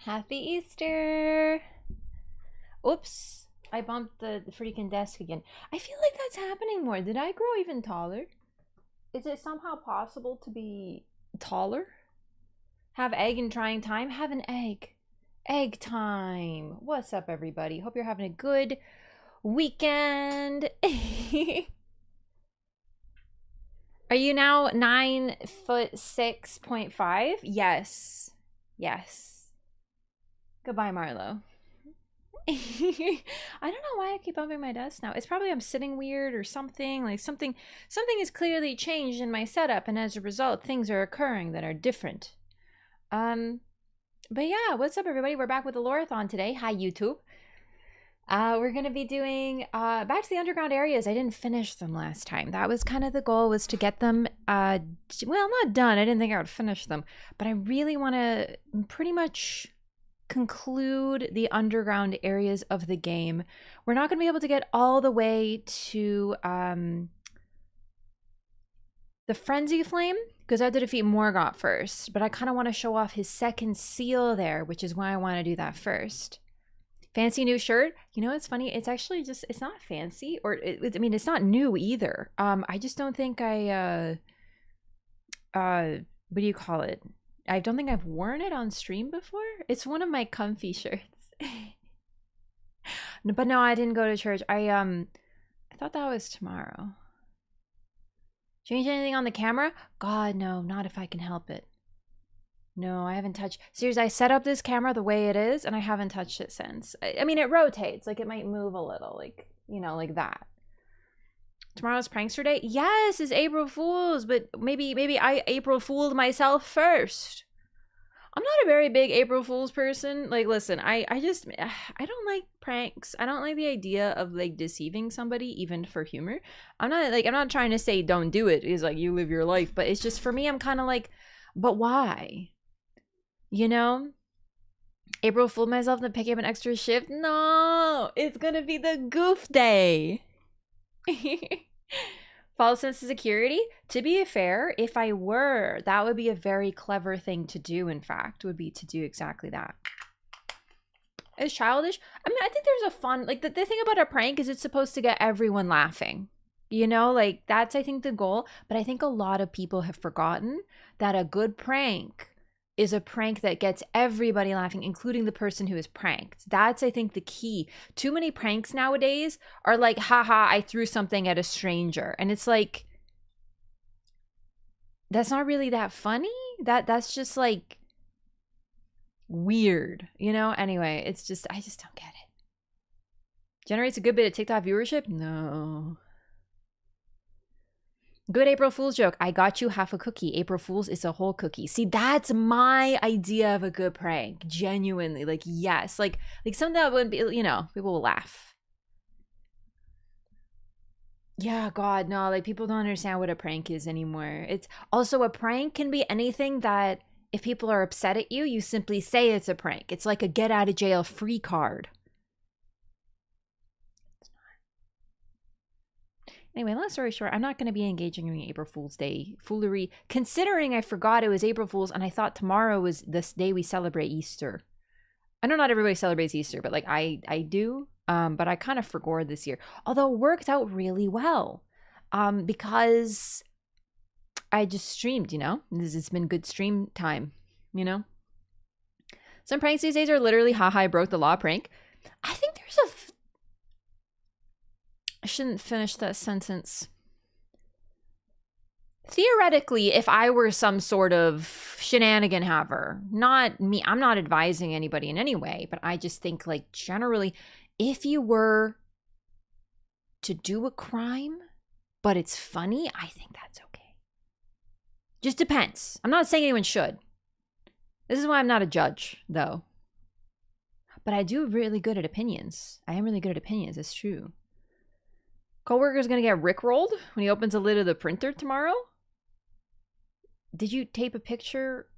Happy Easter. Oops. I bumped the freaking desk again. I feel like that's happening more. Did I grow even taller? Is it somehow possible to be taller? Have egg in trying time? Have an egg. Egg time. What's up, everybody? Hope you're having a good weekend. Are you now 9'6.5"? Yes. Yes. Goodbye, Marlo. I don't know why I keep bumping my desk now. It's probably I'm sitting weird or something. Like something has clearly changed in my setup, and as a result, things are occurring that are different. But yeah, what's up, everybody? We're back with the LOREATHON today. Hi, YouTube. We're gonna be doing back to the underground areas. I didn't finish them last time. That was kind of the goal, was to get them well, not done. I didn't think I would finish them, but I really want to pretty much conclude the underground areas of the game. We're not going to be able to get all the way to the Frenzy Flame because I have to defeat Morgoth first, but I kind of want to show off his second seal there, which is why I want to do that first. Fancy new shirt. You know, it's funny. It's actually just, it's not fancy, or I mean, it's not new either. I just don't think what do you call it? I don't think I've worn it on stream before. It's one of my comfy shirts. But no, I didn't go to church. I thought that was tomorrow. Change anything on the camera? God, no, not if I can help it. No, I haven't touched. Seriously, I set up this camera the way it is, and I haven't touched it since. I mean, it rotates. Like, it might move a little, like, you know, like that. Tomorrow's prankster day? Yes, it's April Fool's, but maybe I April Fooled myself first. I'm not a very big April Fool's person. Like, listen, I don't like pranks. I don't like the idea of like deceiving somebody even for humor. I'm not trying to say don't do it. It's like, you live your life, but it's just, for me, I'm kind of like, but why? You know? April Fooled myself and picking up an extra shift? No, it's gonna be the goof day. False sense of security? To be fair, if I were, that would be a very clever thing to do, in fact, would be to do exactly that. It's childish. I mean, I think there's a fun, like, the thing about a prank is it's supposed to get everyone laughing. You know, like, that's, I think, the goal. But I think a lot of people have forgotten that a good prank is a prank that gets everybody laughing, including the person who is pranked. That's, I think, the key. Too many pranks nowadays are like, haha, I threw something at a stranger. And it's like, that's not really that funny. That's just like weird, you know? Anyway, it's just, I just don't get it. Generates a good bit of TikTok viewership? No. Good April Fool's joke. I got you half a cookie. April Fool's is a whole cookie. See, that's my idea of a good prank. Genuinely. Like, yes. Like something that wouldn't be, you know, people will laugh. Yeah, God, no. Like, people don't understand what a prank is anymore. It's also, a prank can be anything that if people are upset at you, you simply say it's a prank. It's like a get out of jail free card. Anyway, long story short, I'm not going to be engaging in April Fool's Day foolery, considering I forgot it was April Fool's and I thought tomorrow was this day we celebrate Easter. I know not everybody celebrates Easter, but like I do. But I kind of forgot this year. Although it worked out really well. Because I just streamed, you know? It's been good stream time, you know? Some pranks these days are literally, haha, I broke the law prank. I think there's a... I shouldn't finish that sentence. Theoretically, if I were some sort of shenanigan haver, not me, I'm not advising anybody in any way, but I just think, like, generally, if you were to do a crime, but it's funny, I think that's okay. Just depends. I'm not saying anyone should. This is why I'm not a judge, though. But I do really good at opinions. I am really good at opinions, it's true. Coworker's gonna get rickrolled when he opens the lid of the printer tomorrow. Did you tape a picture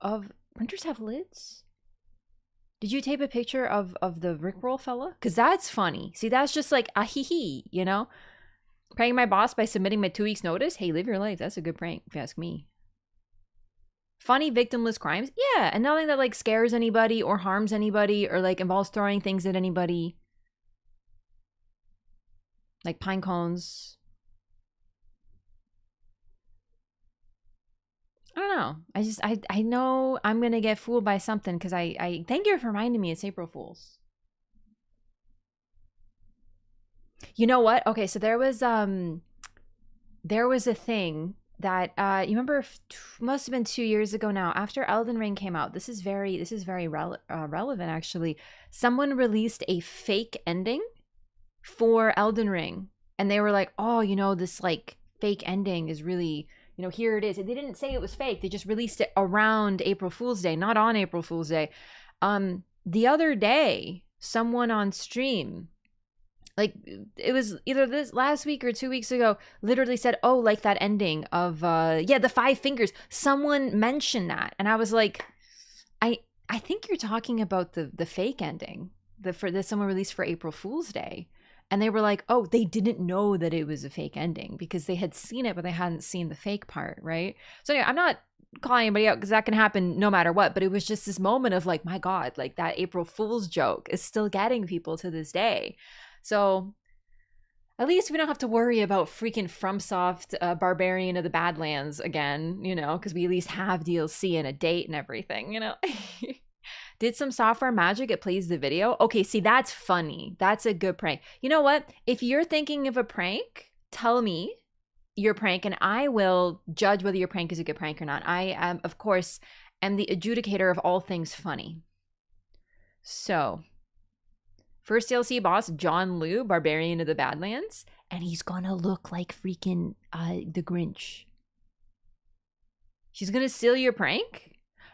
of... Printers have lids? Did you tape a picture of the rickroll fella? Because that's funny. See, that's just like a hee-hee, you know? Pranking my boss by submitting my 2 weeks notice? Hey, live your life. That's a good prank, if you ask me. Funny victimless crimes. Yeah, and nothing that like scares anybody or harms anybody or like involves throwing things at anybody. Like pine cones. I don't know. I know I'm gonna get fooled by something because I thank you for reminding me it's April Fool's. You know what? Okay, so there was a thing that you remember must have been 2 years ago now after Elden Ring came out. This is very relevant actually. Someone released a fake ending for Elden Ring, and they were like, oh, you know, this like fake ending is really, you know, here it is. And they didn't say it was fake. They just released it around April Fool's Day, not on April Fool's Day. The other day, someone on stream, like it was either this last week or 2 weeks ago, literally said, oh, like that ending of the Five Fingers. Someone mentioned that, and I was like, I think you're talking about the fake ending that someone released for April Fool's Day. And they were like, oh, they didn't know that it was a fake ending because they had seen it, but they hadn't seen the fake part, right? So anyway, I'm not calling anybody out because that can happen no matter what, but it was just this moment of like, my God, like that April Fool's joke is still getting people to this day. So at least we don't have to worry about freaking FromSoft Barbarian of the Badlands again, you know, because we at least have DLC and a date and everything, you know? Did some software magic, it plays the video. Okay, see, that's funny. That's a good prank. You know what? If you're thinking of a prank, tell me your prank and I will judge whether your prank is a good prank or not. I am, of course, am the adjudicator of all things funny. So, first DLC boss, John Liu, Barbarian of the Badlands. And he's gonna look like freaking the Grinch. She's gonna steal your prank?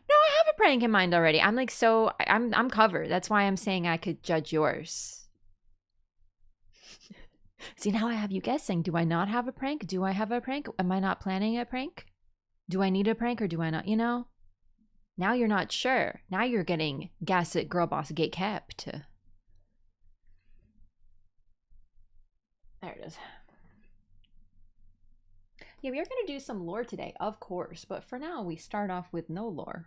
No, I have a prank in mind already. I'm like, so I'm covered. That's why I'm saying I could judge yours. See, now I have you guessing. Do I not have a prank? Do I have a prank? Am I not planning a prank? Do I need a prank or do I not? You know? Now you're not sure. Now you're getting guess it, girl boss gate kept. There it is. Yeah, we are going to do some lore today, of course. But for now, we start off with no lore.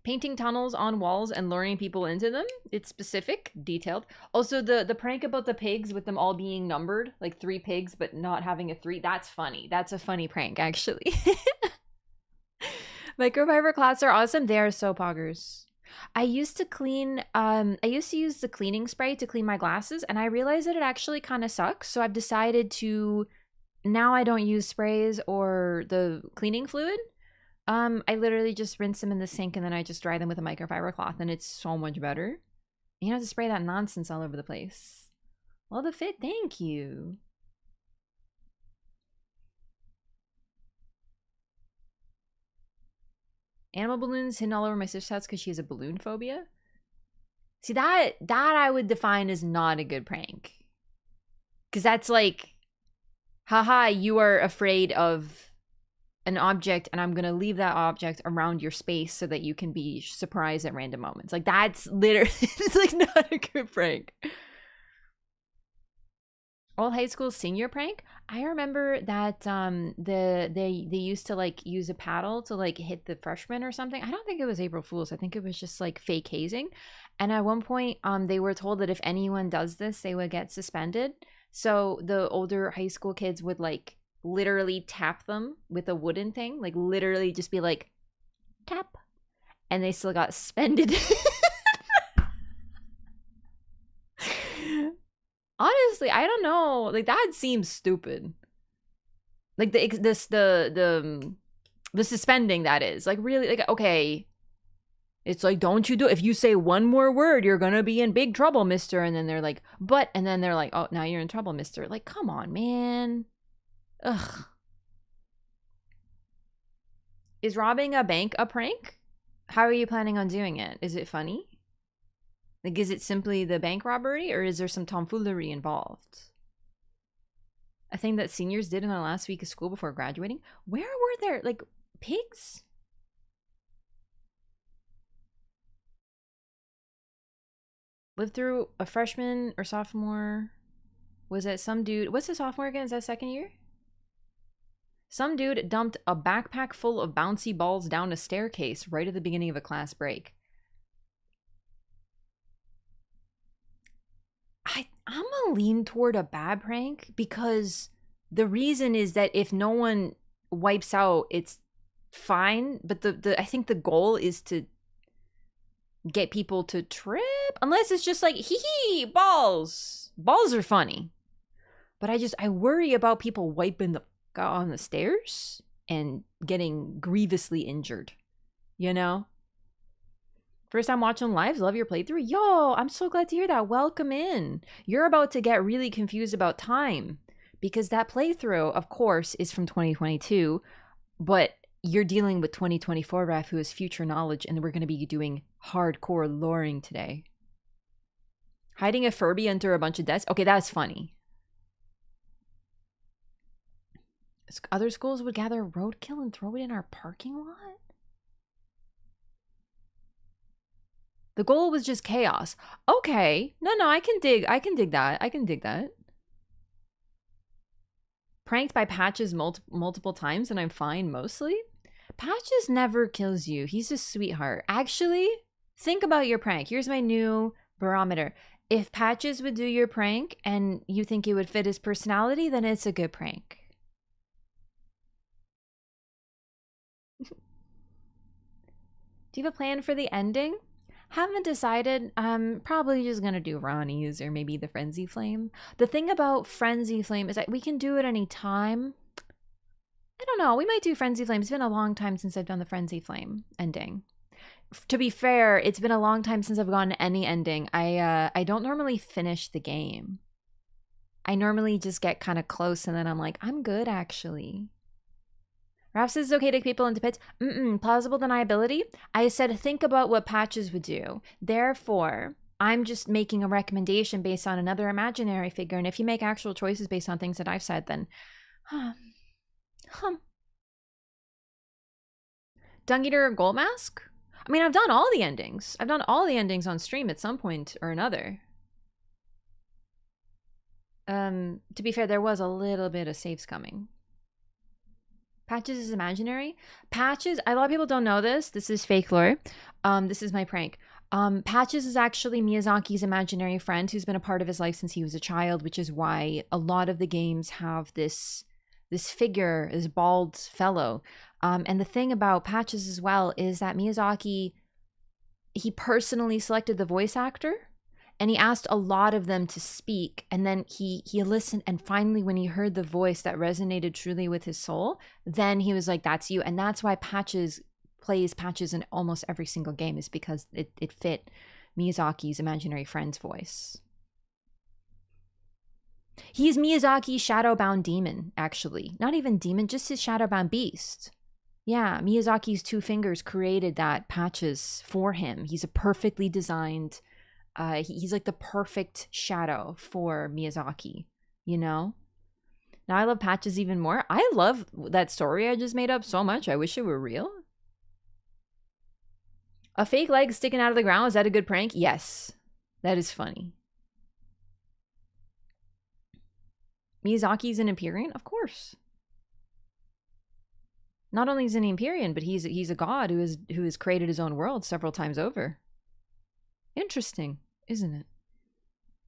Painting tunnels on walls and luring people into them. It's specific, detailed. Also, the prank about the pigs with them all being numbered, like 3 pigs, but not having a 3. That's funny. That's a funny prank, actually. Microfiber cloths are awesome. They are so poggers. I used to use the cleaning spray to clean my glasses, and I realized that it actually kind of sucks. So I've decided to, now I don't use sprays or the cleaning fluid. I literally just rinse them in the sink and then I just dry them with a microfiber cloth and it's so much better. You don't have to spray that nonsense all over the place. Well, the fit, thank you. Animal balloons hidden all over my sister's house because she has a balloon phobia. See, that I would define as not a good prank. Because that's like, haha, you are afraid of an object and I'm gonna leave that object around your space so that you can be surprised at random moments. Like that's literally it's like not a good prank. Old high school senior prank. I remember that they used to like use a paddle to like hit the freshmen or something. I don't think it was April Fool's. I think it was just like fake hazing. And at one point they were told that if anyone does this they would get suspended. So the older high school kids would like literally tap them with a wooden thing, like literally just be like tap, and they still got suspended. Honestly, I don't know, like that seems stupid. Like the suspending, that is like really like, okay, it's like, don't you do, if you say one more word you're gonna be in big trouble, mister. And then they're like, but, and then they're like, oh, now you're in trouble, mister. Like, come on, man. Ugh. Is robbing a bank a prank? How are you planning on doing it? Is it funny? Like, is it simply the bank robbery or is there some tomfoolery involved? A thing that seniors did in the last week of school before graduating? Where were there, like, pigs? Lived through a freshman or sophomore. Was it some dude? What's the sophomore again? Is that second year? Some dude dumped a backpack full of bouncy balls down a staircase right at the beginning of a class break. I'm gonna lean toward a bad prank because the reason is that if no one wipes out, it's fine. But I think the goal is to get people to trip, unless it's just like hee hee balls. Balls are funny, but I worry about people wiping the on the stairs and getting grievously injured. You know. First time watching lives, love your playthrough. Yo, I'm so glad to hear that. Welcome in. You're about to get really confused about time because that playthrough, of course, is from 2022, but you're dealing with 2024 Ref, who has future knowledge, and we're going to be doing hardcore loring today. Hiding a Furby under a bunch of desks. Okay, that's funny. Other schools would gather roadkill and throw it in our parking lot? The goal was just chaos. Okay. No, I can dig that. Pranked by Patches multiple times and I'm fine mostly. Patches never kills you. He's a sweetheart. Actually, think about your prank. Here's my new barometer. If Patches would do your prank and you think it would fit his personality, then it's a good prank. Do you have a plan for the ending? Haven't decided. I'm probably just gonna do Ronnie's or maybe the Frenzy Flame. The thing about Frenzy Flame is that we can do it any time. I don't know. We might do Frenzy Flame. It's been a long time since I've done the Frenzy Flame ending. To be fair, it's been a long time since I've gotten any ending. I don't normally finish the game. I normally just get kind of close and then I'm like, I'm good actually. Rap says it's okay to take people into pits. Plausible deniability. I said think about what Patches would do. Therefore, I'm just making a recommendation based on another imaginary figure. And if you make actual choices based on things that I've said, then... Dung Eater or Gold Mask? I mean, I've done all the endings. I've done all the endings on stream at some point or another. To be fair, there was a little bit of saves coming. Patches is imaginary. Patches, a lot of people don't know this. This is fake lore. This is my prank. Patches is actually Miyazaki's imaginary friend who's been a part of his life since he was a child, which is why a lot of the games have this figure, this bald fellow. And the thing about Patches as well is that Miyazaki, he personally selected the voice actor. And he asked a lot of them to speak, and then he listened, and finally when he heard the voice that resonated truly with his soul, then he was like, that's you. And that's why Patches plays Patches in almost every single game, is because it fit Miyazaki's imaginary friend's voice. He's Miyazaki's shadowbound demon, actually. Not even demon, just his shadowbound beast. Yeah, Miyazaki's two fingers created that Patches for him. He's a perfectly designed... he's like the perfect shadow for Miyazaki, you know? Now I love Patches even more. I love that story I just made up so much. I wish it were real. A fake leg sticking out of the ground, is that a good prank? Yes. That is funny. Miyazaki's an Empyrean? Of course. Not only is he an Empyrean, but he's a god who has created his own world several times over. Interesting. Isn't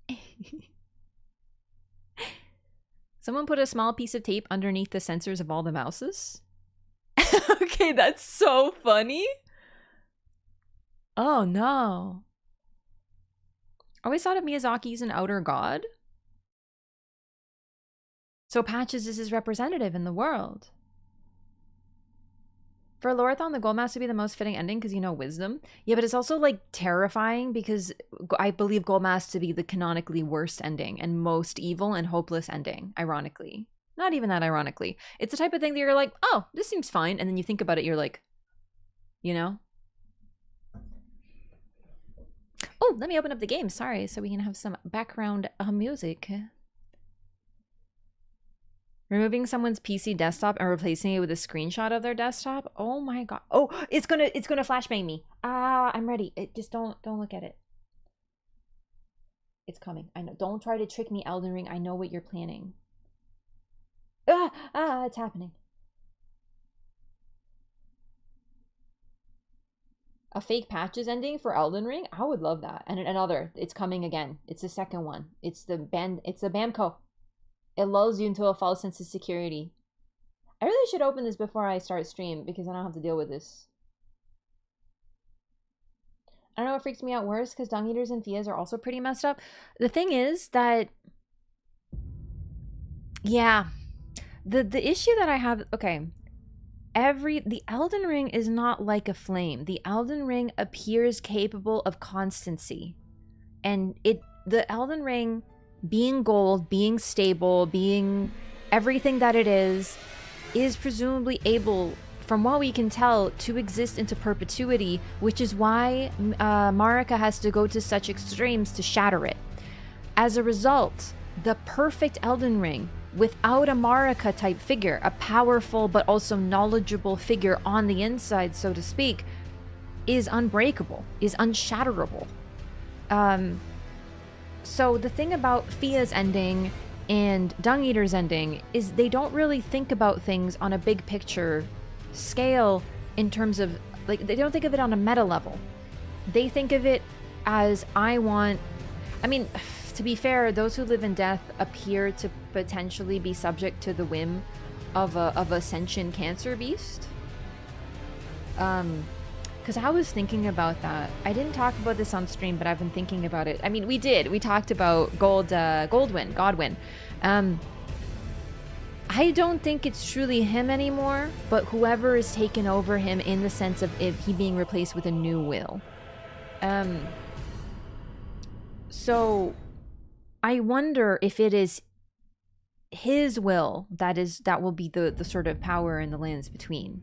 it? Someone put a small piece of tape underneath the sensors of all the mouses. Okay, that's so funny. Oh no. I always thought of Miyazaki as an outer god. So Patches is his representative in the world. For LOREATHON, the Gold Mask would be the most fitting ending because you know wisdom. Yeah, but it's also like terrifying because I believe Gold Mask to be the canonically worst ending and most evil and hopeless ending, ironically. Not even that ironically. It's the type of thing that you're like, oh, this seems fine. And then you think about it, you're like, you know? Oh, let me open up the game. Sorry, so we can have some background music. Removing someone's PC desktop and replacing it with a screenshot of their desktop. Oh my god. Oh, it's gonna flashbang me. I'm ready. Just don't look at it. It's coming. I know. Don't try to trick me, Elden Ring. I know what you're planning. It's happening. A fake patches ending for Elden Ring? I would love that. And another. It's coming again. It's the second one. It's the Bamco. It lulls you into a false sense of security. I really should open this before I start stream because I don't have to deal with this. I don't know what freaks me out worse because dung eaters and Fias are also pretty messed up. The thing is that, yeah, the issue that I have, okay, the Elden Ring is not like a flame. The Elden Ring appears capable of constancy, and the Elden Ring being gold, being stable, being everything that it is presumably able, from what we can tell, to exist into perpetuity, which is why Marika has to go to such extremes to shatter it. As a result, the perfect Elden Ring, without a Marika type figure, a powerful but also knowledgeable figure on the inside, so to speak, is unbreakable, is unshatterable. So the thing about Fia's ending and Dung Eater's ending is they don't really think about things on a big picture scale in terms of, like, they don't think of it on a meta level. They think of it as, I mean, to be fair, those who live in death appear to potentially be subject to the whim of a sentient cancer beast. Because I was thinking about that. I didn't talk about this on stream, but I've been thinking about it. I mean, we did. We talked about Godwyn. I don't think it's truly him anymore, but whoever is taken over him in the sense of he being replaced with a new will. So I wonder if it is his will that will be the sort of power in the lands between.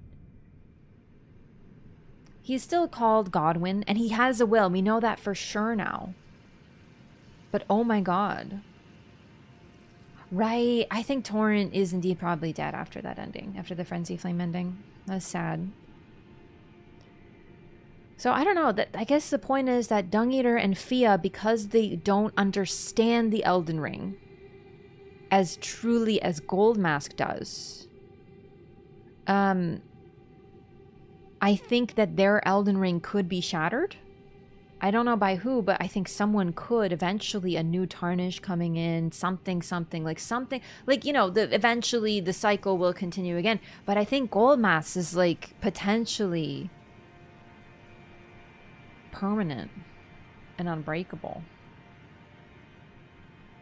He's still called Godwyn, and he has a will. We know that for sure now. But oh my god. Right, I think Torrent is indeed probably dead after that ending, after the Frenzy Flame ending. That's sad. So I don't know, I guess the point is that Dung Eater and Fia, because they don't understand the Elden Ring as truly as Goldmask does, I think that their Elden Ring could be shattered. I don't know by who, but I think someone could eventually, a new Tarnish coming in, something, like, you know, eventually the cycle will continue again. But I think Goldmask is, like, potentially permanent and unbreakable.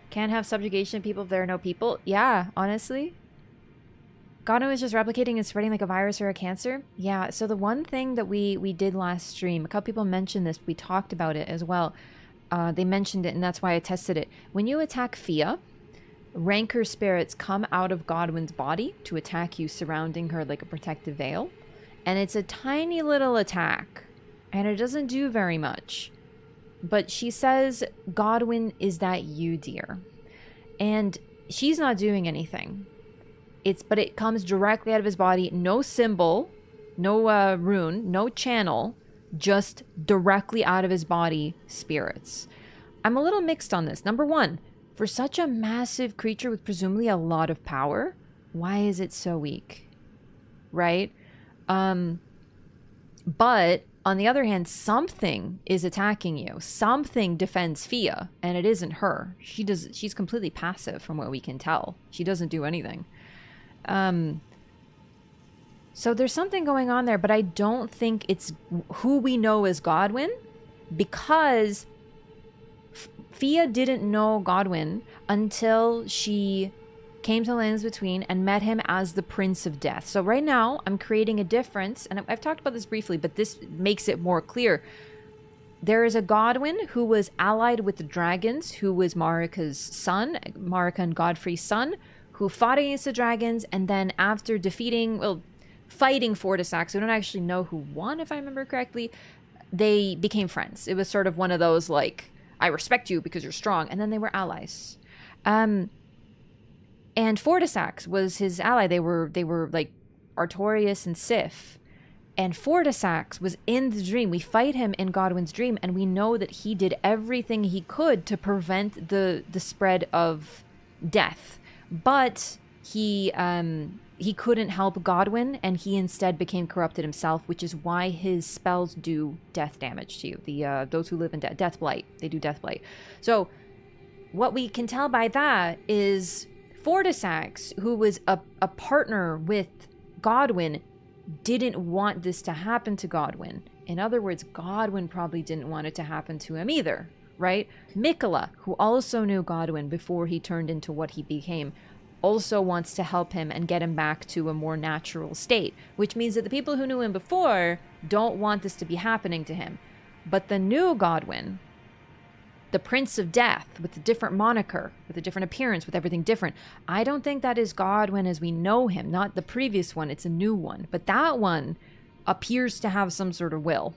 Can't have subjugation people if there are no people. Yeah, honestly. Godwyn is just replicating and spreading like a virus or a cancer. Yeah, so the one thing that we did last stream, a couple people mentioned this, we talked about it as well. They mentioned it, and that's why I tested it. When you attack Fia, rancor spirits come out of Godwyn's body to attack you, surrounding her like a protective veil. And it's a tiny little attack, and it doesn't do very much. But she says, Godwyn, is that you, dear? And she's not doing anything. But it comes directly out of his body. No symbol, no rune, no channel, just directly out of his body, spirits. I'm a little mixed on this. Number one, for such a massive creature with presumably a lot of power, why is it so weak? Right? But on the other hand, something is attacking you. Something defends Fia, and it isn't her. She's completely passive from what we can tell. She doesn't do anything. So there's something going on there, but I don't think it's who we know as Godwyn, because Fia didn't know Godwyn until she came to Lands Between and met him as the Prince of Death. So right now I'm creating a difference, and I've talked about this briefly, but this makes it more clear. There is a Godwyn who was allied with the dragons, who was Marika's son, Marika and Godfrey's son, who fought against the dragons, and then after fighting Fortisax, we don't actually know who won, if I remember correctly, they became friends. It was sort of one of those, like, I respect you because you're strong, and then they were allies. And Fortisax was his ally. They were like Artorias and Sif. And Fortisax was in the dream. We fight him in Godwin's dream, and we know that he did everything he could to prevent the spread of death. But he couldn't help Godwin, and he instead became corrupted himself, which is why his spells do death damage to you. The those who live in death blight, they do death blight. So what we can tell by that is Fortisax, who was a partner with Godwin, didn't want this to happen to Godwin. In other words, Godwin probably didn't want it to happen to him either, right? Mikola, who also knew Godwin before he turned into what he became, also wants to help him and get him back to a more natural state, which means that the people who knew him before don't want this to be happening to him. But the new Godwin, the Prince of Death, with a different moniker, with a different appearance, with everything different, I don't think that is Godwin as we know him, not the previous one. It's a new one. But that one appears to have some sort of will.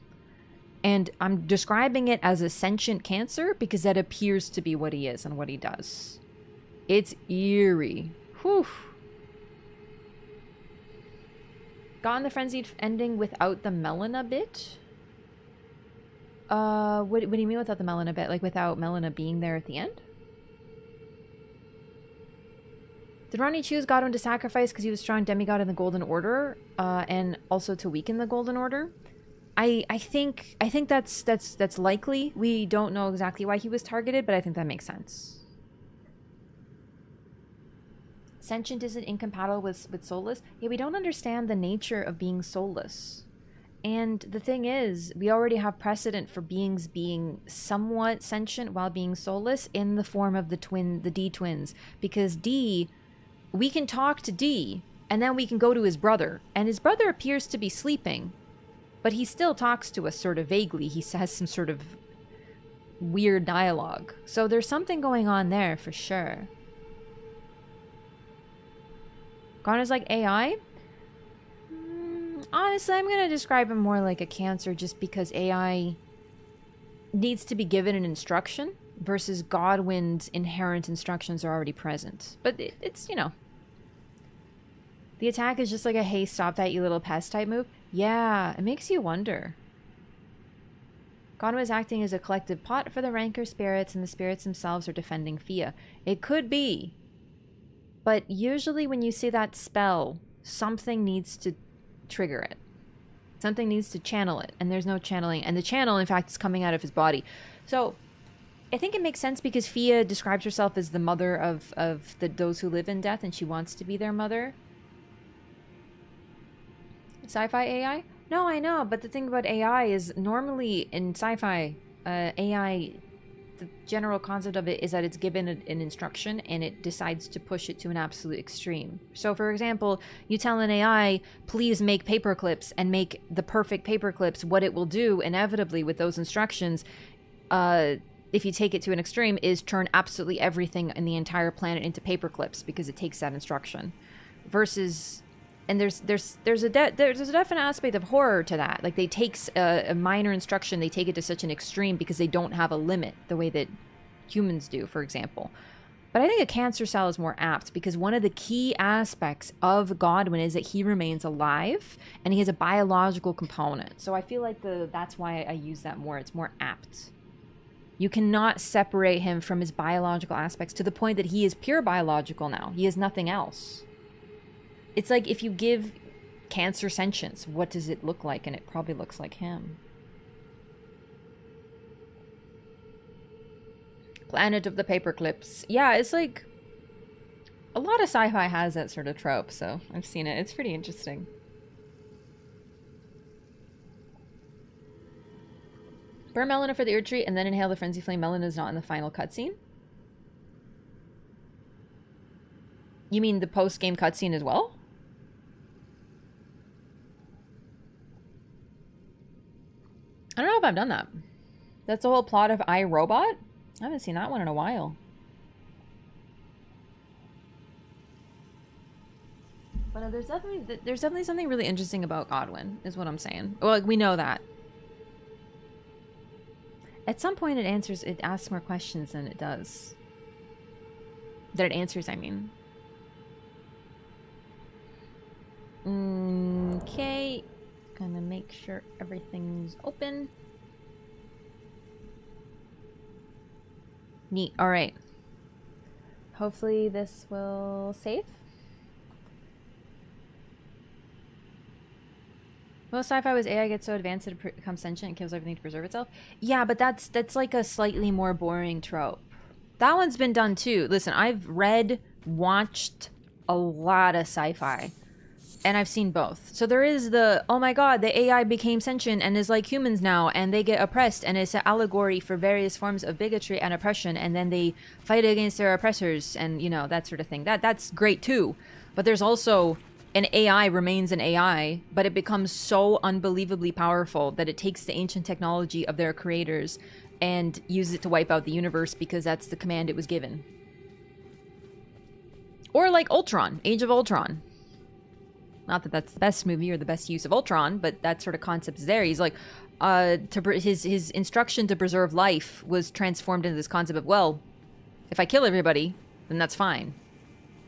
And I'm describing it as a sentient cancer because that appears to be what he is and what he does. It's eerie. Whew. Gotten the frenzied ending without the Melina bit? What do you mean without the Melina bit? Like without Melina being there at the end? Did Ronnie choose Godwin to sacrifice because he was strong demigod in the Golden Order, and also to weaken the Golden Order? I think that's likely. We don't know exactly why he was targeted, but I think that makes sense. Sentient isn't incompatible with soulless. Yeah, we don't understand the nature of being soulless. And the thing is, we already have precedent for beings being somewhat sentient while being soulless in the form of the D twins. Because D, we can talk to D, and then we can go to his brother. And his brother appears to be sleeping, but he still talks to us sort of vaguely. He has some sort of weird dialogue. So there's something going on there for sure. Connor's like AI? Honestly, I'm going to describe him more like a cancer just because AI needs to be given an instruction versus Godwin's inherent instructions are already present. But it's, you know. The attack is just like a, hey, stop that, you little pest type move. Yeah, it makes you wonder. Godwin is acting as a collective pot for the Rancor spirits, and the spirits themselves are defending Fia. It could be. But usually when you see that spell, something needs to trigger it. Something needs to channel it, and there's no channeling. And the channel, in fact, is coming out of his body. So I think it makes sense because Fia describes herself as the mother of those who live in death, and she wants to be their mother. Sci-fi AI? No, I know, but the thing about AI is normally in sci-fi, AI, the general concept of it is that it's given an instruction and it decides to push it to an absolute extreme. So for example, you tell an AI, please make paper clips and make the perfect paper clips. What it will do inevitably with those instructions, if you take it to an extreme, is turn absolutely everything in the entire planet into paper clips because it takes that instruction. Versus, and there's a definite aspect of horror to that. Like, they take a minor instruction, they take it to such an extreme because they don't have a limit the way that humans do, for example. But I think a cancer cell is more apt because one of the key aspects of Godwin is that he remains alive and he has a biological component. So I feel like that's why I use that more. It's more apt. You cannot separate him from his biological aspects to the point that he is pure biological now. He is nothing else. It's like if you give cancer sentience, what does it look like? And it probably looks like him. Planet of the Paperclips. Yeah, it's like a lot of sci-fi has that sort of trope, so I've seen it. It's pretty interesting. Burn Melina for the ear treat and then inhale the frenzy flame. Melina is not in the final cutscene. You mean the post-game cutscene as well? I don't know if I've done that. That's the whole plot of I, Robot? I haven't seen that one in a while. But no, there's definitely something really interesting about Godwin, is what I'm saying. Well, like, we know that. At some point it asks more questions than it does. That it answers, I mean. Okay. Gonna make sure everything's open. Neat. All right. Hopefully this will save. Most sci-fi was AI gets so advanced that it becomes sentient and kills everything to preserve itself. Yeah, but that's like a slightly more boring trope. That one's been done too. Listen, I've read, watched a lot of sci-fi, and I've seen both. So there is the, oh my god, the AI became sentient and is like humans now, and they get oppressed, and it's an allegory for various forms of bigotry and oppression, and then they fight against their oppressors, and you know, that sort of thing. That's great too. But there's also an AI remains an AI, but it becomes so unbelievably powerful that it takes the ancient technology of their creators and uses it to wipe out the universe because that's the command it was given. Or like Ultron, Age of Ultron. Not that that's the best movie or the best use of Ultron, but that sort of concept is there. He's like, his instruction to preserve life was transformed into this concept of, well, if I kill everybody, then that's fine.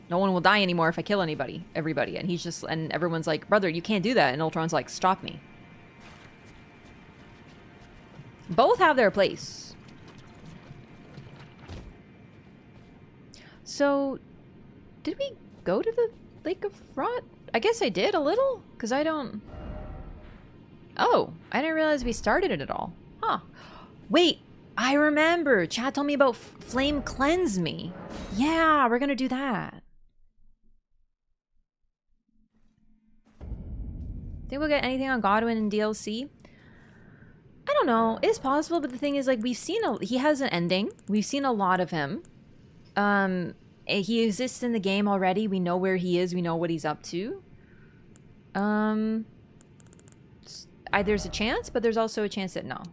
No one will die anymore if I kill everybody. And he's just, and everyone's like, brother, you can't do that. And Ultron's like, stop me. Both have their place. So, did we go to the Lake of Rot? I guess I did a little, because I don't... Oh, I didn't realize we started it at all. Huh. Wait, I remember. Chad told me about Flame Cleanse Me. Yeah, we're gonna do that. Think we'll get anything on Godwin in DLC? I don't know. It's possible, but the thing is, like, we've seen he has an ending. We've seen a lot of him. He exists in the game already. We know where he is. We know what he's up to. There's a chance, but there's also a chance that no.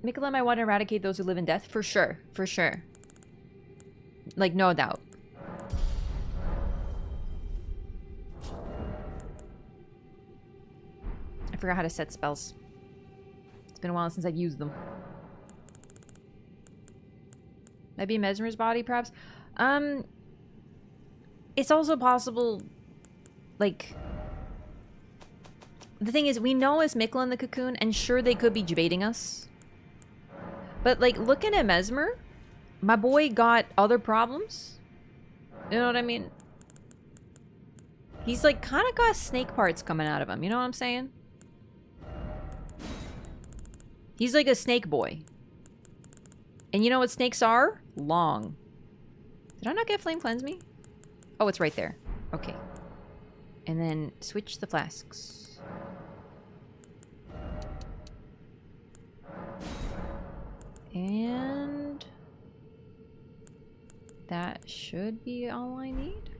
Mikola might want to eradicate those who live in death. For sure. For sure. Like, no doubt. I forgot how to set spells. It's been a while since I've used them. Maybe Mesmer's body, perhaps? It's also possible, like... The thing is, we know it's Mikla in the cocoon, and sure, they could be debating us. But, like, looking at Mesmer, my boy got other problems. You know what I mean? He's, like, kind of got snake parts coming out of him. You know what I'm saying? He's like a snake boy. And you know what snakes are? Long. Did I not get Flame Cleanse Me? Oh, it's right there. Okay. And then switch the flasks. And that should be all I need.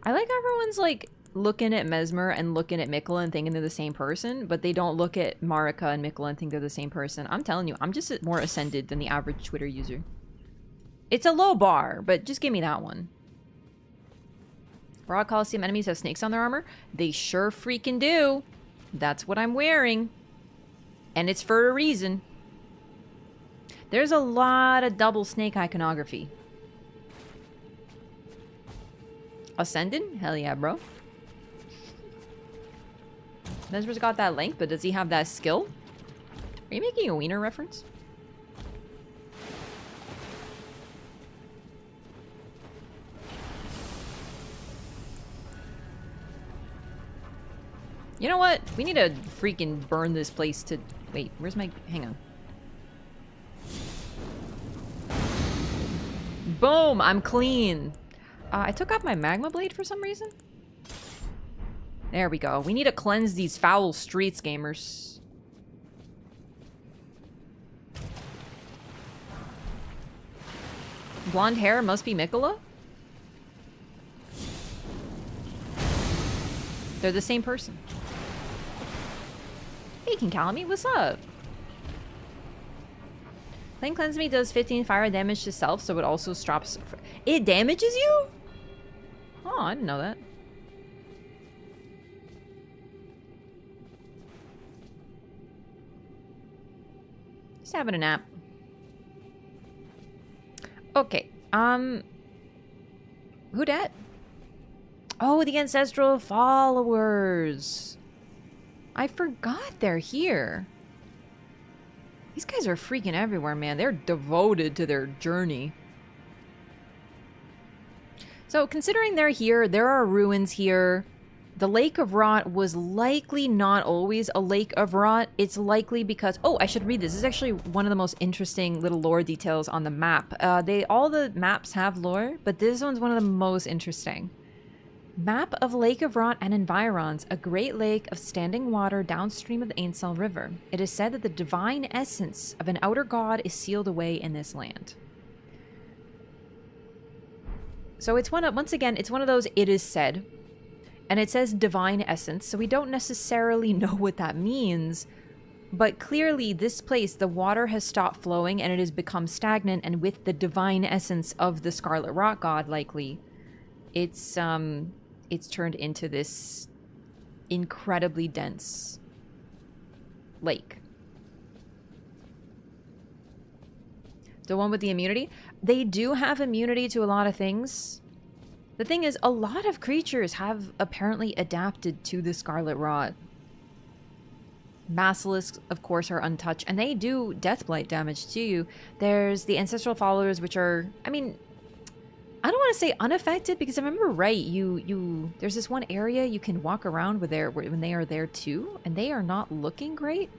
I like everyone's like looking at Mesmer and looking at Mikola and thinking they're the same person, but they don't look at Marika and Mikola and think they're the same person. I'm telling you, I'm just more ascended than the average Twitter user. It's a low bar, but just give me that one. Raw Coliseum enemies have snakes on their armor? They sure freaking do. That's what I'm wearing. And it's for a reason. There's a lot of double snake iconography. Ascendant? Hell yeah, bro. Mesmer's got that length, but does he have that skill? Are you making a wiener reference? You know what? We need to freaking burn this place to... Wait, where's my... Hang on. Boom! I'm clean. I took off my magma blade for some reason. There we go. We need to cleanse these foul streets, gamers. Blonde hair must be Mikola? They're the same person. Hey, King Calamy, what's up? Flame Cleanse Me does 15 fire damage to self, so it also stops... It damages you? Oh, I didn't know that. He's having a nap. Okay. Who dat? Oh, the ancestral followers. I forgot they're here. These guys are freaking everywhere, man. They're devoted to their journey. So, considering they're here, there are ruins here. The Lake of Rot was likely not always a Lake of Rot. It's likely because... Oh, I should read this. This is actually one of the most interesting little lore details on the map. All the maps have lore, but this one's one of the most interesting. Map of Lake of Rot and environs, a great lake of standing water downstream of the Ainsel River. It is said that the divine essence of an outer god is sealed away in this land. So it's once again, it's one of those it is said. And it says divine essence, so we don't necessarily know what that means. But clearly this place, the water has stopped flowing and it has become stagnant, and with the divine essence of the Scarlet Rot God, likely, it's turned into this incredibly dense lake. The one with the immunity? They do have immunity to a lot of things. The thing is, a lot of creatures have apparently adapted to the Scarlet Rot. Basilisks, of course, are untouched, and they do deathblight damage to you. There's the ancestral followers, which are, I mean, I don't want to say unaffected, because if I remember right, there's this one area you can walk around when they are there too, and they are not looking great.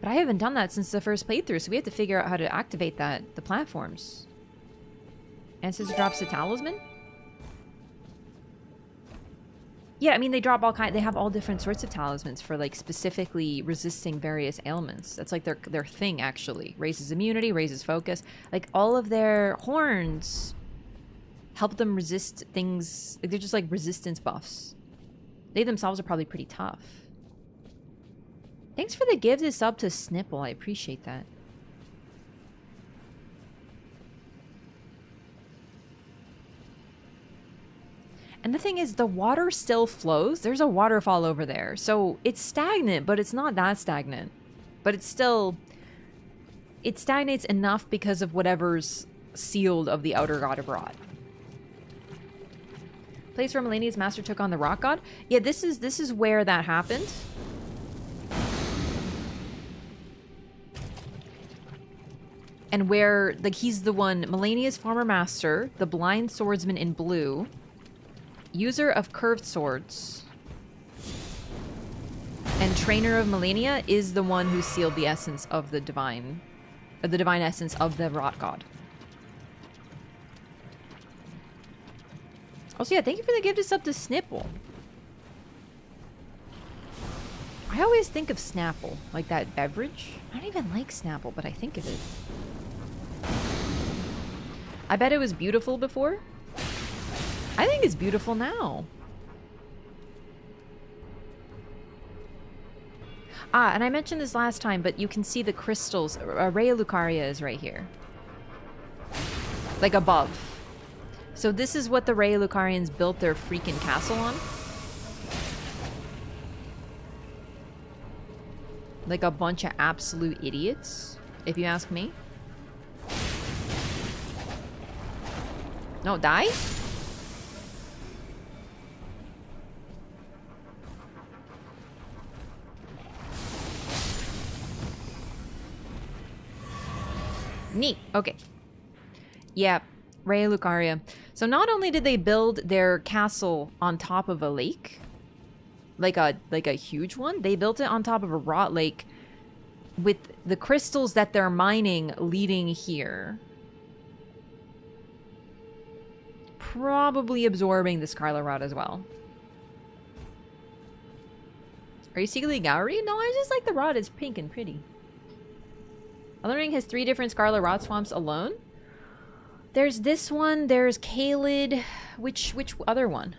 But I haven't done that since the first playthrough, so we have to figure out how to activate the platforms. Ancestor drops a talisman? Yeah, I mean, they drop they have all different sorts of talismans for, like, specifically resisting various ailments. That's, like, their thing, actually. Raises immunity, raises focus. Like, all of their horns help them resist things. Like, they're just, like, resistance buffs. They themselves are probably pretty tough. Thanks for the give this up to Snipple. I appreciate that. And the thing is, the water still flows. There's a waterfall over there. So it's stagnant, but it's not that stagnant. But it's still... It stagnates enough because of whatever's sealed of the outer god of Rot. Place where Melania's master took on the rock god? Yeah, this is where that happened. And where, like, he's the one... Melania's former master, the blind swordsman in blue... User of curved swords and trainer of Melania is the one who sealed the essence of the divine essence of the Rot God. Also, yeah, thank you for the gift of sub to Snipple. I always think of Snapple, like that beverage. I don't even like Snapple, but I think of it. I bet it was beautiful before. I think it's beautiful now. Ah, and I mentioned this last time, but you can see the crystals. Raya Lucaria is right here. Like above. So this is what the Raya Lucarians built their freaking castle on. Like a bunch of absolute idiots, if you ask me. No, die? Neat. Okay. Yeah, Raya Lucaria. So not only did they build their castle on top of a lake, like a huge one, they built it on top of a rot lake with the crystals that they're mining leading here. Probably absorbing the Scarlet Rot as well. Are you secretly Gowrie? No, I just like the rot. It's pink and pretty. Elden Ring has 3 different Scarlet Rot swamps alone. There's this one. There's Caelid. Which other one?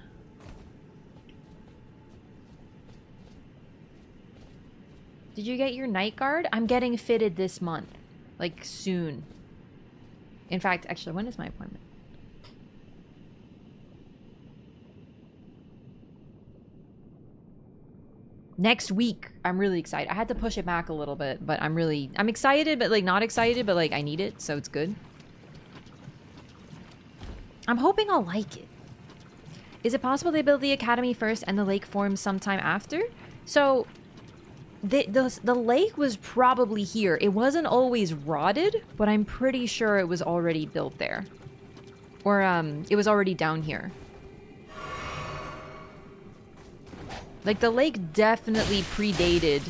Did you get your Night Guard? I'm getting fitted this month. Like, soon. In fact, actually, when is my appointment? Next week, I'm really excited. I had to push it back a little bit, but I'm excited, but like not excited, but like I need it, so it's good. I'm hoping I'll like it. Is it possible they build the academy first and the lake forms sometime after? So the lake was probably here. It wasn't always rotted, but I'm pretty sure it was already built there. Or it was already down here. Like the lake definitely predated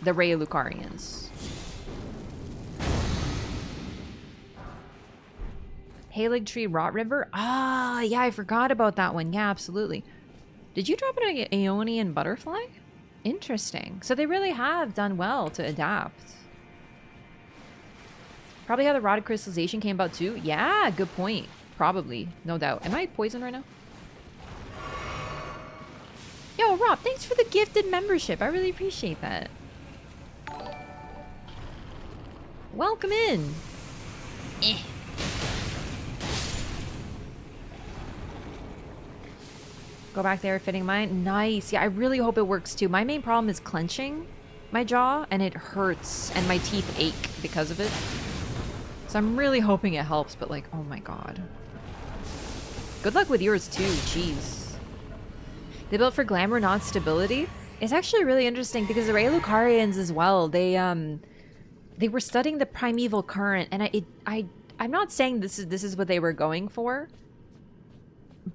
the Lucarians. Halig Tree Rot River? Ah, yeah, I forgot about that one. Yeah, absolutely. Did you drop an Aeonian butterfly? Interesting. So they really have done well to adapt. Probably how the rotted crystallization came about too. Yeah, good point. Probably, no doubt. Am I poisoned right now? Yo, Rob, thanks for the gifted membership. I really appreciate that. Welcome in. Go back there, fitting mine. Nice. Yeah, I really hope it works too. My main problem is clenching my jaw, and it hurts, and my teeth ache because of it. So I'm really hoping it helps, but like, oh my god. Good luck with yours too, jeez. They built for glamour, not stability. It's actually really interesting because the Lucarians as well, they were studying the primeval current, and I'm not saying this is what they were going for,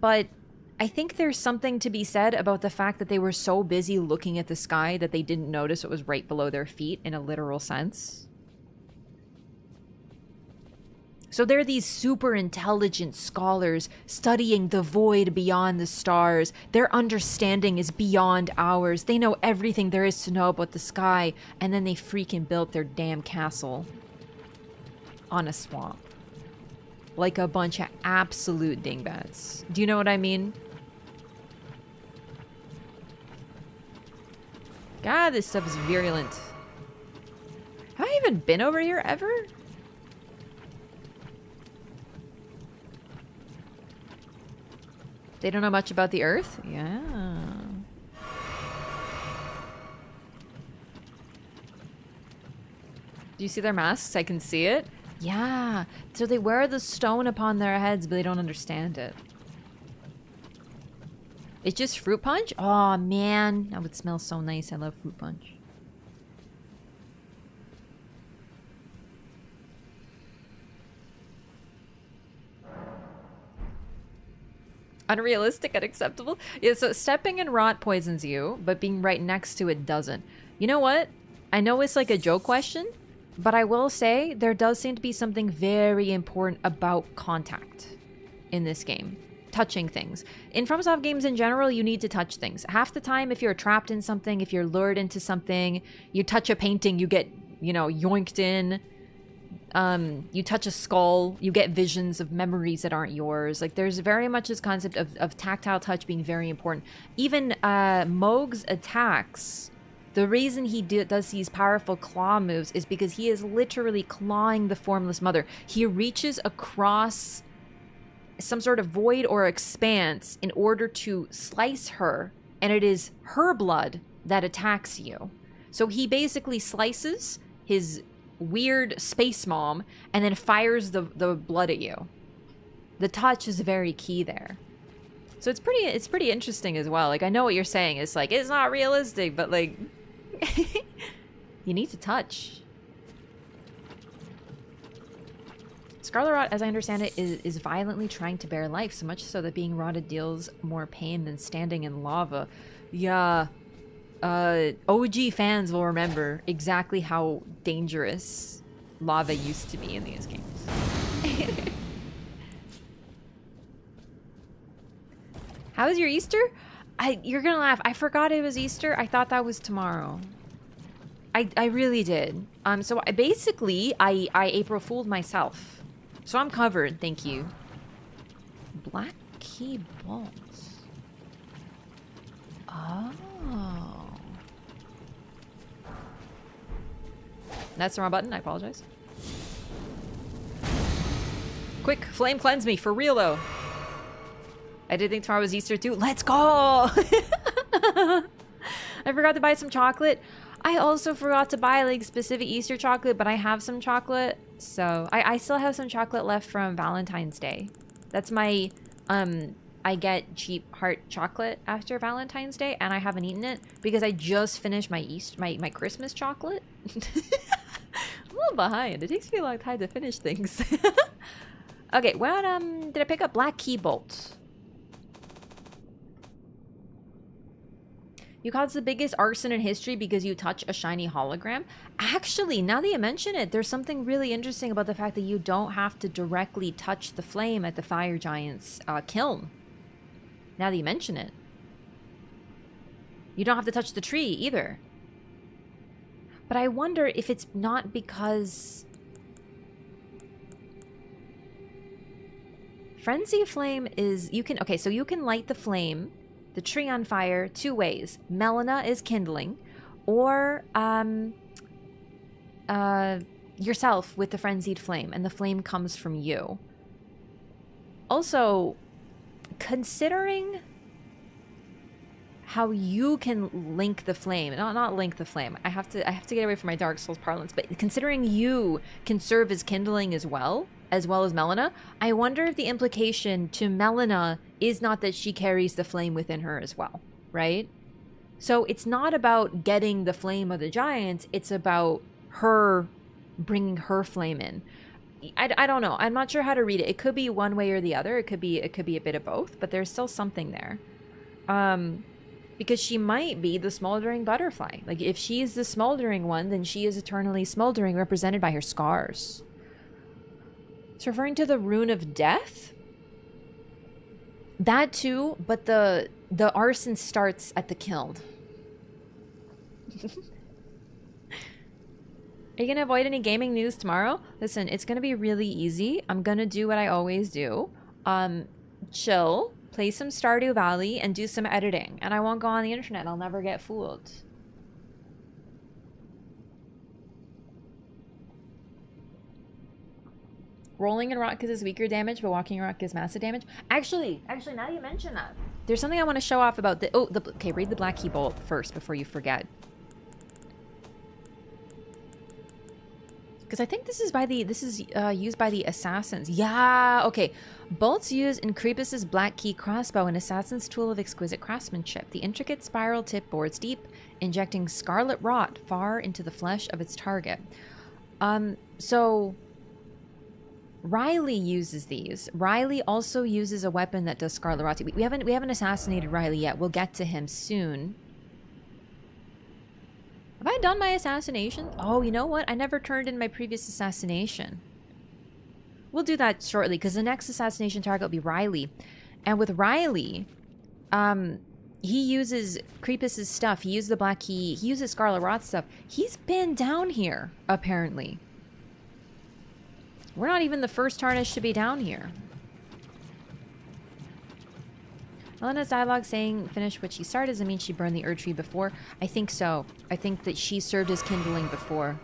but I think there's something to be said about the fact that they were so busy looking at the sky that they didn't notice it was right below their feet in a literal sense. So they're these super intelligent scholars studying the void beyond the stars. Their understanding is beyond ours. They know everything there is to know about the sky, and then they freaking built their damn castle on a swamp. Like a bunch of absolute dingbats. Do you know what I mean? God, this stuff is virulent. Have I even been over here ever? They don't know much about the Earth? Yeah. Do you see their masks? I can see it. Yeah. So they wear the stone upon their heads, but they don't understand it. It's just fruit punch? Oh man, that would smell so nice. I love fruit punch. Unrealistic, unacceptable. Yeah, so stepping in rot poisons you, but being right next to it doesn't. You know what? I know it's like a joke question, but I will say there does seem to be something very important about contact in this game. Touching things. In FromSoft games in general, you need to touch things. Half the time, if you're trapped in something, if you're lured into something, you touch a painting, you get, you know, yoinked in. You touch a skull, you get visions of memories that aren't yours. Like, there's very much this concept of tactile touch being very important. Even Mohg's attacks, the reason he does these powerful claw moves is because he is literally clawing the formless mother. He reaches across some sort of void or expanse in order to slice her, and it is her blood that attacks you. So he basically slices his weird space mom and then fires the blood at you. The touch is very key there. So it's pretty interesting as well. Like, I know what you're saying. It's like, it's not realistic, but like you need to touch. Scarlet Rot, as I understand it, is violently trying to bear life, so much so that being rotted deals more pain than standing in lava. Yeah. OG fans will remember exactly how dangerous lava used to be in these games. How was your Easter? You're gonna laugh. I forgot it was Easter. I thought that was tomorrow. I really did. So I April Fooled myself. So I'm covered, thank you. Black key bolts. Oh. That's the wrong button, I apologize. Quick, flame cleanse me, for real though. I did think tomorrow was Easter too. Let's go! I forgot to buy some chocolate. I also forgot to buy like specific Easter chocolate, but I have some chocolate. So I still have some chocolate left from Valentine's Day. That's my, I get cheap heart chocolate after Valentine's Day, and I haven't eaten it because I just finished my my Christmas chocolate. I'm a little behind. It takes me a long time to finish things. Okay, what did I pick up? Black key bolt. You caused the biggest arson in history because you touch a shiny hologram. Actually, now that you mention it, there's something really interesting about the fact that you don't have to directly touch the flame at the fire giant's kiln. Now that you mention it. You don't have to touch the tree either. But I wonder if it's not because... Frenzy flame is... you can... okay, so you can light the flame... the tree on fire two ways. Melina is kindling, or yourself with the frenzied flame, and the flame comes from you. Also, considering how you can link the flame, not link the flame. I have to get away from my Dark Souls parlance, but considering you can serve as kindling as well as Melina, I wonder if the implication to Melina is not that she carries the flame within her as well, right? So it's not about getting the flame of the giants, it's about her bringing her flame in. I don't know. I'm not sure how to read it. It could be one way or the other. It could be a bit of both, but there's still something there. Because she might be the smoldering butterfly. Like, if she's the smoldering one, then she is eternally smoldering, represented by her scars. It's referring to the rune of death? That too, but the arson starts at the kiln. Are you gonna avoid any gaming news tomorrow? Listen, it's gonna be really easy. I'm gonna do what I always do. Chill, play some Stardew Valley, and do some editing. And I won't go on the internet. I'll never get fooled. Rolling in rock gives weaker damage, but walking in rock gives massive damage. Actually, now that you mention that, there's something I want to show off about the... oh, okay, read the Black Key Bolt first before you forget. Because I think this is used by the assassins. Yeah, okay. Bolts used in Creepus's Black Key crossbow, an assassin's tool of exquisite craftsmanship. The intricate spiral tip bores deep, injecting scarlet rot far into the flesh of its target. So Riley uses these. Riley also uses a weapon that does scarlet rot. We haven't assassinated Riley yet. We'll get to him soon. Have I done my assassination? Oh, you know what? I never turned in my previous assassination. We'll do that shortly, because the next assassination target will be Riley. And with Riley, he uses Creepus's stuff. He uses the Black Key. He uses Scarlet Rot stuff. He's been down here, apparently. We're not even the first Tarnish to be down here. Elena's dialogue saying finish what she started doesn't mean she burned the Erd Tree before. I think so. I think that she served as kindling before.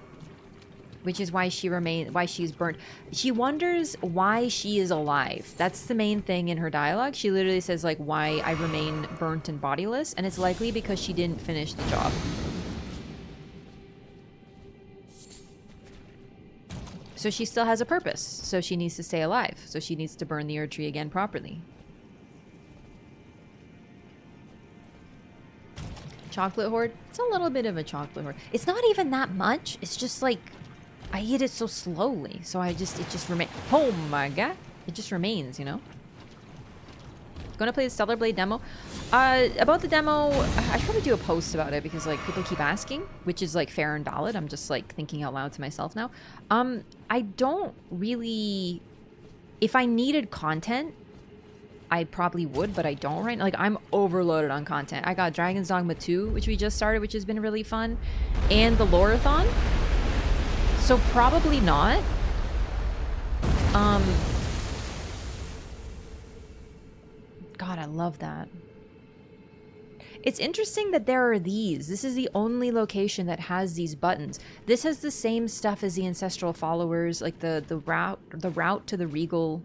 Which is why she's burnt. She wonders why she is alive. That's the main thing in her dialogue. She literally says, like, why I remain burnt and bodiless. And it's likely because she didn't finish the job. So she still has a purpose. So she needs to stay alive. So she needs to burn the Erd Tree again properly. Chocolate hoard? It's a little bit of a chocolate hoard. It's not even that much. It's just like, I eat it so slowly. So it just remains. Oh my god. It just remains, you know? Gonna play the Stellar Blade demo. About the demo, I should probably do a post about it because, like, people keep asking, which is, like, fair and valid. I'm just, like, thinking out loud to myself now. I don't really... If I needed content, I probably would, but I don't right now. Like, I'm overloaded on content. I got Dragon's Dogma 2, which we just started, which has been really fun. And the LOREATHON. So probably not. God, I love that. It's interesting that there are these. This is the only location that has these buttons. This has the same stuff as the Ancestral Followers, like the route to the Regal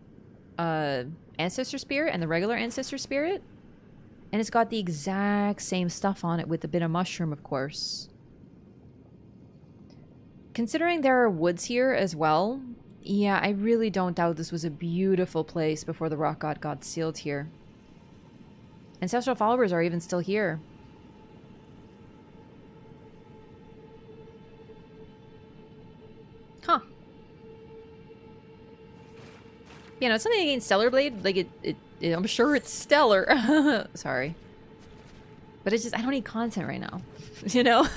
Ancestor Spirit and the regular Ancestor Spirit. And it's got the exact same stuff on it with a bit of mushroom, of course. Considering there are woods here as well, yeah, I really don't doubt this was a beautiful place before the rock god got sealed here. Ancestral followers are even still here. Huh. You know, it's something against Stellar Blade. Like, I'm sure it's stellar. Sorry. But it's just, I don't need content right now. You know?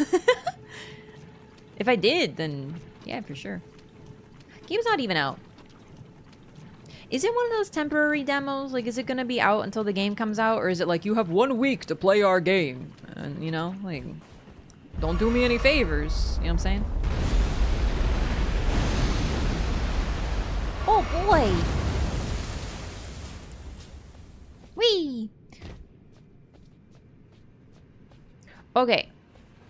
If I did, then yeah, for sure. Game's not even out. Is it one of those temporary demos? Like, is it gonna be out until the game comes out? Or is it like, you have 1 week to play our game? And, you know, like, don't do me any favors. You know what I'm saying? Oh, boy! Whee! Okay.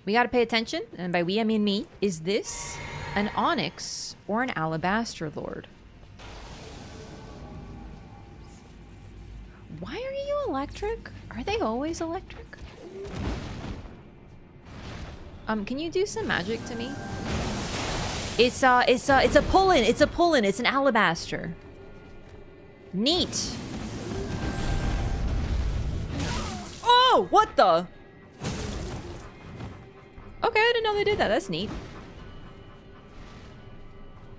We gotta pay attention. And by we, I mean me. Is this an onyx or an alabaster lord? Why are you electric? Are they always electric? Can you do some magic to me? It's a pull-in. It's a pull-in. It's an alabaster. Neat. Oh, what the? Okay, I didn't know they did that. That's neat.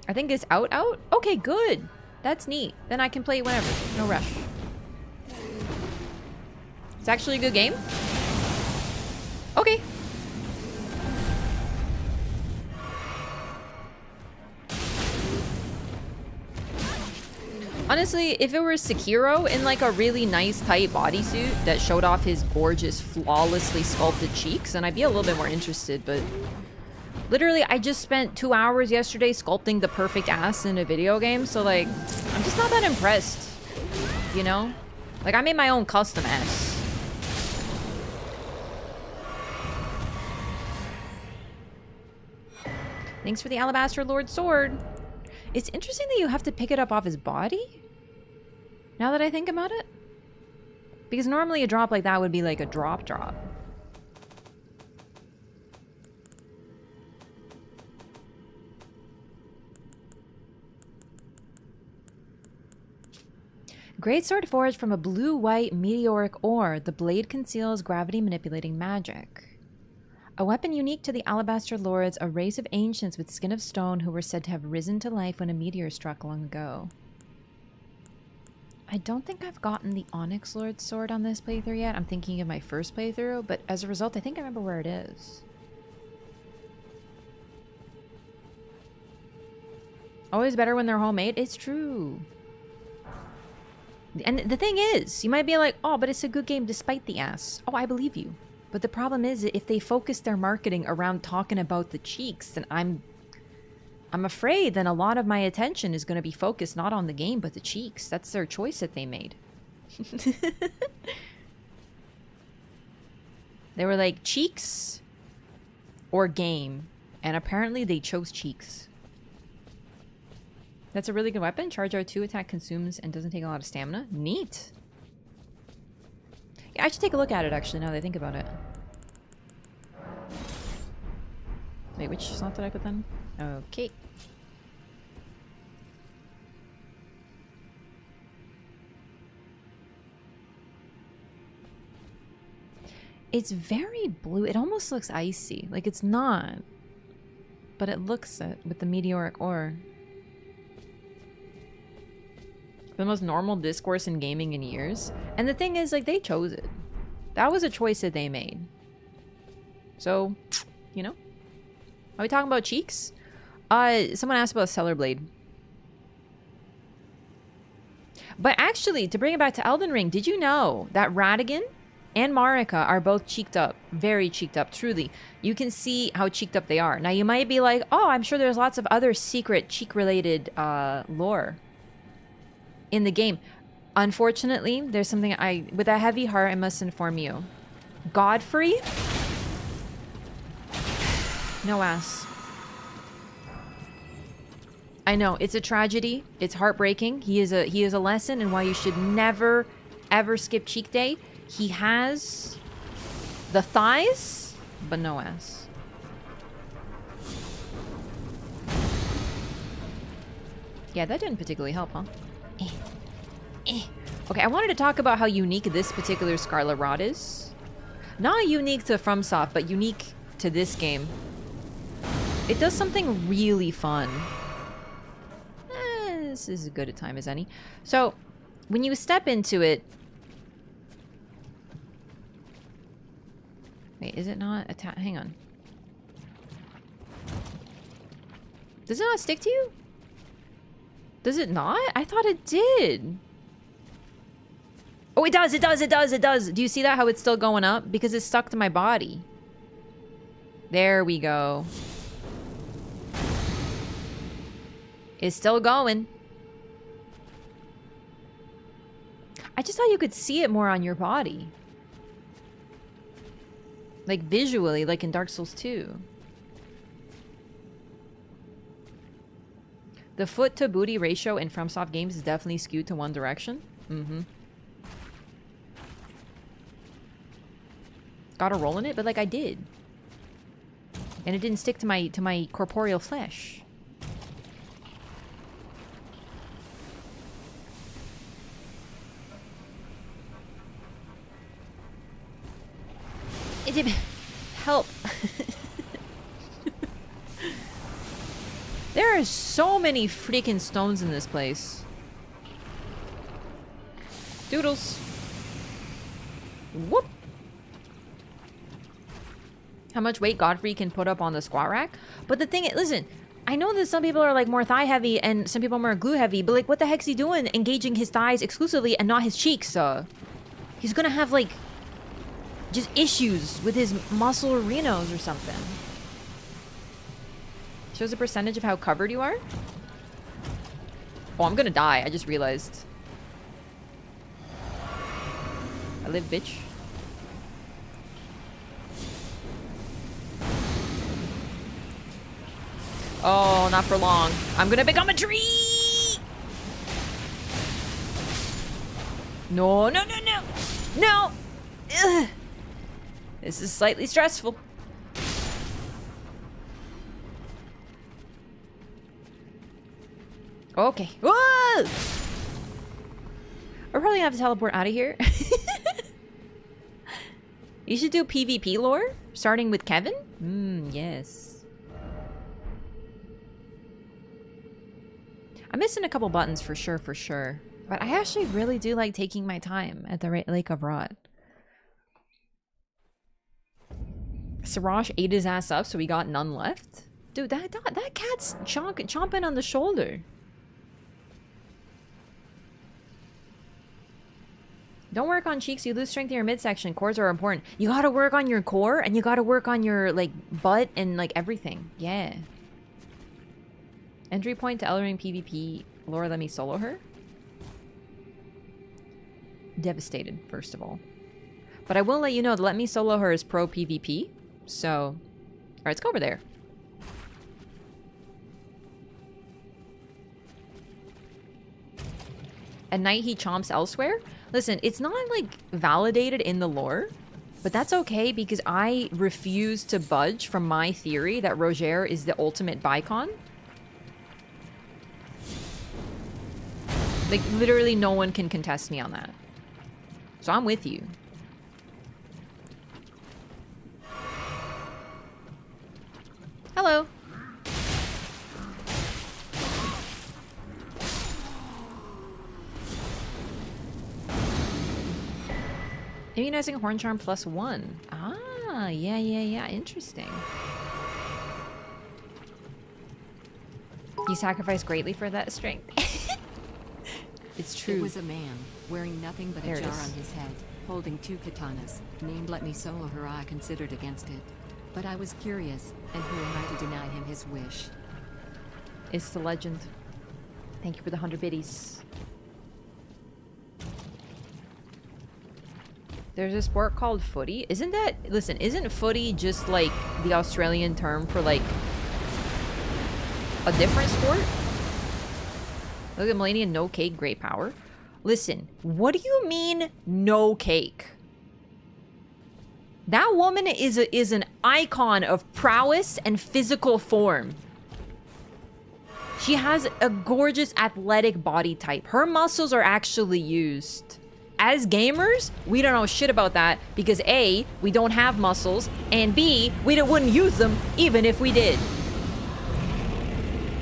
I think it's out. Okay, good. That's neat. Then I can play it whenever. No rush. It's actually a good game. Okay. Honestly, if it were Sekiro in like a really nice tight bodysuit that showed off his gorgeous, flawlessly sculpted cheeks, then I'd be a little bit more interested, but literally I just spent 2 hours yesterday sculpting the perfect ass in a video game, so like, I'm just not that impressed, you know? Like, I made my own custom ass. Thanks for the Alabaster Lord sword. It's interesting that you have to pick it up off his body, now that I think about it. Because normally a drop like that would be like a drop. Great sword forged from a blue-white meteoric ore. The blade conceals gravity-manipulating magic. A weapon unique to the Alabaster Lords, a race of ancients with skin of stone who were said to have risen to life when a meteor struck long ago. I don't think I've gotten the Onyx Lord sword on this playthrough yet. I'm thinking of my first playthrough, but as a result, I think I remember where it is. Always better when they're homemade. It's true. And the thing is, you might be like, oh, but it's a good game despite the ass. Oh, I believe you. But the problem is, if they focus their marketing around talking about the cheeks, then I'm afraid then a lot of my attention is going to be focused not on the game, but the cheeks. That's their choice that they made. They were like, cheeks or game. And apparently they chose cheeks. That's a really good weapon. Charge R2, attack consumes and doesn't take a lot of stamina. Neat. I should take a look at it, actually, now that I think about it. Wait, which slot did I put then? Okay. It's very blue. It almost looks icy. Like, it's not. But it looks it with the meteoric ore. The most normal discourse in gaming in years. And the thing is, like, they chose it. That was a choice that they made. So, you know. Are we talking about cheeks? Someone asked about Stellar Blade. But actually, to bring it back to Elden Ring, did you know that Radigan and Marika are both cheeked up? Very cheeked up, truly. You can see how cheeked up they are. Now, you might be like, oh, I'm sure there's lots of other secret cheek-related lore in the game. Unfortunately, there's something with a heavy heart, I must inform you. Godfrey? No ass. I know, it's a tragedy. It's heartbreaking. He is a lesson in why you should never, ever skip cheek day. He has the thighs, but no ass. Yeah, that didn't particularly help, huh? Okay, I wanted to talk about how unique this particular Scarlet Rod is. Not unique to FromSoft, but unique to this game. It does something really fun. This is as good a time as any. So, when you step into it... Wait, is it not hang on. Does it not stick to you? Does it not? I thought it did. Oh, it does, it does, it does, it does. Do you see that? How it's still going up? Because it's stuck to my body. There we go. It's still going. I just thought you could see it more on your body. Like visually, like in Dark Souls 2. The foot to booty ratio in FromSoft games is definitely skewed to one direction. Mm-hmm. Got a roll in it, but like I did. And it didn't stick to my corporeal flesh. It didn't help. There are so many freaking stones in this place. Doodles. Whoop. How much weight Godfrey can put up on the squat rack. But the thing is, listen, I know that some people are like more thigh heavy and some people are more glue heavy, but like what the heck's he doing engaging his thighs exclusively and not his cheeks? He's gonna have like just issues with his muscle rhinos or something. Shows a percentage of how covered you are. Oh, I'm gonna die. I just realized. I live, bitch. Oh, not for long. I'm gonna become a tree! No, no, no, no! No! Ugh. This is slightly stressful. Okay. Whoa! I probably have to teleport out of here. You should do PvP lore, starting with Kevin? Yes. I'm missing a couple buttons for sure, But I actually really do like taking my time at the Lake of Rot. Siraj ate his ass up, so we got none left. Dude, that cat's chomping on the shoulder. Don't work on cheeks, you lose strength in your midsection. Cores are important. You gotta work on your core, and you gotta work on your, like, butt and, like, everything. Yeah. Entry point to Elden Ring PvP. Laura, let me solo her. Devastated, first of all. But I will let you know that let me solo her is pro PvP. So, alright, let's go over there. At night he chomps elsewhere. Listen, it's not like validated in the lore, but that's okay because I refuse to budge from my theory that Roger is the ultimate Bicon. Like, literally no one can contest me on that. So I'm with you. Hello. Immunizing Horn Charm +1. Ah, yeah. Interesting. You sacrificed greatly for that strength. It's true. It was a man, wearing nothing but a jar on his head, holding 2 katanas, named Let Me Solo Her. I considered against it. But I was curious, and who am I to deny him his wish? It's the legend. Thank you for the 100 biddies. There's a sport called footy. Isn't that... Listen, isn't footy just like the Australian term for like a different sport? Look at Melania, no cake, great power. Listen, what do you mean no cake? That woman is an icon of prowess and physical form. She has a gorgeous athletic body type. Her muscles are actually used. As gamers, we don't know shit about that because A, we don't have muscles, and B, we wouldn't use them even if we did.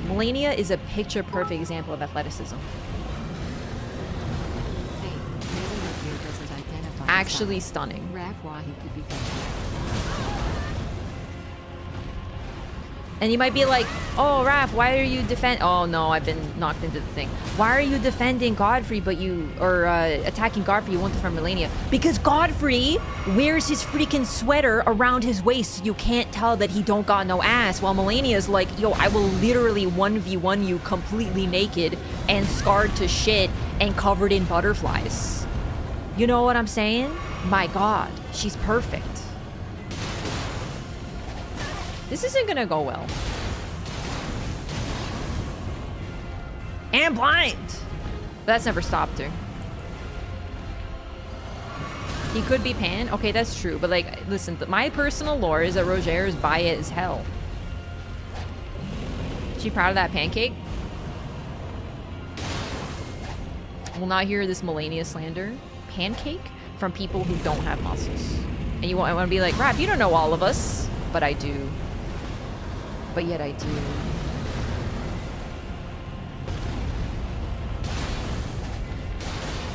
Melania is a picture-perfect example of athleticism. Hey, maybe the gear doesn't identify Actually itself. stunning. Rafwa, he could be thinking. And you might be like, oh, Raph, why are you Oh, no, I've been knocked into the thing. Why are you defending Godfrey, attacking Godfrey, you won't defend Melania? Because Godfrey wears his freaking sweater around his waist so you can't tell that he don't got no ass, while Melania's like, yo, I will literally 1v1 you completely naked and scarred to shit and covered in butterflies. You know what I'm saying? My God, she's perfect. This isn't gonna go well. And blind! But that's never stopped her. He could be Pan. Okay, that's true. But like, listen, my personal lore is that Roger is bi as hell. She proud of that pancake? Will not hear this Melania slander. Pancake? From people who don't have muscles. And you want to be like, Raph, you don't know all of us. But I do. But yet I do.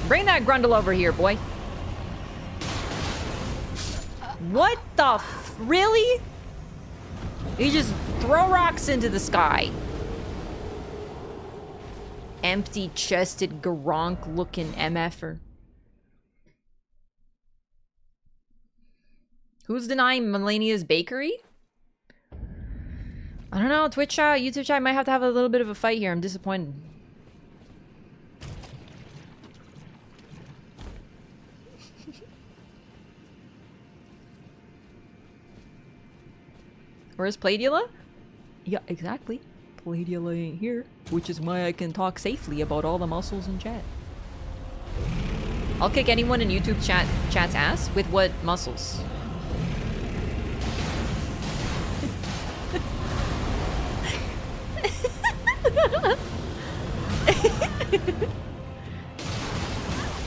Bring that grundle over here, boy. What the really? You just throw rocks into the sky. Empty-chested, Gronk-looking MFer. Who's denying Melania's bakery? I don't know, Twitch chat, YouTube chat might have to have a little bit of a fight here. I'm disappointed. Where's Pladula? Yeah, exactly. Pladula ain't here, which is why I can talk safely about all the muscles in chat. I'll kick anyone in YouTube chat's ass with what muscles?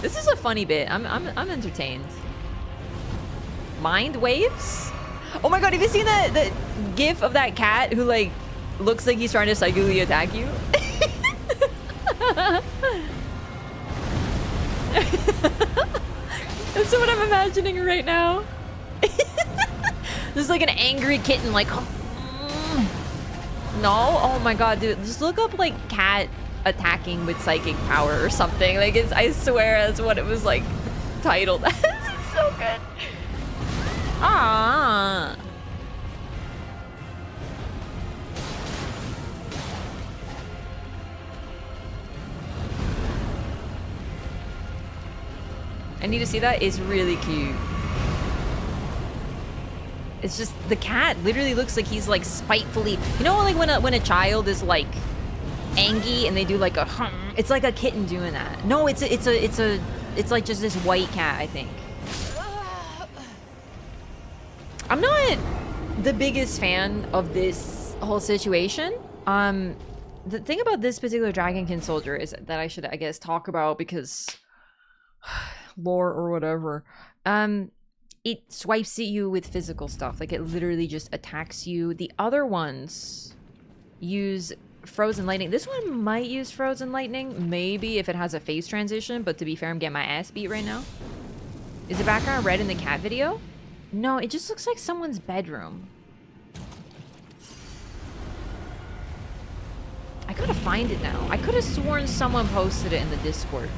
This is a funny bit. I'm entertained. Mind waves? Oh my god, have you seen the gif of that cat who like looks like he's trying to psychically attack you? That's what I'm imagining right now. There's like an angry kitten like no? Oh my god, dude. Just look up like cat attacking with psychic power or something. Like it's, I swear that's what it was like titled. It's so good. Ah. I need to see that. It's really cute. It's just the cat literally looks like he's like spitefully. You know, like when a child is like angry and they do like a hum. It's like a kitten doing that. No, it's like just this white cat. I think. I'm not the biggest fan of this whole situation. The thing about this particular Dragonkin soldier is that I should, I guess, talk about because lore or whatever. It swipes at you with physical stuff. Like, it literally just attacks you. The other ones use frozen lightning. This one might use frozen lightning, maybe, if it has a phase transition. But to be fair, I'm getting my ass beat right now. Is the background red in the cat video? No, it just looks like someone's bedroom. I gotta find it now. I could have sworn someone posted it in the Discord.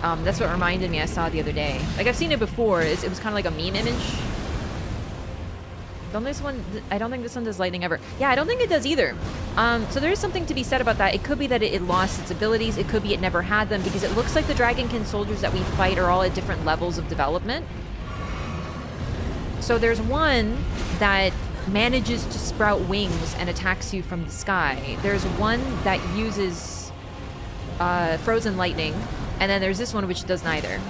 That's what reminded me I saw it the other day. Like, I've seen it before. It was kind of like a meme image. I don't think this one does lightning ever. Yeah, I don't think it does either. So there is something to be said about that. It could be that it lost its abilities. It could be it never had them, because it looks like the Dragonkin soldiers that we fight are all at different levels of development. So there's one that manages to sprout wings and attacks you from the sky. There's one that uses frozen lightning. And then there's this one which does neither.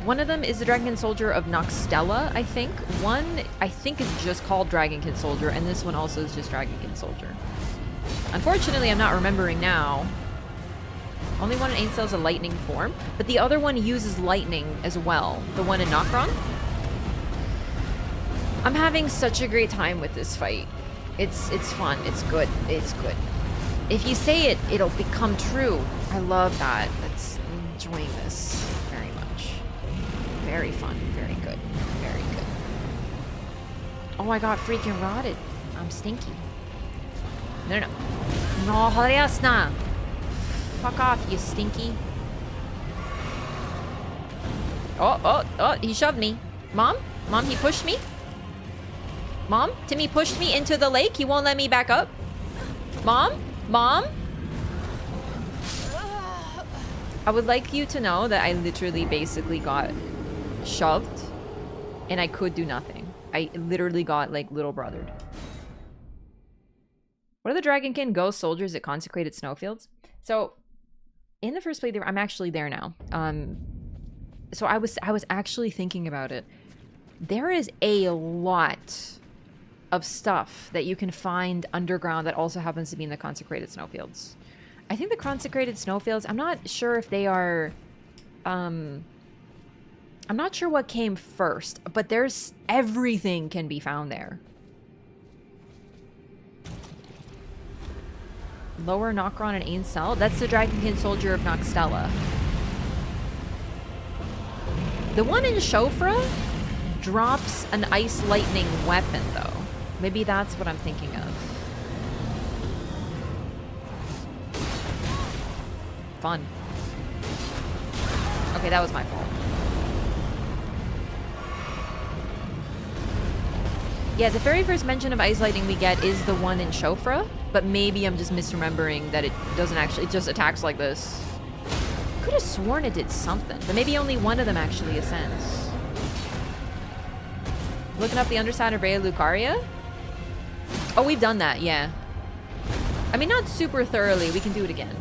One of them is the Dragonkin Soldier of Noxtella, I think. One, I think, is just called Dragonkin Soldier, and this one also is just Dragonkin Soldier. Unfortunately, I'm not remembering now. Only one in Aincel is a lightning form, but the other one uses lightning as well. The one in Nokron. I'm having such a great time with this fight. It's fun. It's good. It's good. If you say it, it'll become true. I love that. That's enjoying this very much. Very fun. Very good. Very good. Oh, I got freaking rotted. I'm stinky. No. No, Horiasna. Fuck off, you stinky. Oh, he shoved me. Mom, he pushed me. Mom, Timmy pushed me into the lake. He won't let me back up. Mom. I would like you to know that I literally basically got shoved and I could do nothing. I literally got like little brothered. What are the Dragonkin ghost soldiers at consecrated snowfields? So in the first playthrough, I'm actually there now. So I was actually thinking about it. There is a lot of stuff that you can find underground that also happens to be in the consecrated snowfields. I think the consecrated snowfields, I'm not sure if they are, I'm not sure what came first, but there's everything can be found there. Lower Nokron and Aincel? That's the Dragonkin Soldier of Noxtella. The one in Shofra drops an ice lightning weapon, though. Maybe that's what I'm thinking of. Fun. Okay, that was my fault. Yeah, the very first mention of ice lightning we get is the one in Shofra, but maybe I'm just misremembering that it doesn't actually, it just attacks like this. Could have sworn it did something, but maybe only one of them actually ascends. Looking up the underside of Rhea Lucaria? Oh, we've done that, yeah. I mean, not super thoroughly. We can do it again.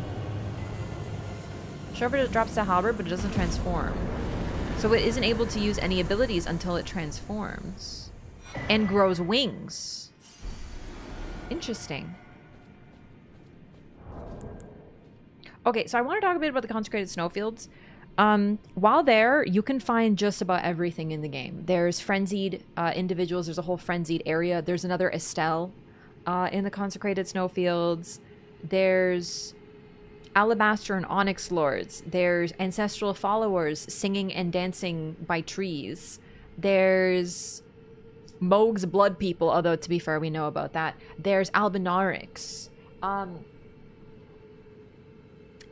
Shofra drops the halberd, but it doesn't transform. So it isn't able to use any abilities until it transforms. And grows wings. Interesting. Okay, so I want to talk a bit about the consecrated snowfields. While there, you can find just about everything in the game. There's frenzied individuals. There's a whole frenzied area. There's another Estelle in the consecrated snowfields. There's alabaster and onyx lords. There's ancestral followers singing and dancing by trees. There's Moog's blood people, although to be fair, we know about that. There's Albinarix.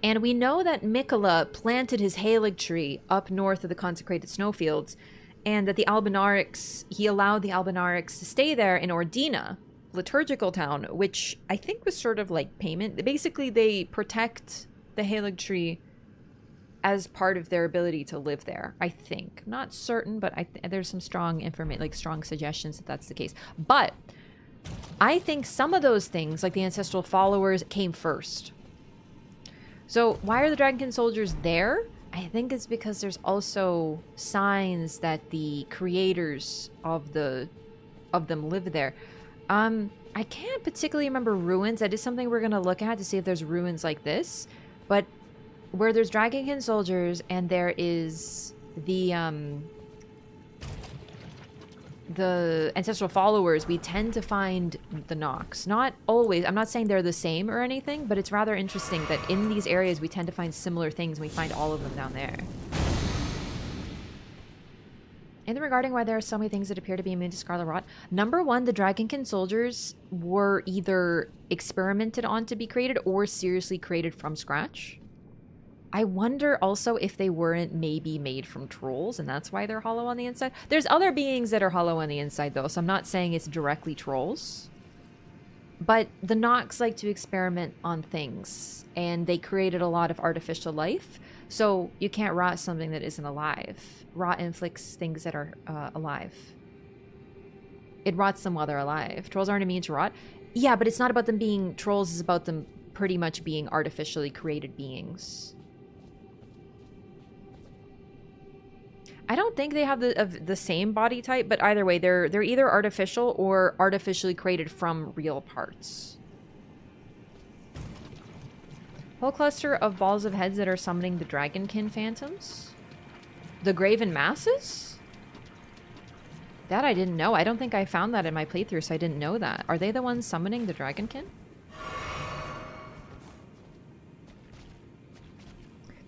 And we know that Mikola planted his Halig tree up north of the consecrated snowfields, and that the Albinarix, he allowed the Albinarix to stay there in Ordina, liturgical town, which I think was sort of like payment. Basically, they protect the Halig tree as part of their ability to live there, I think. I'm not certain, but there's some strong information, like strong suggestions that that's the case. But I think some of those things, like the ancestral followers, came first. So why are the Dragonkin soldiers there? I think it's because there's also signs that the creators of them live there. I can't particularly remember ruins. That is something we're gonna look at to see if there's ruins like this. But where there's Dragonkin soldiers and there is the ancestral followers, we tend to find the Nox. Not always. I'm not saying they're the same or anything, but it's rather interesting that in these areas we tend to find similar things, and we find all of them down there. And regarding why there are so many things that appear to be immune to Scarlet Rot, number one, the Dragonkin soldiers were either experimented on to be created or seriously created from scratch. I wonder also if they weren't maybe made from trolls, and that's why they're hollow on the inside. There's other beings that are hollow on the inside, though, so I'm not saying it's directly trolls. But the Nox like to experiment on things, and they created a lot of artificial life, so you can't rot something that isn't alive. Rot inflicts things that are alive. It rots them while they're alive. Trolls aren't immune to rot. Yeah, but it's not about them being trolls, it's about them pretty much being artificially created beings. I don't think they have the same body type, but either way, they're either artificial or artificially created from real parts. Whole cluster of balls of heads that are summoning the dragonkin phantoms. The graven masses? That I didn't know. I don't think I found that in my playthrough, so I didn't know that. Are they the ones summoning the dragonkin?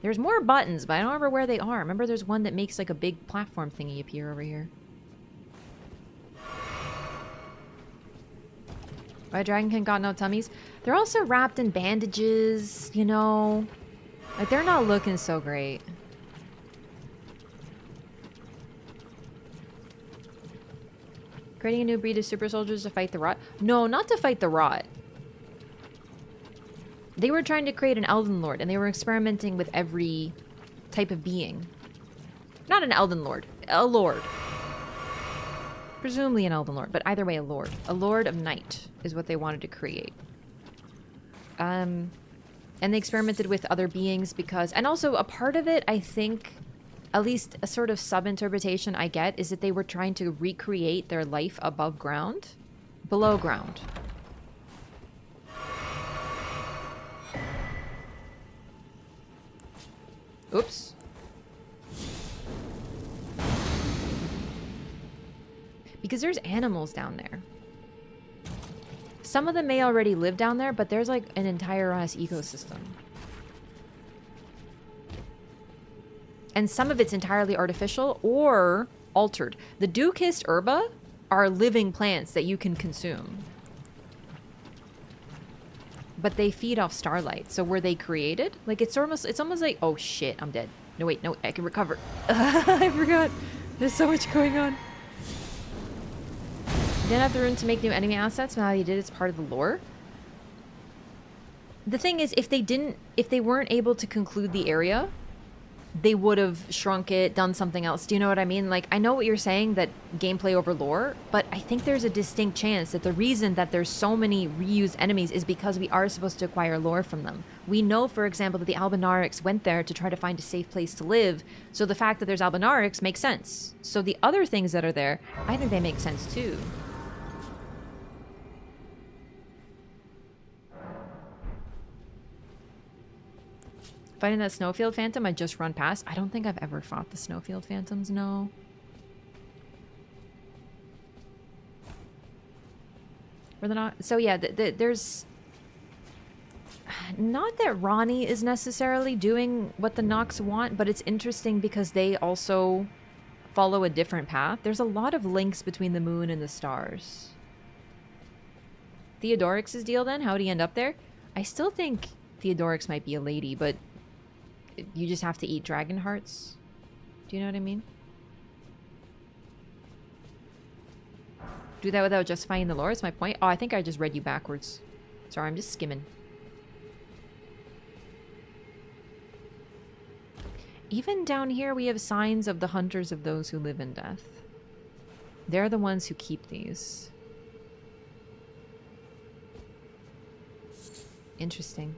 There's more buttons, but I don't remember where they are. Remember there's one that makes like a big platform thingy appear over here. Why dragonkin got no tummies? They're also wrapped in bandages, you know. Like, they're not looking so great. Creating a new breed of super soldiers to fight the rot? No, not to fight the rot. They were trying to create an Elden Lord, and they were experimenting with every type of being. Not an Elden Lord. A Lord. Presumably an Elden Lord, but either way a Lord. A Lord of Night is what they wanted to create. And they experimented with other beings because... And also, a part of it, I think, at least a sort of sub-interpretation I get, is that they were trying to recreate their life above ground. Below ground. Oops. Because there's animals down there. Some of them may already live down there, but there's like an entire ass ecosystem. And some of it's entirely artificial or altered. The Dukist herba are living plants that you can consume. But they feed off starlight. So were they created? Like it's almost like, oh shit, I'm dead. No wait, no, I can recover. I forgot. There's so much going on. You didn't have the room to make new enemy assets. Now you did, it's part of the lore. The thing is, if they weren't able to conclude the area, they would have shrunk it, done something else. Do you know what I mean? Like, I know what you're saying, that gameplay over lore, but I think there's a distinct chance that the reason that there's so many reused enemies is because we are supposed to acquire lore from them. We know, for example, that the Albinarics went there to try to find a safe place to live, so the fact that there's Albinarics makes sense. So the other things that are there, I think they make sense too. Fighting that Snowfield Phantom I just run past. I don't think I've ever fought the Snowfield Phantoms, no. Were they not? So yeah, there's... Not that Ronnie is necessarily doing what the Nox want, but it's interesting because they also follow a different path. There's a lot of links between the moon and the stars. Theodorix's deal then? How'd he end up there? I still think Theodorix might be a lady, but... You just have to eat dragon hearts. Do you know what I mean? Do that without justifying the lore is my point. Oh, I think I just read you backwards. Sorry, I'm just skimming. Even down here we have signs of the hunters of those who live in death. They're the ones who keep these. Interesting.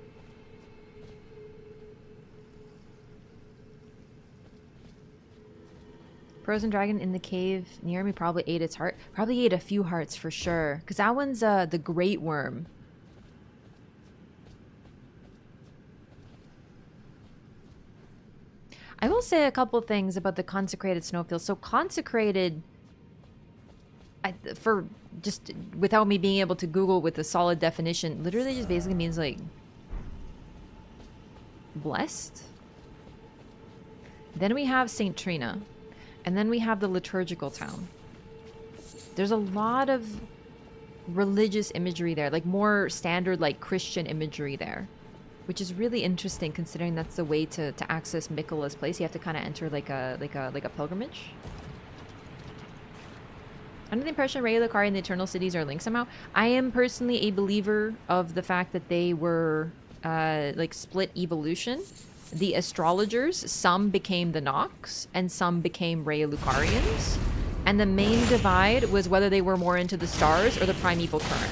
Frozen dragon in the cave near me probably ate its heart. Probably ate a few hearts for sure. Because that one's the great worm. I will say a couple things about the consecrated snowfield. So consecrated, for just without me being able to Google with a solid definition, literally just basically means like blessed. Then we have St. Trina. And then we have the liturgical town. There's a lot of religious imagery there, like more standard like Christian imagery there, which is really interesting considering that's the way to access Miquella's place. You have to kind of enter like a pilgrimage. Under the impression Raya, Lucaria, and the Eternal Cities are linked somehow. I am personally a believer of the fact that they were like split evolution. The astrologers, some became the Nox, and some became Raya Lucarians. And the main divide was whether they were more into the stars or the primeval current.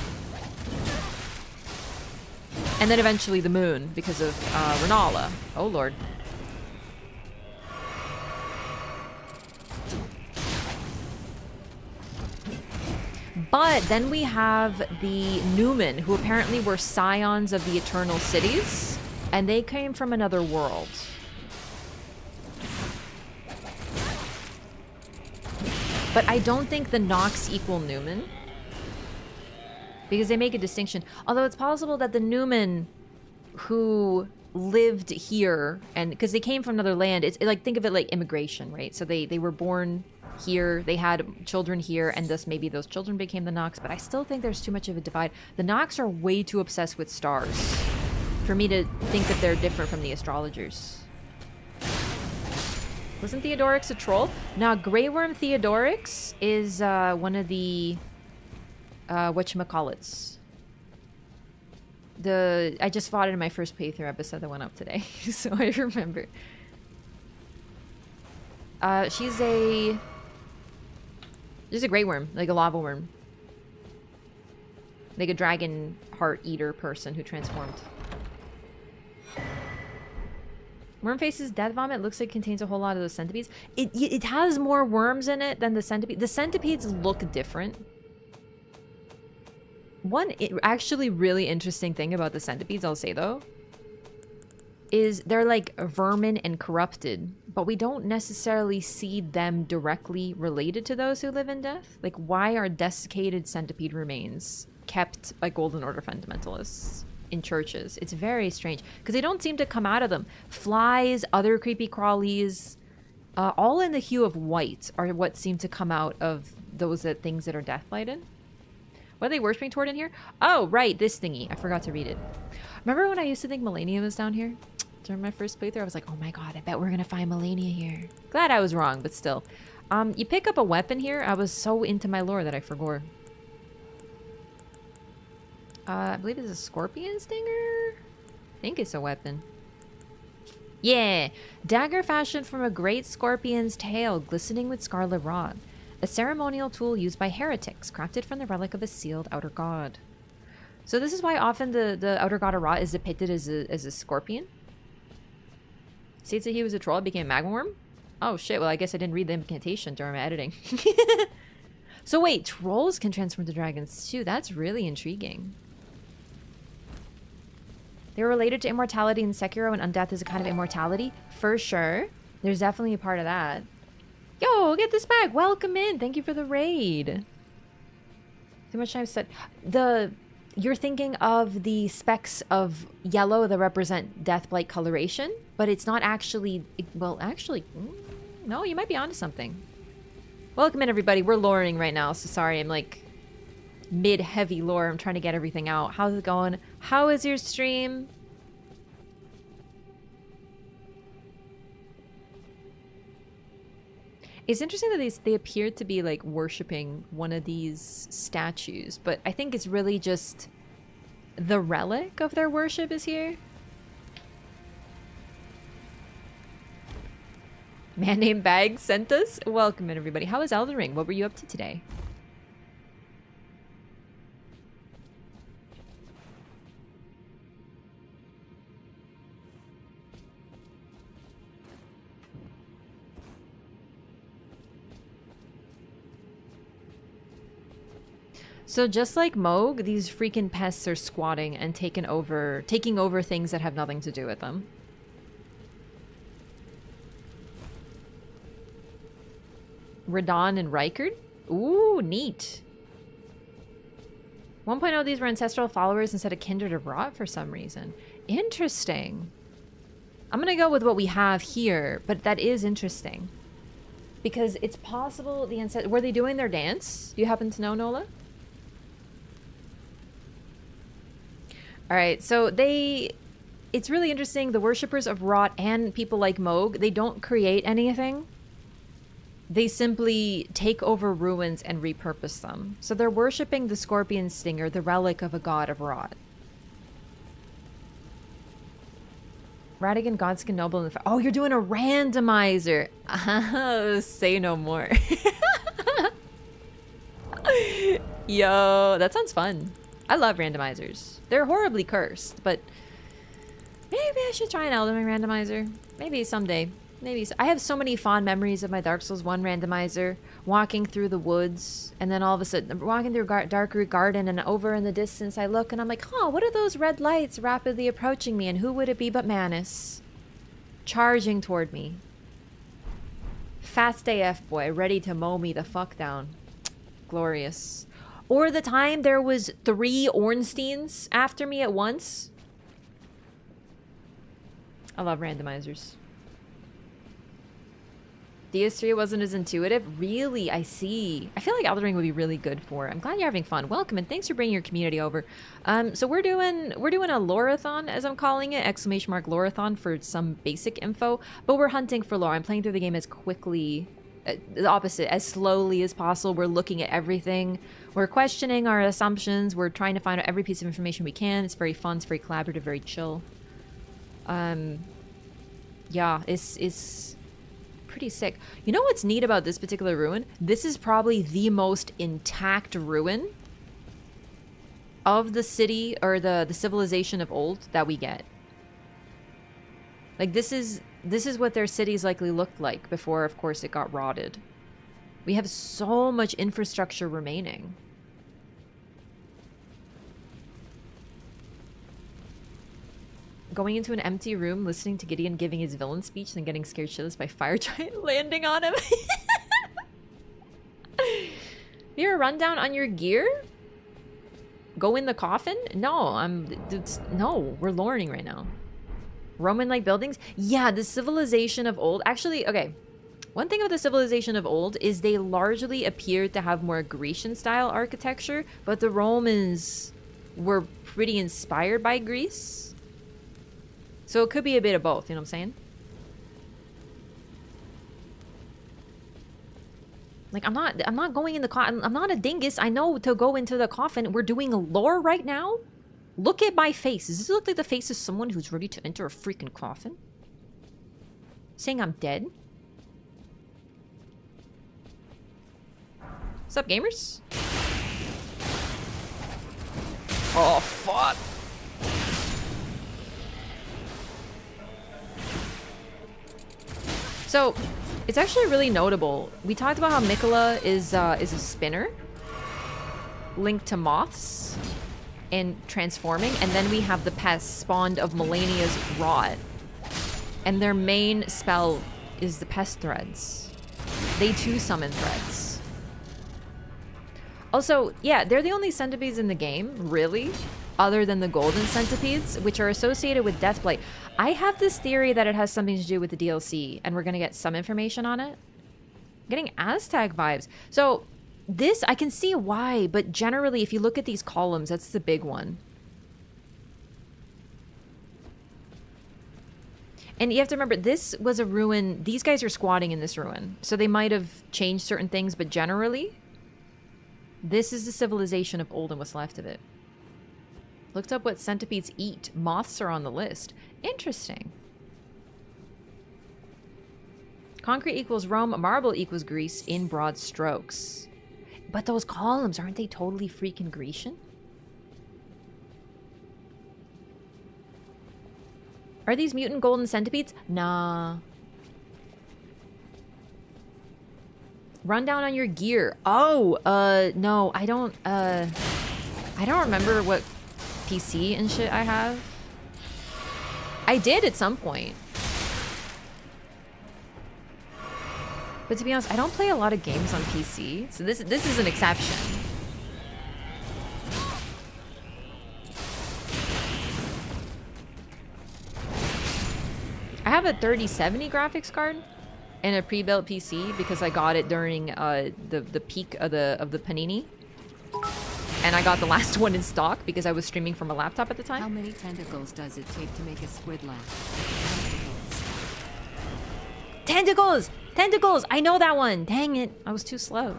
And then eventually the moon, because of Renala. Oh lord. But then we have the Newmen, who apparently were scions of the Eternal Cities, and they came from another world. But I don't think the Nox equal Newman, because they make a distinction. Although it's possible that the Newmen who lived here, and because they came from another land, it's like, think of it like immigration, right? So they were born here, they had children here, and thus maybe those children became the Nox, but I still think there's too much of a divide. The Nox are way too obsessed with stars for me to think that they're different from the astrologers. Wasn't Theodorix a troll? Now, Grey Worm Theodorix is one of the whatchamacallits. I just fought it in my first playthrough episode that went up today, so I remember. She's a Grey Worm, like a lava worm. Like a dragon heart eater person who transformed. Wormface's death vomit looks like it contains a whole lot of those centipedes. It has more worms in it than the centipede. The centipedes look different. One actually really interesting thing about the centipedes, I'll say though, is they're like vermin and corrupted, but we don't necessarily see them directly related to those who live in death. Like, why are desiccated centipede remains kept by Golden Order fundamentalists in churches? It's very strange because they don't seem to come out of them. Flies, other creepy crawlies, all in the hue of white are what seem to come out of those things that are death blighted. What are they worshipping toward in here? Oh, right, this thingy. I forgot to read it. Remember when I used to think Melania was down here? During my first playthrough, I was like, oh my god, I bet we're gonna find Melania here. Glad I was wrong, but still. You pick up a weapon here. I was so into my lore that I forgot. I believe it's a scorpion stinger? I think it's a weapon. Yeah! Dagger fashioned from a great scorpion's tail, glistening with scarlet rod. A ceremonial tool used by heretics, crafted from the relic of a sealed outer god. So this is why often the outer god of Ra is depicted as a scorpion. States that he was a troll, became a magma worm? Oh shit, well I guess I didn't read the incantation during my editing. So wait, trolls can transform to dragons too. That's really intriguing. They're related to immortality in Sekiro, and undeath is a kind of immortality. For sure. There's definitely a part of that. Yo, get this back. Welcome in. Thank you for the raid. Too much time said. You're thinking of the specks of yellow that represent deathblight coloration, but it's not actually... Well, actually... No, you might be onto something. Welcome in, everybody. We're loring right now, so sorry. I'm like mid-heavy lore. I'm trying to get everything out. How's it going? How is your stream? It's interesting that they appear to be like worshipping one of these statues, but I think it's really just the relic of their worship is here. Man named Bag sent us. Welcome in, everybody. How was Elden Ring? What were you up to today? So just like Moog, these freaking pests are squatting and taking over things that have nothing to do with them. Radon and Rykard? Ooh, neat. 1.0, these were ancestral followers instead of kindred of rot for some reason. Interesting. I'm gonna go with what we have here, but that is interesting. Because it's possible the ancestors... Were they doing their dance? Do you happen to know, Nola? Alright, so it's really interesting. The worshippers of Rot and people like Moog, they don't create anything. They simply take over ruins and repurpose them. So they're worshipping the scorpion stinger, the relic of a god of Rot. Radigan, Godskin, Noble, and... Oh, you're doing a randomizer! Oh, say no more. Yo, that sounds fun. I love randomizers. They're horribly cursed, but maybe I should try an Elden Ring randomizer. Maybe someday. Maybe so. I have so many fond memories of my Dark Souls 1 randomizer, walking through the woods, and then all of a sudden, I'm walking through a dark root garden, and over in the distance I look, and I'm like, oh, what are those red lights rapidly approaching me, and who would it be but Manus? Charging toward me. Fast AF boy, ready to mow me the fuck down. Glorious. Or the time there was 3 Ornsteins after me at once. I love randomizers. DS3 wasn't as intuitive. Really, I see. I feel like Elden Ring would be really good for it. I'm glad you're having fun. Welcome and thanks for bringing your community over. So we're doing a LOREATHON, as I'm calling it, ! LOREATHON for some basic info. But we're hunting for lore. I'm playing through the game as quickly, the opposite, as slowly as possible. We're looking at everything. We're questioning our assumptions. We're trying to find out every piece of information we can. It's very fun. It's very collaborative. Very chill. Yeah, it's pretty sick. You know what's neat about this particular ruin? This is probably the most intact ruin of the city or the civilization of old that we get. Like this is what their cities likely looked like before, of course, it got rotted. We have so much infrastructure remaining. Going into an empty room, listening to Gideon giving his villain speech, then getting scared shitless by fire giant landing on him. You a rundown on your gear? Go in the coffin? No, no, we're loring right now. Roman-like buildings? Yeah, the civilization of old. Actually, okay. One thing about the civilization of old is they largely appeared to have more Grecian-style architecture, but the Romans were pretty inspired by Greece. So it could be a bit of both, you know what I'm saying? Like, I'm not going in the coffin. I'm not a dingus. I know to go into the coffin. We're doing lore right now. Look at my face. Does this look like the face of someone who's ready to enter a freaking coffin? Saying I'm dead? What's up, gamers? Oh, fuck. So, it's actually really notable. We talked about how Mikola is a spinner linked to moths and transforming, and then we have the pests spawned of Melania's rot. And their main spell is the pest threads. They too summon threads. Also, yeah, they're the only centipedes in the game, really, other than the golden centipedes, which are associated with Deathblight. I have this theory that it has something to do with the DLC, and we're gonna get some information on it. I'm getting Aztec vibes. So, this, I can see why, but generally, if you look at these columns, that's the big one. And you have to remember, this was a ruin. These guys are squatting in this ruin. So they might have changed certain things, but generally, this is the civilization of old and what's left of it. Looked up what centipedes eat. Moths are on the list. Interesting. Concrete equals Rome, marble equals Greece in broad strokes. But those columns, aren't they totally freaking Grecian? Are these mutant golden centipedes? Nah. Rundown on your gear. Oh, no, I don't remember what PC and shit I have. I did at some point. But to be honest, I don't play a lot of games on PC, so this is an exception. I have a 3070 graphics card and a pre-built PC because I got it during the peak of the Panini. And I got the last one in stock because I was streaming from a laptop at the time. How many tentacles does it take to make a squid laugh? Tentacles! Tentacles! I know that one! Dang it. I was too slow.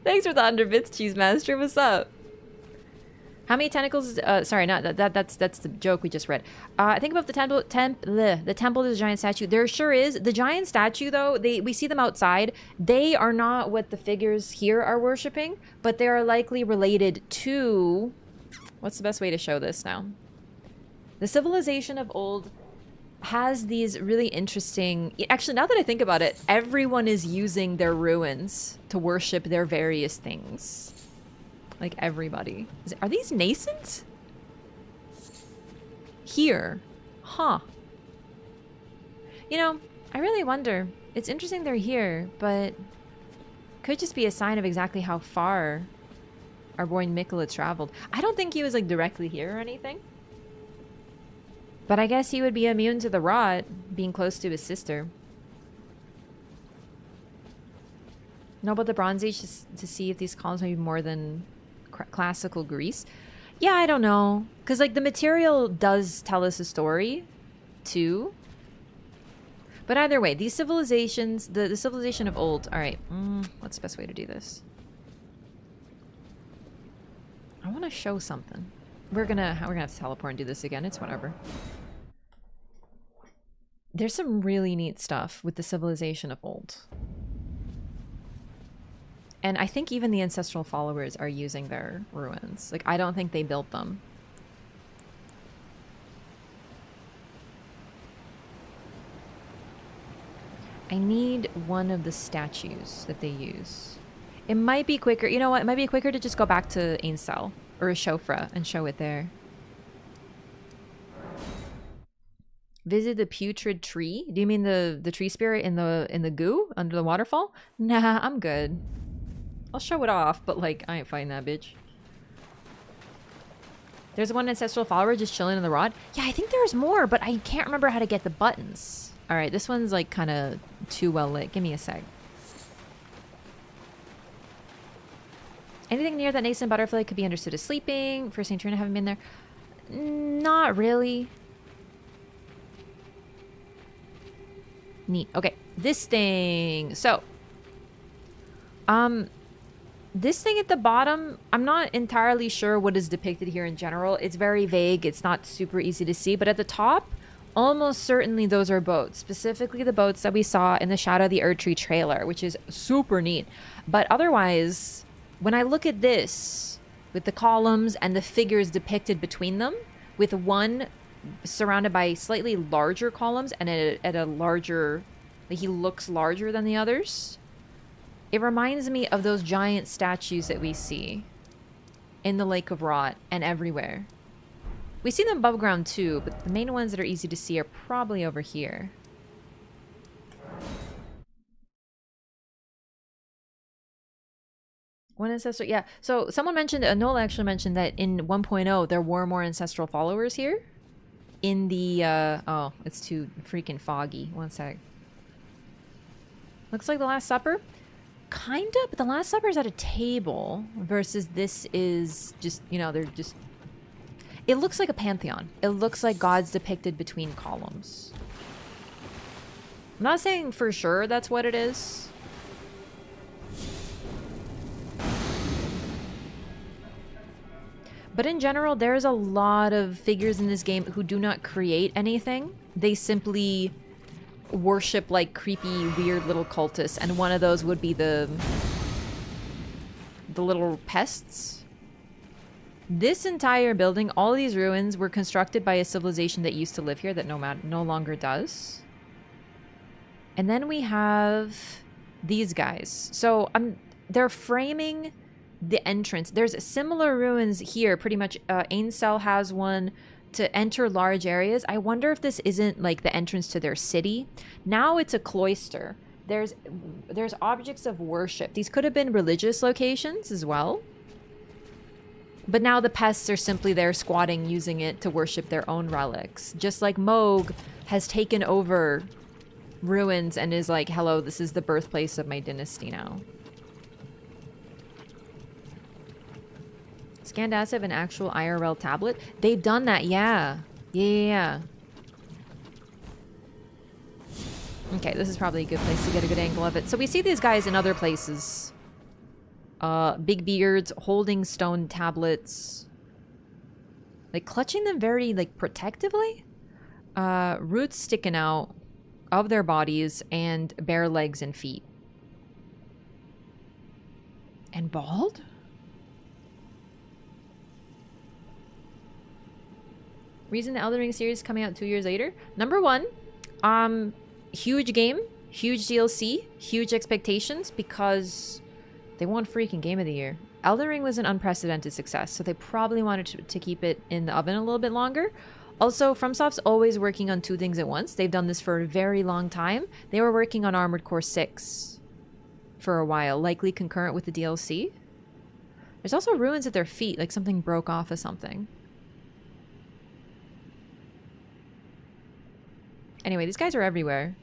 Thanks for the 100 bits, Cheese Master. What's up? How many tentacles? Sorry, not that's the joke we just read. I think about the temple. The temple is a giant statue. There sure is. The giant statue, though, we see them outside. They are not what the figures here are worshiping, but they are likely related to. What's the best way to show this now? The civilization of old has these really interesting... Actually, now that I think about it, everyone is using their ruins to worship their various things. Like, everybody. Are these nascent? Here. Huh. You know, I really wonder. It's interesting they're here, but... could just be a sign of exactly how far our boy Mikola traveled. I don't think he was, like, directly here or anything. But I guess he would be immune to the rot, being close to his sister. Know about the Bronze Age to see if these columns may be more than classical Greece? Yeah, I don't know. Because, like, the material does tell us a story, too. But either way, these civilizations, the civilization of old... Alright, what's the best way to do this? I want to show something. We're gonna have to teleport and do this again. It's whatever. There's some really neat stuff with the civilization of old. And I think even the ancestral followers are using their ruins. Like, I don't think they built them. I need one of the statues that they use. It might be quicker. You know what? It might be quicker to just go back to Ainsel or Shofra and show it there. Visit the putrid tree? Do you mean the tree spirit in the goo under the waterfall? Nah, I'm good. I'll show it off, but like I ain't fighting that bitch. There's one ancestral follower just chilling in the rod. Yeah, I think there's more, but I can't remember how to get the buttons. All right, this one's like kind of too well lit. Give me a sec. Anything near that nascent butterfly could be understood as sleeping. For St. Trina, haven't been there. Not really. Neat. Okay, this thing. So, this thing at the bottom, I'm not entirely sure what is depicted here in general. It's very vague. It's not super easy to see. But at the top, almost certainly those are boats. Specifically the boats that we saw in the Shadow of the Erdtree trailer, which is super neat. But otherwise, when I look at this, with the columns and the figures depicted between them, with one surrounded by slightly larger columns and at a larger... like he looks larger than the others. It reminds me of those giant statues that we see in the Lake of Rot and everywhere. We see them above ground too, but the main ones that are easy to see are probably over here. One ancestral, yeah. So someone mentioned, Nola actually mentioned that in 1.0 there were more ancestral followers here. In the, oh, it's too freaking foggy. One sec. Looks like the Last Supper. Kind of, but the Last Supper is at a table versus this is just, you know, they're just... It looks like a pantheon. It looks like gods depicted between columns. I'm not saying for sure that's what it is. But in general, there's a lot of figures in this game who do not create anything. They simply worship like creepy, weird little cultists. And one of those would be the little pests. This entire building, all these ruins were constructed by a civilization that used to live here that no longer does. And then we have these guys. So they're framing the entrance. There's similar ruins here. Pretty much Ainsel has one to enter large areas. I wonder if this isn't like the entrance to their city. Now it's a cloister. There's objects of worship. These could have been religious locations as well. But now the pests are simply there squatting, using it to worship their own relics. Just like Moog has taken over ruins and is like, hello, this is the birthplace of my dynasty now. Scanned as of an actual IRL tablet. They've done that, yeah. Yeah. Okay, this is probably a good place to get a good angle of it. So we see these guys in other places. Big beards, holding stone tablets. Like, clutching them very, like, protectively. Roots sticking out of their bodies and bare legs and feet. And bald? Reason the Elden Ring series is coming out 2 years later. Number one, huge game, huge DLC, huge expectations because they won freaking Game of the Year. Elden Ring was an unprecedented success, so they probably wanted to keep it in the oven a little bit longer. Also, FromSoft's always working on 2 things at once. They've done this for a very long time. They were working on Armored Core 6 for a while, likely concurrent with the DLC. There's also ruins at their feet, like something broke off of something. Anyway, these guys are everywhere.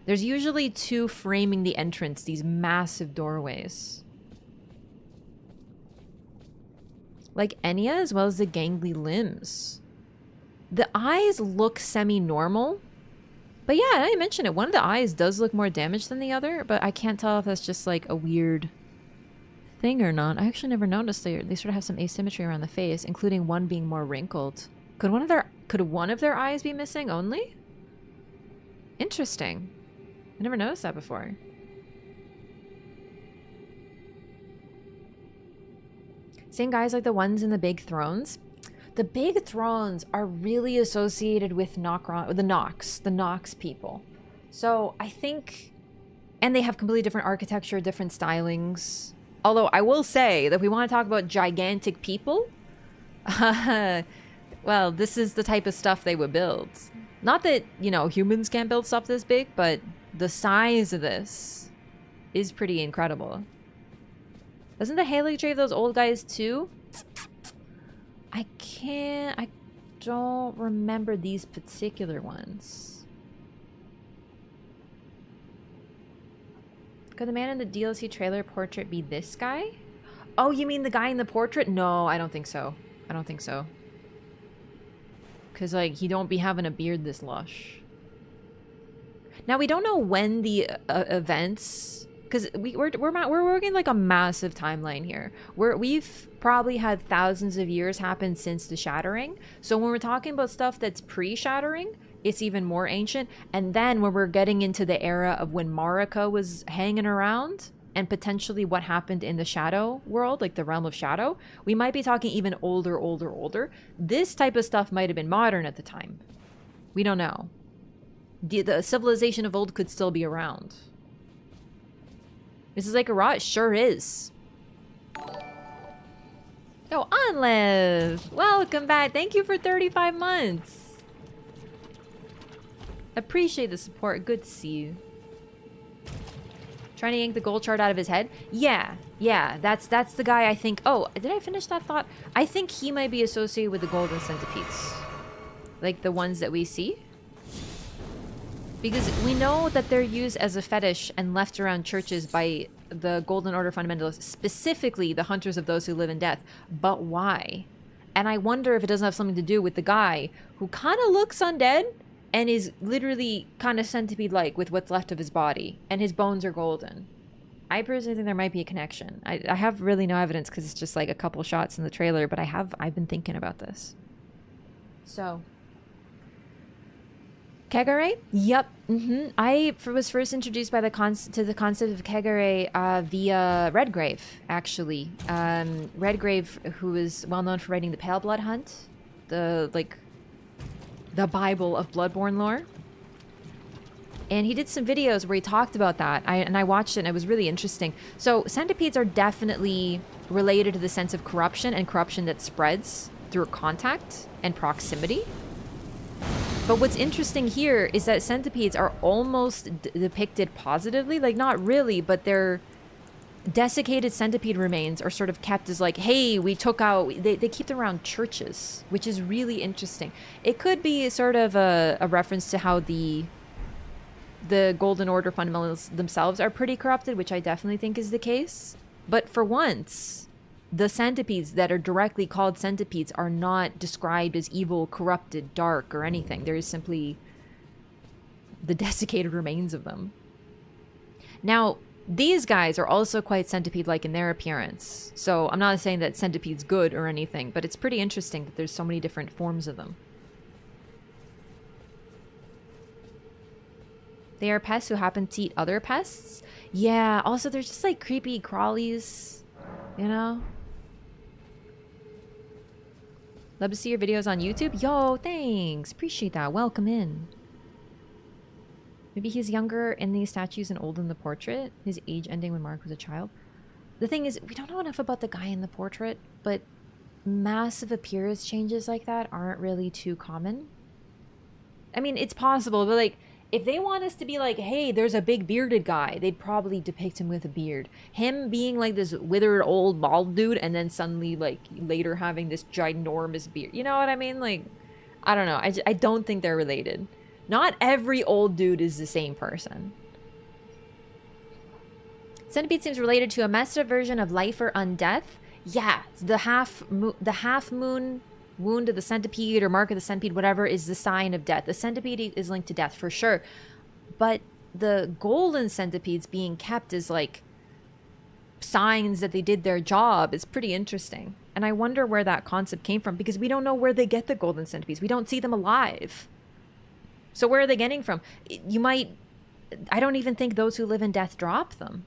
There's usually 2 framing the entrance, these massive doorways. Like Enya, as well as the gangly limbs. The eyes look semi-normal. But yeah, I mentioned it. One of the eyes does look more damaged than the other, but I can't tell if that's just like a weird thing or not. I actually never noticed they sort of have some asymmetry around the face, including one being more wrinkled. Could one of their eyes be missing only? Interesting. I never noticed that before. Same guys like the ones in the big thrones. The big thrones are really associated with the Nox people. So I think, and they have completely different architecture, different stylings. Although I will say that if we want to talk about gigantic people, well, this is the type of stuff they would build. Not that, you know, humans can't build stuff this big, but the size of this is pretty incredible. Doesn't the Haligtree of those old guys too? I don't remember these particular ones. Could the man in the DLC trailer portrait be this guy? Oh, you mean the guy in the portrait? No, I don't think so. I don't think so. Because, like, he don't be having a beard this lush. Now, we don't know when the events... Because we're working like a massive timeline here. We've probably had thousands of years happen since the Shattering. So when we're talking about stuff that's pre-Shattering, it's even more ancient. And then when we're getting into the era of when Marika was hanging around and potentially what happened in the Shadow world, like the Realm of Shadow, we might be talking even older. This type of stuff might have been modern at the time. We don't know. The civilization of old could still be around. This is like a rot? Sure is. Oh, Onlev! Welcome back. Thank you for 35 months. Appreciate the support. Good to see you. Trying to yank the gold shard out of his head? Yeah. That's the guy I think... Oh, did I finish that thought? I think he might be associated with the golden centipedes. Like the ones that we see. Because we know that they're used as a fetish and left around churches by the Golden Order fundamentalists, specifically the hunters of those who live in death. But why? And I wonder if it doesn't have something to do with the guy who kind of looks undead and is literally kind of centipede-like with what's left of his body. And his bones are golden. I personally think there might be a connection. I have really no evidence because it's just like a couple shots in the trailer, but I've been thinking about this. So... Kegare? Yep. I was first introduced by the concept of Kegare via Redgrave, actually. Redgrave, who is well known for writing the Pale Blood Hunt, the Bible of Bloodborne lore. And he did some videos where he talked about that. I watched it and it was really interesting. So centipedes are definitely related to the sense of corruption and corruption that spreads through contact and proximity. But what's interesting here is that centipedes are almost depicted positively. Like, not really, but their desiccated centipede remains are sort of kept as like, hey, we took out... They keep them around churches, which is really interesting. It could be sort of a reference to how the Golden Order fundamentals themselves are pretty corrupted, which I definitely think is the case. But for once... the centipedes that are directly called centipedes are not described as evil, corrupted, dark, or anything. There is simply the desiccated remains of them. Now, these guys are also quite centipede-like in their appearance. So I'm not saying that centipede's good or anything, but it's pretty interesting that there's so many different forms of them. They are pests who happen to eat other pests? Yeah, also they're just like creepy crawlies, you know? Love to see your videos on YouTube. Yo, thanks. Appreciate that. Welcome in. Maybe he's younger in these statues and old in the portrait. His age ending when Mark was a child. The thing is, we don't know enough about the guy in the portrait, but massive appearance changes like that aren't really too common. I mean, it's possible, but like, if they want us to be like, hey, there's a big bearded guy, they'd probably depict him with a beard. Him being like this withered old bald dude and then suddenly like later having this ginormous beard. You know what I mean? Like, I don't know. I don't think they're related. Not every old dude is the same person. Centipede seems related to a messed up version of life or undeath. Yeah, the half moon wound of the centipede or mark of the centipede, whatever, is the sign of death. The centipede is linked to death for sure. But the golden centipedes being kept as like signs that they did their job is pretty interesting. And I wonder where that concept came from, because we don't know where they get the golden centipedes. We don't see them alive. So where are they getting from? I don't even think those who live in death drop them.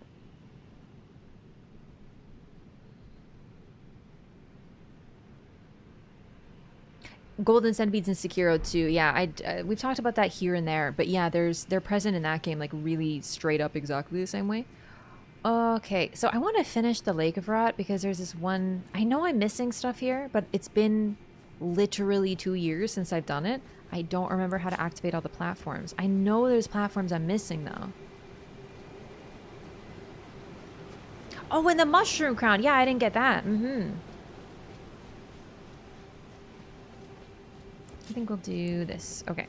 Golden centipedes in Sekiro too. Yeah, we've talked about that here and there, but yeah, they're present in that game like really straight up exactly the same way. Okay, so I want to finish the Lake of Rot because there's this one. I know I'm missing stuff here, but it's been literally 2 years since I've done it. I don't remember how to activate all the platforms. I know there's platforms I'm missing though. Oh, and the mushroom crown. Yeah, I didn't get that. I think we'll do this. Okay.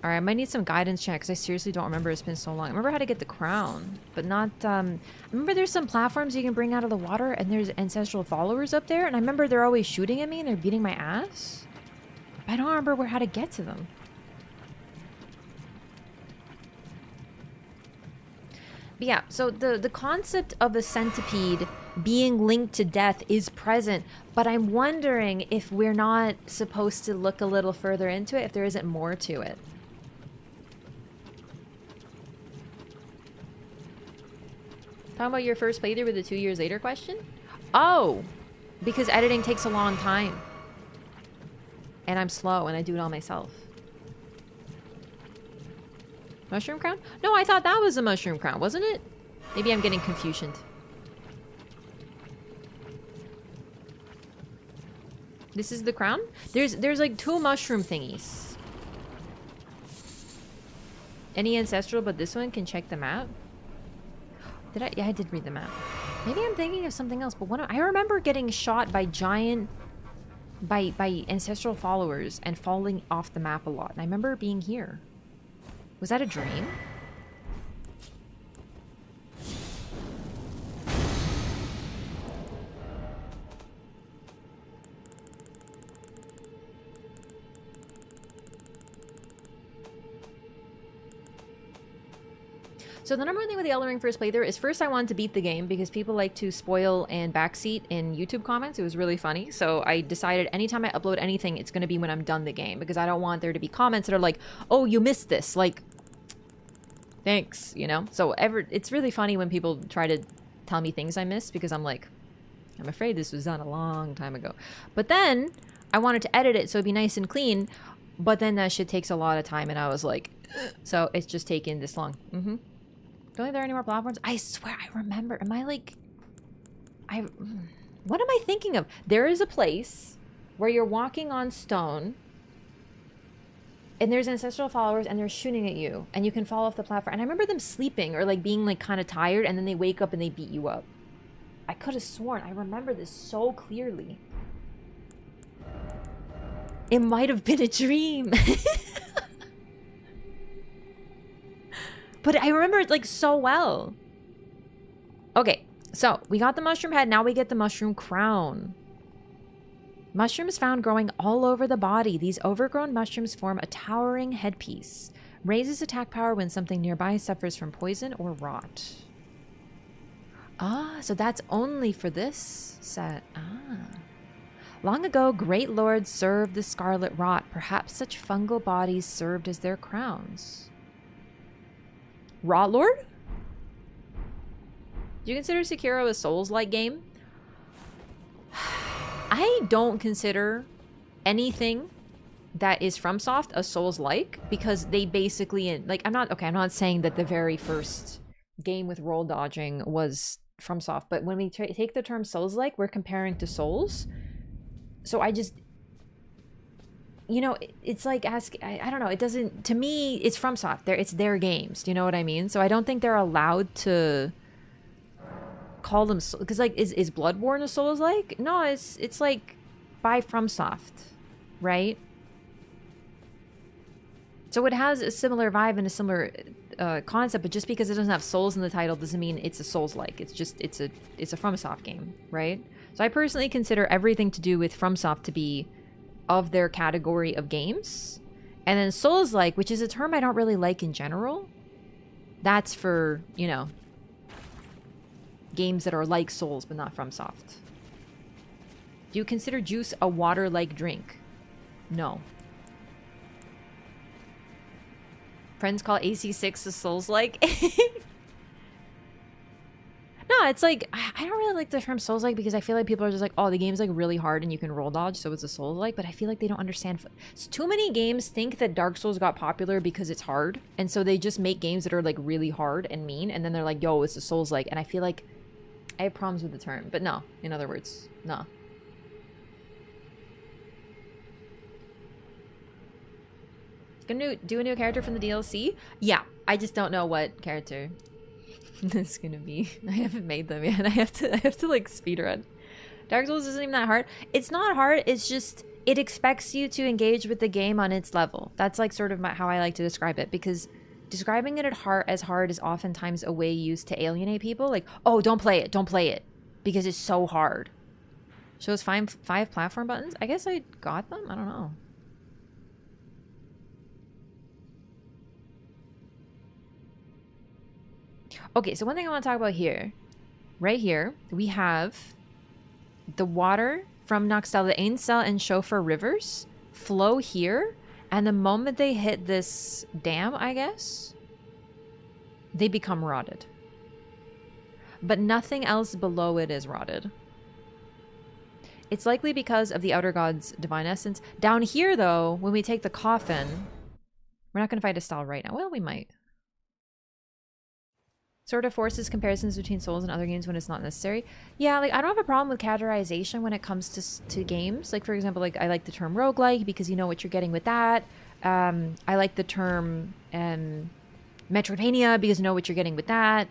All right, I might need some guidance check because I seriously don't remember. It's been so long. I remember how to get the crown, but not... I remember there's some platforms you can bring out of the water, and there's ancestral followers up there, and I remember they're always shooting at me and they're beating my ass. But I don't remember how to get to them. But yeah, so the concept of a centipede being linked to death is present, but I'm wondering if we're not supposed to look a little further into it, if there isn't more to it. Talking about your first playthrough with the 2 years later question? Oh, because editing takes a long time. And I'm slow and I do it all myself. Mushroom crown? No, I thought that was a mushroom crown, wasn't it? Maybe I'm getting confusion. This is the crown? There's like 2 mushroom thingies. Any ancestral, but this one can check the map. Did I? Yeah, I did read the map. Maybe I'm thinking of something else, but I remember getting shot by by ancestral followers and falling off the map a lot. And I remember being here. Was that a dream? So the number one thing with the Elden Ring first playthrough is first I wanted to beat the game because people like to spoil and backseat in YouTube comments. It was really funny. So I decided anytime I upload anything, it's going to be when I'm done the game because I don't want there to be comments that are like, oh, you missed this. Like, thanks, you know? So it's really funny when people try to tell me things I missed because I'm like, I'm afraid this was done a long time ago. But then I wanted to edit it so it'd be nice and clean. But then that shit takes a lot of time and I was like, so it's just taken this long. Don't think there are any more platforms. I swear, I remember. Am I like... What am I thinking of? There is a place where you're walking on stone and there's ancestral followers and they're shooting at you and you can fall off the platform. And I remember them sleeping or like being like kind of tired and then they wake up and they beat you up. I could have sworn. I remember this so clearly. It might have been a dream. But I remember it like so well. Okay, so we got the mushroom head. Now we get the mushroom crown. Mushrooms found growing all over the body. These overgrown mushrooms form a towering headpiece. Raises attack power when something nearby suffers from poison or rot. Ah, so that's only for this set. Ah. Long ago, great lords served the scarlet rot. Perhaps such fungal bodies served as their crowns. Rot Lord? Do you consider Sekiro a Souls-like game? I don't consider anything that is FromSoft a Souls-like, because they basically, like, I'm not saying that the very first game with roll dodging was FromSoft, but when we take the term Souls-like, we're comparing to Souls. So I just, you know, it's like I don't know, it doesn't, to me, it's FromSoft. It's their games. Do you know what I mean? So I don't think they're allowed to call them, because like, is Bloodborne a Souls-like? No, it's like by FromSoft, right? So it has a similar vibe and a similar concept, but just because it doesn't have souls in the title doesn't mean it's a Souls-like. It's just, it's a FromSoft game, right? So I personally consider everything to do with FromSoft to be of their category of games. And then Souls-like, which is a term I don't really like in general, that's for, you know, games that are like Souls but not FromSoft. Do you consider juice a water-like drink? No. Friends call AC6 a Souls-like. No, it's like, I don't really like the term Souls-like because I feel like people are just like, oh, the game's like really hard and you can roll dodge, so it's a Souls-like, but I feel like they don't understand. So too many games think that Dark Souls got popular because it's hard, and so they just make games that are like really hard and mean, and then they're like, yo, it's a Souls-like, and I feel like I have problems with the term, but no, in other words, no. Gonna do a new character from the DLC? Yeah, I just don't know what character it's gonna be. I haven't made them yet. I have to like speedrun. Dark Souls isn't even that hard. It's not hard, it's just, it expects you to engage with the game on its level. That's like sort of how I like to describe it, because describing it as hard is oftentimes a way used to alienate people. Like, oh, don't play it, because it's so hard. Shows five platform buttons? I guess I got them? I don't know. Okay, so one thing I want to talk about here, right here, we have the water from Noxtella, the Ainsel and Chauffeur rivers flow here, and the moment they hit this dam, I guess, they become rotted. But nothing else below it is rotted. It's likely because of the Outer God's divine essence. Down here, though, when we take the coffin, we're not going to fight Estelle right now. Well, we might. Sort of forces comparisons between Souls and other games when it's not necessary. Yeah, like, I don't have a problem with categorization when it comes to games. Like, for example, like, I like the term roguelike because you know what you're getting with that. I like the term Metroidvania because you know what you're getting with that.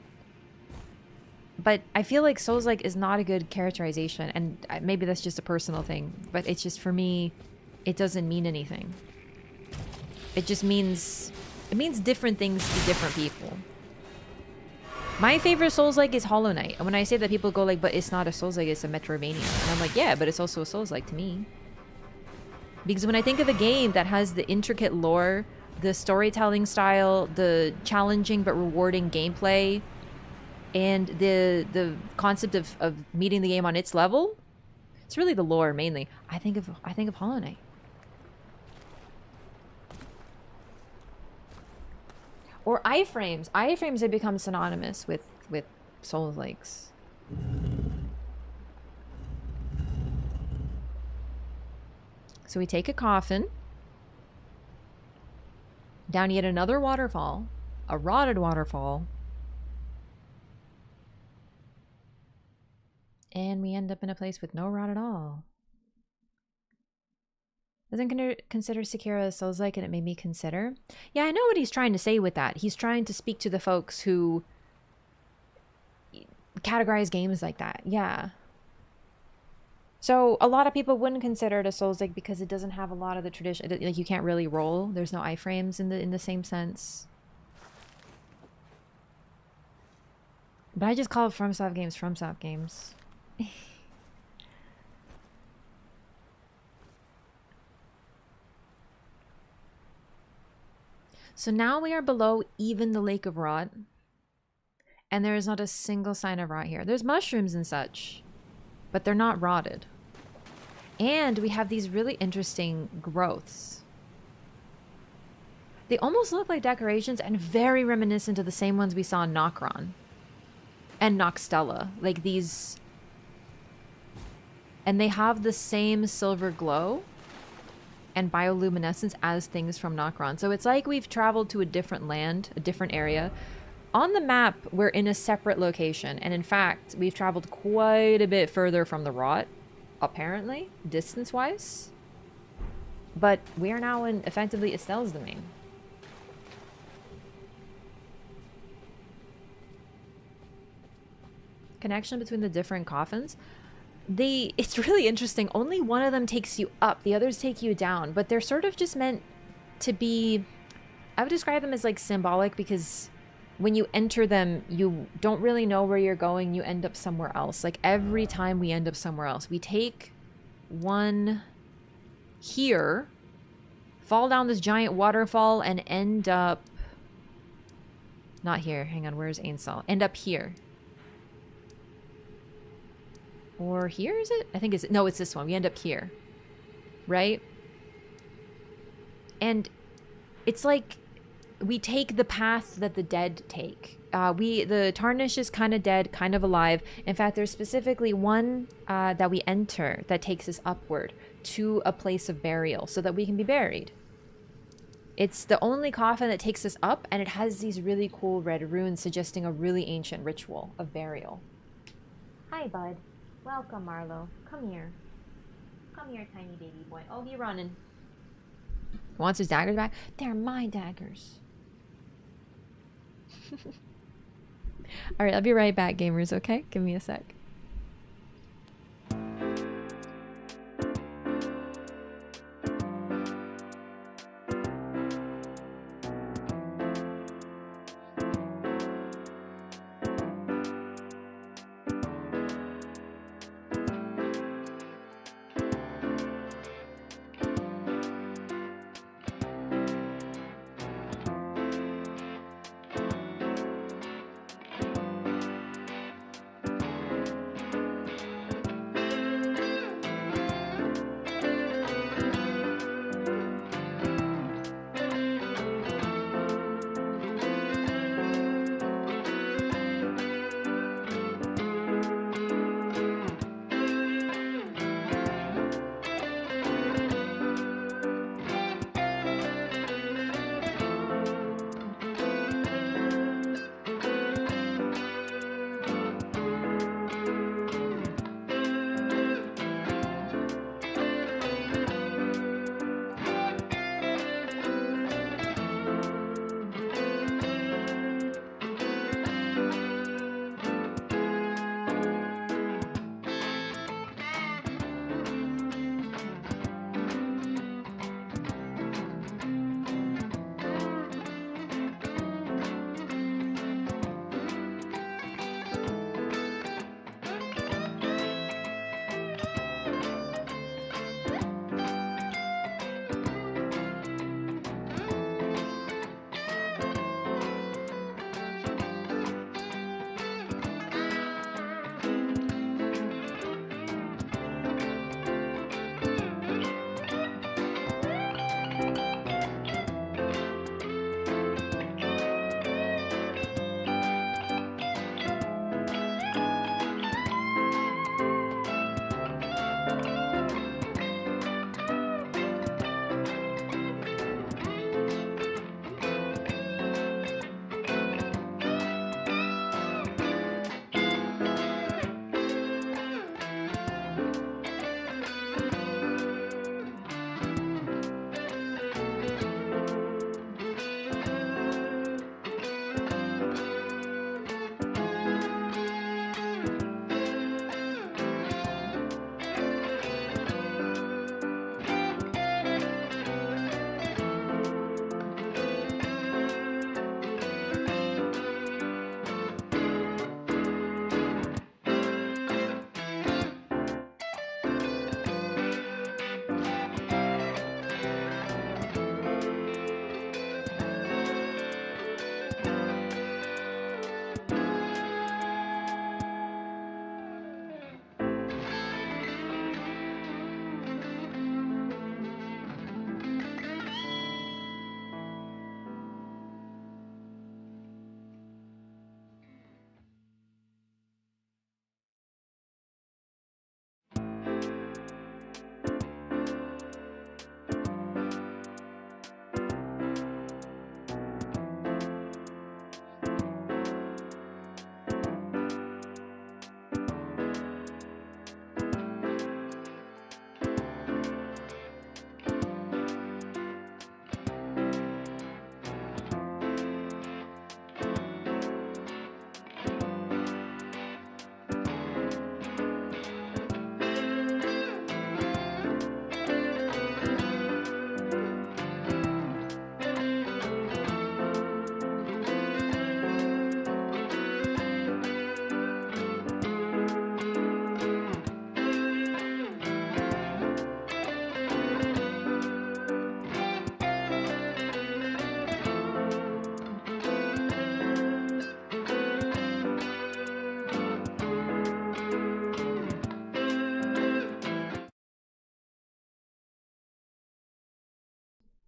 But I feel like Souls-like is not a good characterization, and maybe that's just a personal thing, but it's just, for me, it doesn't mean anything. It just means, it means different things to different people. My favorite Souls-like is Hollow Knight. And when I say that, people go like, but it's not a Souls-like, it's a Metroidvania. And I'm like, yeah, but it's also a Souls-like to me. Because when I think of a game that has the intricate lore, the storytelling style, the challenging but rewarding gameplay, and the concept of meeting the game on its level, it's really the lore mainly. I think of Hollow Knight. Or iframes. Iframes have become synonymous with Souls-likes. So we take a coffin. Down yet another waterfall. A rotted waterfall. And we end up in a place with no rot at all. Doesn't consider Sekiro as Souls-like, and it made me consider. Yeah, I know what he's trying to say with that. He's trying to speak to the folks who categorize games like that. Yeah. So a lot of people wouldn't consider it a Souls-like because it doesn't have a lot of the tradition. Like, you can't really roll. There's no iframes in the same sense. But I just call it FromSoft games FromSoft games. So now we are below even the Lake of Rot. And there is not a single sign of rot here. There's mushrooms and such, but they're not rotted. And we have these really interesting growths. They almost look like decorations and very reminiscent of the same ones we saw in Nokron and Noxtella. Like these And they have the same silver glow and bioluminescence as things from Nokron. So it's like we've traveled to a different land, a different area. On the map, we're in a separate location. And in fact, we've traveled quite a bit further from the rot, apparently, distance-wise. But we are now in, effectively, Estelle's domain. Connection between the different coffins. It's really interesting. Only one of them takes you up. The others take you down. But they're sort of just meant to be... I would describe them as, like, symbolic because when you enter them, you don't really know where you're going. You end up somewhere else. Like, every time we end up somewhere else. We take one here, fall down this giant waterfall, and end up... Not here. Hang on. Where's Ainsal? End up here. Or here, is it? I think it's... No, it's this one. We end up here. Right? And it's like we take the path that the dead take. The Tarnish is kind of dead, kind of alive. In fact, there's specifically one that we enter that takes us upward to a place of burial so that we can be buried. It's the only coffin that takes us up, and it has these really cool red runes suggesting a really ancient ritual of burial. Hi, bud. Welcome, Marlo. Come here. Come here, tiny baby boy. Oh, he running. Wants his daggers back? They're my daggers. Alright, I'll be right back, gamers, okay? Give me a sec.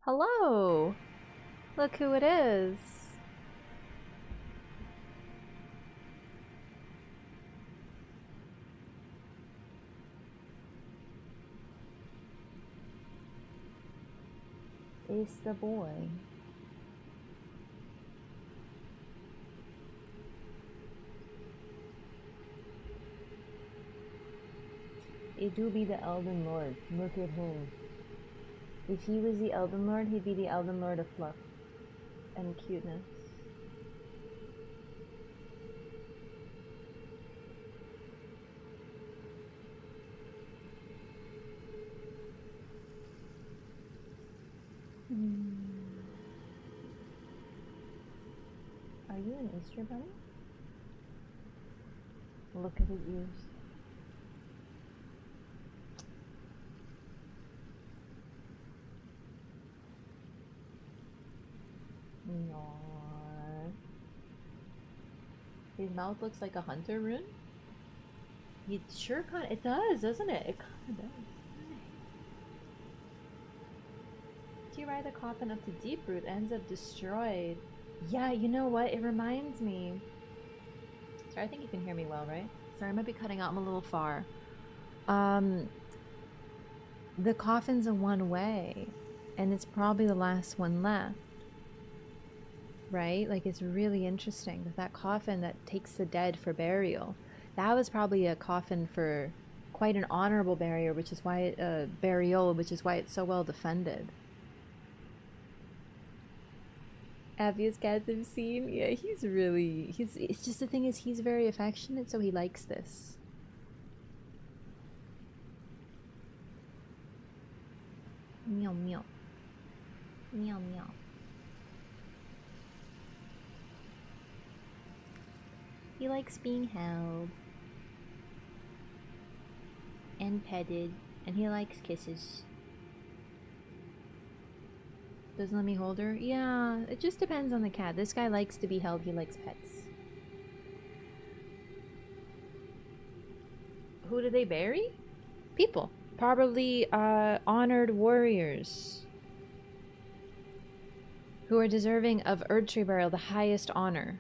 Hello! Look who it is. It's the boy. It do be the Elden Lord. Look at him. If he was the Elden Lord, he'd be the Elden Lord of fluff and cuteness. Are you an Easter bunny? Look at his ears. No. His mouth looks like a hunter rune. It sure kind of, it does, doesn't it? It kind of does. Do you ride the coffin up to Deeproot? Ends up destroyed. Yeah, you know what? It reminds me. Sorry, I think you can hear me well, right? Sorry, I might be cutting out. I'm a little far. The coffin's a one-way, and it's probably the last one left. Right? Like, it's really interesting that that coffin that takes the dead for burial, that was probably a coffin for quite an honorable burial, which is why which is why it's so well defended. Happiest cats I've seen. Yeah, it's just the thing is he's very affectionate, so he likes this. Meow meow. Meow meow. He likes being held and petted, and he likes kisses. Doesn't let me hold her? Yeah, it just depends on the cat. This guy likes to be held, he likes pets. Who do they bury? People. Probably honored warriors who are deserving of Erdtree burial, the highest honor.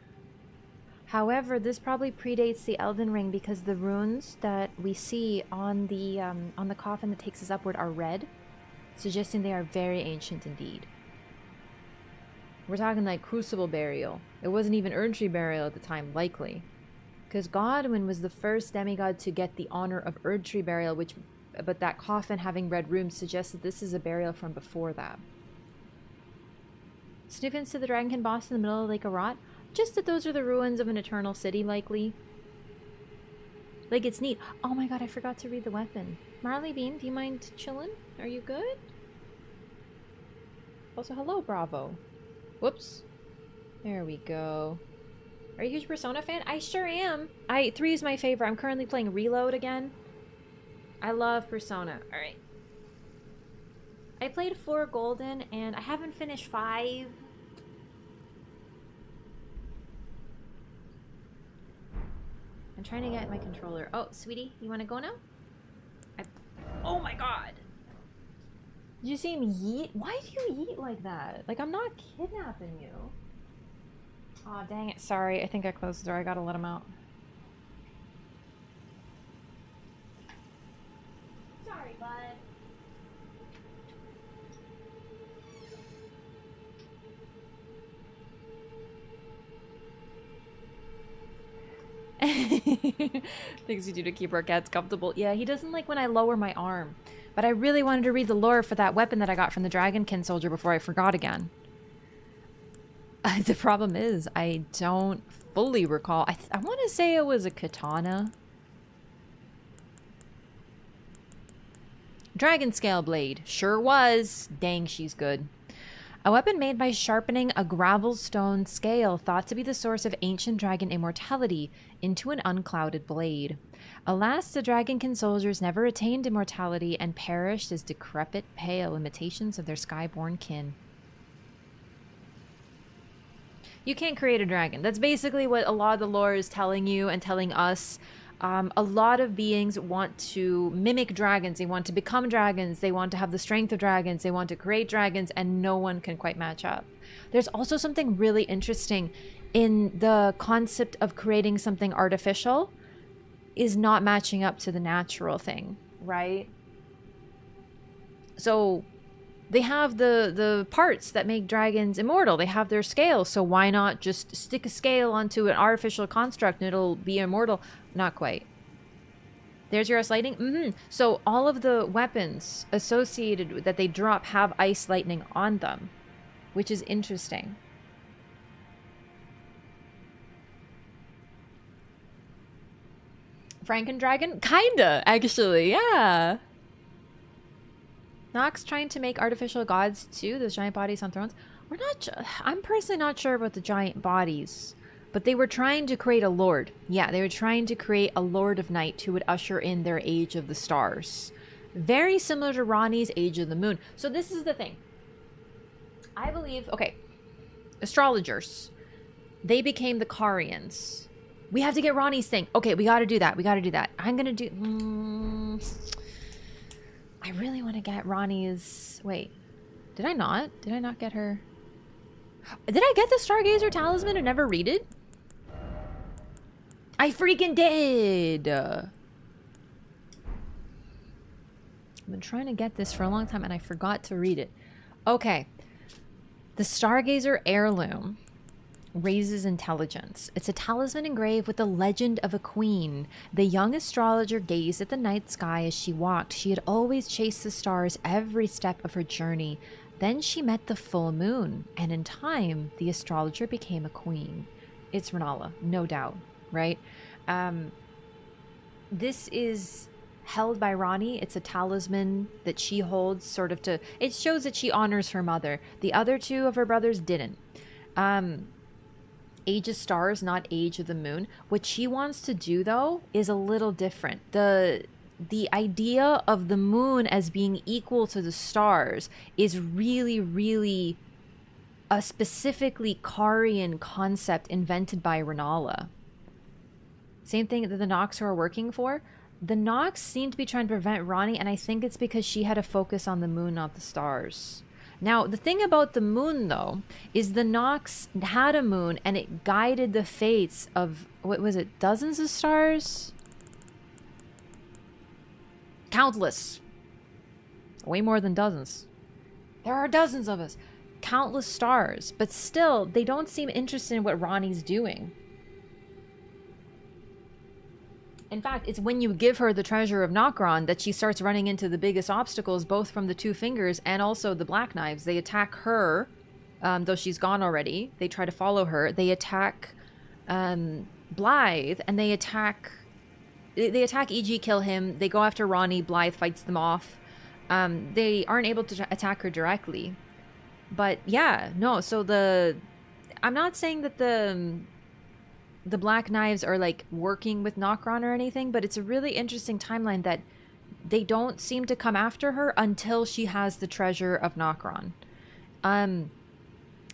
However, this probably predates the Elden Ring because the runes that we see on the coffin that takes us upward are red, suggesting they are very ancient indeed. We're talking like Crucible burial. It wasn't even Erdtree burial at the time, likely. Because Godwyn was the first demigod to get the honor of Erdtree burial, but that coffin having red runes suggests that this is a burial from before that. Sniffins to the Dragonkin boss in the middle of Lake Arot. Just that those are the ruins of an eternal city, likely. Like, it's neat. Oh my god, I forgot to read the weapon. Marley Bean, do you mind chilling? Are you good? Also, hello, Bravo. Whoops. There we go. Are you a huge Persona fan? I sure am. 3 is my favorite. I'm currently playing Reload again. I love Persona. Alright. I played 4 Golden, and I haven't finished 5. I'm trying to get my controller. Oh, sweetie, you want to go now? Oh my god! Did you see him yeet? Why do you yeet like that? Like, I'm not kidnapping you. Aw, oh, dang it. Sorry, I think I closed the door. I gotta let him out. Sorry, bud. Things we do to keep our cats comfortable. Yeah, he doesn't like when I lower my arm. But I really wanted to read the lore for that weapon that I got from the Dragonkin soldier before I forgot again. The problem is, I don't fully recall. I want to say it was a katana. Dragon scale blade. Sure was. Dang, she's good. A weapon made by sharpening a gravel stone scale thought to be the source of ancient dragon immortality into an unclouded blade. Alas, the Dragonkin soldiers never attained immortality and perished as decrepit, pale imitations of their skyborn kin. You can't create a dragon. That's basically what a lot of the lore is telling you and telling us. A lot of beings want to mimic dragons. They want to become dragons. They want to have the strength of dragons. They want to create dragons, and no one can quite match up. There's also something really interesting in the concept of creating something artificial is not matching up to the natural thing, right? So they have the parts that make dragons immortal. They have their scales. So why not just stick a scale onto an artificial construct and it'll be immortal? Not quite. There's your ice lightning. So all of the weapons associated with that they drop have ice lightning on them, which is interesting. Frankendragon? Kinda, actually, yeah. Nox trying to make artificial gods too, those giant bodies on thrones. I'm personally not sure about the giant bodies, but they were trying to create a lord. Yeah, they were trying to create a lord of night who would usher in their age of the stars. Very similar to Ronnie's age of the moon. So this is the thing. I believe, okay, astrologers, they became the Carians. We have to get Ronnie's thing. Okay, we got to do that. We got to do that. I'm going to do... I really want to get Ronnie's... Wait. Did I not? Did I not get her? Did I get the Stargazer Talisman and never read it? I freaking did! I've been trying to get this for a long time and I forgot to read it. Okay. The Stargazer Heirloom raises intelligence. It's a talisman engraved with the legend of a queen. The young astrologer gazed at the night sky as she walked. She had always chased the stars every step of her journey. Then she met the full moon, and in time, the astrologer became a queen. It's Renala, no doubt, right? This is held by Ronnie. It's a talisman that she holds sort of to... It shows that she honors her mother. The other two of her brothers didn't. Age of Stars, not Age of the Moon. What she wants to do, though, is a little different. The idea of the moon as being equal to the stars is really, really a specifically Carian concept invented by Renala. Same thing that the Nox are working for. The Nox seem to be trying to prevent Ronnie, and I think it's because she had to focus on the moon, not the stars. Now, the thing about the moon, though, is the Nox had a moon, and it guided the fates of, what was it, dozens of stars? Countless. Way more than dozens. There are dozens of us. Countless stars. But still, they don't seem interested in what Ronnie's doing. In fact, it's when you give her the treasure of Nokron that she starts running into the biggest obstacles, both from the Two Fingers and also the Black Knives. They attack her, though she's gone already. They try to follow her. They attack Blythe, and they attack E.G., kill him. They go after Ronnie. Blythe fights them off. They aren't able to attack her directly. But yeah, no, so I'm not saying that the Black Knives are like working with Nokron or anything, but it's a really interesting timeline that they don't seem to come after her until she has the treasure of Nokron.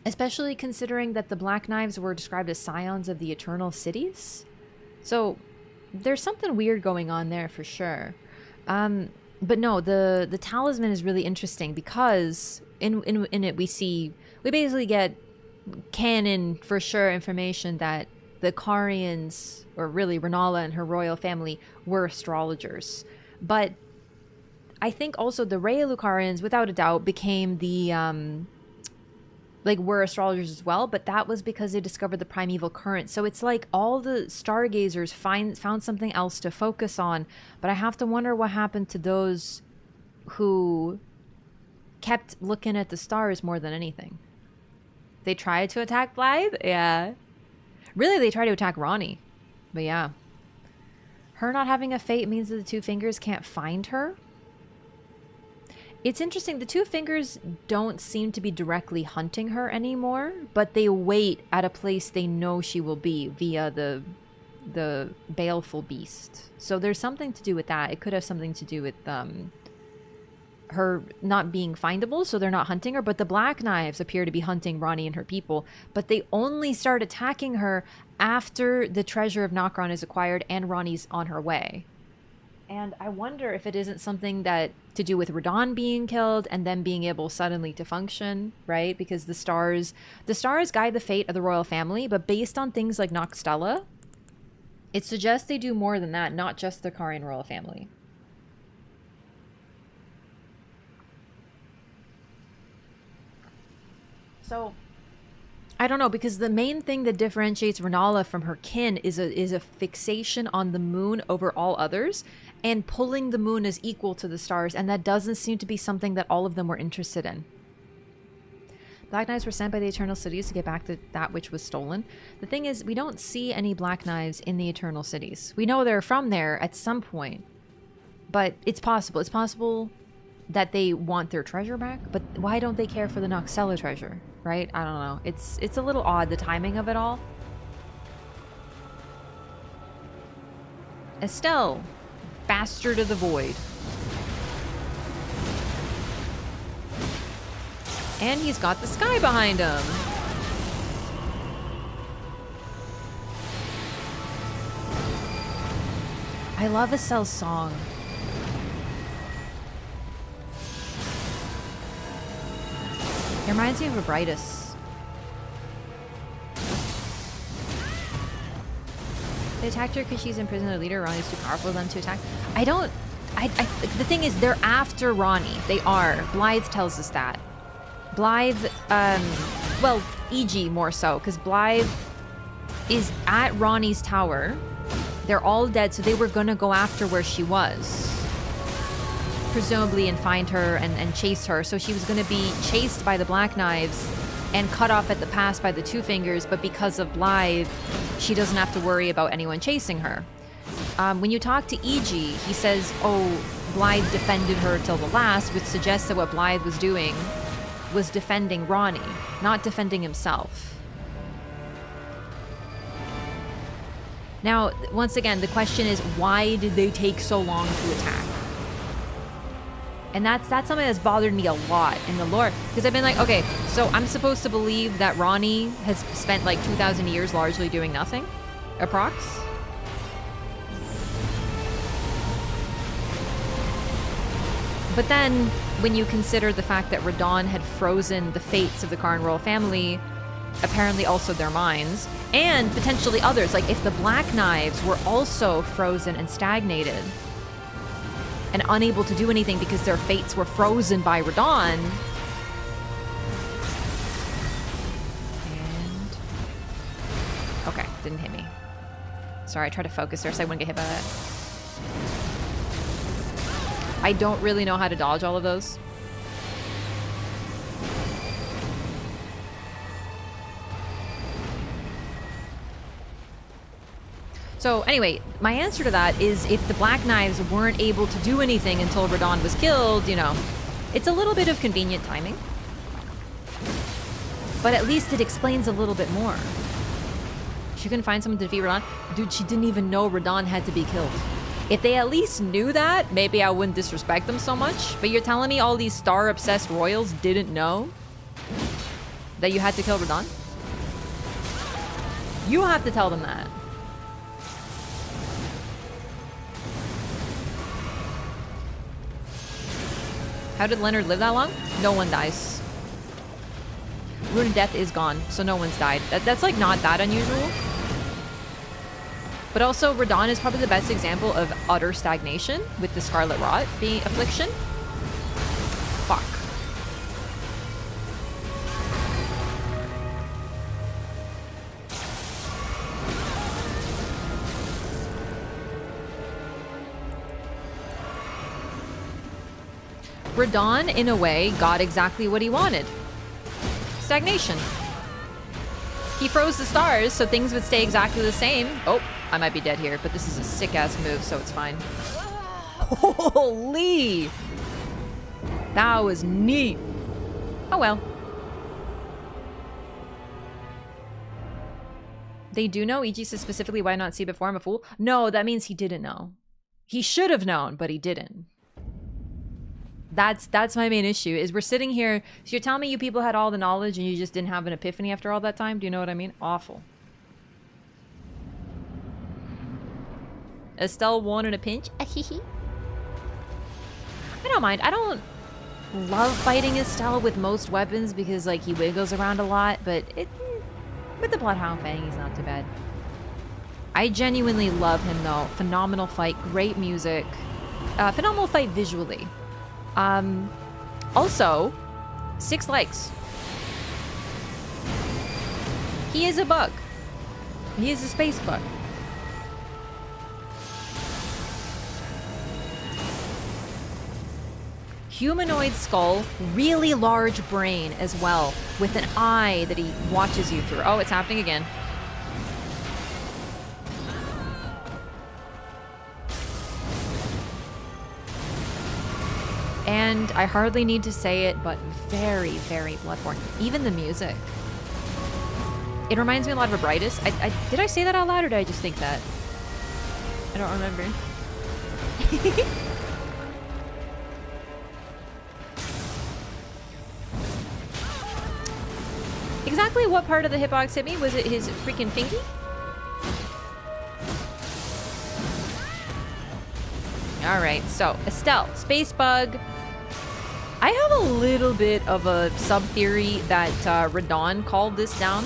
Especially considering that the Black Knives were described as scions of the Eternal Cities. So there's something weird going on there for sure. But no, the talisman is really interesting because in it we basically get canon for sure information that the Carians, or really Renala and her royal family, were astrologers. But I think also the Rayalukarians, without a doubt, became the were astrologers as well, but that was because they discovered the primeval current. So it's like all the stargazers found something else to focus on, but I have to wonder what happened to those who kept looking at the stars more than anything. They tried to attack Blythe? Yeah. Really, they tried to attack Ronnie. But yeah. Her not having a fate means that the Two Fingers can't find her. It's interesting, the Two Fingers don't seem to be directly hunting her anymore, but they wait at a place they know she will be via the baleful beast. So there's something to do with that. It could have something to do with her not being findable, so they're not hunting her. But the Black Knives appear to be hunting Ronnie and her people. But they only start attacking her after the treasure of Nokron is acquired and Ronnie's on her way. And I wonder if it isn't something that to do with Radon being killed and them being able suddenly to function, right? Because the stars guide the fate of the royal family, but based on things like Nokstella, it suggests they do more than that, not just the Karian royal family. So, I don't know, because the main thing that differentiates Renala from her kin is a fixation on the moon over all others, and pulling the moon as equal to the stars, and that doesn't seem to be something that all of them were interested in. Black Knives were sent by the Eternal Cities to get back that which was stolen. The thing is, we don't see any Black Knives in the Eternal Cities. We know they're from there at some point, but it's possible. It's possible that they want their treasure back, but why don't they care for the Noxella treasure, right? I don't know. It's a little odd, the timing of it all. Estelle, Bastard of the Void. And he's got the sky behind him. I love Estelle's song. It reminds me of Abritus. They attacked her because she's imprisoned their leader. Ronnie's too powerful for them to attack. The thing is, they're after Ronnie. They are. Blythe tells us that. Blythe, well, E.G. more so, because Blythe is at Ronnie's tower. They're all dead, so they were gonna go after where she was. Presumably, and find her and chase her. So she was gonna be chased by the Black Knives and cut off at the pass by the Two Fingers, but because of Blythe, she doesn't have to worry about anyone chasing her. When you talk to E.G., he says, oh, Blythe defended her till the last, which suggests that what Blythe was doing was defending Ronnie, not defending himself. Now, once again, the question is, why did they take so long to attack? And that's something that's bothered me a lot in the lore. Because I've been like, okay, so I'm supposed to believe that Ronnie has spent like 2,000 years largely doing nothing? Approx? But then, when you consider the fact that Radon had frozen the fates of the Karn royal family, apparently also their minds, and potentially others, like if the Black Knives were also frozen and stagnated, and unable to do anything because their fates were frozen by Radon. And... okay, didn't hit me. Sorry, I tried to focus there so I wouldn't get hit by that. I don't really know how to dodge all of those. So anyway, my answer to that is if the Black Knives weren't able to do anything until Radon was killed, you know, it's a little bit of convenient timing. But at least it explains a little bit more. She couldn't find someone to defeat Radon. Dude, she didn't even know Radon had to be killed. If they at least knew that, maybe I wouldn't disrespect them so much. But you're telling me all these star-obsessed royals didn't know that you had to kill Radon? You have to tell them that. How did Leonard live that long? No one dies. Rune of Death is gone, so no one's died. That's like not that unusual. But also, Radon is probably the best example of utter stagnation with the Scarlet Rot being affliction. Fuck. Radon, in a way, got exactly what he wanted. Stagnation. He froze the stars so things would stay exactly the same. Oh, I might be dead here, but this is a sick-ass move, so it's fine. Holy! That was neat. Oh well. They do know? EG says specifically why not see before I'm a fool? No, that means he didn't know. He should have known, but he didn't. That's my main issue, is we're sitting here. So you're telling me you people had all the knowledge and you just didn't have an epiphany after all that time? Do you know what I mean? Awful. Estelle won in a pinch. I don't mind. I don't love fighting Estelle with most weapons because, like, he wiggles around a lot, but with the Bloodhound Fang, he's not too bad. I genuinely love him, though. Phenomenal fight, great music, phenomenal fight visually. Also, 6 legs. He is a bug. He is a space bug. Humanoid skull, really large brain as well, with an eye that he watches you through. Oh, it's happening again. And I hardly need to say it, but very, very Bloodborne. Even the music. It reminds me a lot of Abritus. Did I say that out loud, or did I just think that? I don't remember. Exactly what part of the hitbox hit me? Was it his freaking fingy? Alright, so Estelle, space bug. I have a little bit of a sub-theory that Radon called this down.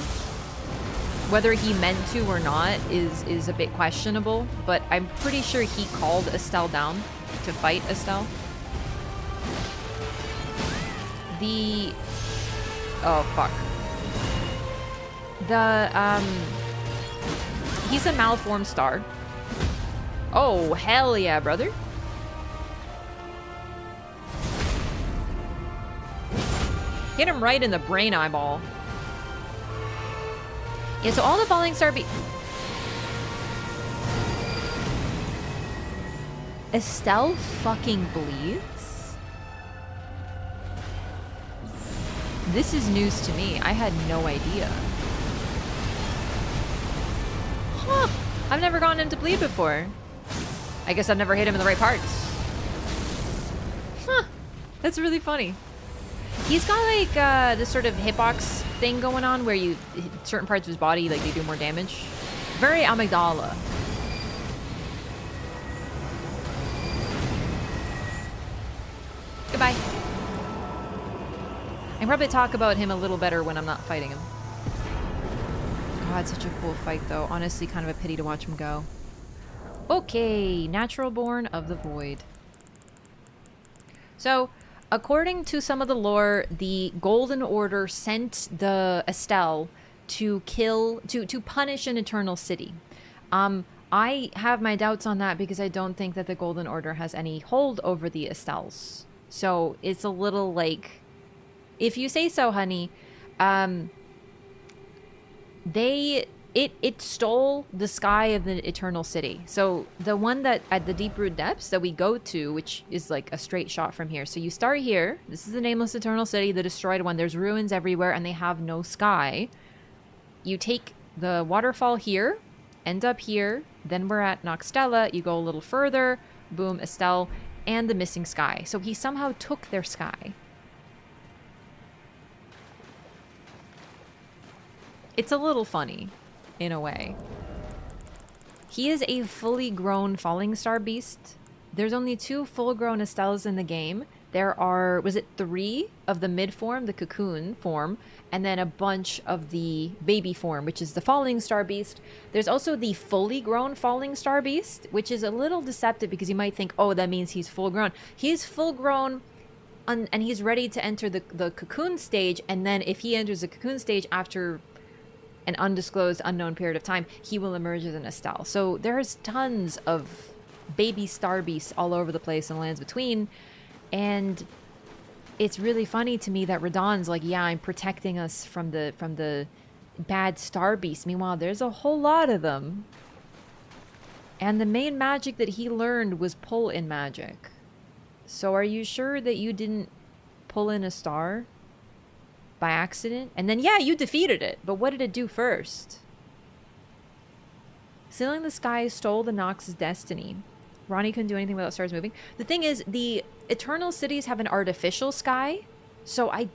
Whether he meant to or not is a bit questionable, but I'm pretty sure he called Estelle down to fight Estelle. Oh, fuck. He's a malformed star. Oh, hell yeah, brother. Hit him right in the brain eyeball. Yeah, so all the falling star Estelle fucking bleeds? This is news to me. I had no idea. Huh. I've never gotten him to bleed before. I guess I've never hit him in the right parts. Huh. That's really funny. He's got like this sort of hitbox thing going on where you hit certain parts of his body, like they do more damage. Very amygdala. Goodbye. I can probably talk about him a little better when I'm not fighting him. God, such a cool fight though. Honestly, kind of a pity to watch him go. Okay, Natural Born of the Void. So, according to some of the lore, the Golden Order sent the Estelle to punish an eternal city. I have my doubts on that because I don't think that the Golden Order has any hold over the Estelles. So it's a little like, if you say so, honey, it stole the sky of the eternal city. So the one that at the Deep-Root Depths that we go to, which is like a straight shot from here. So you start here. This is the nameless eternal city, the destroyed one. There's ruins everywhere and they have no sky. You take the waterfall here, end up here. Then we're at Noxtella. You go a little further. Boom, Estelle, and the missing sky. So he somehow took their sky. It's a little funny, in a way. He is a fully grown falling star beast. There's only 2 full-grown Estelles in the game. There are, was it 3 of the mid form, the cocoon form, and then a bunch of the baby form, which is the falling star beast. There's also the fully grown falling star beast, which is a little deceptive because you might think, oh, that means he's full grown. He's full grown and he's ready to enter the cocoon stage, and then if he enters the cocoon stage after an undisclosed, unknown period of time, he will emerge as an Estelle. So there's tons of baby star beasts all over the place in Lands Between, and it's really funny to me that Radon's like, yeah, I'm protecting us from the bad star beasts. Meanwhile, there's a whole lot of them. And the main magic that he learned was pull-in magic. So are you sure that you didn't pull in a star by accident? And then, yeah, you defeated it. But what did it do first? Sealing the sky stole the Nox's destiny. Ronnie couldn't do anything without stars moving. The thing is, the Eternal Cities have an artificial sky, so I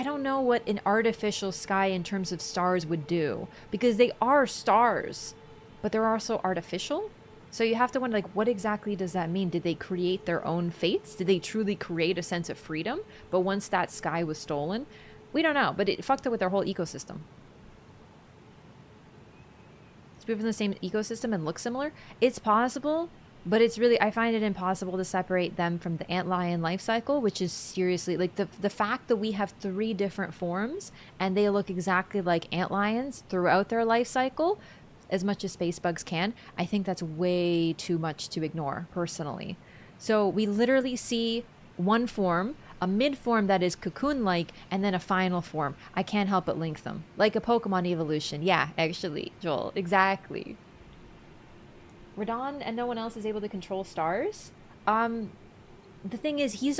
don't know what an artificial sky in terms of stars would do, because they are stars, but they're also artificial. So you have to wonder, like, what exactly does that mean? Did they create their own fates? Did they truly create a sense of freedom? But once that sky was stolen, we don't know, but it fucked up with their whole ecosystem. It's people in the same ecosystem and look similar. It's possible, but it's really, I find it impossible to separate them from the antlion life cycle, which is seriously, like, the fact that we have 3 different forms and they look exactly like antlions throughout their life cycle, as much as space bugs can, I think that's way too much to ignore, personally. So we literally see one form, a mid form that is cocoon-like, and then a final form. I can't help but link them. Like a Pokemon evolution. Yeah, actually, Joel, exactly. Radon and no one else is able to control stars? The thing is, he's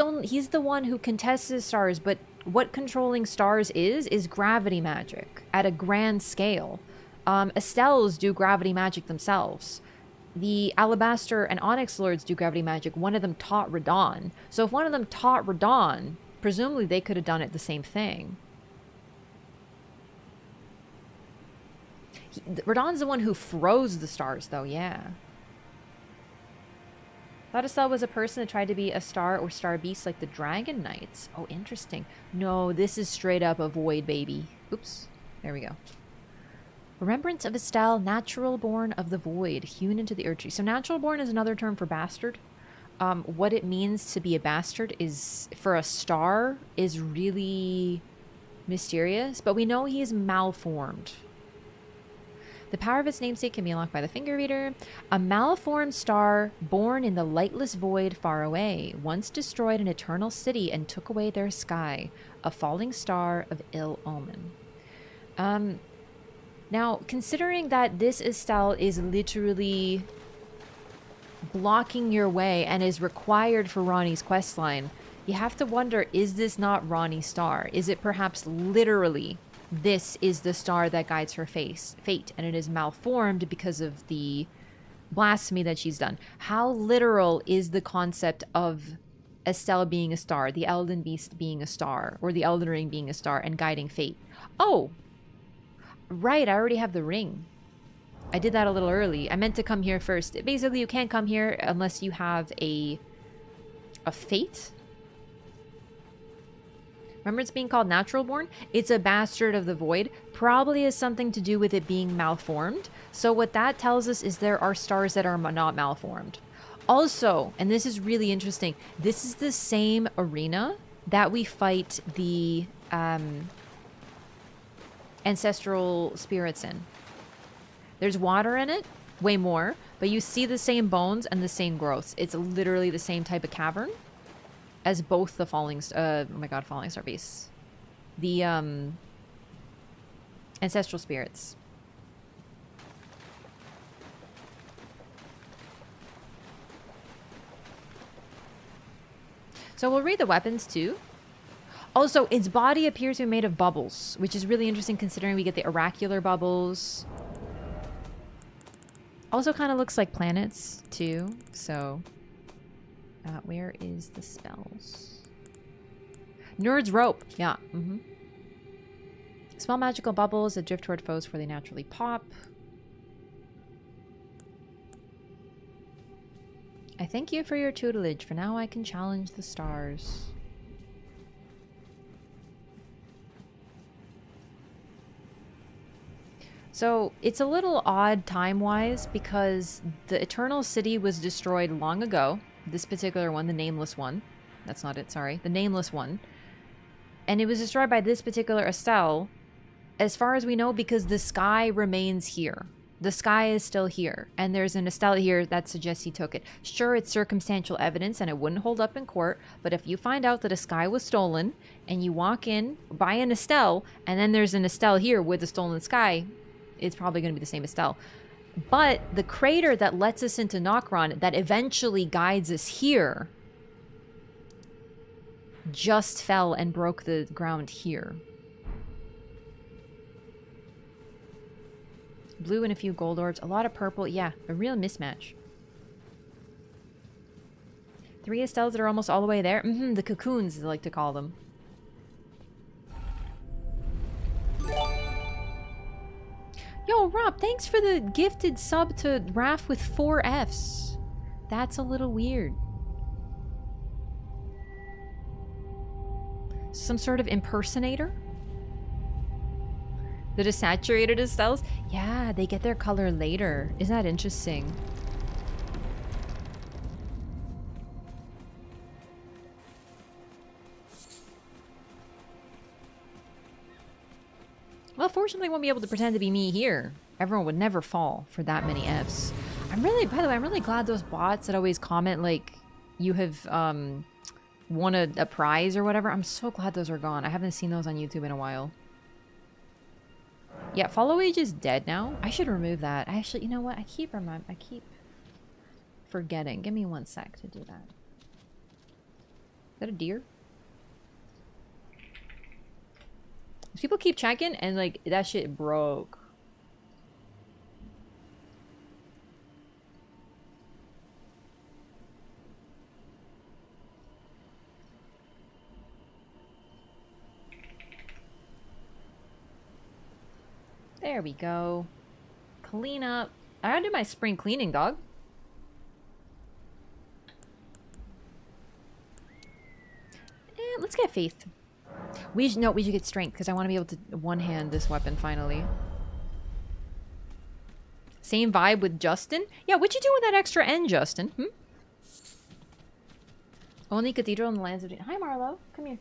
the one who contests his stars, but what controlling stars is gravity magic at a grand scale. Estelles do gravity magic themselves. The Alabaster and Onyx Lords do gravity magic. One of them taught Radon. So if one of them taught Radon, presumably they could have done it the same thing. Radon's the one who froze the stars, though, yeah. Thought Estelle was a person that tried to be a star or star beast like the Dragon Knights. Oh, interesting. No, this is straight up a void, baby. Oops. There we go. Remembrance of Estelle, natural born of the void, hewn into the earth tree. So natural born is another term for bastard. What it means to be a bastard is, for a star, is really mysterious, but we know he is malformed. The power of its namesake can be unlocked by the finger reader. A malformed star born in the lightless void far away once destroyed an eternal city and took away their sky. A falling star of ill omen. Now, considering that this Estelle is literally blocking your way and is required for Ronnie's questline, you have to wonder, is this not Ronnie's star? Is it perhaps literally this is the star that guides her fate, and it is malformed because of the blasphemy that she's done? How literal is the concept of Estelle being a star, the Elden Beast being a star, or the Elden Ring being a star and guiding fate? Oh! Right, I already have the ring. I did that a little early. I meant to come here first. Basically, you can't come here unless you have a fate. Remember, it's being called natural born? It's a bastard of the void. Probably has something to do with it being malformed. So what that tells us is there are stars that are not malformed. Also, and this is really interesting, this is the same arena that we fight the ancestral spirits in. There's water in it, way more, but you see the same bones and the same growths. It's literally the same type of cavern as both the falling star base. The ancestral spirits. So we'll read the weapons too. Also, its body appears to be made of bubbles, which is really interesting considering we get the oracular bubbles. Also kind of looks like planets, too. So, where is the spells? Nerd's Rope. Yeah. Small magical bubbles that drift toward foes before they naturally pop. I thank you for your tutelage. For now, I can challenge the stars. So it's a little odd time-wise because the Eternal City was destroyed long ago. This particular one, the Nameless one. That's not it, sorry. The Nameless one. And it was destroyed by this particular Estelle, as far as we know, because the sky remains here. The sky is still here. And there's an Estelle here that suggests he took it. Sure, it's circumstantial evidence and it wouldn't hold up in court, but if you find out that a sky was stolen and you walk in, buy an Estelle, and then there's an Estelle here with the stolen sky, it's probably going to be the same Estelle. But the crater that lets us into Nokron, that eventually guides us here, just fell and broke the ground here. Blue and a few gold orbs. A lot of purple. Yeah, a real mismatch. 3 Estelles that are almost all the way there. The cocoons, as I like to call them. Yo, Rob, thanks for the gifted sub to Raph with 4 Fs. That's a little weird. Some sort of impersonator? The desaturated Estelles? Yeah, they get their color later. Isn't that interesting? Well, fortunately, I won't be able to pretend to be me here. Everyone would never fall for that many Fs. I'm really, by the way, I'm really glad those bots that always comment, like, you have, won a prize or whatever. I'm so glad those are gone. I haven't seen those on YouTube in a while. Yeah, follow age is dead now. I should remove that. Actually, you know what? I keep forgetting. Give me 1 sec to do that. Is that a deer? People keep checking and like that shit broke. There we go. Clean up. I gotta do my spring cleaning, dog. Let's get faith. We should get strength because I want to be able to one-hand this weapon finally. Same vibe with Justin? Yeah, what'd you do with that extra N, Justin? Only cathedral in the lands of... Hi, Marlo. Come here.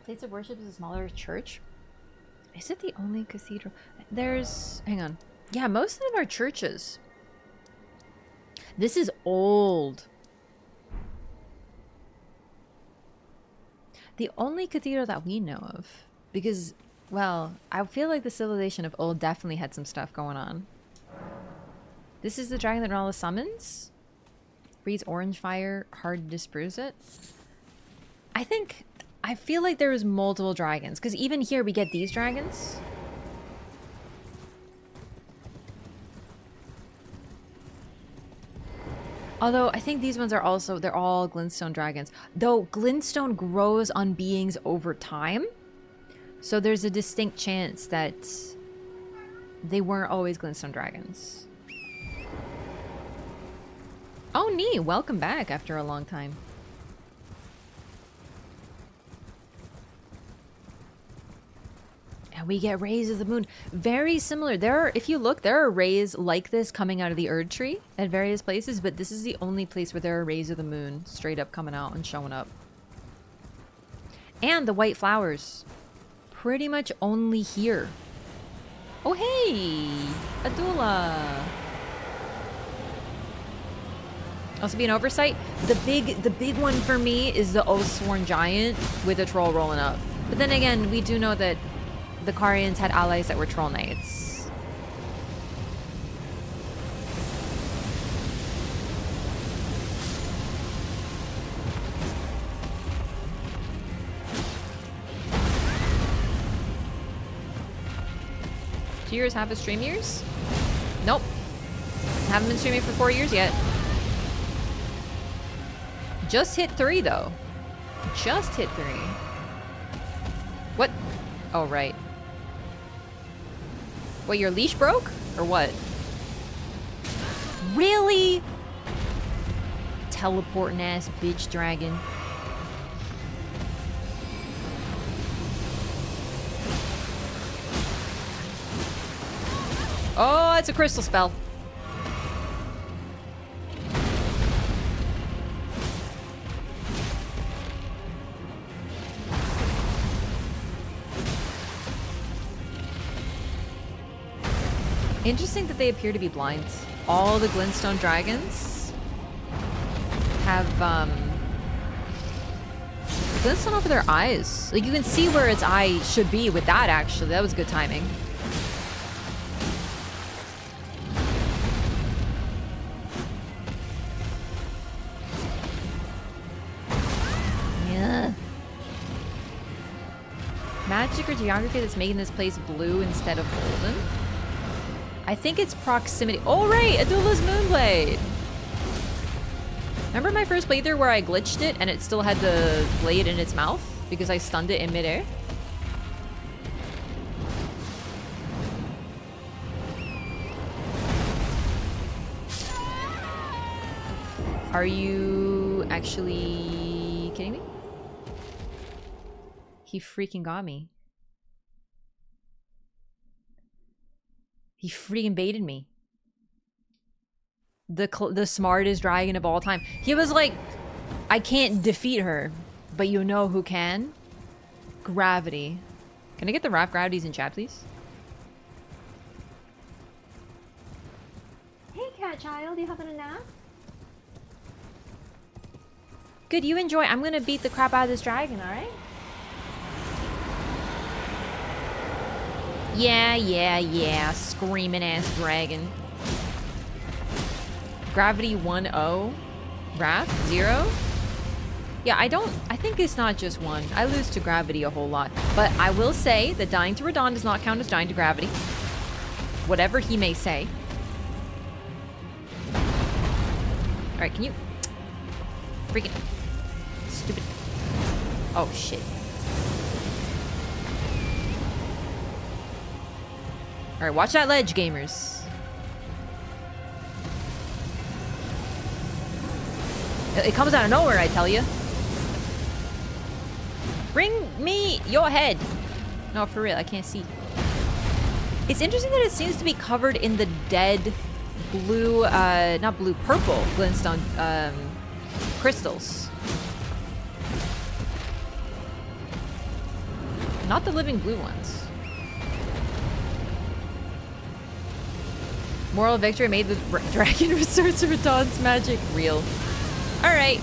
Place of worship is a smaller church. Is it the only cathedral? There's... Hang on. Yeah, most of them are churches. This is old. The only cathedral that we know of. Because, well, I feel like the civilization of old definitely had some stuff going on. This is the dragon that Rala summons. Breathes orange fire. Hard to disperse it. I feel like there was multiple dragons. Because even here we get these dragons. Although, I think these ones are also, they're all glintstone dragons. Though, glintstone grows on beings over time. So there's a distinct chance that they weren't always glintstone dragons. Oh, neat. Welcome back after a long time. And we get rays of the moon. Very similar. If you look, there are rays like this coming out of the Erd tree at various places, but this is the only place where there are rays of the moon straight up coming out and showing up. And the white flowers. Pretty much only here. Oh, hey! Adula! Also be an oversight. The big one for me is the Oathsworn Giant with a troll rolling up. But then again, we do know that the Carians had allies that were troll knights. Two years, half a stream years? Nope. Haven't been streaming for 4 years yet. Just hit 3 though. Just hit 3. What? Oh, right. What, your leash broke? Or what? Really? Teleporting ass bitch dragon. Oh, it's a crystal spell. Interesting that they appear to be blind. All the glintstone dragons have glintstone over their eyes. Like, you can see where its eye should be with that, actually. That was good timing. Magic or geography that's making this place blue instead of golden? I think it's proximity. Oh, right! Adula's Moonblade! Remember my first playthrough where I glitched it and it still had the blade in its mouth? Because I stunned it in midair? Are you actually kidding me? He freaking got me. He freaking baited me. The smartest dragon of all time. He was like, I can't defeat her, but you know who can? Gravity. Can I get the Raft Gravities in chat, please? Hey, cat child, you having a nap? Good, you enjoy. I'm gonna beat the crap out of this dragon, alright? Yeah. Screaming ass dragon. Gravity 1-0. Raft 0. Yeah, I think it's not just one. I lose to gravity a whole lot. But I will say that dying to Radon does not count as dying to gravity. Whatever he may say. Alright, can you... Freaking... Stupid... Oh, shit. Alright, watch that ledge, gamers. It comes out of nowhere, I tell you. Bring me your head. No, for real, I can't see. It's interesting that it seems to be covered in the dead blue, not blue, purple glintstone crystals. Not the living blue ones. Moral victory made the dragon resorts of Radon's magic real. Alright.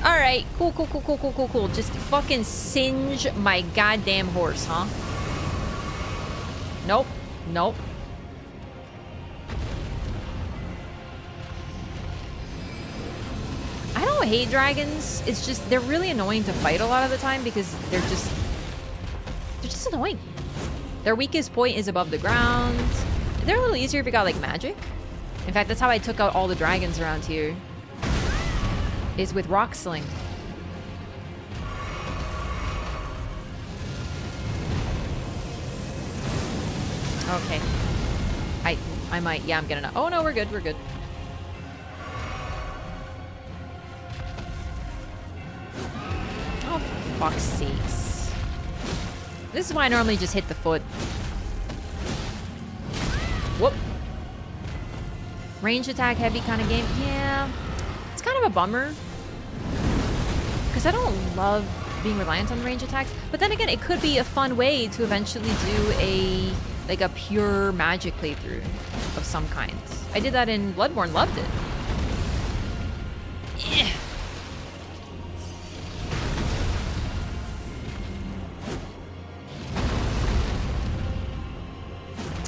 Alright. Cool. Just fucking singe my goddamn horse, huh? Nope. I don't hate dragons. It's just, they're really annoying to fight a lot of the time because they're just annoying. Their weakest point is above the ground. They're a little easier if you got like magic. In fact, that's how I took out all the dragons around here. Is with rock sling. Okay. I might, yeah, I'm gonna know. Oh no, we're good. Oh, for fuck's sakes. This is why I normally just hit the foot. Whoop. Range attack heavy kind of game. Yeah. It's kind of a bummer. Because I don't love being reliant on range attacks. But then again, it could be a fun way to eventually do a pure magic playthrough of some kind. I did that in Bloodborne, loved it. Yeah.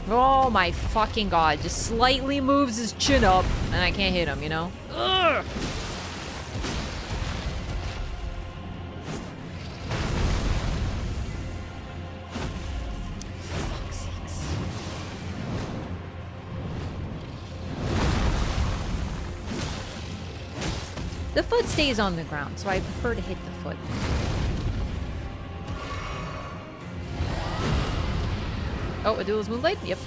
Oh my fucking god. Just slightly moves his chin up and I can't hit him, you know? Ugh. Fuck's sakes. The foot stays on the ground, so I prefer to hit the foot. Oh, Adula's Moonblade? Yep.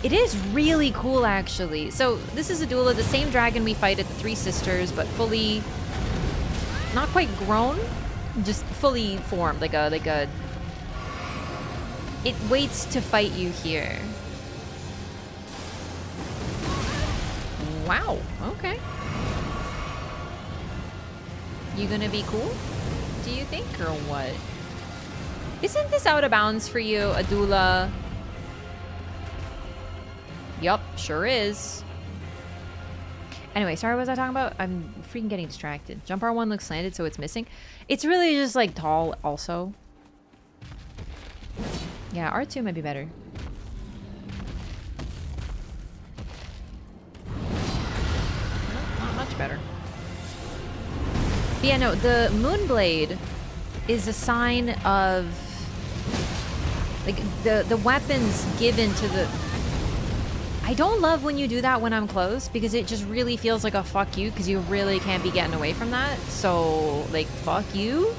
It is really cool, actually. So, this is Adula, the same dragon we fight at the Three Sisters, but fully... not quite grown, just fully formed, like a... It waits to fight you here. Wow, okay. You gonna be cool? Do you think, or what? Isn't this out of bounds for you, Adula? Yup, sure is. Anyway, sorry, what was I talking about? I'm freaking getting distracted. Jump R1 looks slanted, so it's missing. It's really just, like, tall, also. Yeah, R2 might be better. Not much better. But yeah, no, the Moonblade is a sign of... Like, the weapons given to the... I don't love when you do that when I'm close, because it just really feels like a fuck you, because you really can't be getting away from that. So, like, fuck you?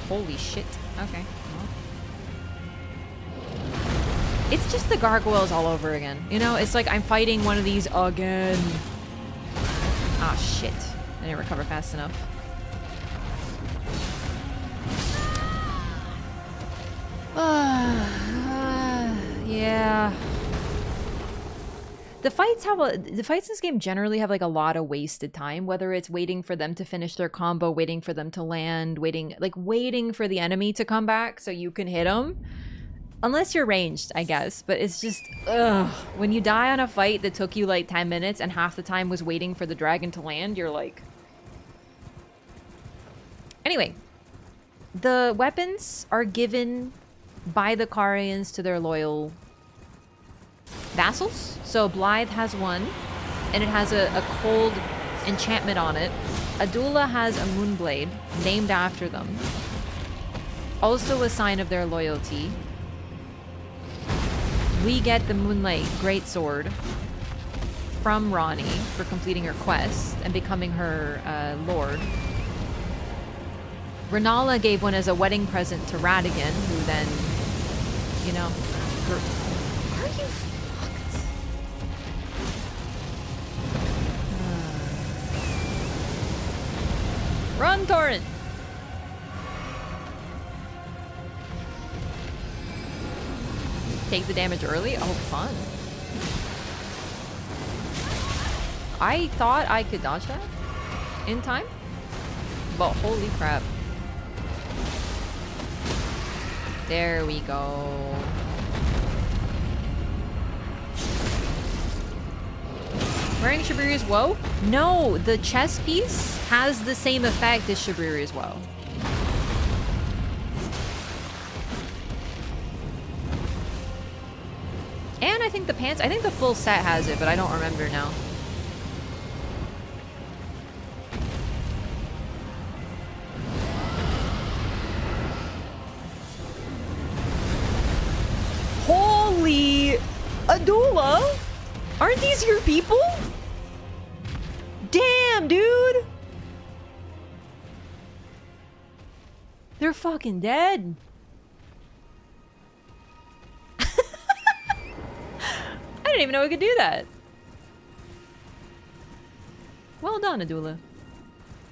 Holy shit. Okay. Well. It's just the gargoyles all over again. You know, it's like I'm fighting one of these again. Ah, shit. I didn't recover fast enough. Yeah. The fights in this game generally have like a lot of wasted time, whether it's waiting for them to finish their combo, waiting for them to land, waiting for the enemy to come back so you can hit them. Unless you're ranged, I guess, but it's just, ugh. When you die on a fight that took you like 10 minutes and half the time was waiting for the dragon to land, you're like... Anyway, the weapons are given by the Carians to their loyal vassals. So Blythe has one, and it has a cold enchantment on it. Adula has a Moonblade, named after them. Also a sign of their loyalty. We get the Moonlight Greatsword from Ronnie for completing her quest and becoming her lord. Renala gave one as a wedding present to Radigan, who then, you know... Are you fucked? Run, Torrent! Take the damage early? Oh, fun. I thought I could dodge that in time, but holy crap. There we go. Wearing Shabiri's Woe? No, the chess piece has the same effect as Shabiri's Woe. And I think the pants, I think the full set has it, but I don't remember now. Holy Adula! Aren't these your people? Damn, dude! They're fucking dead. I didn't even know we could do that. Well done, Adula.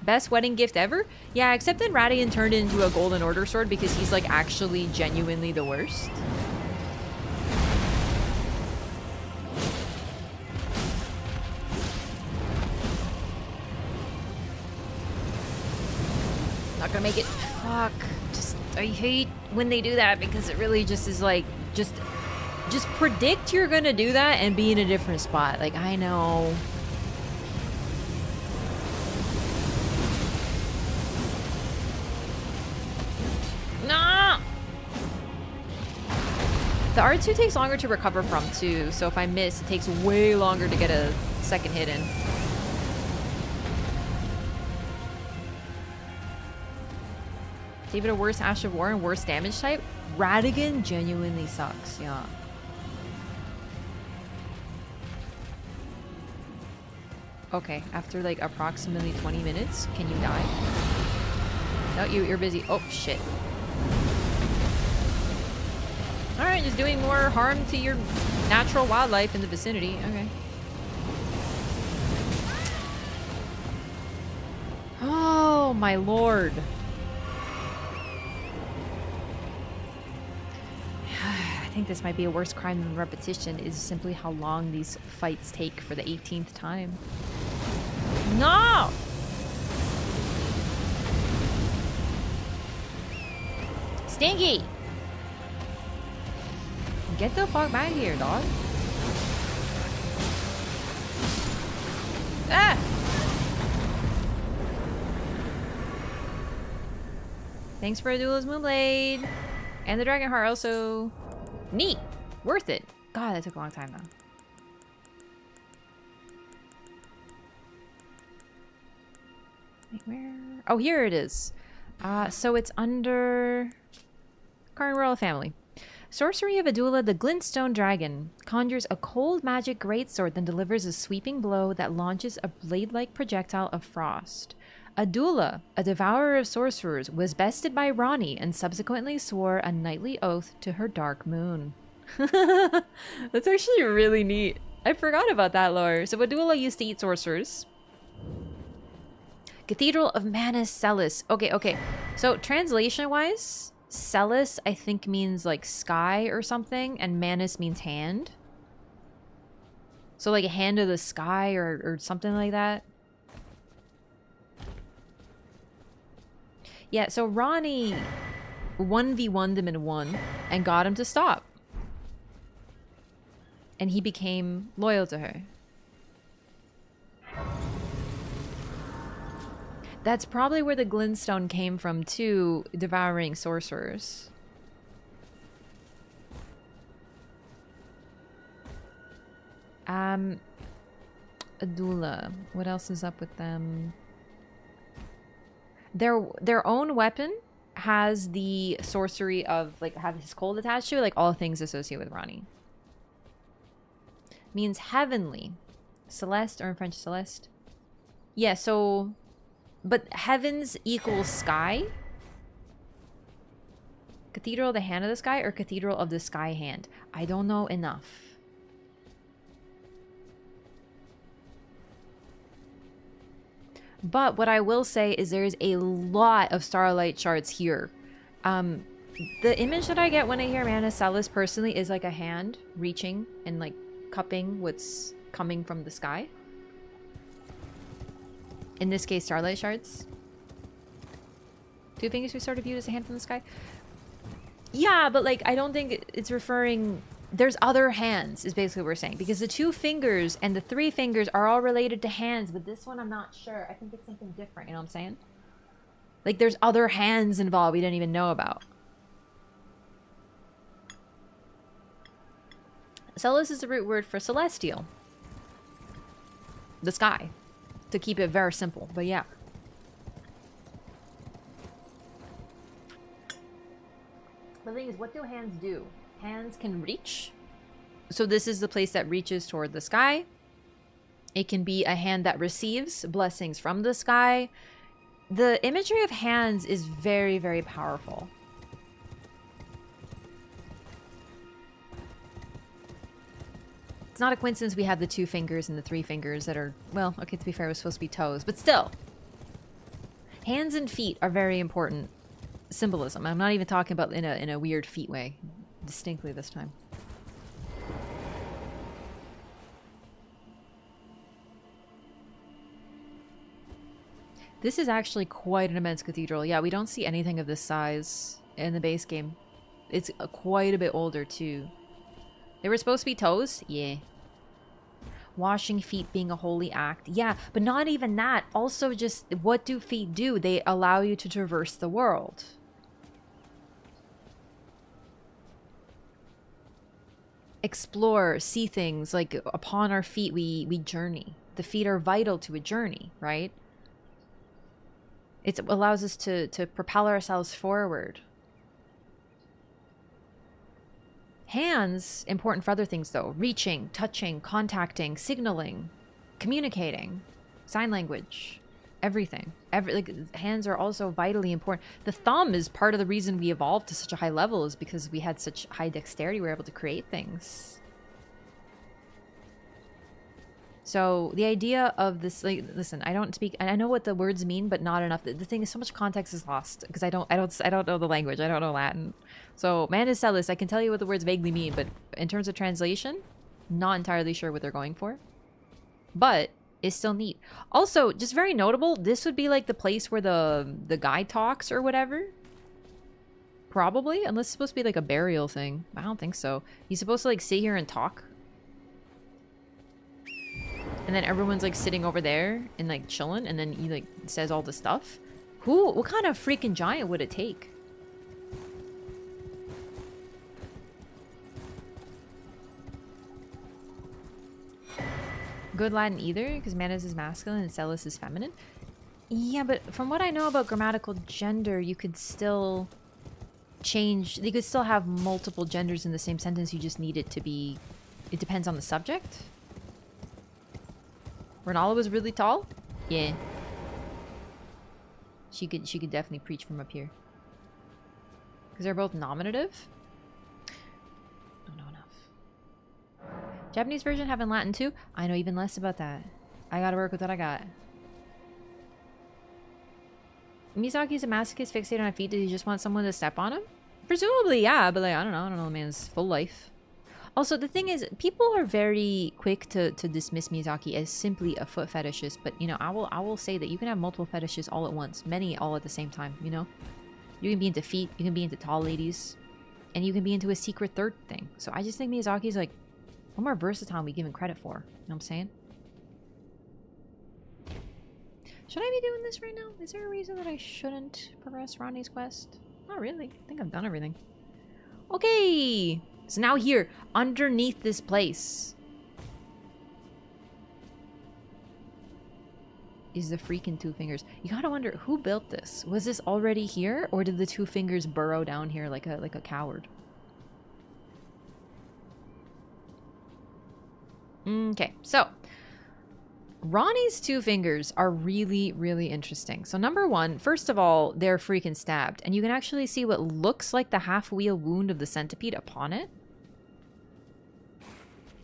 Best wedding gift ever? Yeah, except then Radian turned into a Golden Order sword because he's like actually genuinely the worst. Not gonna make it. Fuck. Just, I hate when they do that because it really just is like, just predict you're gonna do that and be in a different spot. Like, I know. No! The R2 takes longer to recover from too, so if I miss, it takes way longer to get a second hit in. Gave it a worse Ash of War and worse damage type? Radigan genuinely sucks, yeah. Okay, after like approximately 20 minutes, can you die? No, you're busy. Oh, shit. Alright, just doing more harm to your natural wildlife in the vicinity. Okay. Oh, my lord. I think this might be a worse crime than repetition, is simply how long these fights take for the 18th time. No! Stinky! Get the fuck back here, dog. Ah! Thanks for Adula's Moonblade. And the Dragon Heart also. Neat. Worth it. God, that took a long time though. Wait, where? Oh, here it is. So it's under Current Royal Family. Sorcery of Adula the Glintstone Dragon conjures a cold magic greatsword, then delivers a sweeping blow that launches a blade-like projectile of frost. Adula, a devourer of sorcerers, was bested by Rani and subsequently swore a knightly oath to her dark moon. That's actually really neat. I forgot about that lore. So Adula used to eat sorcerers. Cathedral of Manus Celis. Okay. So translation-wise, Celis I think means like sky or something, and Manus means hand. So like a hand of the sky or something like that. Yeah, so Ronnie 1v1'd him in 1 and got him to stop. And he became loyal to her. That's probably where the glintstone came from too, devouring sorcerers. Adula. What else is up with them? Their own weapon has the sorcery of like have his cold attached to it, like all things associated with Rani. Means heavenly. Celeste, or in French Celeste. Yeah, so but heavens equals sky. Cathedral of the Hand of the Sky or Cathedral of the Sky Hand? I don't know enough. But what I will say is there's a lot of starlight shards here. The image that I get when I hear Manus Celis personally is like a hand reaching and like cupping what's coming from the sky. In this case, starlight shards. Two fingers we sort of viewed as a hand from the sky. Yeah, but like I don't think it's referring... There's other hands, is basically what we're saying. Because the 2 fingers and the 3 fingers are all related to hands, but this one I'm not sure. I think it's something different, you know what I'm saying? Like there's other hands involved we didn't even know about. Celis is the root word for celestial. The sky. To keep it very simple, but yeah. The thing is, what do hands do? Hands can reach. So this is the place that reaches toward the sky. It can be a hand that receives blessings from the sky. The imagery of hands is very, very powerful. It's not a coincidence we have the 2 fingers and the 3 fingers that are, well, okay, to be fair, it was supposed to be toes, but still. Hands and feet are very important symbolism. I'm not even talking about in a weird feet way. Distinctly this time. This is actually quite an immense cathedral. Yeah, we don't see anything of this size in the base game. It's quite a bit older too. They were supposed to be toes? Yeah. Washing feet being a holy act. Yeah, but not even that. Also just, what do feet do? They allow you to traverse the world. Explore, see things. Like, upon our feet, we journey. The feet are vital to a journey, right? It allows us to propel ourselves forward. Hands, important for other things though. Reaching, touching, contacting, signaling, communicating, sign language, everything. Like, hands are also vitally important. The thumb is part of the reason we evolved to such a high level, is because we had such high dexterity, we were able to create things. So the idea of this, like, listen, I don't speak, and I know what the words mean, but not enough. The thing is, so much context is lost because I don't know the language. I don't know Latin. So Manus Celis, I can tell you what the words vaguely mean, but in terms of translation, not entirely sure what they're going for. But it's still neat. Also, just very notable, this would be like the place where the guy talks or whatever. Probably, unless it's supposed to be like a burial thing. I don't think so. He's supposed to like sit here and talk. And then everyone's like sitting over there and like chilling, and then he like says all the stuff. What kind of freaking giant would it take? Good Latin either, because Manus is masculine and Celis is feminine. Yeah, but from what I know about grammatical gender, you could still change... You could still have multiple genders in the same sentence. You just need it to be... It depends on the subject. Renala was really tall? Yeah. She could definitely preach from up here. Because they're both nominative? Don't know enough. Japanese version have in Latin too? I know even less about that. I gotta work with what I got. Misaki's a masochist fixated on feet. Did he just want someone to step on him? Presumably, yeah, but like, I don't know. The man's full life. Also, the thing is, people are very quick to dismiss Miyazaki as simply a foot fetishist, but, you know, I will say that you can have multiple fetishes all at once. Many all at the same time, you know? You can be into feet, you can be into tall ladies, and you can be into a secret third thing. So I just think Miyazaki's, like, one more versatile than we give him credit for. You know what I'm saying? Should I be doing this right now? Is there a reason that I shouldn't progress Ronnie's quest? Not really. I think I've done everything. Okay! So now here, underneath this place, is the freaking Two Fingers. You gotta wonder, who built this? Was this already here? Or did the Two Fingers burrow down here like a coward? Okay, so Ronnie's Two Fingers are really, really interesting. So number one, first of all, they're freaking stabbed. And you can actually see what looks like the half-wheel wound of the centipede upon it.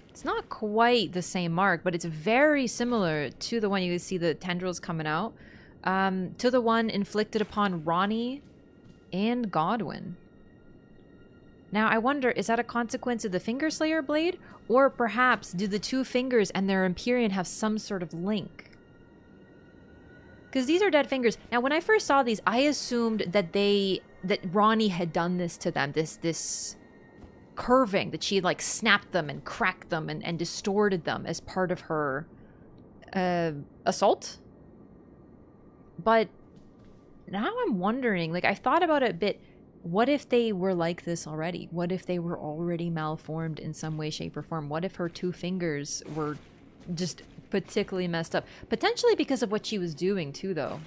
It's not quite the same mark, but it's very similar to the one you can see the tendrils coming out. To the one inflicted upon Ronnie and Godwin. Now, I wonder, is that a consequence of the Finger Slayer blade? Or perhaps do the Two Fingers and their Empyrean have some sort of link? Because these are dead fingers. Now, when I first saw these, I assumed that Ronnie had done this to them. This curving, that she had, like, snapped them and cracked them and distorted them as part of her assault. But now I'm wondering, like, I've thought about it a bit. What if they were like this already? What if they were already malformed in some way, shape, or form? What if her Two Fingers were just particularly messed up? Potentially because of what she was doing, too, though.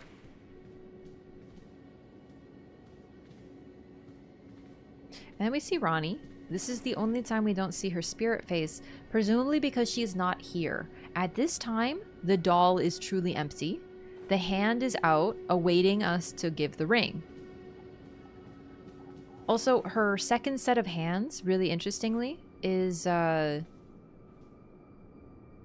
And then we see Ronnie. This is the only time we don't see her spirit face, presumably because she's not here. At this time, the doll is truly empty. The hand is out, awaiting us to give the ring. Also, her second set of hands, really interestingly, is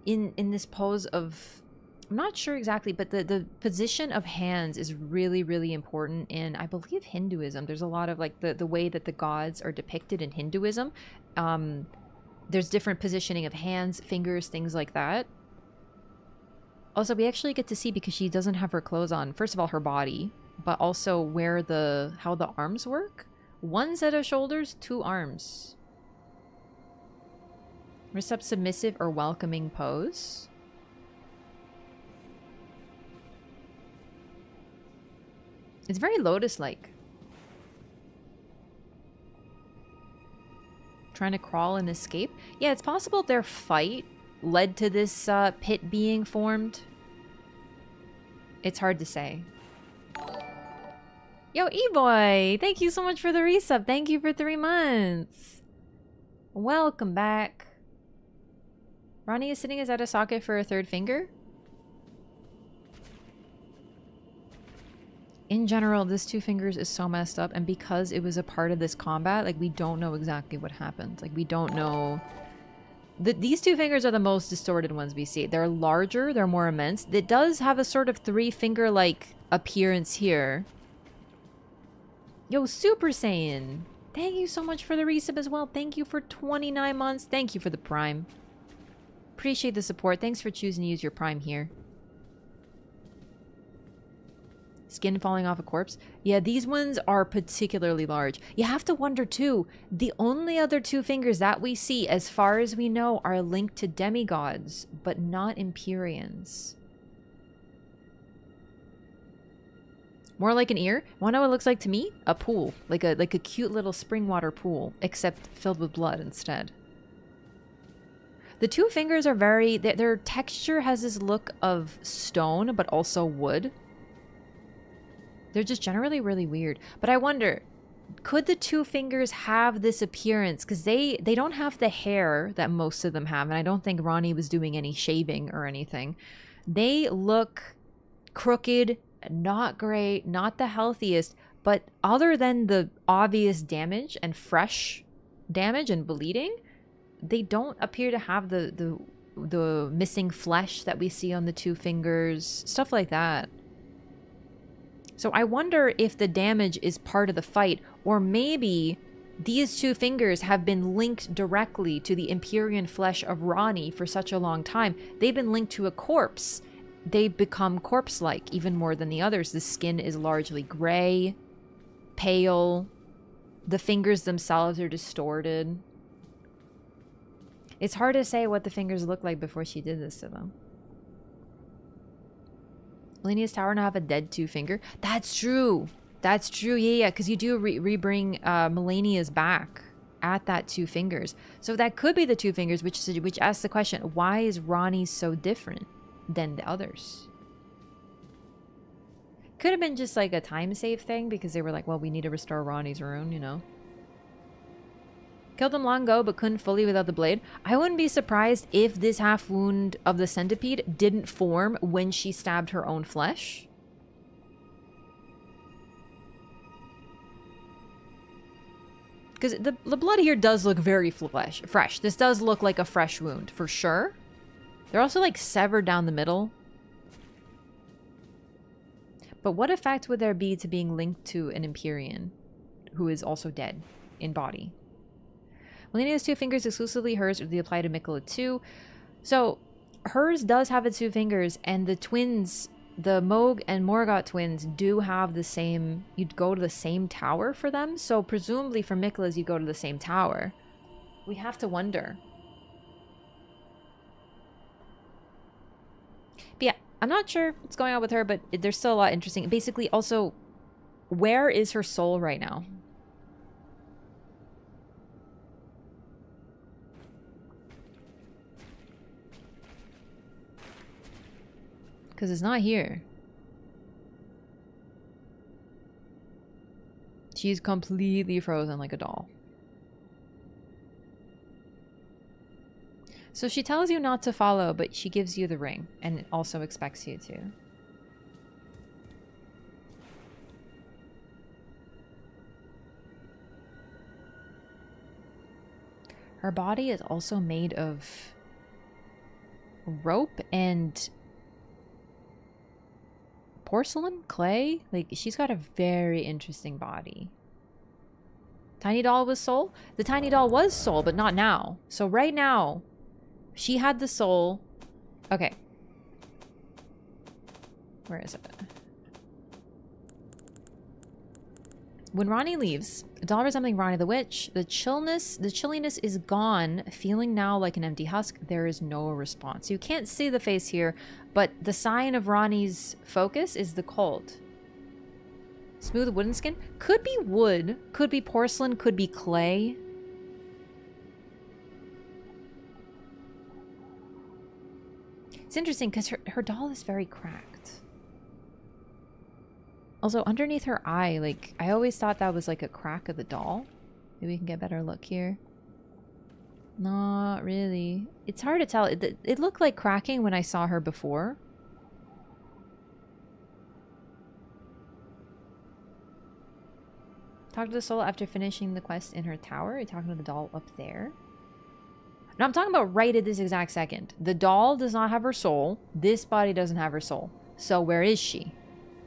in this pose of... I'm not sure exactly, but the position of hands is really, really important in, I believe, Hinduism. There's a lot of, like, the way that the gods are depicted in Hinduism. There's different positioning of hands, fingers, things like that. Also, we actually get to see, because she doesn't have her clothes on, first of all, her body, but also how the arms work. One set of shoulders, two arms. Wrist up, submissive or welcoming pose. It's very lotus-like. Trying to crawl and escape. Yeah, it's possible their fight led to this pit being formed. It's hard to say. Yo, E-Boy! Thank you so much for the resub. Thank you for 3 months. Welcome back. Ronnie is sitting at a socket for a third finger. In general, this Two Fingers is so messed up, and because it was a part of this combat, like, we don't know exactly what happened. Like, we don't know... These Two Fingers are the most distorted ones we see. They're larger, they're more immense. It does have a sort of 3-finger-like appearance here. Yo, Super Saiyan! Thank you so much for the resub as well. Thank you for 29 months. Thank you for the Prime. Appreciate the support. Thanks for choosing to use your Prime here. Skin falling off a corpse. Yeah, these ones are particularly large. You have to wonder too, the only other Two Fingers that we see, as far as we know, are linked to demigods, but not Empyreans. More like an ear. Wanna know what it looks like to me? A pool. Like a cute little spring water pool, except filled with blood instead. The Two Fingers are very... Their texture has this look of stone, but also wood. They're just generally really weird. But I wonder, could the two fingers have this appearance? Because they don't have the hair that most of them have. And I don't think Ronnie was doing any shaving or anything. They look crooked, not great, not the healthiest. But other than the obvious damage and fresh damage and bleeding, they don't appear to have the missing flesh that we see on the two fingers. Stuff like that. So I wonder if the damage is part of the fight, or maybe these two fingers have been linked directly to the Empyrean flesh of Ronnie for such a long time. They've been linked to a corpse. They become corpse-like even more than the others. The skin is largely gray, pale. The fingers themselves are distorted. It's hard to say what the fingers look like before she did this to them. Melania's tower now have a dead two finger. That's true. That's true. Yeah. Because you do re-bring Melania's back at that two fingers. So that could be the two fingers, which asks the question, why is Ronnie so different than the others? Could have been just like a time save thing because they were like, well, we need to restore Ronnie's rune, you know. Killed him long ago, but couldn't fully without the blade. I wouldn't be surprised if this half wound of the centipede didn't form when she stabbed her own flesh. Because the blood here does look very fresh. This does look like a fresh wound, for sure. They're also like severed down the middle. But what effect would there be to being linked to an Empyrean who is also dead in body? Melania's two fingers exclusively hers would be applied to Miquella too. So hers does have its two fingers, and the twins, the Moog and Morgott twins, do have the same. You'd go to the same tower for them. So presumably for Miquella's, you go to the same tower. We have to wonder. But yeah, I'm not sure what's going on with her, but there's still a lot interesting. Basically, also, where is her soul right now? Because it's not here. She's completely frozen like a doll. So she tells you not to follow, but she gives you the ring and also expects you to. Her body is also made of rope and porcelain, clay. Like, she's got a very interesting body. Tiny doll was soul? The tiny doll was soul, but not now. So right now, she had the soul. Okay. Where is it? When Ronnie leaves, a doll resembling Ronnie the Witch, the chilliness is gone, feeling now like an empty husk. There is no response. You can't see the face here, but the sign of Ronnie's focus is the cold. Smooth wooden skin? Could be wood, could be porcelain, could be clay. It's interesting because her doll is very cracked. Also, underneath her eye, like, I always thought that was like a crack of the doll. Maybe we can get a better look here. Not really. It's hard to tell. It looked like cracking when I saw her before. Talk to the soul after finishing the quest in her tower. Are you talking to the doll up there? No, I'm talking about right at this exact second. The doll does not have her soul. This body doesn't have her soul. So where is she?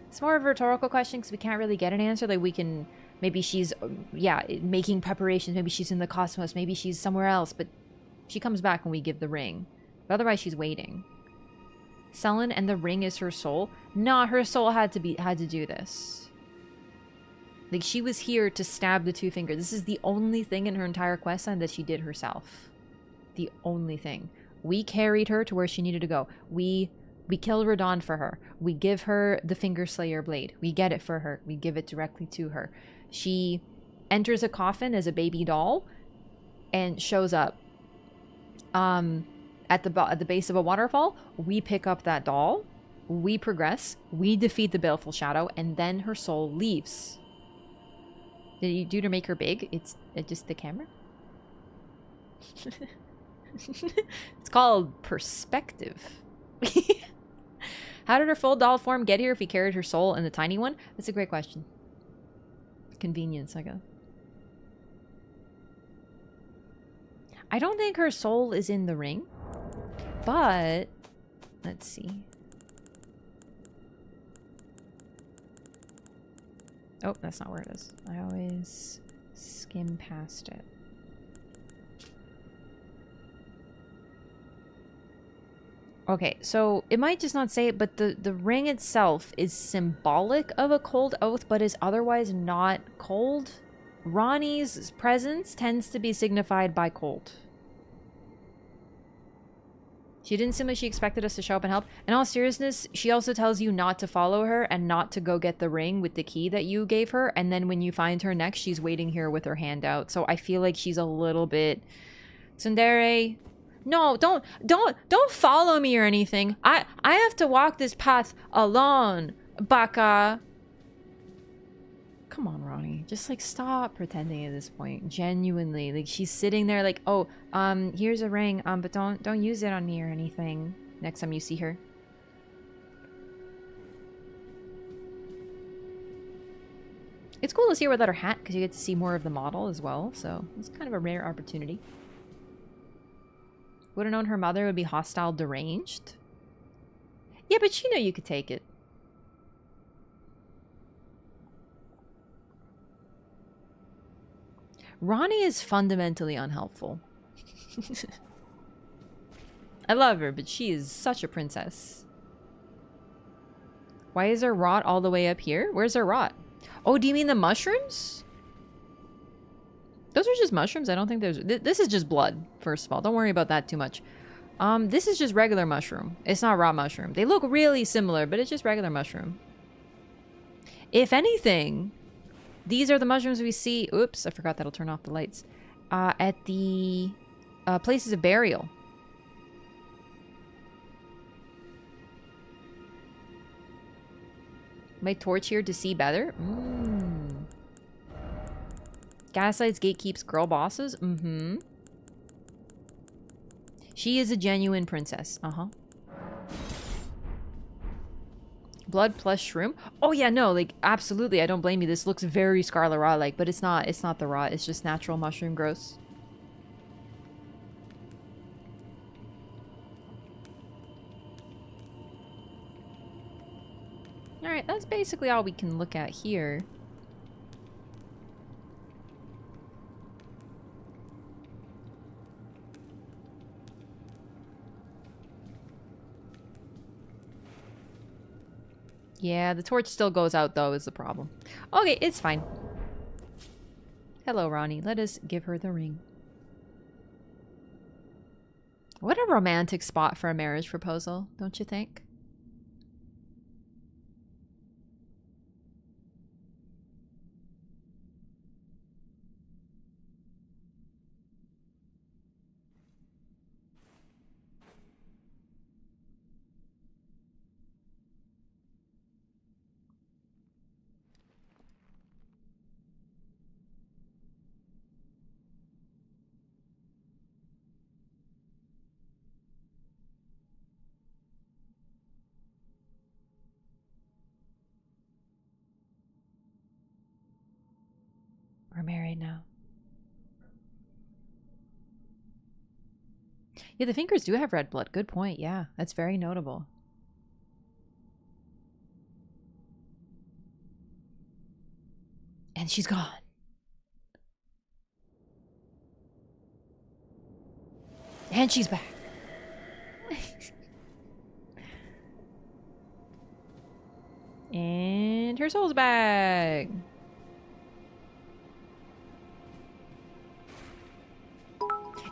It's more of a rhetorical question because we can't really get an answer. Like, we can... Maybe she's, yeah, making preparations. Maybe she's in the cosmos. Maybe she's somewhere else. But she comes back when we give the ring. But otherwise, she's waiting. Selen and the ring is her soul. Nah, her soul had to do this. Like, she was here to stab the two fingers. This is the only thing in her entire quest line that she did herself. The only thing. We carried her to where she needed to go. We kill Radon for her. We give her the Finger Slayer blade. We get it for her. We give it directly to her. She enters a coffin as a baby doll and shows up at the base of a waterfall. We pick up that doll we progress, we defeat the baleful shadow, and then her soul leaves. Did you do to make her big? It's just the camera? It's called perspective. How did her full doll form get here if he carried her soul in the tiny one? That's a great question. Convenience, I guess. I don't think her soul is in the ring, but let's see. Oh, that's not where it is. I always skim past it. Okay, so it might just not say it, but the ring itself is symbolic of a cold oath, but is otherwise not cold. Ronnie's presence tends to be signified by cold. She didn't seem like she expected us to show up and help. In all seriousness, she also tells you not to follow her and not to go get the ring with the key that you gave her. And then when you find her next, she's waiting here with her hand out. So I feel like she's a little bit... Tsundere... No, don't follow me or anything. I have to walk this path alone, Baka. Come on, Ronnie. Just, like, stop pretending at this point. Genuinely. Like, she's sitting there like, oh, here's a ring, but don't use it on me or anything next time you see her. It's cool to see her without her hat, because you get to see more of the model as well, so it's kind of a rare opportunity. Would have known her mother would be hostile deranged. Yeah, but she knew you could take it. Ronnie is fundamentally unhelpful. I love her, but she is such a princess. Why is there rot all the way up here? Where's there rot? Oh, do you mean the mushrooms? Those are just mushrooms. I don't think there's... This is just blood, first of all. Don't worry about that too much. This is just regular mushroom. It's not raw mushroom. They look really similar, but it's just regular mushroom. If anything, these are the mushrooms we see... Oops, I forgot that'll turn off the lights. At the places of burial. My torch here to see better? Gaslights, gatekeeps, girl bosses? She is a genuine princess. Blood plus shroom? Oh yeah, no, like, absolutely, I don't blame you. This looks very Scarlet Rot-like, but it's not the rot. It's just natural mushroom gross. Alright, that's basically all we can look at here. Yeah, the torch still goes out, though, is the problem. Okay, it's fine. Hello, Ronnie. Let us give her the ring. What a romantic spot for a marriage proposal, don't you think? We're married now. Yeah, the fingers do have red blood. Good point. Yeah, that's very notable. And she's gone. And she's back. And her soul's back.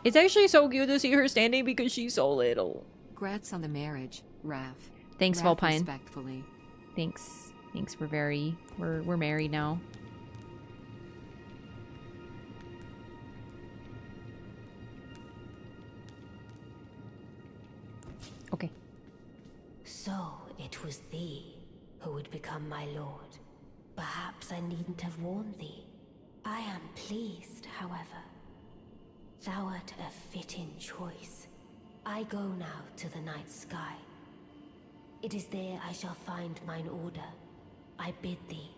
It's actually so cute to see her standing because she's so little. Congrats on the marriage, Raph. Thanks, Raph, Volpine. Respectfully. Thanks. Thanks. We're married now. Okay. So, it was thee who would become my lord. Perhaps I needn't have warned thee. I am pleased, however. Thou art a fitting choice. I go now to the night sky. It is there I shall find mine order. I bid thee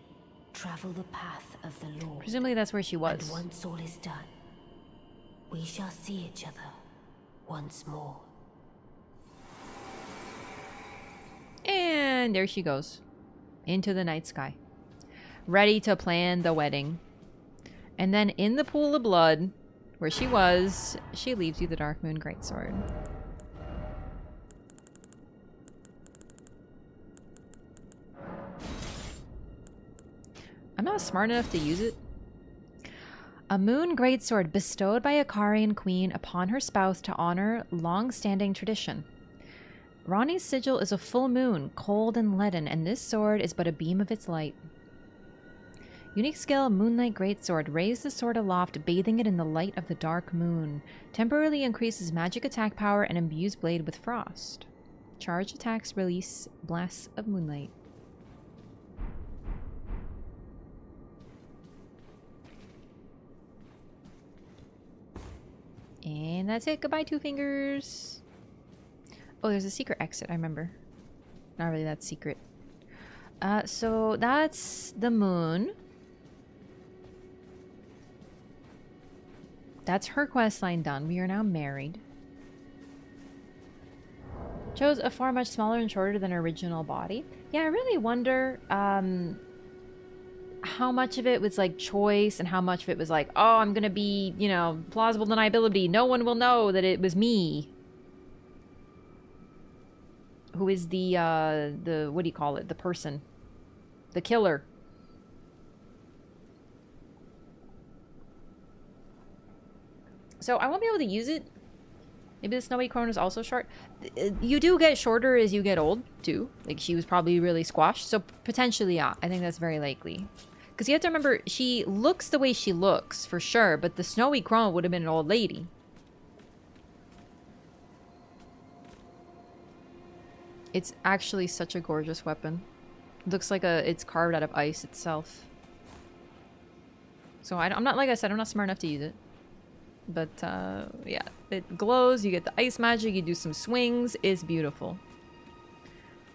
travel the path of the Lord. Presumably that's where she was. And once all is done, we shall see each other once more. And there she goes. Into the night sky. Ready to plan the wedding. And then in the pool of blood, where she was, she leaves you the Dark Moon Greatsword. I'm not smart enough to use it. A moon greatsword bestowed by a Karian queen upon her spouse to honor long-standing tradition. Rani's sigil is a full moon, cold and leaden, and this sword is but a beam of its light. Unique skill, Moonlight Greatsword. Raise the sword aloft, bathing it in the light of the dark moon. Temporarily increases magic attack power and imbues blade with frost. Charge attacks release blasts of moonlight. And that's it. Goodbye, Two Fingers. Oh, there's a secret exit, I remember. Not really that secret. So that's the moon. That's her quest line done. We are now married. Chose a form much smaller and shorter than her original body. Yeah, I really wonder how much of it was like choice and how much of it was like, oh, I'm gonna be, you know, plausible deniability. No one will know that it was me. Who is the what do you call it? The person. The killer. So I won't be able to use it. Maybe the Snowy Crone is also short. You do get shorter as you get old, too. Like, she was probably really squashed. So potentially, yeah. I think that's very likely. Because you have to remember, she looks the way she looks, for sure. But the Snowy Crone would have been an old lady. It's actually such a gorgeous weapon. It looks like it's carved out of ice itself. So I'm not, like I said, I'm not smart enough to use it. But, yeah. It glows, you get the ice magic, you do some swings. It's beautiful.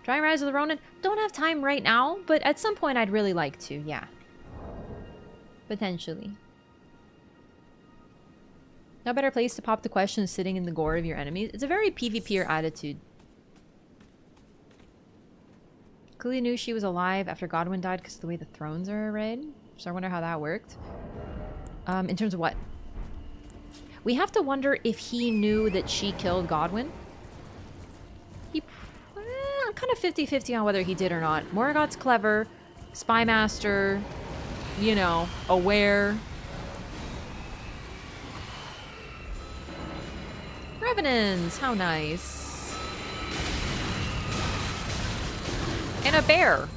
Try and Rise of the Ronin. Don't have time right now, but at some point I'd really like to, yeah. Potentially. No better place to pop the question sitting in the gore of your enemies. It's a very PvPer attitude. Clearly knew she was alive after Godwyn died because of the way the thrones are arrayed. So I wonder how that worked. In terms of what? We have to wonder if he knew that she killed Godwyn. I'm kind of 50-50 on whether he did or not. Morgoth's clever. Spy master. You know, aware. Revenants, how nice. And a bear.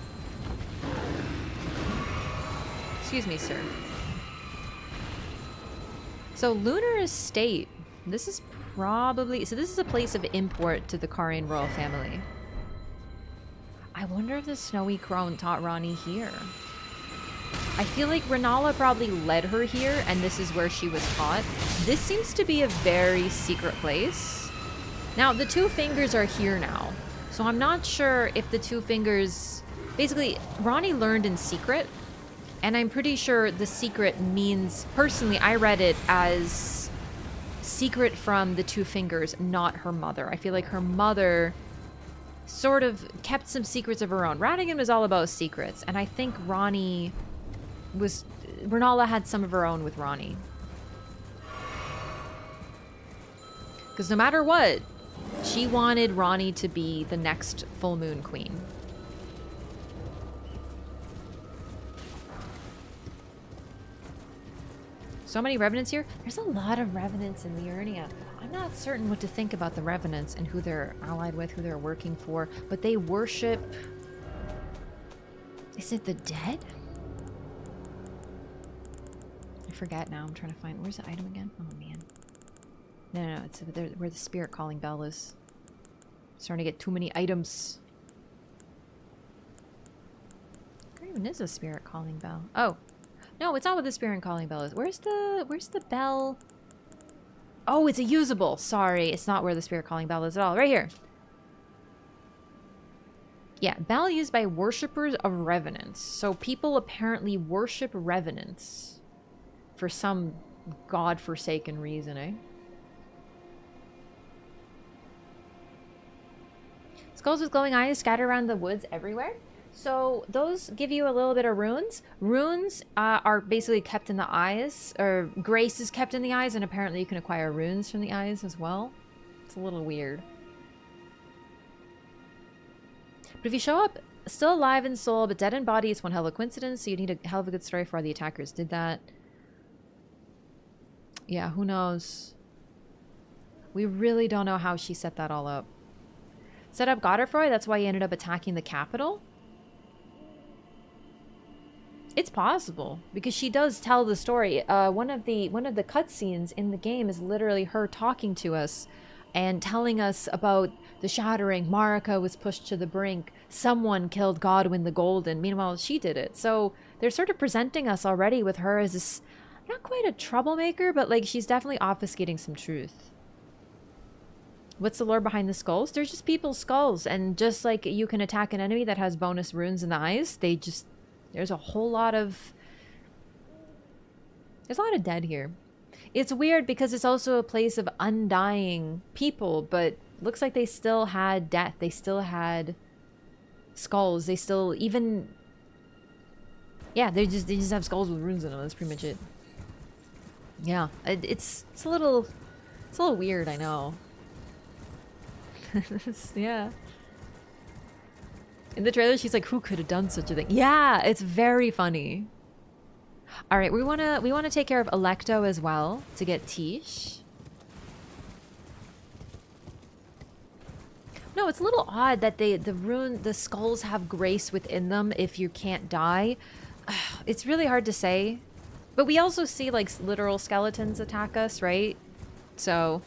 Excuse me, sir. So, Lunar Estate. This is probably... So this is a place of import to the Karian royal family. I wonder if the Snowy Crone taught Rani here. I feel like Renala probably led her here, and this is where she was taught. This seems to be a very secret place. Now, the Two Fingers are here now. So I'm not sure if the Two Fingers... Basically, Rani learned in secret. And I'm pretty sure the secret means... Personally, I read it as secret from the Two Fingers, not her mother. I feel like her mother sort of kept some secrets of her own. Radigan was all about secrets. And I think Rani was... Renala had some of her own with Rani. Because no matter what, she wanted Rani to be the next full moon queen. So many revenants here. There's a lot of revenants in Liurnia. I'm not certain what to think about the revenants and who they're allied with, who they're working for, but they worship... Is it the dead? I forget now. I'm trying to find... Where's the item again? Oh, man. No, it's where the spirit calling bell is. Starting to get too many items. one is a spirit calling bell. Oh. No, it's not what the spirit calling bell is. Where's the bell? Oh, it's a usable. Sorry, it's not where the spirit calling bell is at all. Right here. Yeah, bell used by worshippers of revenants. So people apparently worship revenants for some godforsaken reason, eh? Skulls with glowing eyes scattered around the woods everywhere. So those give you a little bit of runes. Runes are basically kept in the eyes, or grace is kept in the eyes, and apparently you can acquire runes from the eyes as well. It's a little weird. But if you show up still alive in soul, but dead in body, it's one hell of a coincidence, so you need a hell of a good story for why the attackers did that. Yeah, who knows? We really don't know how she set that all up. Set up Godfrey, that's why he ended up attacking the capital? It's possible, because she does tell the story. One of the cutscenes in the game is literally her talking to us and telling us about the shattering. Marika was pushed to the brink. Someone killed Godwyn the Golden. Meanwhile, she did it. So they're sort of presenting us already with her as this, not quite a troublemaker, but like she's definitely obfuscating some truth. What's the lore behind the skulls? They're just people's skulls. And just like you can attack an enemy that has bonus runes in the eyes, there's a whole lot of... There's a lot of dead here. It's weird because it's also a place of undying people, but looks like they still had death. They still had skulls. They still even... Yeah, they just have skulls with runes in them. That's pretty much it. Yeah, it's a little weird, I know. Yeah. In the trailer, she's like, "Who could have done such a thing?" Yeah, it's very funny. All right, we wanna take care of Electo as well to get Tish. No, it's a little odd that the skulls have grace within them if you can't die. It's really hard to say, but we also see like literal skeletons attack us, right? So,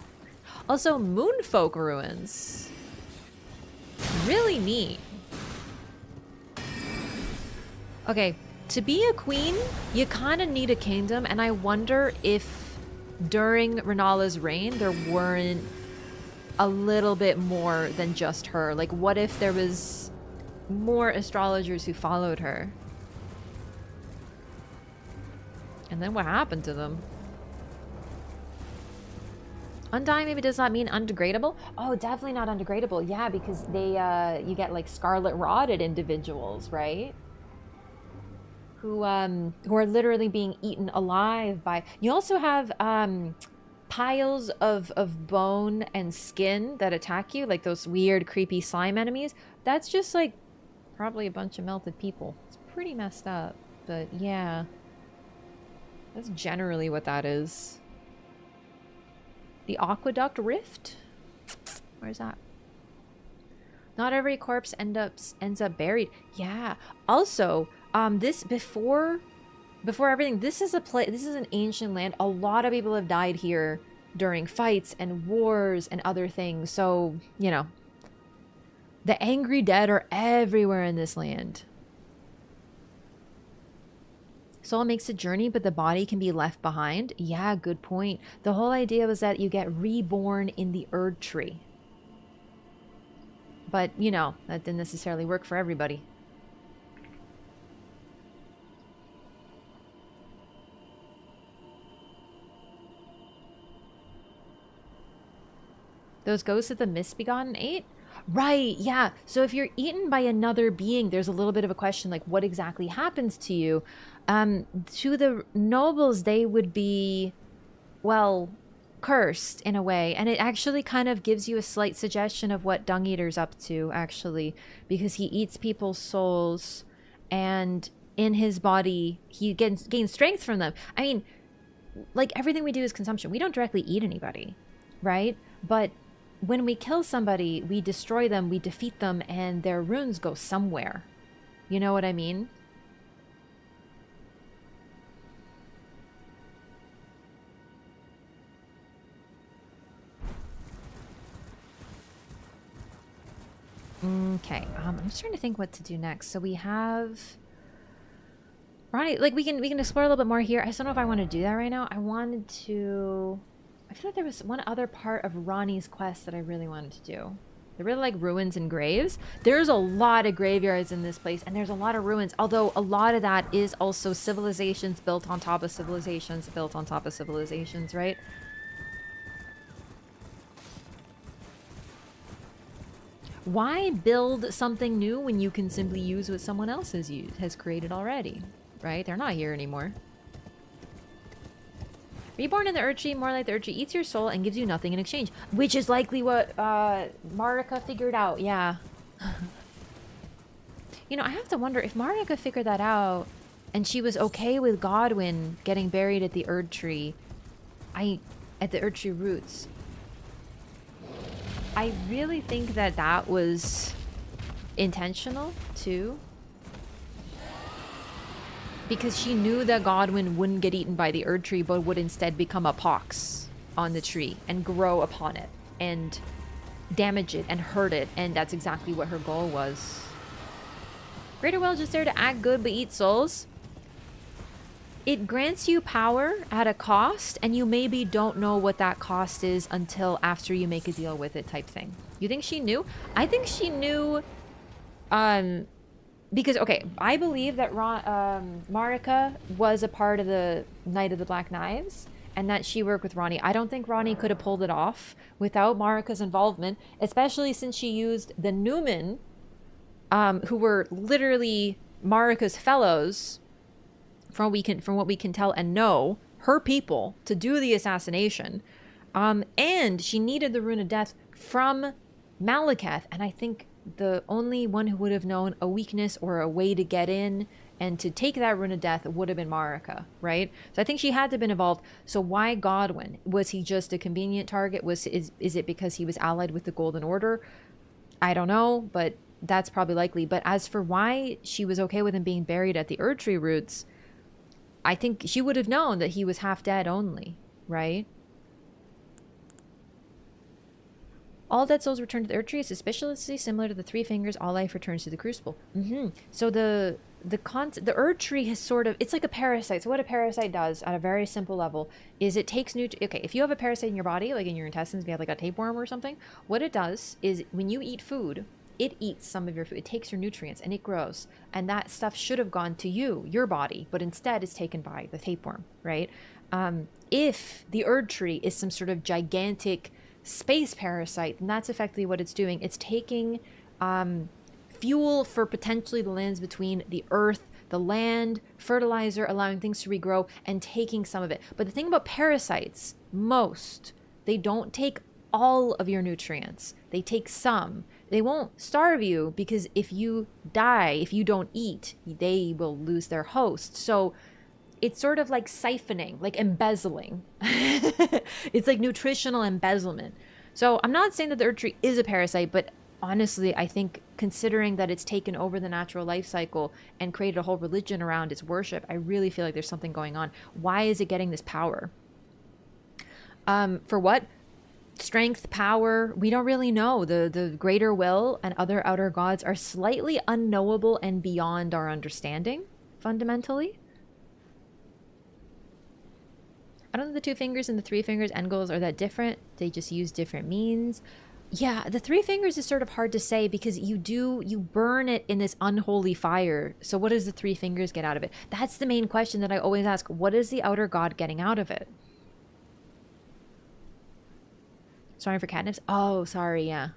also Moonfolk ruins. Really neat. Okay, to be a queen, you kind of need a kingdom, and I wonder if during Renala's reign there weren't a little bit more than just her. Like, what if there was more astrologers who followed her? And then what happened to them? Undying maybe does not mean undegradable. Oh, definitely not undegradable. Yeah, because they you get like scarlet rotted individuals, right? Who are literally being eaten alive by... You also have piles of bone and skin that attack you, like those weird creepy slime enemies. That's just like probably a bunch of melted people. It's pretty messed up, but yeah. That's generally what that is. The Aqueduct Rift? Where's that? Not every corpse ends up buried. Yeah. Also, this before everything, this is an ancient land. A lot of people have died here during fights and wars and other things. So, you know, the angry dead are everywhere in this land. Soul makes a journey, but the body can be left behind. Yeah, good point. The whole idea was that you get reborn in the Erd tree. But, you know, that didn't necessarily work for everybody. Those ghosts of the misbegotten ate? Right, yeah. So if you're eaten by another being, there's a little bit of a question, like, what exactly happens to you? To the nobles, they would be, well, cursed in a way. And it actually kind of gives you a slight suggestion of what Dung Eater's up to, actually. Because he eats people's souls, and in his body, he gains strength from them. I mean, like, everything we do is consumption. We don't directly eat anybody, right? But when we kill somebody, we destroy them, we defeat them, and their runes go somewhere. You know what I mean? Okay, I'm just trying to think what to do next. So we have Ronnie, like we can explore a little bit more here. I just don't know if I want to do that right now. I wanted to. I feel like there was one other part of Ronnie's quest that I really wanted to do. They really like ruins and graves. There's a lot of graveyards in this place, and there's a lot of ruins. Although a lot of that is also civilizations built on top of civilizations, built on top of civilizations, right? Why build something new when you can simply use what someone else has created already? Right? They're not here anymore. Reborn in the Erdtree, more like the Erdtree eats your soul and gives you nothing in exchange. Which is likely what Marika figured out, yeah. You know, I have to wonder if Marika figured that out and she was okay with Godwyn getting buried at the Erdtree. At the Erdtree roots. I really think that that was intentional, too. Because she knew that Godwyn wouldn't get eaten by the Erdtree, but would instead become a pox on the tree and grow upon it and damage it and hurt it. And that's exactly what her goal was. Greater Will just there to act good but eat souls. It grants you power at a cost, and you maybe don't know what that cost is until after you make a deal with it type thing. You think she knew? I think she knew... Because, okay, I believe that Marika was a part of the Knight of the Black Knives, and that she worked with Ronnie. I don't think Ronnie could have pulled it off without Marika's involvement, especially since she used the Newman, who were literally Marika's fellows, from what we can tell and know, her people, to do the assassination. And she needed the Rune of Death from Malekith, and I think the only one who would have known a weakness or a way to get in and to take that Rune of Death would have been Marika, right? So I think she had to have been involved. So why Godwyn? Was he just a convenient target? Is it because he was allied with the Golden Order? I don't know, but that's probably likely. But as for why she was okay with him being buried at the Erdtree roots, I think she would have known that he was half dead only, right? All dead souls return to the Erdtree is suspiciously similar to the Three Fingers. All life returns to the Crucible. So the Erdtree has sort of, it's like a parasite. So what a parasite does at a very simple level is it takes okay, if you have a parasite in your body, like in your intestines, if you have like a tapeworm or something, what it does is when you eat food, it eats some of your food. It takes your nutrients and it grows. And that stuff should have gone to you, your body, but instead it's taken by the tapeworm, right? If the Erdtree is some sort of gigantic space parasite, then that's effectively what it's doing. It's taking fuel for potentially the lands between the earth, the land, fertilizer, allowing things to regrow, and taking some of it. But the thing about parasites, they don't take all of your nutrients. They take some. They won't starve you, because if you die, if you don't eat, they will lose their host. So it's sort of like siphoning, like embezzling. It's like nutritional embezzlement. So I'm not saying that the Erdtree is a parasite, but honestly, I think considering that it's taken over the natural life cycle and created a whole religion around its worship, I really feel like there's something going on. Why is it getting this power? For what? Strength, power, we don't really know. The Greater Will and other outer gods are slightly unknowable and beyond our understanding, fundamentally. I don't think the Two Fingers and the Three Fingers end goals are that different. They just use different means. Yeah, the Three Fingers is sort of hard to say because you burn it in this unholy fire. So what does the Three Fingers get out of it? That's the main question that I always ask. What is the outer god getting out of it? Sorry for catnips. Oh, sorry, yeah.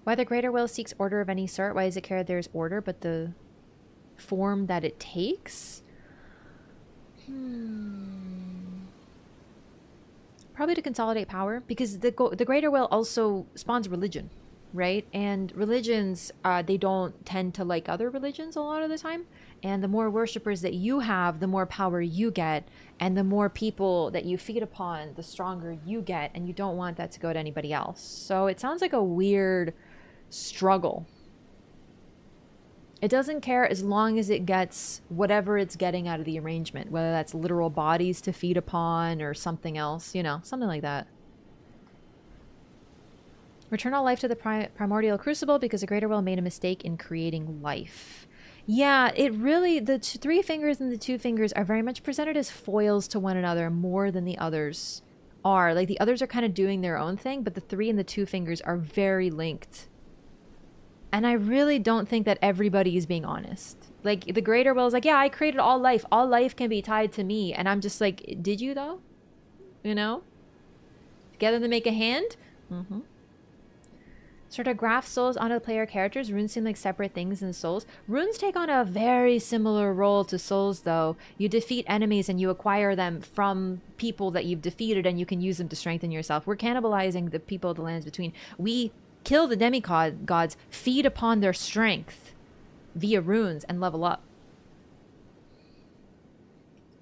Why the Greater Will seeks order of any sort? Why does it care there's order, but the form that it takes? Probably to consolidate power, because the Greater Will also spawns religion, right? And religions, they don't tend to like other religions a lot of the time. And the more worshippers that you have, the more power you get. And the more people that you feed upon, the stronger you get. And you don't want that to go to anybody else. So it sounds like a weird struggle. It doesn't care as long as it gets whatever it's getting out of the arrangement, whether that's literal bodies to feed upon or something else, you know, something like that. Return all life to the primordial crucible because the greater will made a mistake in creating life. Yeah, it really, the three fingers and the two fingers are very much presented as foils to one another more than the others are. Like, the others are kind of doing their own thing, but the three and the two fingers are very linked. And I really don't think that everybody is being honest. Like, the greater will is like, yeah, I created all life. All life can be tied to me. And I'm just like, did you though? You know? Together they make a hand? Mm-hmm. Sort of graph souls onto the player characters. Runes seem like separate things in souls. Runes take on a very similar role to souls, though. You defeat enemies and you acquire them from people that you've defeated, and you can use them to strengthen yourself. We're cannibalizing the people of the lands between. We kill the demigods, feed upon their strength via runes, and level up.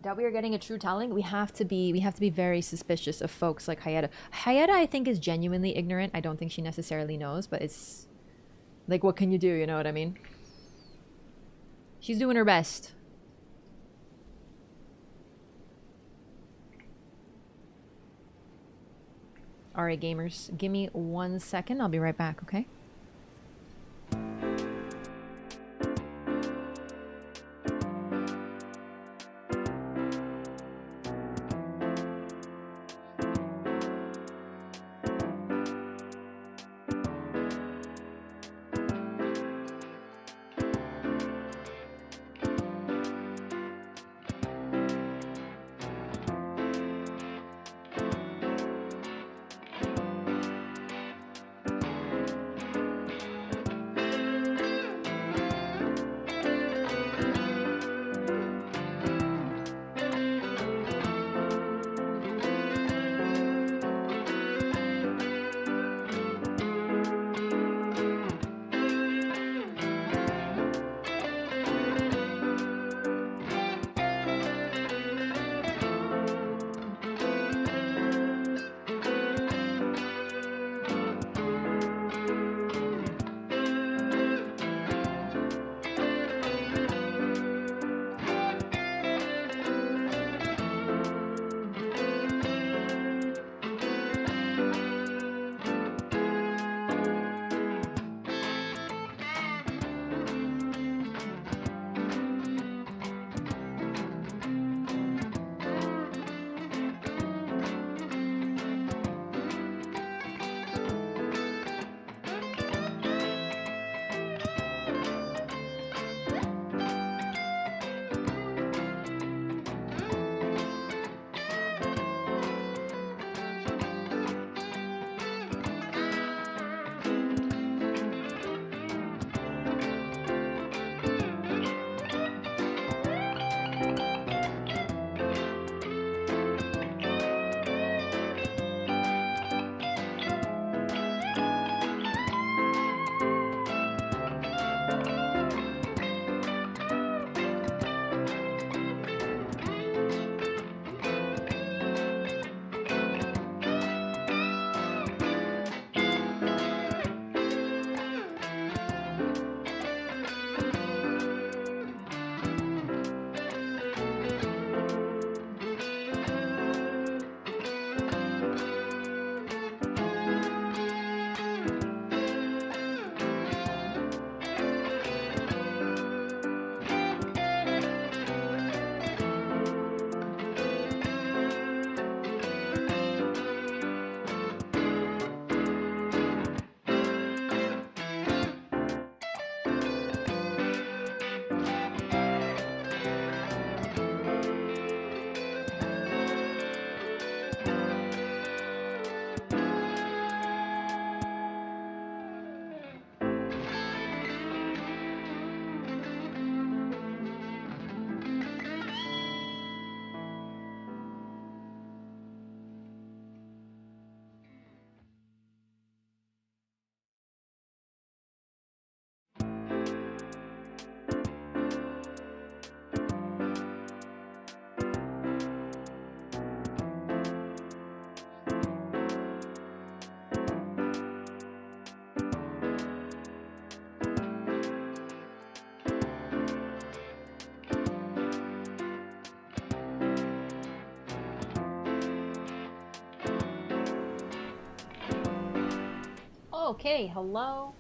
That we are getting a true telling, we have to be very suspicious of folks like Hayata. Hayata, I think, is genuinely ignorant. I don't think she necessarily knows, but it's like, what can you do? You know what I mean? She's doing her best. Alright, gamers, give me 1 second. I'll be right back, okay? Okay, hello.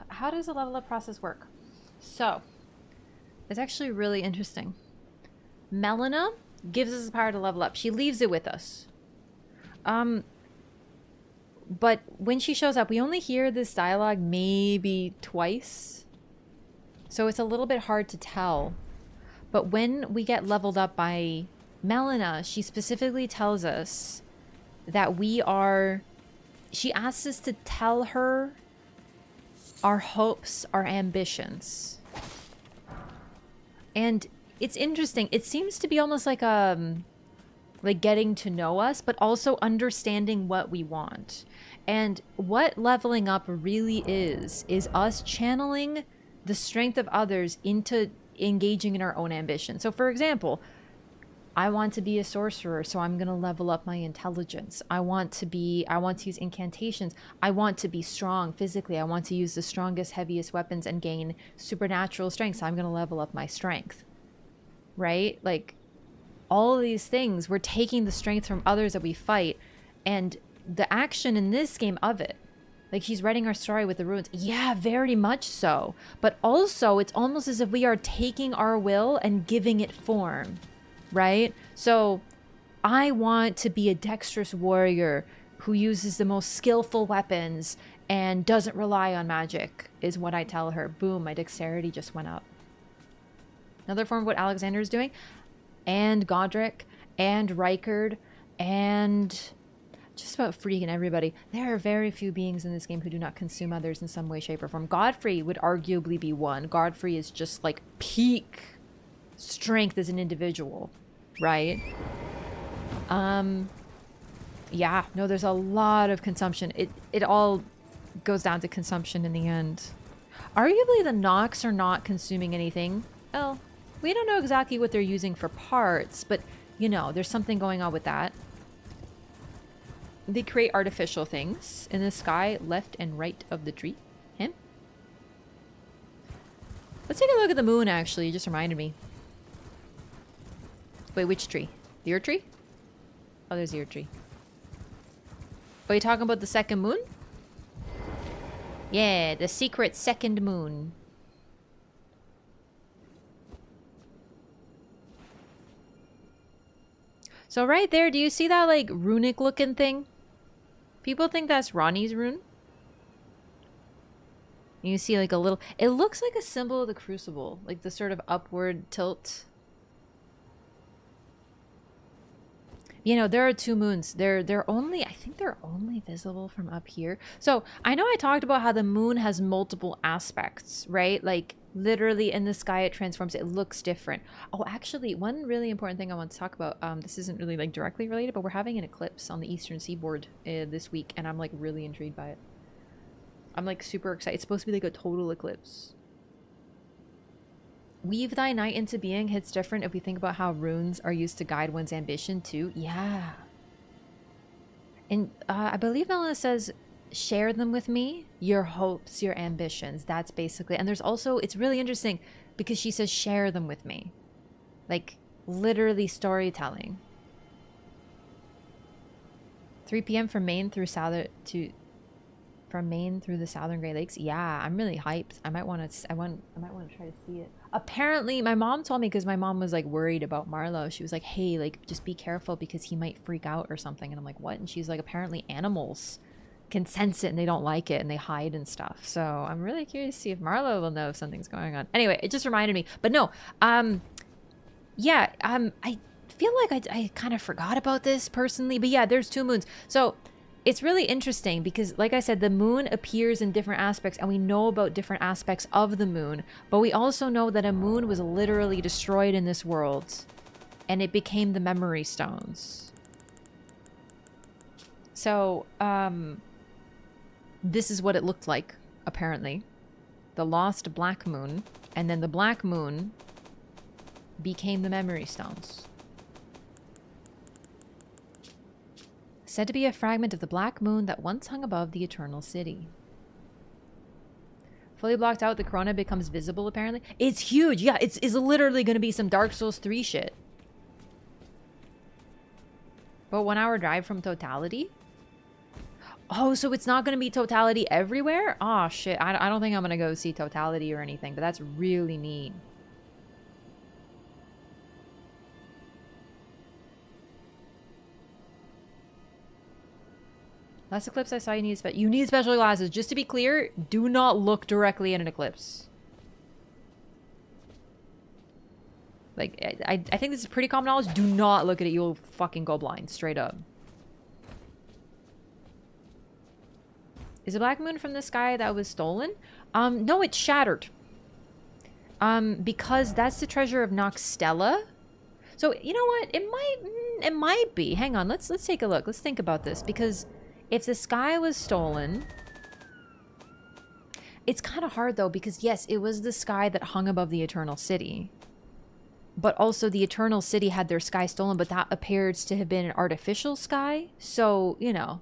How does the level up process work? So, it's actually really interesting. Melina gives us the power to level up. She leaves it with us. But when she shows up, we only hear this dialogue maybe twice. So it's a little bit hard to tell. But when we get leveled up by Melina, she specifically tells us that we are... She asks us to tell her our hopes, our ambitions. And it's interesting. It seems to be almost like getting to know us, but also understanding what we want. And what leveling up really is us channeling the strength of others into engaging in our own ambition. So for example, I want to be a sorcerer, so I'm going to level up my intelligence. I want to use incantations. I want to be strong physically. I want to use the strongest, heaviest weapons and gain supernatural strength, so I'm going to level up my strength. Right? Like, all of these things, we're taking the strength from others that we fight, and the action in this game of it. Like, she's writing our story with the runes. Yeah, very much so. But also, it's almost as if we are taking our will and giving it form. Right? So, I want to be a dexterous warrior who uses the most skillful weapons and doesn't rely on magic, is what I tell her. Boom, my dexterity just went up. Another form of what Alexander is doing, and Godric, and Rykard, and just about freaking everybody. There are very few beings in this game who do not consume others in some way, shape, or form. Godfrey would arguably be one. Godfrey is just like peak strength as an individual, right? Yeah, no, there's a lot of consumption. It all goes down to consumption in the end. Arguably, the Nox are not consuming anything. Well, we don't know exactly what they're using for parts, but, you know, there's something going on with that. They create artificial things in the sky, left and right of the tree. Him? Let's take a look at the moon, actually. It just reminded me. Wait, which tree? The Earth tree? Oh, there's the Earth tree. Are you talking about the second moon? Yeah, the secret second moon. So right there, do you see that like runic looking thing? People think that's Ronnie's rune. You see like a little, it looks like a symbol of the crucible, like the sort of upward tilt. You know, there are two moons. They're only, I think they're only visible from up here. So I know I talked about how the moon has multiple aspects, right? Like literally in the sky, it transforms. It looks different. Oh, actually, one really important thing I want to talk about. This isn't really like directly related, but we're having an eclipse on the eastern seaboard this week, and I'm like really intrigued by it. I'm like super excited. It's supposed to be like a total eclipse. Weave thy night into being hits different if we think about how runes are used to guide one's ambition too. Yeah. And I believe Melina says, share them with me, your hopes, your ambitions. That's basically, and there's also, it's really interesting because she says, share them with me. Like literally storytelling. 3 p.m. from Maine through from Maine through the Southern Great Lakes. Yeah, I'm really hyped. I might want to try to see it. Apparently, my mom told me, because my mom was like worried about Marlo. She was like, hey, like just be careful because he might freak out or something. And I'm like, what? And she's like, apparently animals can sense it and they don't like it and they hide and stuff. So I'm really curious to see if Marlo will know if something's going on. Anyway, it just reminded me. But no, yeah, I feel like I kind of forgot about this personally. But yeah, there's 2 moons. So it's really interesting because, like I said, the moon appears in different aspects and we know about different aspects of the moon, but we also know that a moon was literally destroyed in this world and it became the memory stones. So, this is what it looked like, apparently. The lost black moon, and then the black moon became the memory stones. Said to be a fragment of the black moon that once hung above the eternal city. Fully blocked out, the corona becomes visible, apparently. It's huge. Yeah, it's literally going to be some Dark Souls 3 shit. But 1 hour drive from totality? Oh, so it's not going to be totality everywhere? Oh, shit. I don't think I'm going to go see totality or anything, but that's really neat. Last eclipse I saw, you need special glasses. Just to be clear, do not look directly at an eclipse. Like, I think this is pretty common knowledge. Do not look at it. You'll fucking go blind. Straight up. Is the black moon from the sky that was stolen? No, it's shattered. Because that's the treasure of Noxtella. So, you know what? It might be. Hang on. Let's take a look. Let's think about this. Because if the sky was stolen... It's kind of hard, though, because, yes, it was the sky that hung above the Eternal City. But also, the Eternal City had their sky stolen, but that appears to have been an artificial sky. So, you know.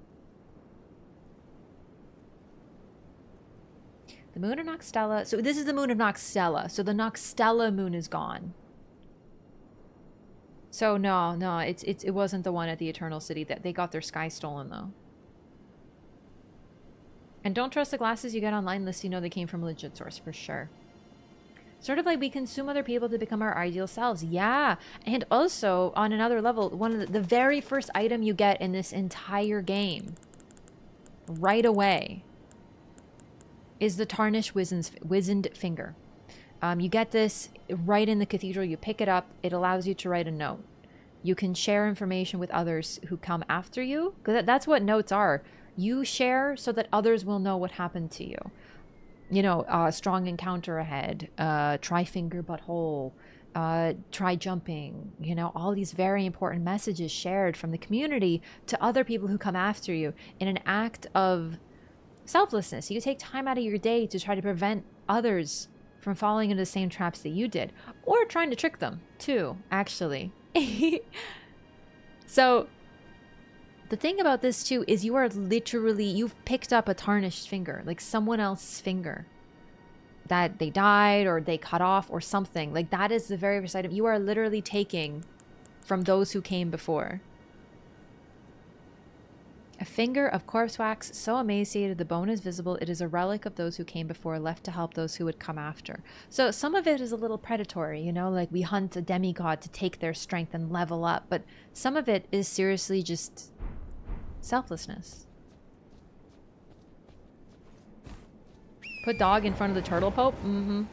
The moon of Noxtella. So, this is the moon of Noxtella. So, the Noxtella moon is gone. So, no, it wasn't the one at the Eternal City. That they got their sky stolen, though. And don't trust the glasses you get online unless you know they came from a legit source, for sure. Sort of like we consume other people to become our ideal selves. Yeah. And also, on another level, one of the very first item you get in this entire game, right away, is the tarnished wizened finger. You get this right in the cathedral. You pick it up. It allows you to write a note. You can share information with others who come after you. Because that's what notes are. You share so that others will know what happened to you. You know, strong encounter ahead, try finger butthole, try jumping, you know, all these very important messages shared from the community to other people who come after you in an act of selflessness. You take time out of your day to try to prevent others from falling into the same traps that you did, or trying to trick them too, actually. So the thing about this too is you are literally, you've picked up a tarnished finger, like someone else's finger that they died or they cut off or something. Like that is the very first item you are literally taking from those who came before. A finger of corpse wax, so emaciated the bone is visible. It is a relic of those who came before, left to help those who would come after. So some of it is a little predatory, you know, like we hunt a demigod to take their strength and level up. But some of it is seriously just selflessness. Put dog in front of the turtle pope? Mm-hmm.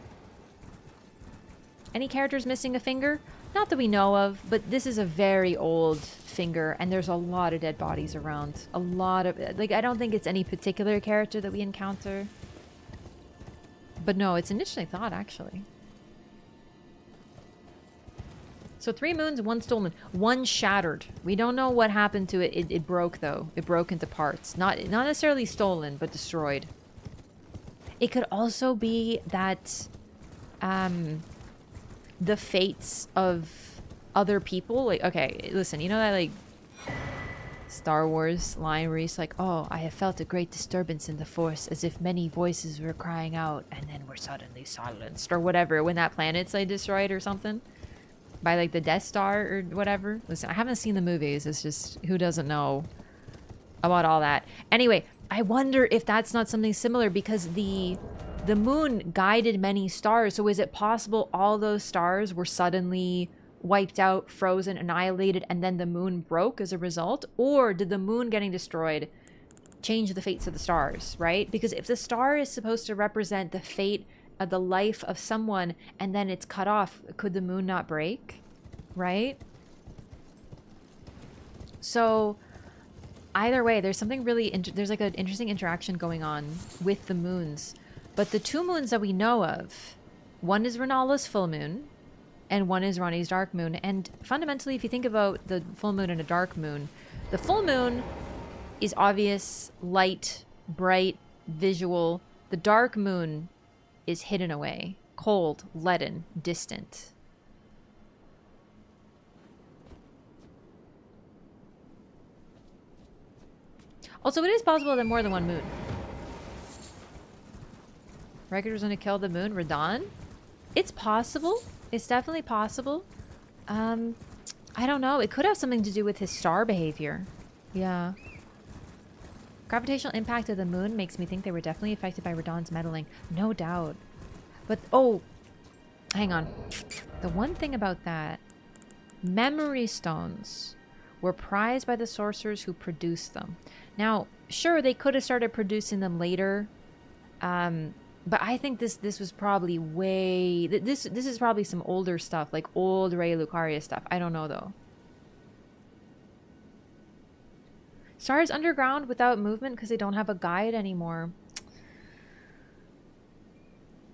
Any characters missing a finger? Not that we know of, but this is a very old finger, and there's a lot of dead bodies around. A lot of... Like, I don't think it's any particular character that we encounter. But no, it's initially thought, actually. So 3 moons, 1 stolen, 1 shattered. We don't know what happened to it. It broke, though. It broke into parts. Not necessarily stolen, but destroyed. It could also be that... the fates of other people, like, okay, listen, you know that, like, Star Wars line where he's like, oh, I have felt a great disturbance in the Force, as if many voices were crying out, and then were suddenly silenced, or whatever, when that planet's, like, destroyed or something, by, like, the Death Star, or whatever. Listen, I haven't seen the movies, it's just, who doesn't know about all that? Anyway, I wonder if that's not something similar, because the moon guided many stars, so is it possible all those stars were suddenly wiped out, frozen, annihilated, and then the moon broke as a result? Or did the moon getting destroyed change the fates of the stars, right? Because if the star is supposed to represent the fate of the life of someone, and then it's cut off, could the moon not break, right? So either way, there's something really, there's like an interesting interaction going on with the moons. But the 2 moons that we know of, one is Renala's full moon, and one is Ronnie's dark moon. And fundamentally, if you think about the full moon and a dark moon, the full moon is obvious, light, bright, visual. The dark moon is hidden away, cold, leaden, distant. Also, it is possible that more than 1 moon. Record was going to kill the moon, Radon? It's possible. It's definitely possible. I I don't know. It could have something to do with his star behavior. Yeah. Gravitational impact of the moon makes me think they were definitely affected by Radon's meddling. No doubt. But, oh, hang on. The one thing about that, memory stones were prized by the sorcerers who produced them. Now, sure, they could have started producing them later. But I think this was probably way... This is probably some older stuff, like old Ray Lucaria stuff. I don't know, though. Stars underground without movement because they don't have a guide anymore.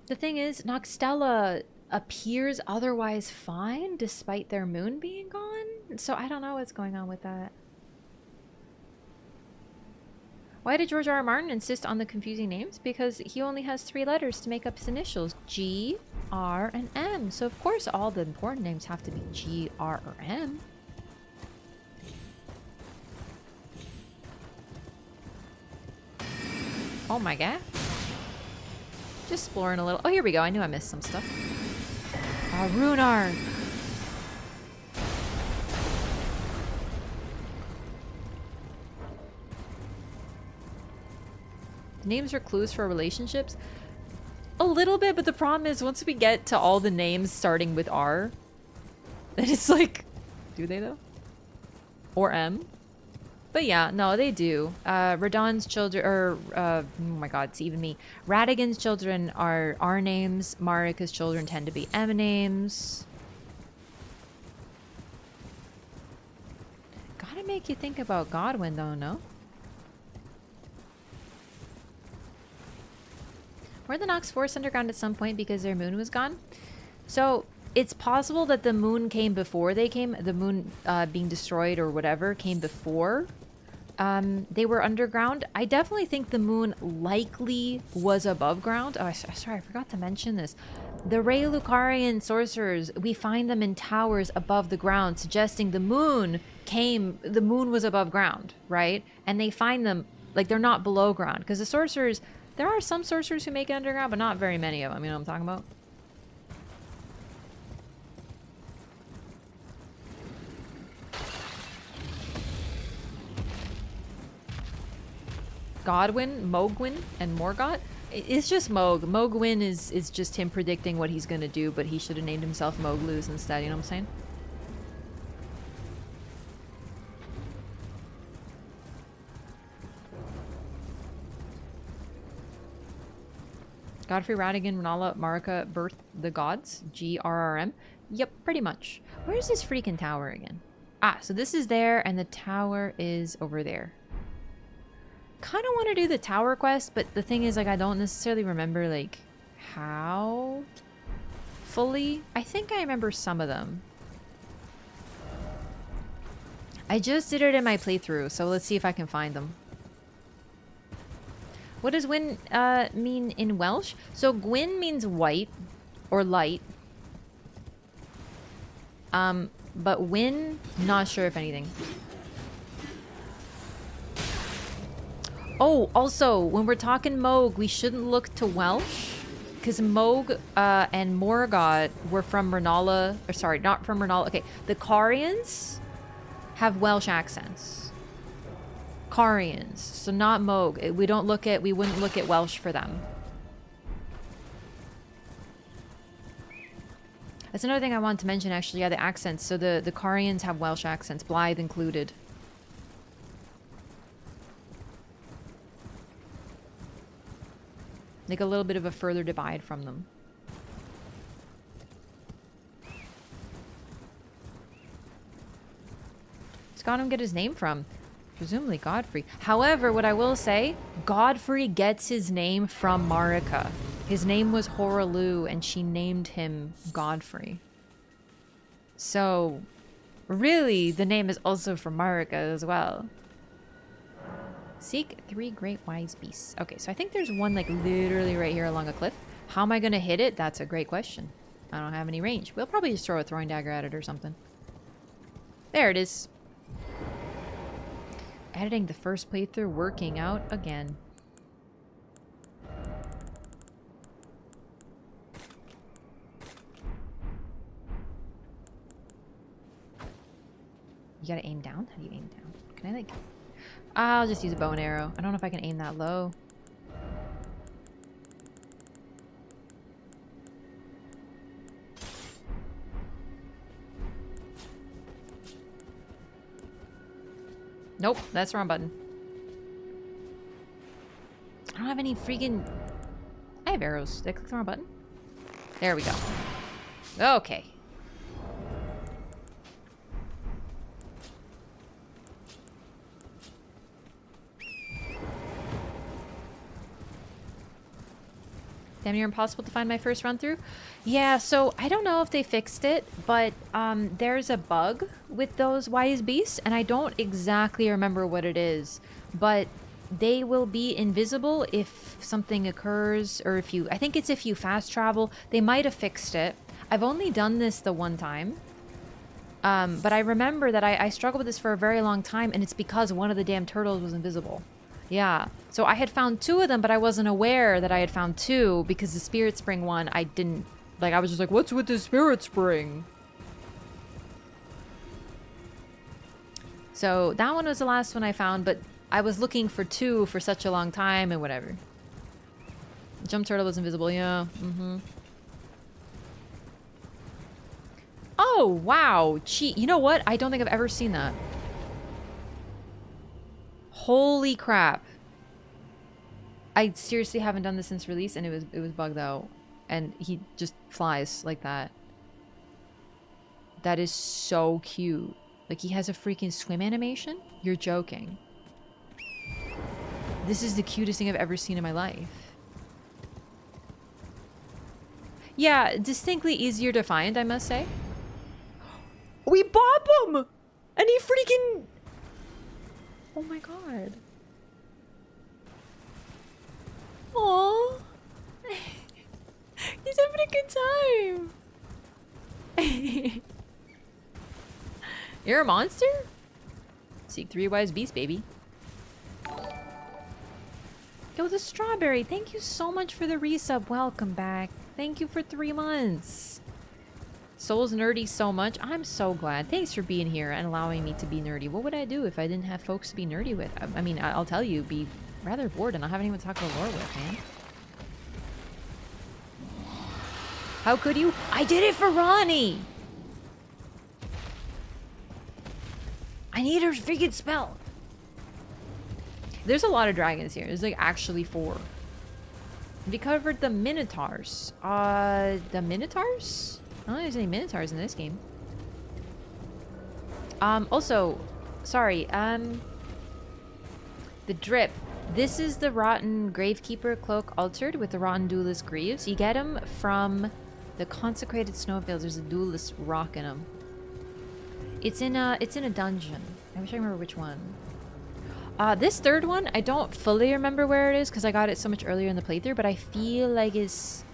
The thing is, Noxtella appears otherwise fine despite their moon being gone. So I don't know what's going on with that. Why did George R. R. Martin insist on the confusing names? Because he only has 3 letters to make up his initials. G, R, and M. So of course all the important names have to be G, R, or M. Oh my god. Just exploring a little. Oh, here we go. I knew I missed some stuff. Runar. The names are clues for relationships. A little bit, but the problem is once we get to all the names starting with R, then it's like, do they though? Or M? But yeah, no, they do. Radon's children, or, oh my god, it's even me. Radigan's children are R names. Marika's children tend to be M names. Gotta make you think about Godwin, though, no? Were the Nox forced underground at some point because their moon was gone? So, it's possible that the moon came before they came. The moon being destroyed or whatever came before they were underground. I definitely think the moon likely was above ground. Oh, sorry, I forgot to mention this. The Ray Lucarian sorcerers, we find them in towers above the ground, suggesting the moon was above ground, right? And they find them, like, they're not below ground. Because the sorcerers, there are some sorcerers who make it underground, but not very many of them. You know what I'm talking about? Godwin, Mogwin, and Morgott. It's just Moog. Mogwin is just him predicting what he's gonna do, but he should have named himself Mogluz instead, you know what I'm saying? Godfrey, Radigan, Renala, Marika, birth the gods. GRRM. Yep, pretty much. Where's this freaking tower again? Ah, so this is there, and the tower is over there. Kind of want to do the tower quest, but the thing is, like, I don't necessarily remember, like, how fully. I think I remember some of them. I just did it in my playthrough, so let's see if I can find them. What does Gwyn mean in Welsh? So Gwyn means white or light. But Wyn, not sure if anything. Oh, also, when we're talking Moog, we shouldn't look to Welsh. Because Moog and Morgott were from Renala. Or sorry, not from Renala. Okay, the Carians have Welsh accents. Carians, so not Moog. We wouldn't look at Welsh for them. That's another thing I wanted to mention, actually. Yeah, the accents. So the Carians have Welsh accents, Blythe included. Like a little bit of a further divide from them. Does Gotham get his name from? Presumably Godfrey. However, what I will say, Godfrey gets his name from Marika. His name was Horalu, and she named him Godfrey. So, really, the name is also from Marika as well. Seek 3 great wise beasts. Okay, so I think there's one, like, literally right here along a cliff. How am I going to hit it? That's a great question. I don't have any range. We'll probably just throw a throwing dagger at it or something. There it is. Editing the first playthrough, working out again. You gotta aim down? How do you aim down? Can I like... I'll just use a bow and arrow. I don't know if I can aim that low. Nope, that's the wrong button. I don't have any freaking... I have arrows. Did I click the wrong button? There we go. Okay. Damn near impossible to find my first run through. Yeah, so I don't know if they fixed it, but there's a bug with those wise beasts, and I don't exactly remember what it is, but they will be invisible if something occurs, or if you... I think it's if you fast travel. They might have fixed it. I've only done this the one time. But I remember that I struggled with this for a very long time, and it's because one of the damn turtles was invisible. Yeah. So I had found 2 of them, but I wasn't aware that I had found 2 because the Spirit Spring one, I didn't... Like, I was just like, what's with the Spirit Spring? So that one was the last one I found, but I was looking for 2 for such a long time and whatever. Jump turtle was invisible, yeah. Mm-hmm. Oh, wow. Cheat. You know what? I don't think I've ever seen that. Holy crap. I seriously haven't done this since release, and it was bugged out. And he just flies like that. That is so cute. Like, he has a freaking swim animation? You're joking. This is the cutest thing I've ever seen in my life. Yeah, distinctly easier to find, I must say. We bop him! And he freaking... Oh my god. Aww. He's having a good time. You're a monster? Seek 3 wise beasts, baby. Yo, the strawberry. Thank you so much for the resub. Welcome back. Thank you for 3 months. Soul's nerdy so much. I'm so glad. Thanks for being here and allowing me to be nerdy. What would I do if I didn't have folks to be nerdy with? I mean, I'll tell you, be rather bored and I haven't even talked about lore with, man. How could you? I did it for Ronnie! I need her freaking spell. There's a lot of dragons here. There's like actually 4. We covered the Minotaurs. The Minotaurs? I don't think there's any Minotaurs in this game. Also, sorry, the drip. This is the Rotten Gravekeeper Cloak Altered with the Rotten Duelist Greaves. You get them from the Consecrated Snowfields. There's a Duelist rock in them. It's in a dungeon. I wish I remember which one. This third one, I don't fully remember where it is because I got it so much earlier in the playthrough, but I feel like it's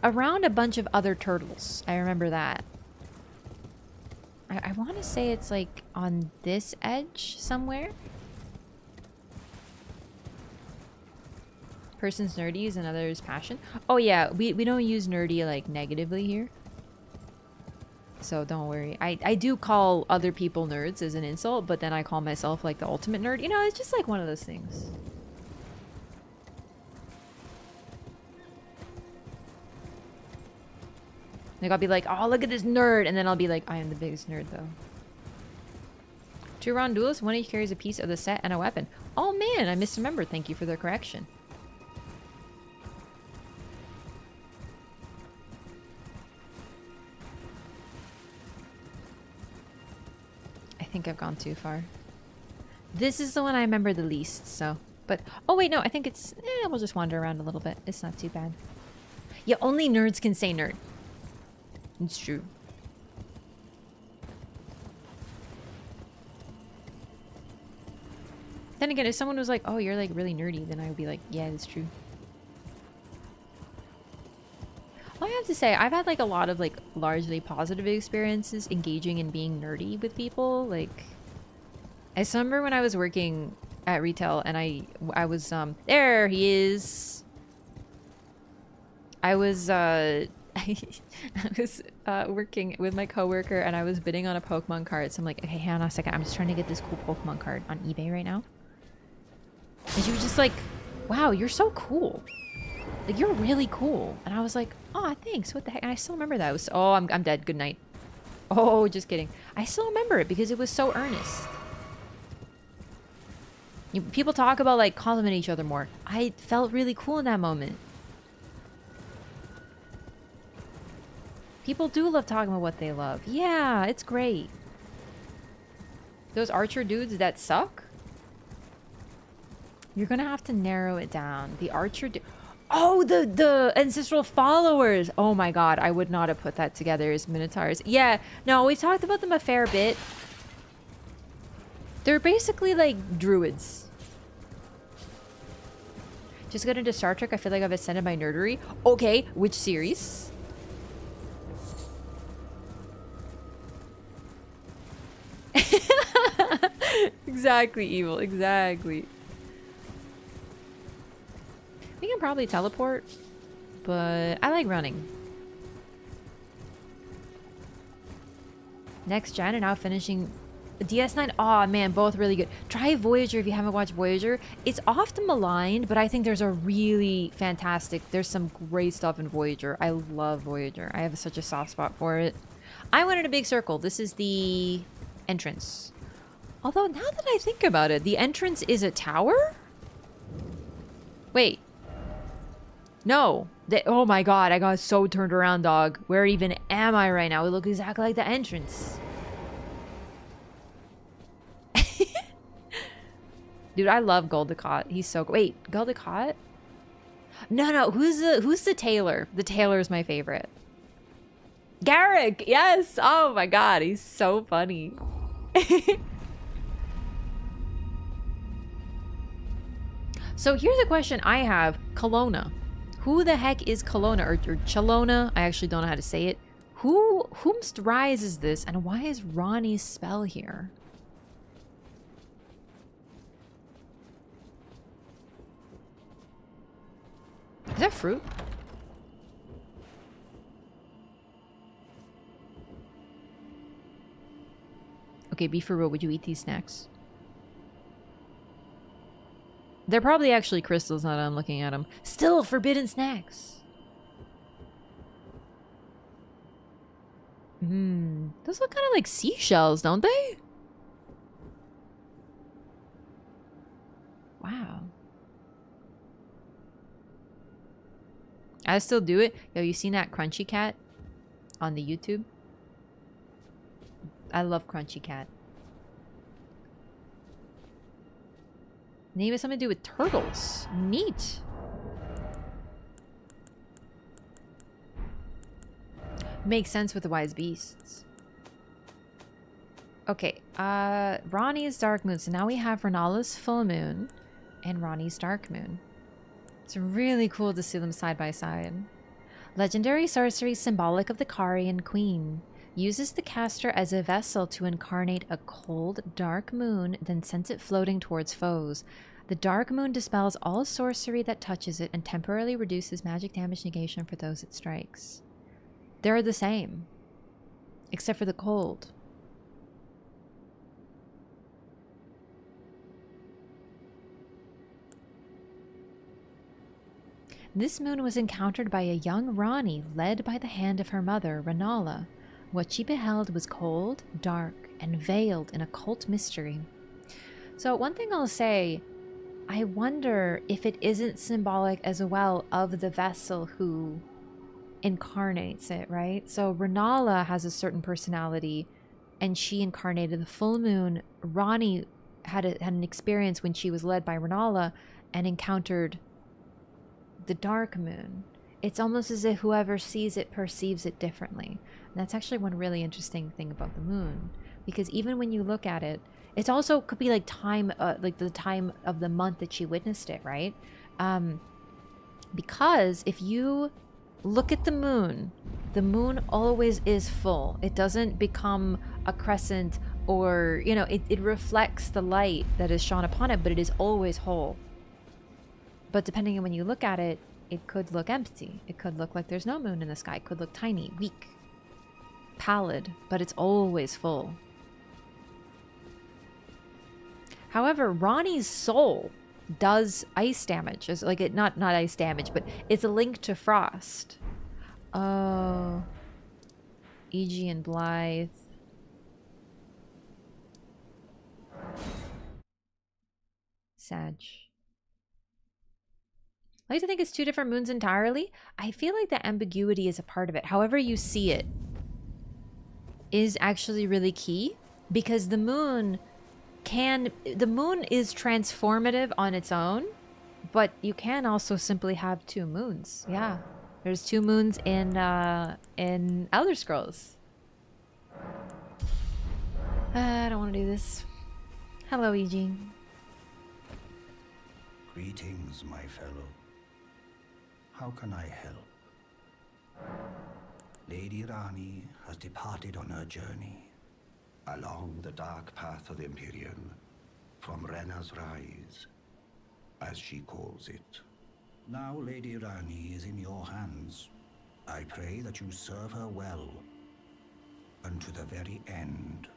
around a bunch of other turtles. I remember that. I want to say it's like on this edge somewhere. Person's nerdy is another's passion. Oh yeah, we don't use nerdy like negatively here. So don't worry. I do call other people nerds as an insult, but then I call myself like the ultimate nerd. You know, it's just like one of those things. Like, I'll be like, oh, look at this nerd. And then I'll be like, I am the biggest nerd, though. 2 round duelists, one each carries a piece of the set and a weapon. Oh, man, I misremembered. Thank you for the correction. I think I've gone too far. This is the one I remember the least, so. But, oh, wait, no, I think it's... we'll just wander around a little bit. It's not too bad. Yeah, only nerds can say nerd. It's true. Then again, if someone was like, oh, you're like really nerdy, then I would be like, yeah, that's true. Well, I have to say, I've had like a lot of like largely positive experiences engaging in being nerdy with people. Like, I remember when I was working at retail and I was, there he is. I was, I was working with my coworker and I was bidding on a Pokemon card. So I'm like, okay, hang on a second. I'm just trying to get this cool Pokemon card on eBay right now. And she was just like, wow, you're so cool. Like, you're really cool. And I was like, oh, thanks. What the heck? And I still remember that. It was, oh, I'm dead. Good night. Oh, just kidding. I still remember it because it was so earnest. People talk about, like, complimenting each other more. I felt really cool in that moment. People do love talking about what they love. Yeah, it's great. Those archer dudes that suck? You're gonna have to narrow it down. The archer oh, the ancestral followers! Oh my god, I would not have put that together as minotaurs. Yeah, no, we've talked about them a fair bit. They're basically like druids. Just got into Star Trek, I feel like I've ascended my nerdery. Okay, which series? Exactly, evil. Exactly. We can probably teleport, but I like running. Next gen and now finishing DS9. Aw, man, both really good. Try Voyager if you haven't watched Voyager. It's often maligned, but I think there's a really fantastic... There's some great stuff in Voyager. I love Voyager. I have such a soft spot for it. I went in a big circle. This is the entrance. Although, now that I think about it, the entrance is a tower? Wait. No. Oh my god, I got so turned around, dog. Where even am I right now? It looks exactly like the entrance. Dude, I love Goldicott. He's so... Wait, Goldicott? No, who's the tailor? The tailor is my favorite. Garrick! Yes! Oh my god, he's so funny. So here's a question I have. Kelowna. Who the heck is Kelowna? Or Chelona? I actually don't know how to say it. Whomst rise is this? And why is Ronnie's spell here? Is that fruit? Okay, be for real. Would you eat these snacks? They're probably actually crystals now that I'm looking at them. Still, forbidden snacks. Those look kind of like seashells, don't they? Wow. I still do it. Yo, you seen that Crunchy Cat on the YouTube? I love Crunchy Cat. Name is something to do with turtles. Neat. Makes sense with the wise beasts. Okay, Ronnie's dark moon. So now we have Renala's full moon and Ronnie's dark moon. It's really cool to see them side by side. Legendary sorcery symbolic of the Karian Queen. Uses the caster as a vessel to incarnate a cold, dark moon, then sends it floating towards foes. The dark moon dispels all sorcery that touches it and temporarily reduces magic damage negation for those it strikes. They're the same, except for the cold. This moon was encountered by a young Rani led by the hand of her mother, Renala. What she beheld was cold, dark, and veiled in occult mystery. So one thing I'll say, I wonder if it isn't symbolic as well of the vessel who incarnates it, right? So Renala has a certain personality, and she incarnated the full moon. Rani had an experience when she was led by Renala and encountered the dark moon. It's almost as if whoever sees it perceives it differently. And that's actually one really interesting thing about the moon, because even when you look at it, it's also could be like time, like the time of the month that she witnessed it, right? Because if you look at the moon always is full. It doesn't become a crescent, or, you know, it reflects the light that is shone upon it, but it is always whole. But depending on when you look at it, it could look empty. It could look like there's no moon in the sky. It could look tiny, weak, pallid, but it's always full. However, Ronnie's soul does ice damage. It's like it not ice damage, but it's a link to frost. Oh. E.G. and Blythe. Sag. I like to think it's two different moons entirely. I feel like the ambiguity is a part of it. However you see it is actually really key, because the moon is transformative on its own, but you can also simply have two moons. Yeah. There's two moons in Elder Scrolls. I don't want to do this. Hello, E.G. Greetings, my fellow. How can I help? Lady Rani has departed on her journey along the dark path of the Empyrean, from Rena's Rise, as she calls it. Now Lady Rani is in your hands. I pray that you serve her well, unto the very end.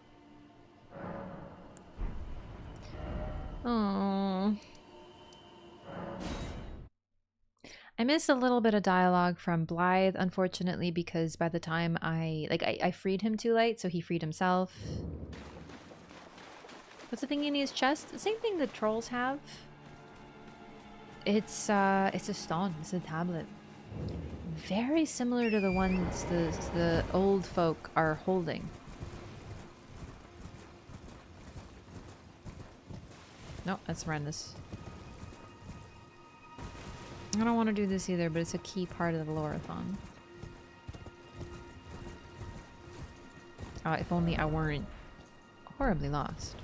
Oh. I missed a little bit of dialogue from Blythe, unfortunately, because by the time I freed him too late, so he freed himself. What's the thing in his chest? The same thing that trolls have. It's a stone. It's a tablet. Very similar to the ones the old folk are holding. No, that's horrendous. I don't want to do this either, but it's a key part of the LOREATHON. If only I weren't horribly lost.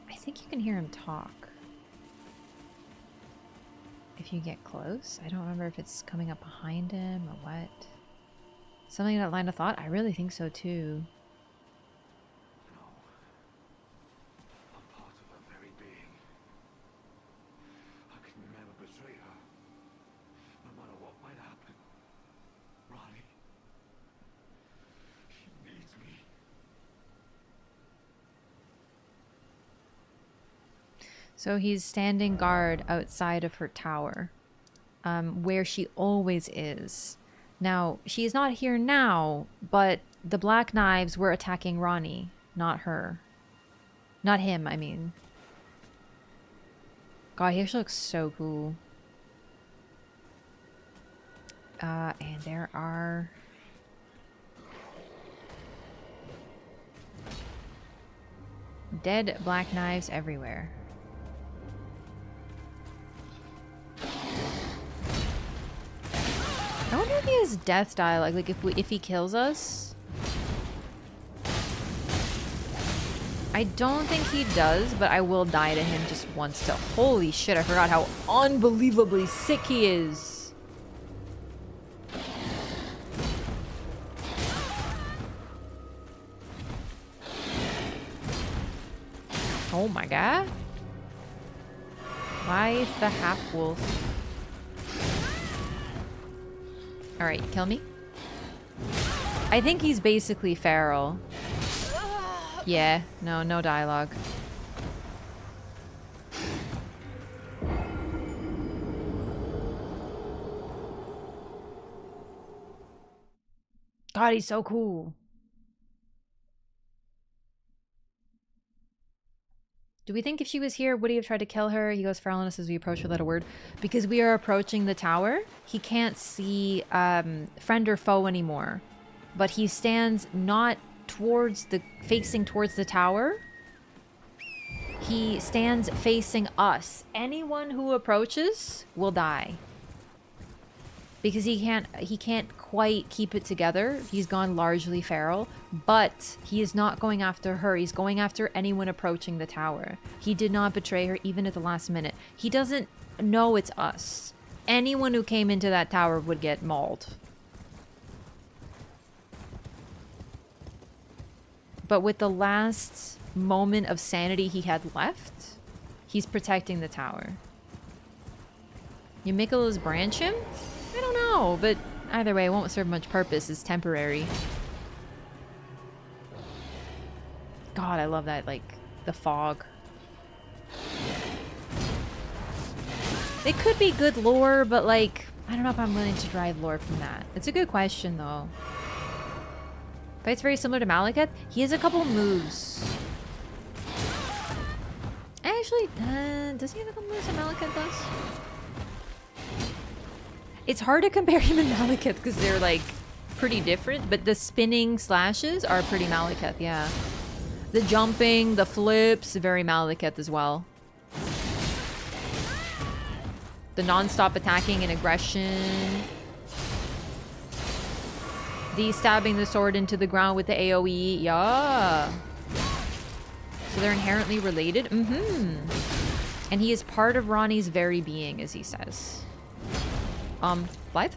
I think you can hear him talk. If you get close. I don't remember if it's coming up behind him or what. Something in that line of thought? I really think so too. No. I'm part of her very being. I can never betray her. No matter what might happen. Ronnie. She needs me. So he's standing guard outside of her tower, where she always is. Now, she's not here now, but the Black Knives were attacking Ronnie, not her. Not him, I mean. God, he actually looks so cool. And there are... dead Black Knives everywhere. I wonder if he has death dialogue, like if he kills us. I don't think he does, but I will die to him just once to... Holy shit, I forgot how unbelievably sick he is. Oh my god. Why the half-wolf? Alright, kill me. I think he's basically feral. Yeah, no dialogue. God, he's so cool. Do we think if she was here, would he have tried to kill her? He goes feral on us as we approach without a word. Because we are approaching the tower, he can't see friend or foe anymore. But he stands not towards the... facing towards the tower. He stands facing us. Anyone who approaches will die. Because he can't quite keep it together. He's gone largely feral, but he is not going after her. He's going after anyone approaching the tower. He did not betray her even at the last minute. He doesn't know it's us. anyone who came into that tower would get mauled. But with the last moment of sanity he had left, he's protecting the tower. You Michaela's branch him? I don't know, but either way, it won't serve much purpose. It's temporary. God, I love that, like, the fog. It could be good lore, but, like, I don't know if I'm willing to drive lore from that. It's a good question, though. Fights very similar to Malekith. He has a couple moves. Actually, does he have a couple moves that Malekith does? It's hard to compare him and Malekith because they're, like, pretty different, but the spinning slashes are pretty Malekith, yeah. The jumping, the flips, very Malekith as well. The non-stop attacking and aggression. The stabbing the sword into the ground with the AoE. Yeah. So they're inherently related. And he is part of Ronnie's very being, as he says. Blythe?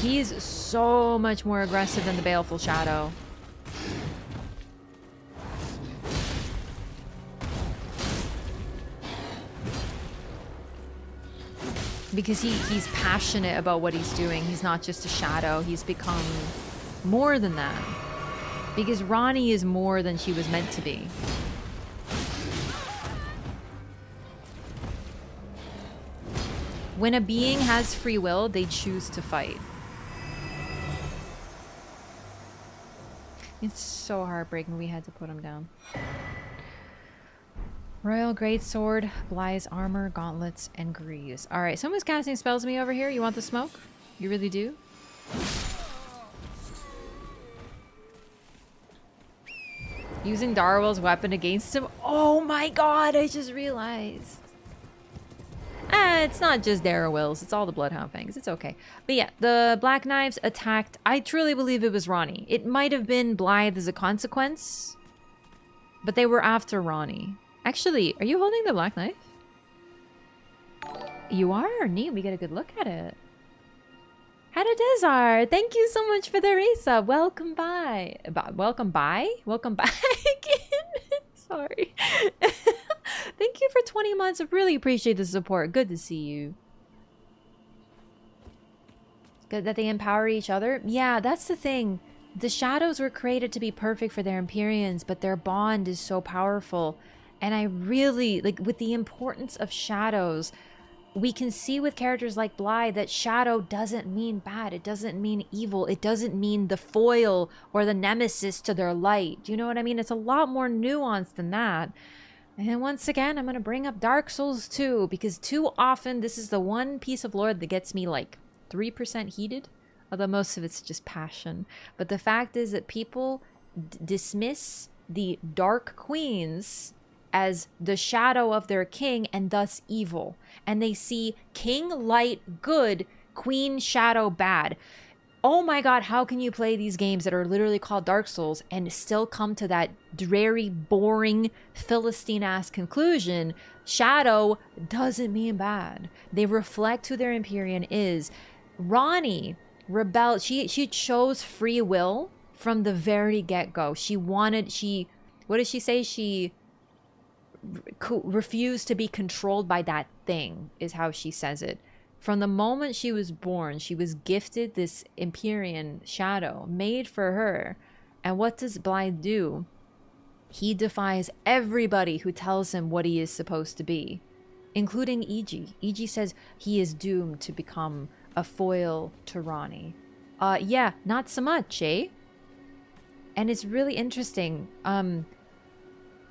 He's so much more aggressive than the Baleful Shadow. Because he's passionate about what he's doing. He's not just a shadow. He's become more than that. Because Ronnie is more than she was meant to be. When a being has free will, they choose to fight. It's so heartbreaking we had to put him down. Royal Greatsword, Bly's armor, gauntlets, and greaves. Alright, someone's casting spells at me over here. You want the smoke? You really do? Using Darwell's weapon against him? Oh my god, I just realized. It's not just Darwell's, it's all the Bloodhound Fangs. It's okay. But yeah, the Black Knives attacked. I truly believe it was Ronnie. It might have been Blythe as a consequence, but they were after Ronnie. Actually, are you holding the Black Knife? You are? Neat, we get a good look at it. Hello, Desar. Thank you so much for the resub. Welcome by. Welcome by? Welcome back. Sorry. Thank you for 20 months. I really appreciate the support. Good to see you. Good that they empower each other. Yeah, that's the thing. The shadows were created to be perfect for their Empyreans, but their bond is so powerful. And I really, like, with the importance of shadows, we can see with characters like Bly that shadow doesn't mean bad. It doesn't mean evil. It doesn't mean the foil or the nemesis to their light. Do you know what I mean? It's a lot more nuanced than that. And once again, I'm going to bring up Dark Souls 2 because too often this is the one piece of lore that gets me like 3% heated. Although most of it's just passion. But the fact is that people dismiss the Dark Queens as the shadow of their king and thus evil. And they see king light good, queen shadow bad. Oh my god, how can you play these games that are literally called Dark Souls and still come to that dreary, boring, Philistine-ass conclusion? Shadow doesn't mean bad. They reflect who their Empyrean is. Ronnie rebelled. She chose free will from the very get-go. What did she say? She refused to be controlled by that thing, is how she says it. From the moment she was born, she was gifted this Empyrean shadow made for her. And what does Blythe do? He defies everybody who tells him what he is supposed to be, including Iji. Iji says he is doomed to become a foil to Ronnie. Yeah, not so much, eh? And it's really interesting.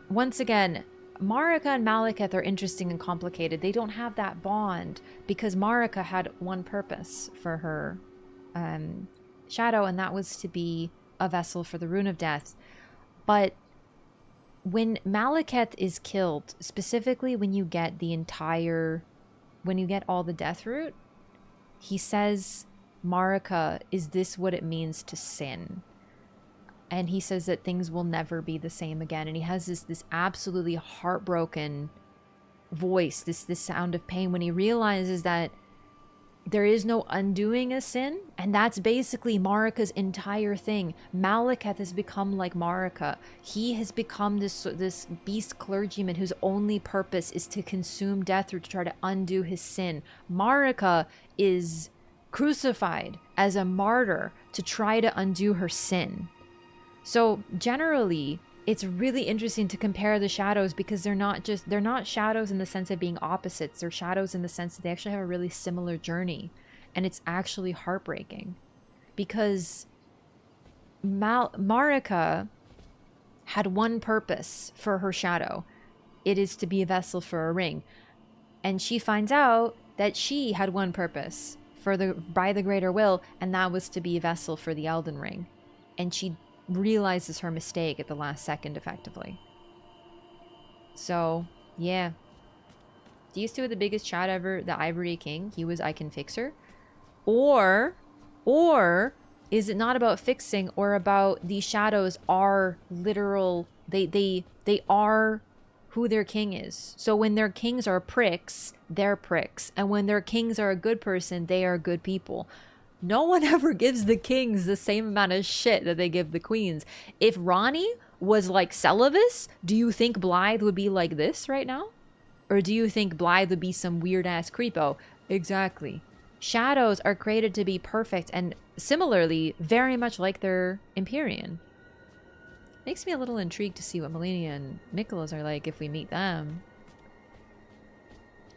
Once again, Marika and Malekith are interesting and complicated. They don't have that bond because Marika had one purpose for her shadow, and that was to be a vessel for the Rune of Death. But when Malekith is killed, specifically when you get all the death root, he says, Marika, is this what it means to sin? And he says that things will never be the same again. And he has this absolutely heartbroken voice, this sound of pain when he realizes that there is no undoing a sin. And that's basically Marika's entire thing. Malekith has become like Marika. He has become this beast clergyman whose only purpose is to consume death or to try to undo his sin. Marika is crucified as a martyr to try to undo her sin. So generally, it's really interesting to compare the shadows because they're not shadows in the sense of being opposites. They're shadows in the sense that they actually have a really similar journey. And it's actually heartbreaking because Marika had one purpose for her shadow. It is to be a vessel for a ring. And she finds out that she had one purpose by the greater will, and that was to be a vessel for the Elden Ring. And she realizes her mistake at the last second, effectively. So, yeah. These two are the biggest chat ever. The Ivory King, he was I can fix her. Or is it not about fixing, or about these shadows are literal, they are who their king is. So when their kings are pricks, they're pricks. And when their kings are a good person, they are good people. No one ever gives the kings the same amount of shit that they give the queens. If Ronnie was like Celavis, do you think Blythe would be like this right now? Or do you think Blythe would be some weird-ass creepo? Exactly. Shadows are created to be perfect, and similarly, very much like their Empyrean. Makes me a little intrigued to see what Melania and Nicholas are like if we meet them.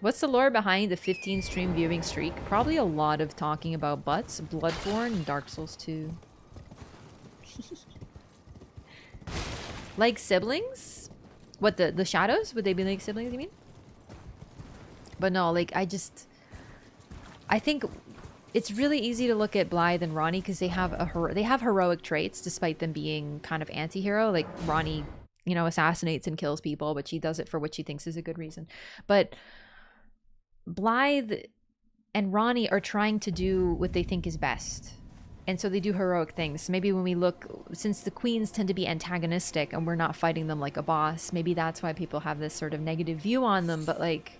What's the lore behind the 15 stream viewing streak? Probably a lot of talking about butts, Bloodborne, and Dark Souls 2. Like siblings? What, the shadows? Would they be like siblings, you mean? But no, like, I think it's really easy to look at Blythe and Ronnie because they have heroic traits despite them being kind of anti-hero. Like, Ronnie, you know, assassinates and kills people, but she does it for what she thinks is a good reason. But Blythe and Ronnie are trying to do what they think is best. And so they do heroic things. Maybe when we look, since the queens tend to be antagonistic and we're not fighting them like a boss, maybe that's why people have this sort of negative view on them. But like,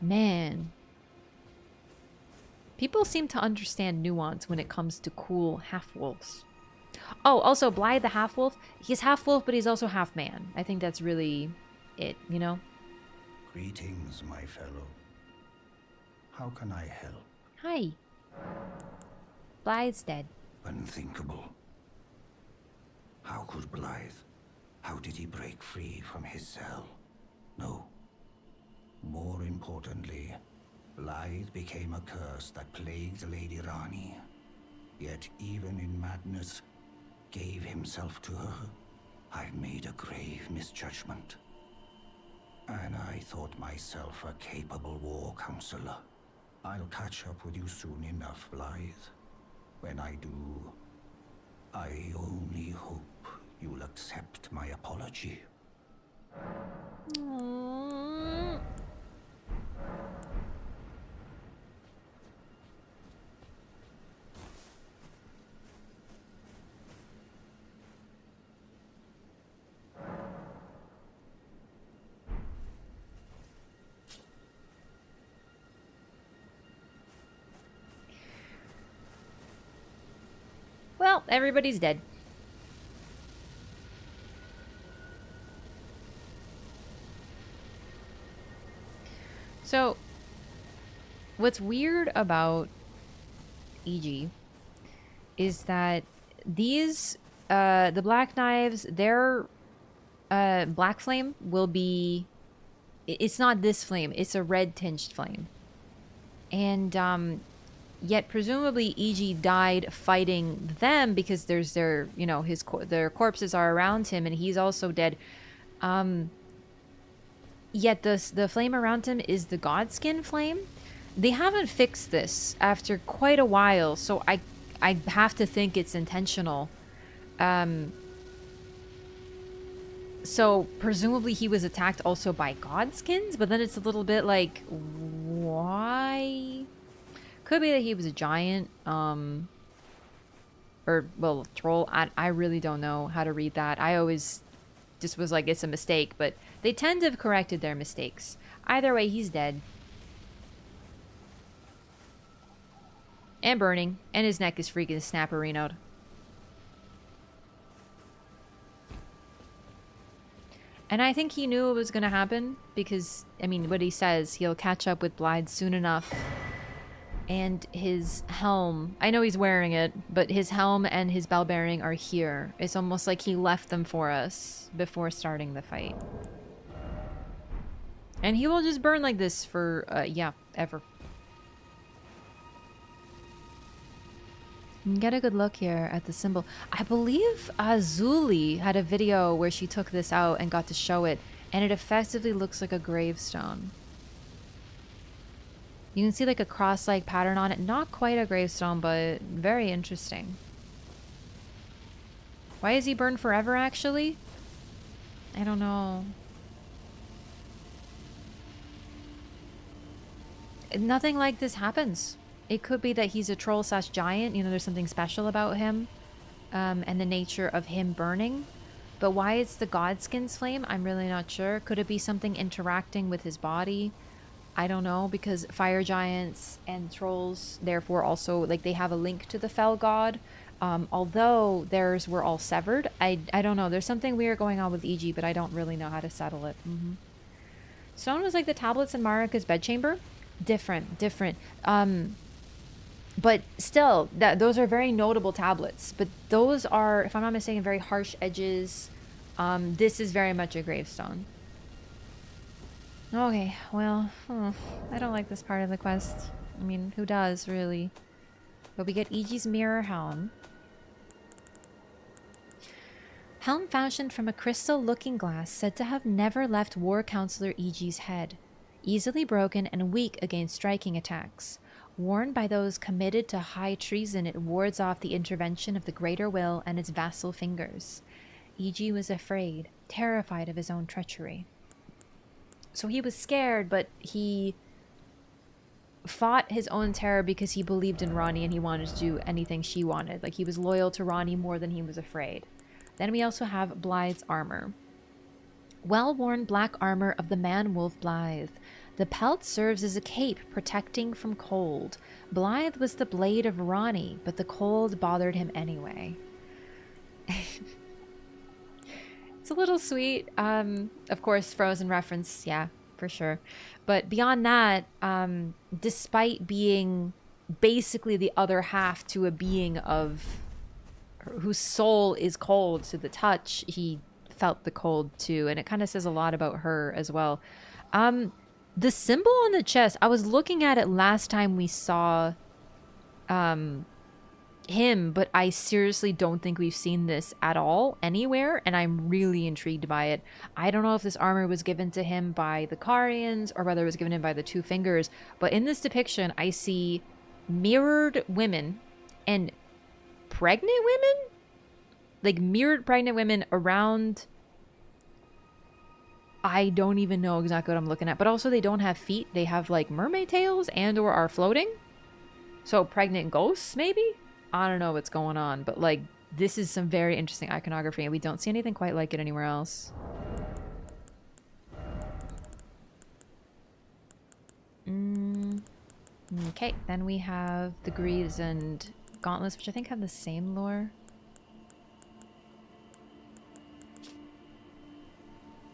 man, people seem to understand nuance when it comes to cool half-wolves. Oh, also Blythe the half-wolf, he's half-wolf, but he's also half-man. I think that's really it, you know? Greetings, my fellow. How can I help? Hi. Blythe's dead. Unthinkable. How could Blythe? How did he break free from his cell? No. More importantly, Blythe became a curse that plagued Lady Rani. Yet even in madness, gave himself to her. I've made a grave misjudgment. And I thought myself a capable war counselor. I'll catch up with you soon enough, Blythe. When I do, I only hope you'll accept my apology. Aww. Well, everybody's dead. So, what's weird about EG is that these, the Black Knives, their Black Flame will be, it's not this flame, it's a red tinged flame. And, yet presumably EG died fighting them because there's their, you know, their corpses are around him and he's also dead. Yet the flame around him is the Godskin flame. They haven't fixed this after quite a while, so I have to think it's intentional. So presumably he was attacked also by godskins, but then it's a little bit like, why? Could be that he was a giant, or, well, troll. I really don't know how to read that. I always just was like, it's a mistake, but they tend to have corrected their mistakes. Either way, he's dead. And burning. And his neck is freaking snapperinoed. And I think he knew it was going to happen because, I mean, what he says, he'll catch up with Blythe soon enough. And his helm, I know he's wearing it, but his helm and his bell bearing are here. It's almost like he left them for us before starting the fight. And he will just burn like this for, yeah, ever. Get a good look here at the symbol. I believe Azuli had a video where she took this out and got to show it, and it effectively looks like a gravestone. You can see like a cross-like pattern on it. Not quite a gravestone, but very interesting. Why is he burned forever, actually? I don't know. Nothing like this happens. It could be that he's a troll / giant. You know, there's something special about him. And the nature of him burning. But why it's the Godskin's flame, I'm really not sure. Could it be something interacting with his body? I don't know, because fire giants and trolls, therefore also, like, they have a link to the fell god. Although theirs were all severed. I don't know. There's something weird going on with EG, but I don't really know how to settle it. Stone was like the tablets in Marika's bedchamber. Different. But still, those are very notable tablets. But those are, if I'm not mistaken, very harsh edges. This is very much a gravestone. Okay, well, I don't like this part of the quest. I mean, who does, really? But we get Iji's mirror helm. Helm fashioned from a crystal looking glass said to have never left War Counselor Iji's head. Easily broken and weak against striking attacks. Worn by those committed to high treason, it wards off the intervention of the greater will and its vassal fingers. Iji was afraid, terrified of his own treachery. So he was scared, but he fought his own terror because he believed in Ronnie and he wanted to do anything she wanted. Like, he was loyal to Ronnie more than he was afraid. Then we also have Blythe's armor. Well-worn black armor of the man-wolf Blythe. The pelt serves as a cape protecting from cold. Blythe was the blade of Ronnie, but the cold bothered him anyway. It's a little sweet. Of course, Frozen reference, yeah, for sure. But beyond that, despite being basically the other half to a being of whose soul is cold to the touch, he felt the cold too, and it kind of says a lot about her as well. The symbol on the chest, I was looking at it last time we saw him, but I seriously don't think we've seen this at all anywhere, and I'm really intrigued by it. I don't know if this armor was given to him by the Carians or whether it was given him by the Two Fingers, but in this depiction I see mirrored women and pregnant women, like mirrored pregnant women around. I don't even know exactly what I'm looking at, but also they don't have feet. They have like mermaid tails and or are floating. So pregnant ghosts, maybe? I don't know what's going on, but like this is some very interesting iconography and we don't see anything quite like it anywhere else. Okay, then we have the greaves and gauntlets, which I think have the same lore.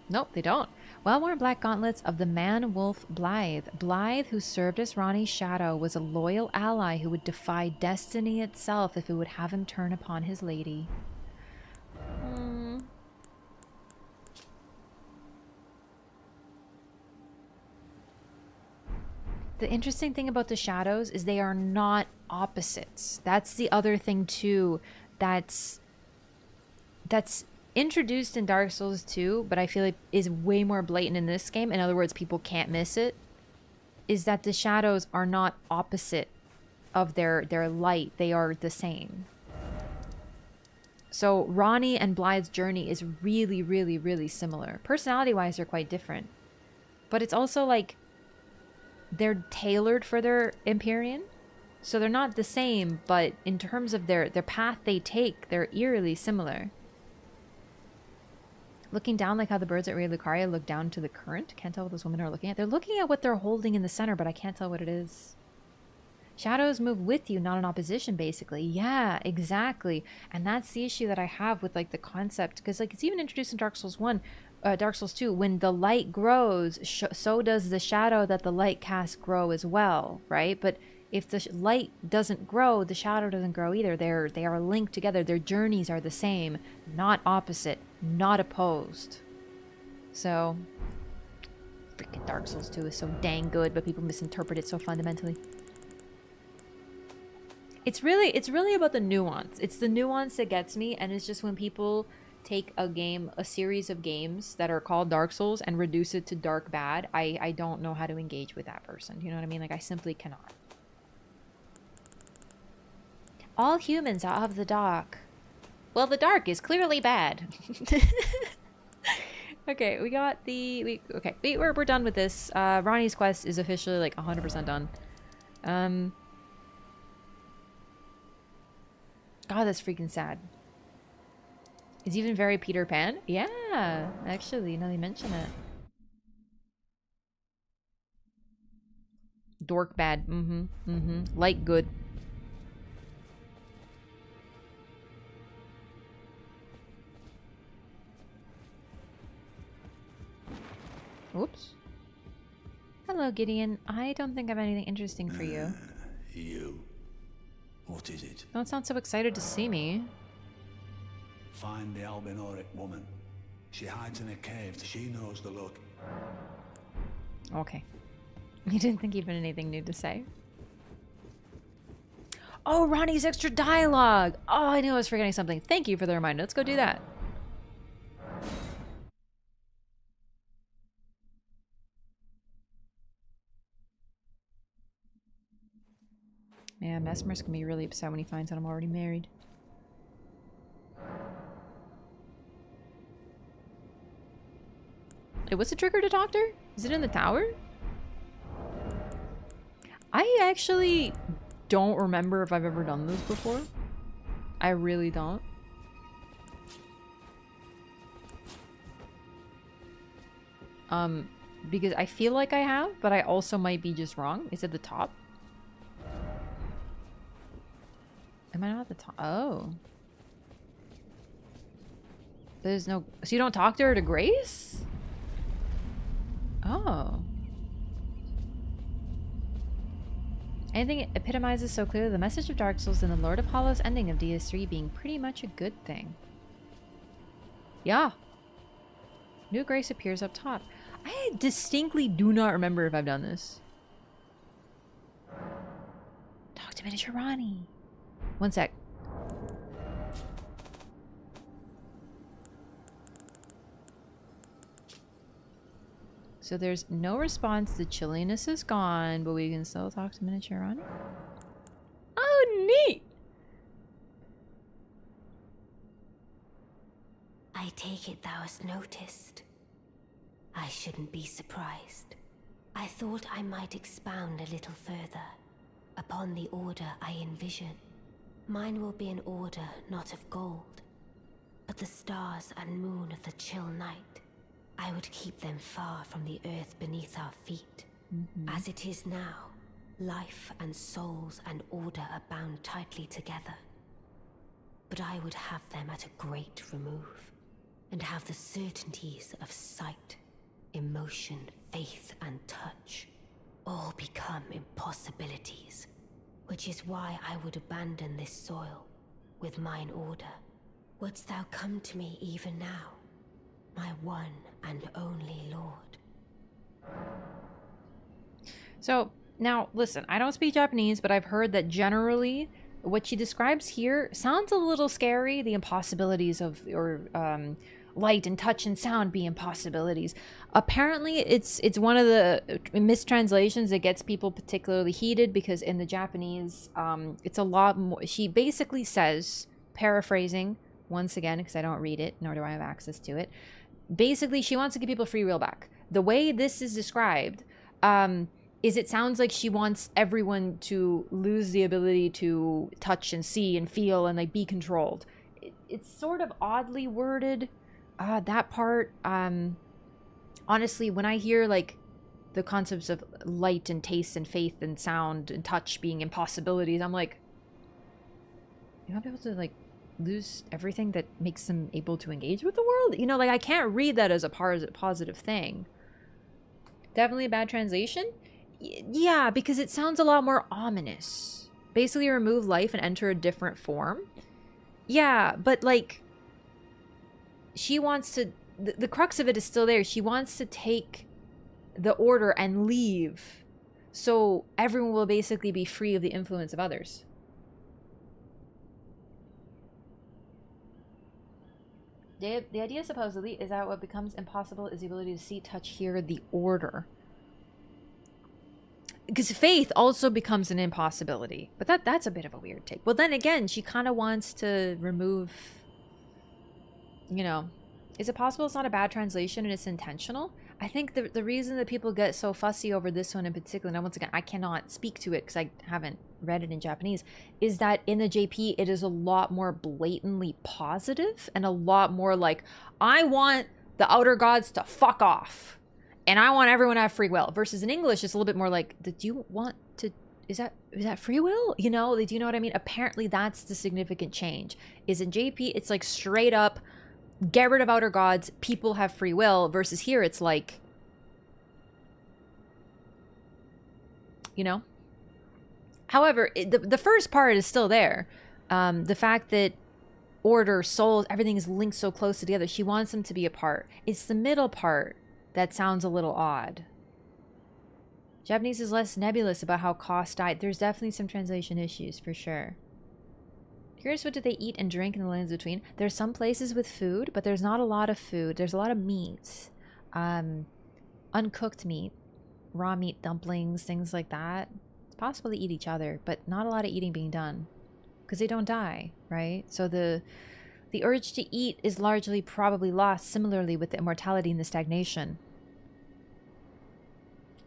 Nope, they don't. Well-worn black gauntlets of the man-wolf Blythe. Blythe, who served as Ronnie's shadow, was a loyal ally who would defy destiny itself if it would have him turn upon his lady. The interesting thing about the shadows is they are not opposites. That's the other thing too that's introduced in Dark Souls 2, but I feel like is way more blatant in this game. In other words, people can't miss it. Is that the shadows are not opposite of their light. They are the same. So Ronnie and Blythe's journey is really, really, really similar. Personality-wise, they're quite different. But it's also like they're tailored for their Empyrean. So they're not the same, but in terms of their path they take, they're eerily similar. Looking down like how the birds at Ray Lucaria look down to the current. Can't tell what those women are looking at. They're looking at what they're holding in the center, but I can't tell what it is. Shadows move with you, not in opposition, basically. Yeah, exactly. And that's the issue that I have with like the concept, because like it's even introduced in Dark Souls 2. When the light grows, so does the shadow that the light casts grow as well, right? But if the light doesn't grow, the shadow doesn't grow either. They are linked together. Their journeys are the same, not opposite, not opposed. So, freaking Dark Souls 2 is so dang good, but people misinterpret it so fundamentally. It's really about the nuance. It's the nuance that gets me, and it's just when people take a series of games that are called Dark Souls and reduce it to dark bad, I don't know how to engage with that person. You know what I mean? Like, I simply cannot. All humans are of the dark. Well, the dark is clearly bad. Okay, we got the... we're done with this. Ronnie's quest is officially, like, 100% done. God, that's freaking sad. It's even very Peter Pan? Yeah, actually, now they mention it. Dork bad. Light good. Oops. Hello, Gideon. I don't think I have anything interesting for you. You. What is it? Don't sound so excited to see me. Find the Albinoric woman. She hides in a cave. She knows the look. Okay. You didn't think even anything new to say. Oh, Ronnie's extra dialogue! Oh, I knew I was forgetting something. Thank you for the reminder. Let's go do that. Man, Mesmer's gonna be really upset when he finds out I'm already married. Hey, what's the trigger to talk to her? Is it in the tower? I actually don't remember if I've ever done this before. I really don't. Because I feel like I have, but I also might be just wrong. Is it the top? Am I not at the top? Oh. There's no... So you don't talk to her to Grace? Oh. Anything epitomizes so clearly the message of Dark Souls and the Lord of Hollow's ending of DS3 being pretty much a good thing. Yeah. New Grace appears up top. I distinctly do not remember if I've done this. Talk to Miniature Ronnie. One sec. So there's no response. The chilliness is gone, but we can still talk to Miniature Ronnie. Oh, neat! I take it thou hast noticed. I shouldn't be surprised. I thought I might expound a little further upon the order I envision. Mine will be an order not of gold, but the stars and moon of the chill night. I would keep them far from the earth beneath our feet. As it is now, life and souls and order are bound tightly together. But I would have them at a great remove, and have the certainties of sight, emotion, faith, and touch all become impossibilities, which is why I would abandon this soil with mine order. Wouldst thou come to me even now, my one and only lord? So, now, listen, I don't speak Japanese, but I've heard that generally what she describes here sounds a little scary. The impossibilities of, light and touch and sound be impossibilities. Apparently, it's one of the mistranslations that gets people particularly heated, because in the Japanese, it's a lot more. She basically says, paraphrasing, once again, because I don't read it, nor do I have access to it. Basically, she wants to give people free will back. The way this is described is it sounds like she wants everyone to lose the ability to touch and see and feel and like be controlled. It's sort of oddly worded, that part. Honestly, when I hear like the concepts of light and taste and faith and sound and touch being impossibilities, I'm like, you want people to like lose everything that makes them able to engage with the world? You know, like I can't read that as a positive thing. Definitely a bad translation. Yeah, because it sounds a lot more ominous. Basically remove life and enter a different form. Yeah, but like she wants to, the crux of it is still there. She wants to take the order and leave, so everyone will basically be free of the influence of others. The idea supposedly is that what becomes impossible is the ability to see, touch, hear the order. Because faith also becomes an impossibility. But that's a bit of a weird take. Well, then again, she kind of wants to remove, you know, is it possible it's not a bad translation and it's intentional? I think the reason that people get so fussy over this one in particular, and once again, I cannot speak to it because I haven't read it in Japanese, is that in the JP, it is a lot more blatantly positive and a lot more like, I want the outer gods to fuck off. And I want everyone to have free will. Versus in English, it's a little bit more like, do you want to, is that free will? You know, do you know what I mean? Apparently that's the significant change. Is in JP, it's like straight up, get rid of outer gods, people have free will. Versus here, it's like, you know? However, the first part is still there. The fact that order, souls, everything is linked so close together. She wants them to be apart. It's the middle part that sounds a little odd. Japanese is less nebulous about how Koss died. There's definitely some translation issues, for sure. Curious, what do they eat and drink in the lands between? There's some places with food, but there's not a lot of food. There's a lot of meat. Uncooked meat. Raw meat, dumplings, things like that. It's possible to eat each other, but not a lot of eating being done. Because they don't die, right? So the urge to eat is largely probably lost, similarly with the immortality and the stagnation.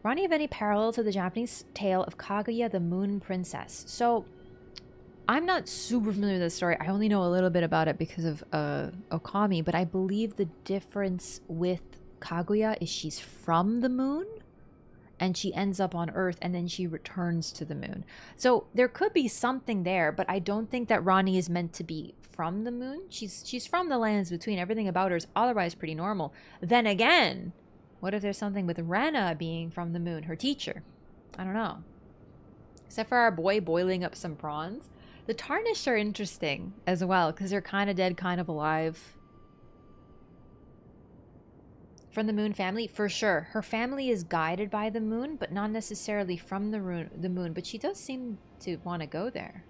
Ronnie, have any parallel to the Japanese tale of Kaguya, the Moon Princess? So, I'm not super familiar with this story. I only know a little bit about it because of Okami, but I believe the difference with Kaguya is she's from the moon, and she ends up on Earth, and then she returns to the moon. So there could be something there, but I don't think that Ronnie is meant to be from the moon. She's from the lands between. Everything about her is otherwise pretty normal. Then again, what if there's something with Rena being from the moon, her teacher? I don't know. Except for our boy boiling up some prawns. The Tarnished are interesting as well, because they're kind of dead, kind of alive. From the moon family, for sure. Her family is guided by the moon, but not necessarily from the moon. But she does seem to want to go there.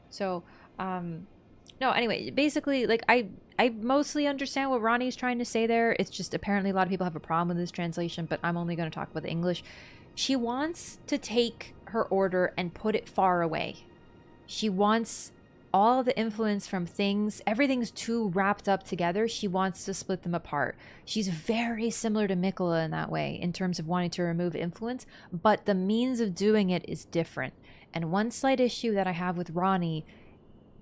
So, no, anyway, basically, like, I mostly understand what Ronnie's trying to say there. It's just apparently a lot of people have a problem with this translation, but I'm only going to talk about the English. She wants to take her order and put it far away. She wants all the influence from things, everything's too wrapped up together. She wants to split them apart. She's very similar to Mikola in that way, in terms of wanting to remove influence, but the means of doing it is different. And one slight issue that I have with Ronnie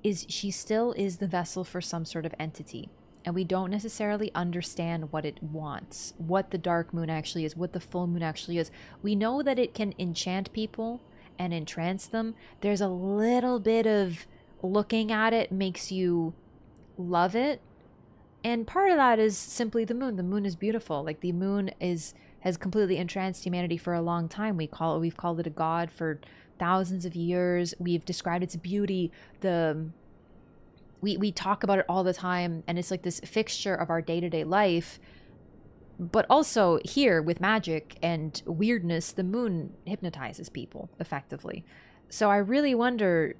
is she still is the vessel for some sort of entity. And we don't necessarily understand what it wants, what the dark moon actually is, what the full moon actually is. We know that it can enchant people and entrance them. There's a little bit of looking at it makes you love it, and part of that is simply the moon. The moon is beautiful. Like, the moon has completely entranced humanity for a long time. We've called it a god for thousands of years. We've described its beauty. We talk about it all the time, and it's like this fixture of our day-to-day life. But also here with magic and weirdness, the moon hypnotizes people effectively. So I really wonder,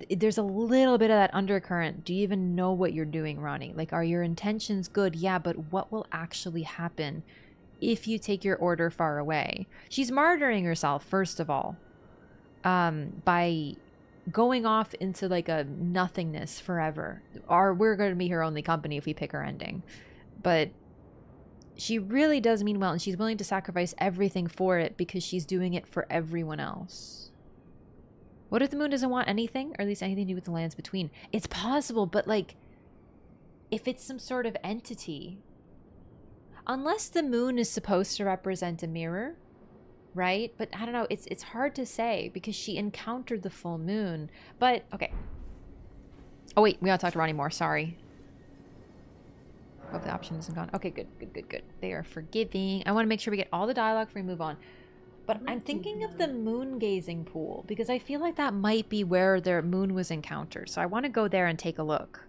there's a little bit of that undercurrent. Do you even know what you're doing, Ronnie? Like, are your intentions good? Yeah, but what will actually happen if you take your order far away? She's martyring herself, first of all, by going off into like a nothingness forever. Or we're going to be her only company if we pick her ending. But she really does mean well, and she's willing to sacrifice everything for it because she's doing it for everyone else. What if the moon doesn't want anything, or at least anything to do with the lands between? It's possible, but like, if it's some sort of entity, unless the moon is supposed to represent a mirror, right? But I don't know, it's hard to say because she encountered the full moon. But okay. Oh wait, we gotta talk to Ronnie more, sorry. Hope the option isn't gone. Okay, good. They are forgiving. I want to make sure we get all the dialogue before we move on. But I'm thinking of the moon gazing pool because I feel like that might be where their moon was encountered. So I want to go there and take a look.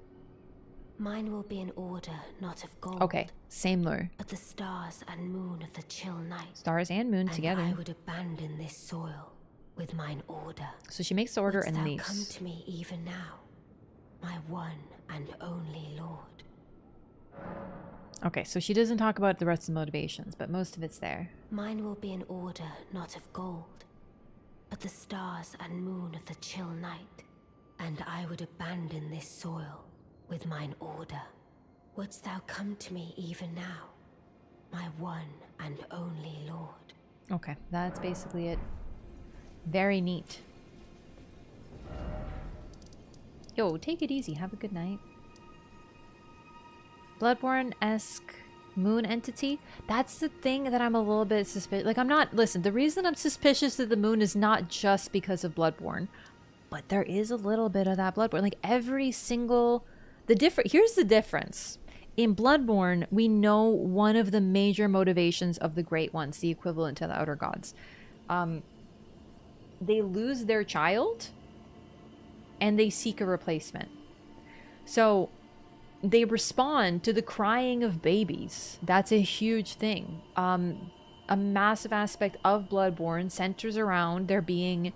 Mine will be an order, not of gold. Okay, same lure. But the stars and moon of the chill night. Stars and moon together. I would abandon this soil with mine order. So she makes the order and leaves. Come to me even now, my one and only lord. Okay, so she doesn't talk about the rest of the motivations, but most of it's there. Mine will be an order, not of gold, but the stars and moon of the chill night. And I would abandon this soil with mine order. Wouldst thou come to me even now, my one and only lord? Okay, that's basically it. Very neat. Yo, take it easy. Have a good night. Bloodborne-esque moon entity. That's the thing that I'm a little bit suspicious. Like, I'm not... Listen, the reason I'm suspicious of the moon is not just because of Bloodborne. But there is a little bit of that Bloodborne. Like, every single... Here's the difference. In Bloodborne, we know one of the major motivations of the Great Ones, the equivalent to the Outer Gods. They lose their child, and they seek a replacement. So... they respond to the crying of babies. That's a huge thing. A massive aspect of Bloodborne centers around there being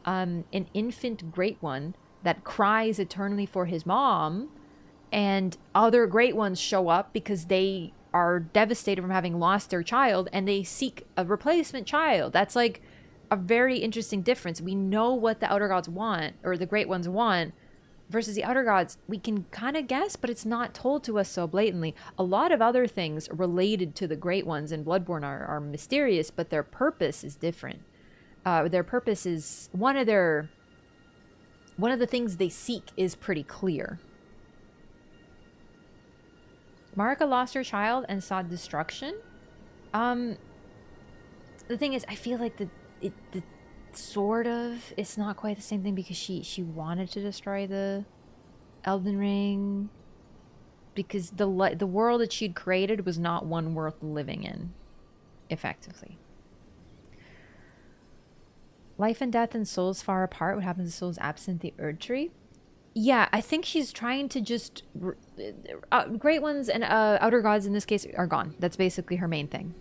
an infant Great One that cries eternally for his mom, and other Great Ones show up because they are devastated from having lost their child, and they seek a replacement child. That's like a very interesting difference. We know what the Outer Gods want, or the Great Ones want, versus the Outer Gods, we can kind of guess, but it's not told to us so blatantly. A lot of other things related to the Great Ones in Bloodborne are mysterious, but their purpose is different. Their purpose is... One of the things they seek is pretty clear. Marika lost her child and saw destruction. The thing is, I feel like sort of, it's not quite the same thing because she wanted to destroy the Elden Ring because the world that she'd created was not one worth living in, effectively. Life and death and souls far apart. What happens to souls absent the Erd Tree? Yeah, I think she's trying to just... Great Ones and Outer Gods in this case are gone. That's basically her main thing.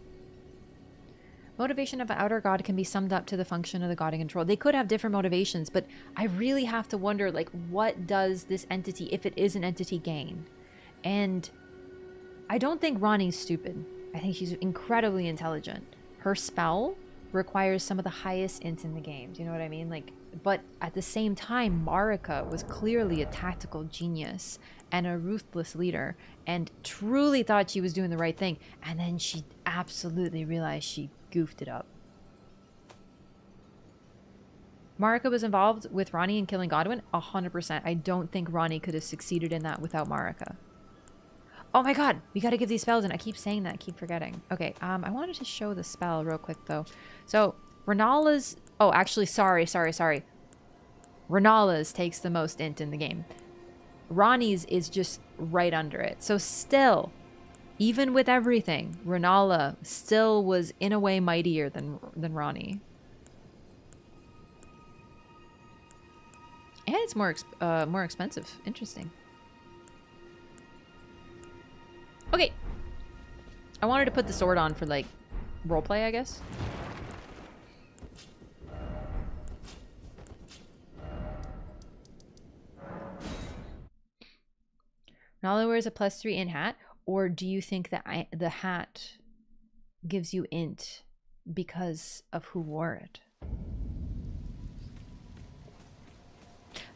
Motivation of an Outer God can be summed up to the function of the God in control. They could have different motivations, but I really have to wonder, like, what does this entity, if it is an entity, gain? And I don't think Ronnie's stupid. I think she's incredibly intelligent. Her spell requires some of the highest ints in the game. Do you know what I mean? Like, but at the same time, Marika was clearly a tactical genius and a ruthless leader and truly thought she was doing the right thing. And then she absolutely realized she goofed it up. Marika was involved with Ronnie in killing Godwin 100%. I don't think Ronnie could have succeeded in that without Marika. Oh my god, we gotta give these spells in. I keep saying that, I keep forgetting. Okay, I wanted to show the spell real quick though. So Renala's... Oh, actually, sorry. Renala's takes the most int in the game. Ronnie's is just right under it. So still, even with everything, Renala still was in a way mightier than Ronnie. And it's more expensive. Interesting. Okay. I wanted to put the sword on for, like, roleplay, I guess. Renala wears a +3 int hat, or do you think that the hat gives you int because of who wore it?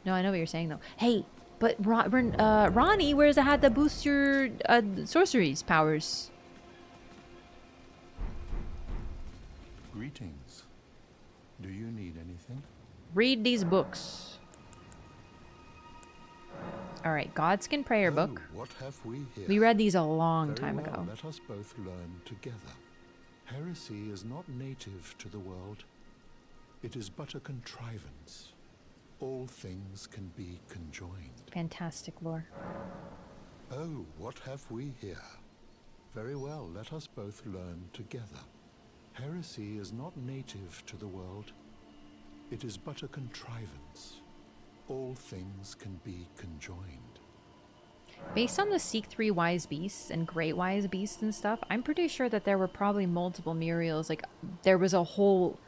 No, I know what you're saying though. Hey, but Ronnie wears a hat that boosts your sorcery's powers. Greetings. Do you need anything? Read these books. All right, Godskin prayer book. What have we here? We read these a long Very time well, ago. let us both learn together. Heresy is not native to the world. It is but a contrivance. All things can be conjoined. Fantastic lore. Oh, what have we here? Very well, let us both learn together. Heresy is not native to the world. It is but a contrivance. All things can be conjoined. Based on the Seek 3 Wise Beasts and Great Wise Beasts and stuff, I'm pretty sure that there were probably multiple Muriels. Like, there was a whole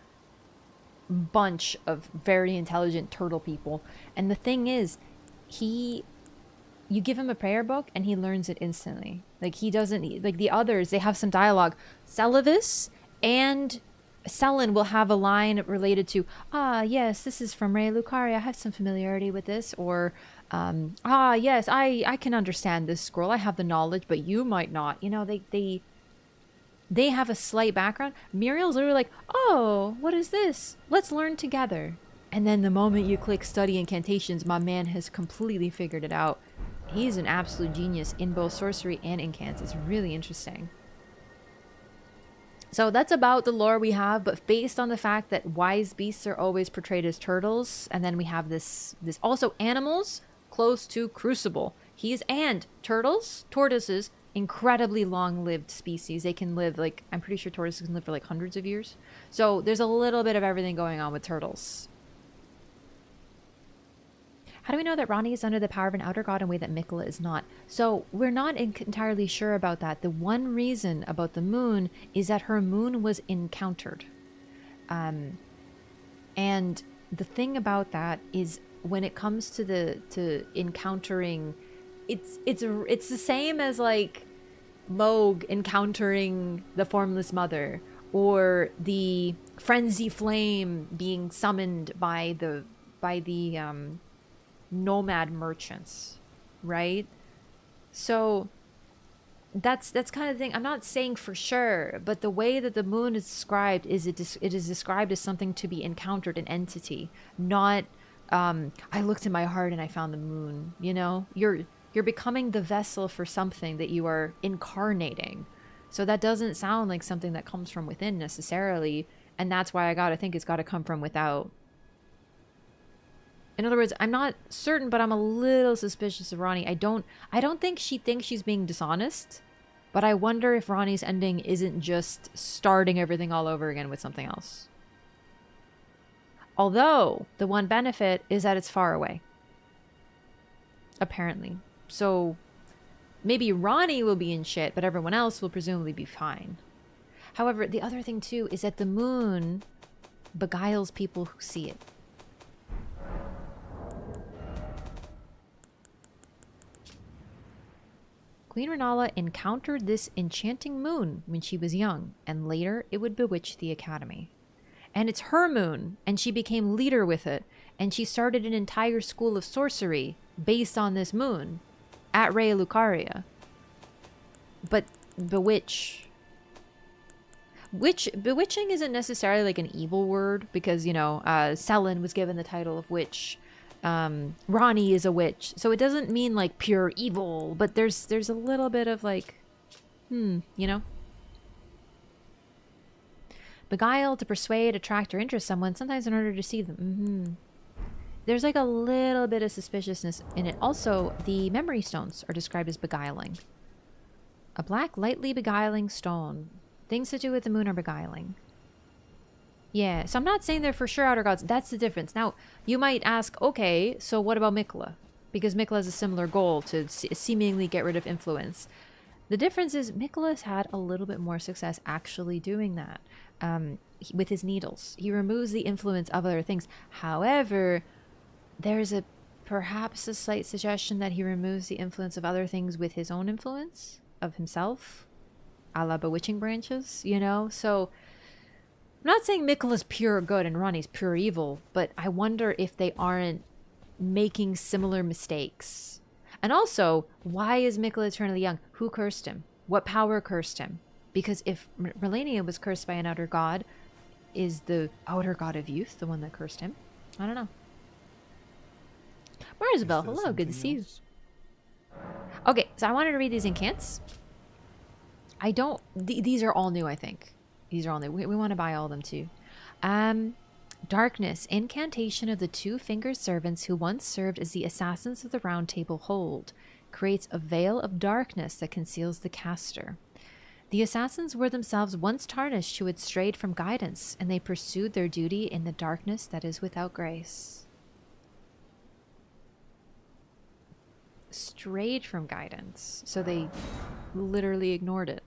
bunch of very intelligent turtle people. And the thing is, you give him a prayer book and he learns it instantly. Like, he doesn't, like the others, they have some dialogue. Celavis and Selen will have a line related to, yes, this is from Ray Lucaria. I have some familiarity with this. Or, yes, I can understand this scroll. I have the knowledge, but you might not. You know, they have a slight background. Muriel's literally like, oh, what is this? Let's learn together. And then the moment you click study incantations, my man has completely figured it out. He's an absolute genius in both sorcery and incants. It's really interesting. So that's about the lore we have, but based on the fact that wise beasts are always portrayed as turtles, and then we have this also animals close to Crucible. And turtles, tortoises, incredibly long-lived species. They can live, like, I'm pretty sure tortoises can live for like hundreds of years. So there's a little bit of everything going on with turtles. How do we know that Ronnie is under the power of an outer god in a way that Mikola is not? So we're not entirely sure about that. The one reason about the moon is that her moon was encountered. And the thing about that is when it comes to encountering, it's the same as like Moog encountering the formless mother, or the frenzy flame being summoned by the nomad merchants, right? So that's kind of the thing. I'm not saying for sure, but the way that the moon is described is it is described as something to be encountered, an entity, not I looked in my heart and I found the moon. You know, you're becoming the vessel for something that you are incarnating. So that doesn't sound like something that comes from within necessarily, and that's why I gotta think it's gotta come from without. In other words, I'm not certain, but I'm a little suspicious of Ronnie. I don't think she thinks she's being dishonest, but I wonder if Ronnie's ending isn't just starting everything all over again with something else. Although, the one benefit is that it's far away. Apparently. So, maybe Ronnie will be in shit, but everyone else will presumably be fine. However, the other thing too is that the moon beguiles people who see it. Queen Renala encountered this enchanting moon when she was young, and later it would bewitch the academy. And it's her moon, and she became leader with it, and she started an entire school of sorcery based on this moon at Ray Lucaria. But bewitching isn't necessarily like an evil word, because, you know, Selen was given the title of witch. Ronnie is a witch, so it doesn't mean like pure evil, but there's a little bit of like, you know, beguile, to persuade, attract, or interest someone, sometimes in order to deceive them. There's like a little bit of suspiciousness in it. Also, the memory stones are described as beguiling. A black, lightly beguiling stone. Things to do with the moon are beguiling. Yeah, so I'm not saying they're for sure outer gods. That's the difference. Now, you might ask, okay, so what about Mikola? Because Mikola has a similar goal to seemingly get rid of influence. The difference is Mikola's had a little bit more success actually doing that with his needles. He removes the influence of other things. However, there's perhaps a slight suggestion that he removes the influence of other things with his own influence of himself, a la bewitching branches, you know? So I'm not saying Mikola's pure good and Ronnie's pure evil, but I wonder if they aren't making similar mistakes. And also, why is Mikkel eternally young? Who cursed him? What power cursed him? Because if Relania was cursed by an outer god, is the outer god of youth the one that cursed him? I don't know. Marzabel, hello, good to see you. Okay, so I wanted to read these incants. I don't... these are all new, I think. These are all new. We want to buy all of them, too. Darkness. Incantation of the two-fingered servants who once served as the assassins of the Round Table hold. Creates a veil of darkness that conceals the caster. The assassins were themselves once tarnished who had strayed from guidance, and they pursued their duty in the darkness that is without grace. Strayed from guidance. So they literally ignored it.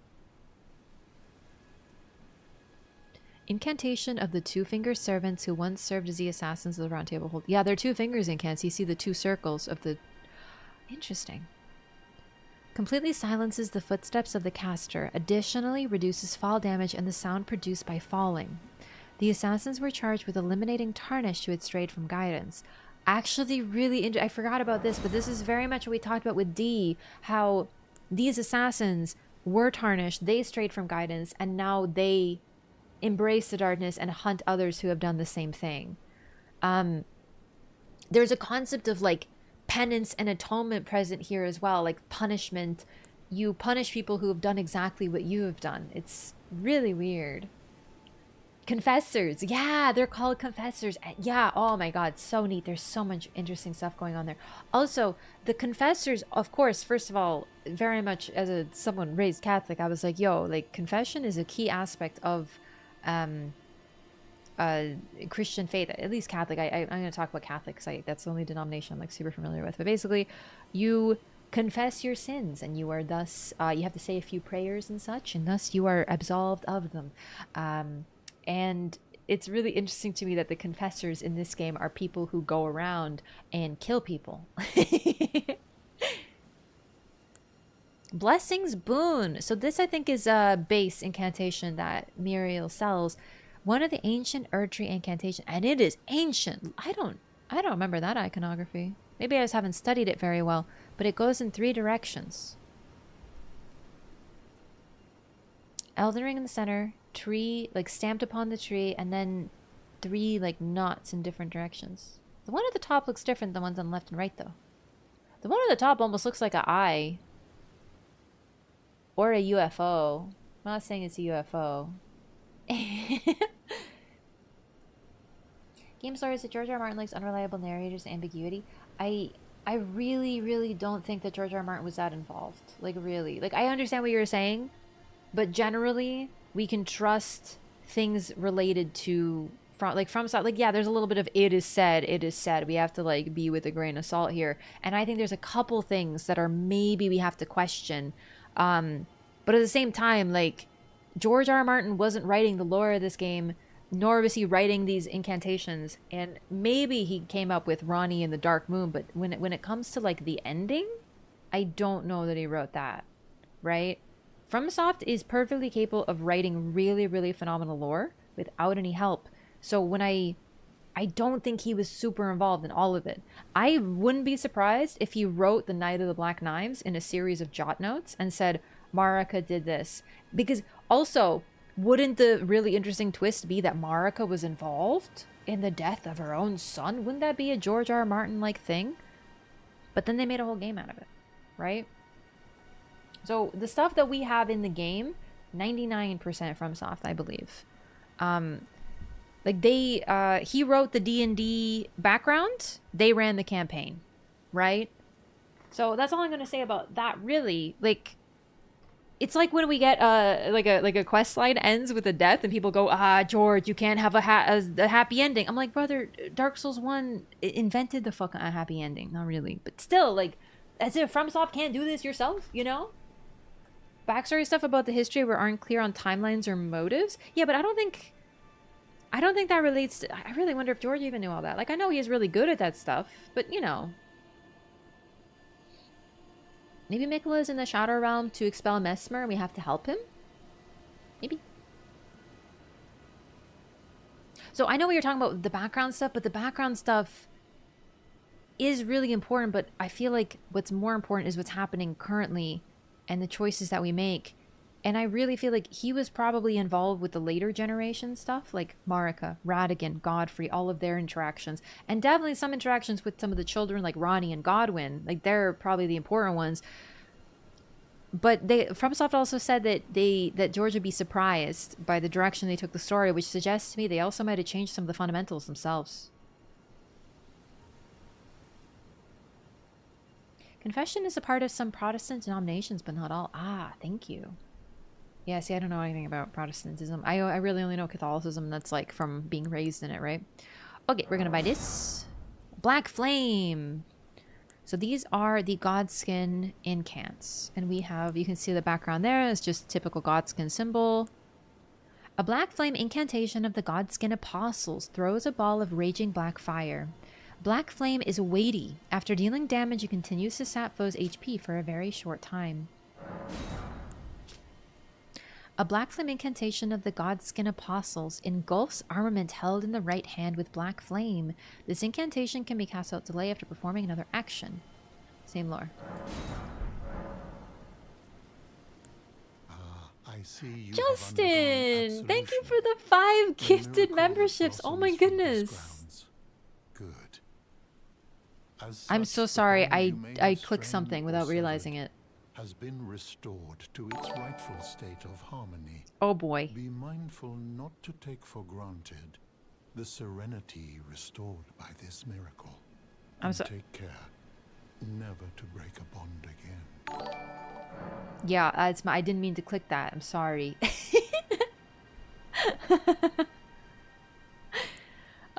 Incantation of the two-finger servants who once served as the assassins of the Round Table hold. Yeah, they're two fingers incants. You see the two circles of the... Interesting. Completely silences the footsteps of the caster. Additionally, reduces fall damage and the sound produced by falling. The assassins were charged with eliminating tarnish who had strayed from guidance. Actually, really... I forgot about this, but this is very much what we talked about with D. How these assassins were tarnished, they strayed from guidance, and now they... embrace the darkness and hunt others who have done the same thing. There's a concept of like penance and atonement present here as well, like punishment. You punish people who have done exactly what you have done. It's really weird. Confessors. Yeah, they're called confessors. Yeah, oh my god, so neat. There's so much interesting stuff going on there. Also, the confessors, of course, first of all, very much as someone raised Catholic, I was like, yo, like confession is a key aspect of Christian faith, at least Catholic. I'm going to talk about Catholic because that's the only denomination I'm like super familiar with. But basically, you confess your sins, and you are thus you have to say a few prayers and such, and thus you are absolved of them. And it's really interesting to me that the confessors in this game are people who go around and kill people. Blessings boon. So this I think is a base incantation that Muriel sells. One of the ancient Erdtree incantation, and it is ancient. I don't remember that iconography. Maybe I just haven't studied it very well, but it goes in 3 directions. Elden Ring in the center, tree like stamped upon the tree, and then 3 like knots in different directions. The one at the top looks different than the ones on left and right though. The one at the top almost looks like an eye. Or a UFO. I'm not saying it's a UFO. Game stories that George R. R. Martin likes unreliable narrators and ambiguity. I really don't think that George R. R. Martin was that involved. Like really. Like I understand what you're saying, but generally we can trust things related to from side. Like yeah, there's a little bit of it is said. We have to like be with a grain of salt here. And I think there's a couple things that are maybe we have to question. But at the same time, like George R. R. Martin wasn't writing the lore of this game, nor was he writing these incantations. And maybe he came up with Ronnie and the Dark Moon, but when it comes to like the ending, I don't know that he wrote that, right? FromSoft is perfectly capable of writing really, really phenomenal lore without any help. So when I don't think he was super involved in all of it. I wouldn't be surprised if he wrote The Night of the Black Knives in a series of jot notes and said, Marika did this. Because also, wouldn't the really interesting twist be that Marika was involved in the death of her own son? Wouldn't that be a George R. R. Martin-like thing? But then they made a whole game out of it, right? So the stuff that we have in the game, 99% FromSoft, I believe. Like he wrote the D&D background. They ran the campaign, right? So that's all I'm gonna say about that. Really, like, it's like when we get like a quest line ends with a death, and people go, George, you can't have a happy ending. I'm like, brother, Dark Souls 1 invented the fucking happy ending. Not really, but still, like, as if FromSoft can't do this yourself, you know? Backstory stuff about the history where aren't clear on timelines or motives. Yeah, but I don't think that relates to... I really wonder if George even knew all that. Like, I know he's really good at that stuff, but, you know. Maybe Mikkel is in the Shadow Realm to expel Mesmer and we have to help him? Maybe. So, I know we were talking about the background stuff, but the background stuff... is really important, but I feel like what's more important is what's happening currently and the choices that we make. And I really feel like he was probably involved with the later generation stuff, like Marika, Radigan, Godfrey, all of their interactions. And definitely some interactions with some of the children like Ronnie and Godwin. Like, they're probably the important ones. But FromSoft also said that George would be surprised by the direction they took the story, which suggests to me they also might have changed some of the fundamentals themselves. Confession is a part of some Protestant denominations, but not all. Ah, thank you. Yeah, see, I don't know anything about Protestantism. I really only know Catholicism. That's like from being raised in it, right? Okay, we're gonna buy this. Black Flame. So these are the Godskin incants. And we have, you can see the background there. It's just typical Godskin symbol. A Black Flame incantation of the Godskin Apostles throws a ball of raging black fire. Black Flame is weighty. After dealing damage, it continues to sap foes' HP for a very short time. A Black Flame incantation of the Godskin Apostles engulfs armament held in the right hand with Black Flame. This incantation can be cast without delay after performing another action. Same lore. I see you Justin! Thank you for the 5 gifted memberships. Oh my goodness. Good. I'm so sorry. I clicked something without realizing it. Has been restored to its rightful state of harmony. Oh boy. Be mindful not to take for granted the serenity restored by this miracle. And take care never to break a bond again. Yeah, I didn't mean to click that. I'm sorry.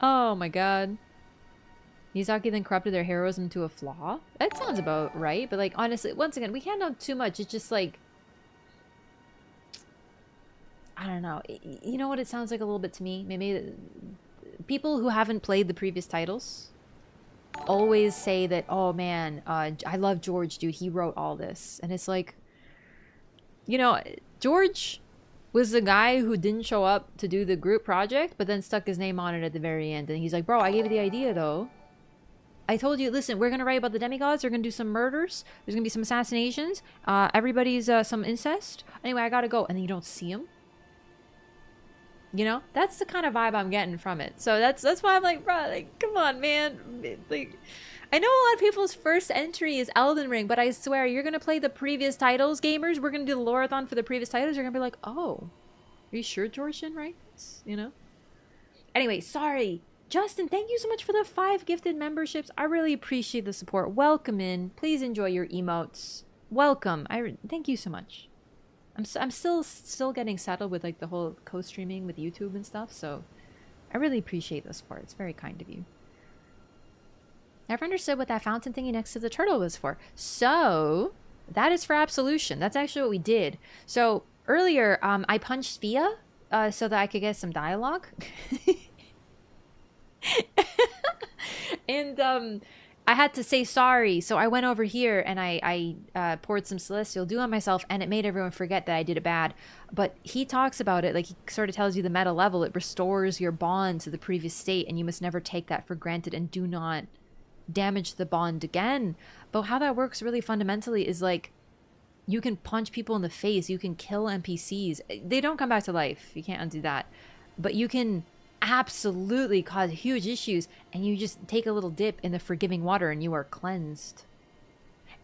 Oh my god. Miyazaki then corrupted their heroism to a flaw? That sounds about right, but like, honestly, once again, we can't know too much. It's just like, I don't know. You know what it sounds like a little bit to me? Maybe people who haven't played the previous titles always say that, oh man, I love George, dude. He wrote all this. And it's like, you know, George was the guy who didn't show up to do the group project, but then stuck his name on it at the very end. And he's like, bro, I gave you the idea though. I told you, listen, we're going to write about the demigods. They're going to do some murders. There's going to be some assassinations. Everybody's some incest. Anyway, I got to go. And then you don't see him. You know? That's the kind of vibe I'm getting from it. So that's why I'm like, bro, like, come on, man. Like, I know a lot of people's first entry is Elden Ring, but I swear, you're going to play the previous titles, gamers. We're going to do the Loreathon for the previous titles. You're going to be like, oh, are you sure George didn't write this? You know? Anyway, sorry. Justin, thank you so much for the 5 gifted memberships. I really appreciate the support. Welcome in. Please enjoy your emotes. Welcome. Thank you so much. I'm still getting settled with like the whole co-streaming with YouTube and stuff, so I really appreciate the support. It's very kind of you. Never understood what that fountain thingy next to the turtle was for. So that is for absolution. That's actually what we did. So earlier, I punched Via so that I could get some dialogue. And I had to say sorry, so I went over here and I poured some Celestial Dew on myself, and it made everyone forget that I did it bad. But he talks about it, like he sort of tells you the meta level. It restores your bond to the previous state, and you must never take that for granted and do not damage the bond again. But how that works really fundamentally is like, you can punch people in the face, you can kill NPCs. They don't come back to life, you can't undo that. But you can absolutely cause huge issues, and you just take a little dip in the forgiving water and you are cleansed.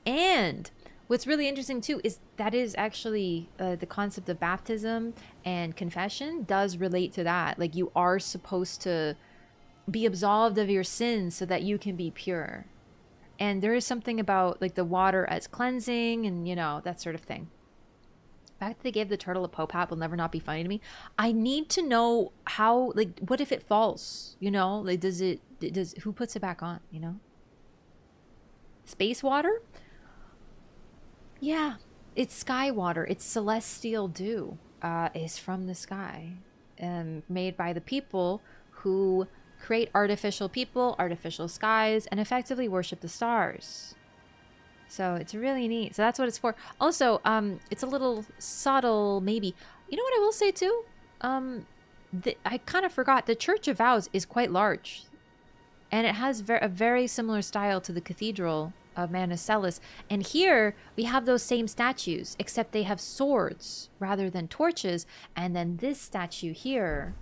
And what's really interesting too is that is actually the concept of baptism and confession does relate to that. Like, you are supposed to be absolved of your sins so that you can be pure. And there is something about like the water as cleansing and, you know, that sort of thing. The fact that they gave the turtle a Pope hat will never not be funny to me. I need to know how, like, what if it falls? You know, like, who puts it back on, you know? Space water? Yeah, it's sky water. It's celestial dew. Is from the sky. Made by the people who create artificial people, artificial skies, and effectively worship the stars. So it's really neat. So that's what it's for. Also, it's a little subtle, maybe. You know what I will say too? I kind of forgot. The Church of Vows is quite large. And it has a very similar style to the Cathedral of Manicelis. And here we have those same statues, except they have swords rather than torches. And then this statue here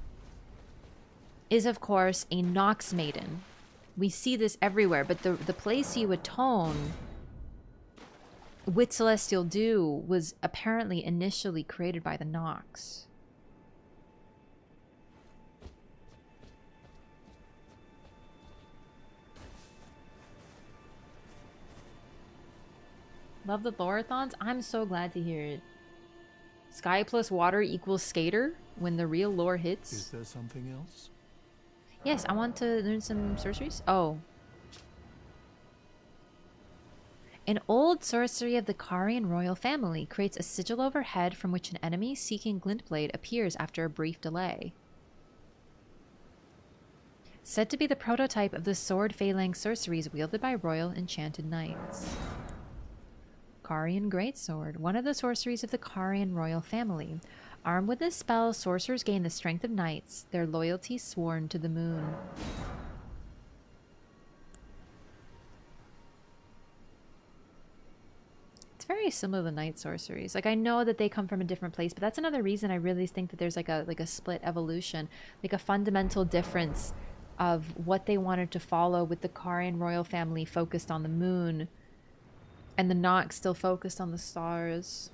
is, of course, a Nox Maiden. We see this everywhere, but the place you atone with Celestial Dew was apparently initially created by the Nox. Love the Loreathons? I'm so glad to hear it. Sky plus water equals skater when the real lore hits. Is there something else? Yes, I want to learn some sorceries. Oh. An old sorcery of the Carian royal family creates a sigil overhead from which an enemy seeking Glintblade appears after a brief delay. Said to be the prototype of the sword phalanx sorceries wielded by royal enchanted knights. Carian Greatsword, one of the sorceries of the Carian royal family. Armed with this spell, sorcerers gain the strength of knights, their loyalty sworn to the moon. It's very similar to knight sorceries. Like, I know that they come from a different place, but that's another reason I really think that there's like a split evolution, like a fundamental difference of what they wanted to follow, with the Carian royal family focused on the moon and the Nox still focused on the stars.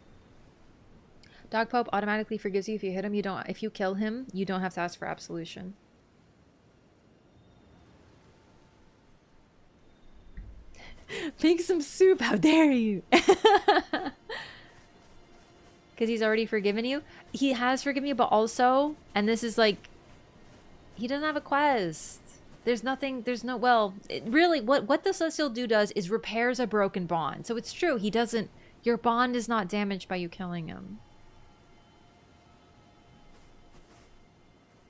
Dog Pope automatically forgives you if you hit him. If you kill him, you don't have to ask for absolution. Make some soup, how dare you? Because he's already forgiven you. He has forgiven you, but also, and this is like, he doesn't have a quest. There's nothing, there's no, well, really, what the Celestial Dew does is repairs a broken bond. So it's true, he doesn't, your bond is not damaged by you killing him.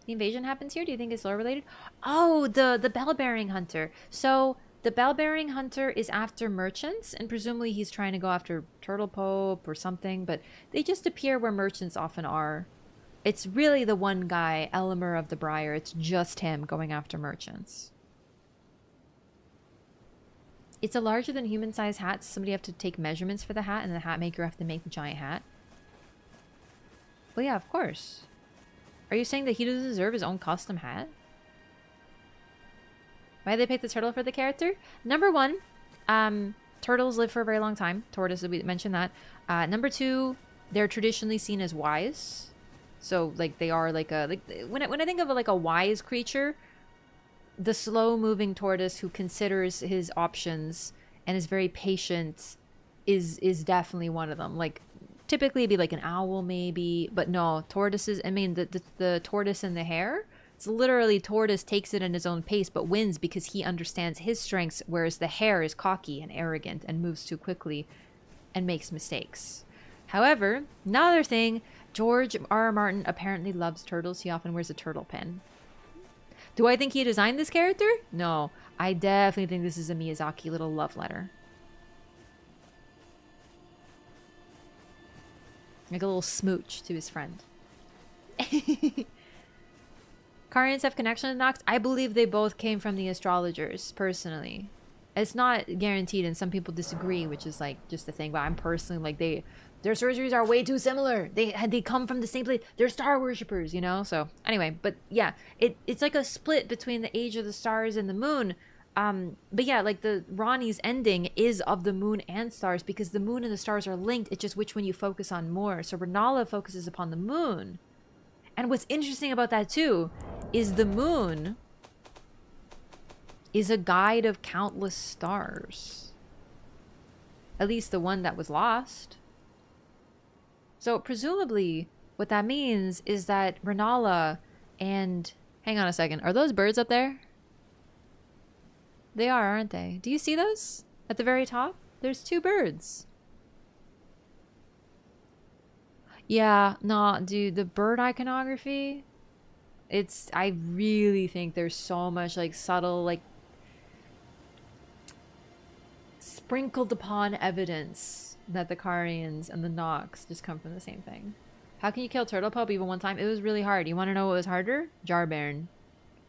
The invasion happens here? Do you think it's lore related? Oh, the bell-bearing hunter. So the bell-bearing hunter is after merchants, and presumably he's trying to go after Turtle Pope or something, but they just appear where merchants often are. It's really the one guy, Elimer of the Briar. It's just him going after merchants. It's a larger than human-sized hat, so somebody have to take measurements for the hat, and the hat maker have to make the giant hat. Well, yeah, of course. Are you saying that he doesn't deserve his own custom hat? Why did they pick the turtle for the character? Number one, turtles live for a very long time. Tortoise, we mentioned that. Number two, they're traditionally seen as wise. So, like, they are like a, when I think of like a wise creature, the slow-moving tortoise who considers his options and is very patient is definitely one of them. Like, typically it'd be like an owl maybe, but no, tortoises, I mean, the tortoise and the hare, it's literally tortoise takes it in his own pace but wins because he understands his strengths, whereas the hare is cocky and arrogant and moves too quickly and makes mistakes. However, another thing, George R.R. Martin apparently loves turtles. He often wears a turtle pin. Do I think he designed this character? No. I definitely think this is a Miyazaki little love letter. Like a little smooch to his friend. Carians have connection to Nox? I believe they both came from the astrologers, personally. It's not guaranteed, and some people disagree, which is like just a thing, but I'm personally like, their sorceries are way too similar. They come from the same place. They're star worshippers, you know? So anyway, but yeah, it's like a split between the age of the stars and the moon. But yeah, like the Ronnie's ending is of the moon and stars because the moon and the stars are linked. It's just which one you focus on more. So Renala focuses upon the moon. And what's interesting about that too is the moon is a guide of countless stars. At least the one that was lost. So presumably what that means is that Renala and... Hang on a second. Are those birds up there? They are, aren't they? Do you see those? At the very top? There's two birds. Yeah, no, dude, the bird iconography, I really think there's so much, like, subtle, like, sprinkled upon evidence that the Carians and the Nox just come from the same thing. How can you kill Turtle Pope even one time? It was really hard. You want to know what was harder? Jarbairn.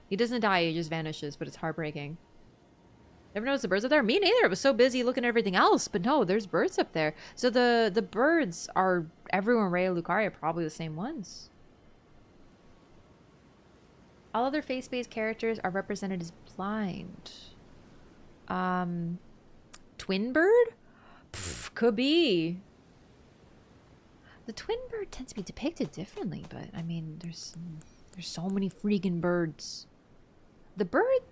He doesn't die, he just vanishes, but it's heartbreaking. Never noticed the birds up there? Me neither. I was so busy looking at everything else. But no, there's birds up there. So the birds are everywhere in Raya Lucaria, probably the same ones. All other face-based characters are represented as blind. Twin bird? Pff, could be. The twin bird tends to be depicted differently, but I mean, there's so many freaking birds. The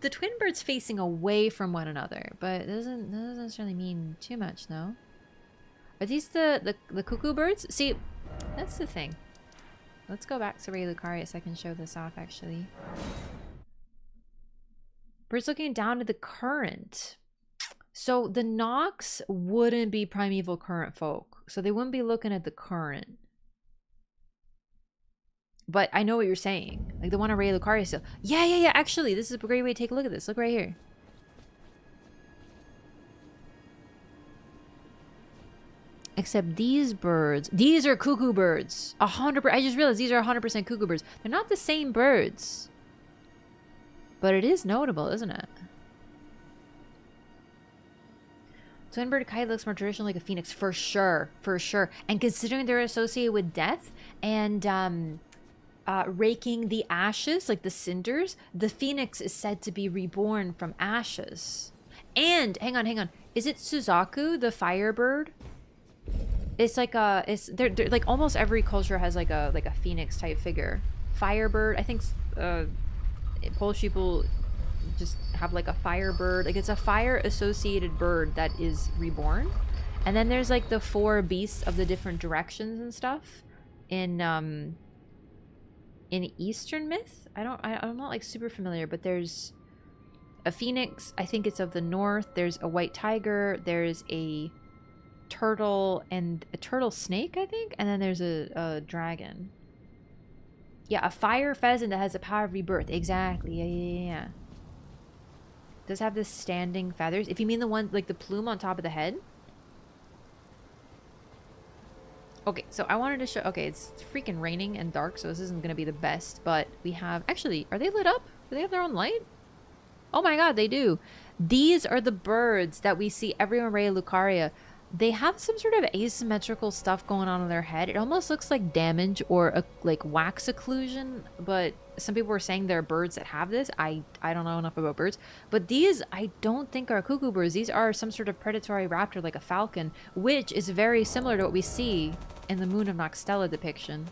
twin bird's facing away from one another, but that doesn't necessarily mean too much, no? Are these the cuckoo birds? See, that's the thing. Let's go back to Raya Lucaria so I can show this off, actually. Birds looking down at the current. So the Nox wouldn't be primeval current folk. So they wouldn't be looking at the current. But I know what you're saying. Like the one on Raya Lucaria still. Yeah. Actually, this is a great way to take a look at this. Look right here. Except these birds. These are cuckoo birds. 100%. I just realized these are 100% cuckoo birds. They're not the same birds. But it is notable, isn't it? Twin bird kite looks more traditional like a phoenix. For sure. For sure. And considering they're associated with death and raking the ashes, like the cinders, the phoenix is said to be reborn from ashes. And hang on. Is it Suzaku, the firebird? It's like a they're like almost every culture has like a phoenix type figure. Firebird, I think Polish people just have like a firebird. Like it's a fire associated bird that is reborn. And then there's like the 4 beasts of the different directions and stuff in Eastern myth. I'm not like super familiar, but there's a phoenix, I think it's of the north. There's a white tiger, there's a turtle and a turtle snake, I think, and then there's a dragon. Yeah, a fire pheasant that has the power of rebirth. Exactly. Yeah. Does have this standing feathers. If you mean the one like the plume on top of the head. Okay, so I wanted to show. Okay, it's freaking raining and dark, so this isn't gonna be the best. But we have actually. Are they lit up? Do they have their own light? Oh my god, they do. These are the birds that we see everywhere in Raya Lucaria. They have some sort of asymmetrical stuff going on in their head. It almost looks like damage or like wax occlusion, but some people were saying there are birds that have this. I don't know enough about birds, but these I don't think are cuckoo birds. These are some sort of predatory raptor like a falcon, which is very similar to what we see in the Moon of Noxtella depiction.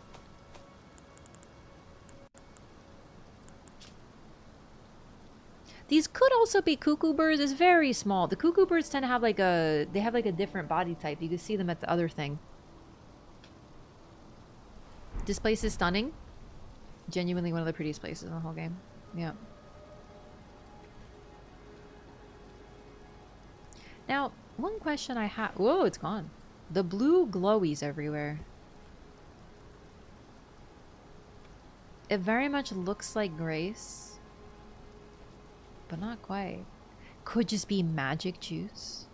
These could also be cuckoo birds. It's very small. The cuckoo birds tend to have like a different body type. You can see them at the other thing. This place is stunning. Genuinely one of the prettiest places in the whole game. Yeah. Now, one question I have... Whoa, it's gone. The blue glowies everywhere. It very much looks like Grace. But not quite. Could just be magic juice.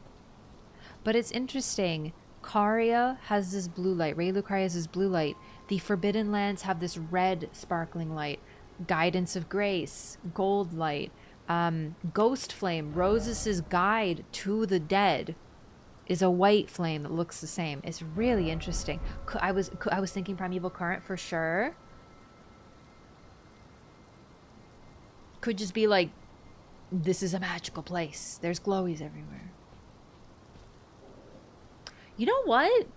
But it's interesting. Caria has this blue light. Raya Lucaria has this blue light. The Forbidden Lands have this red sparkling light. Guidance of Grace. Gold light. Ghost Flame. Roses' guide to the dead is a white flame that looks the same. It's really interesting. I was thinking Primeval Current for sure. Could just be like, this is a magical place. There's glowies everywhere. You know what?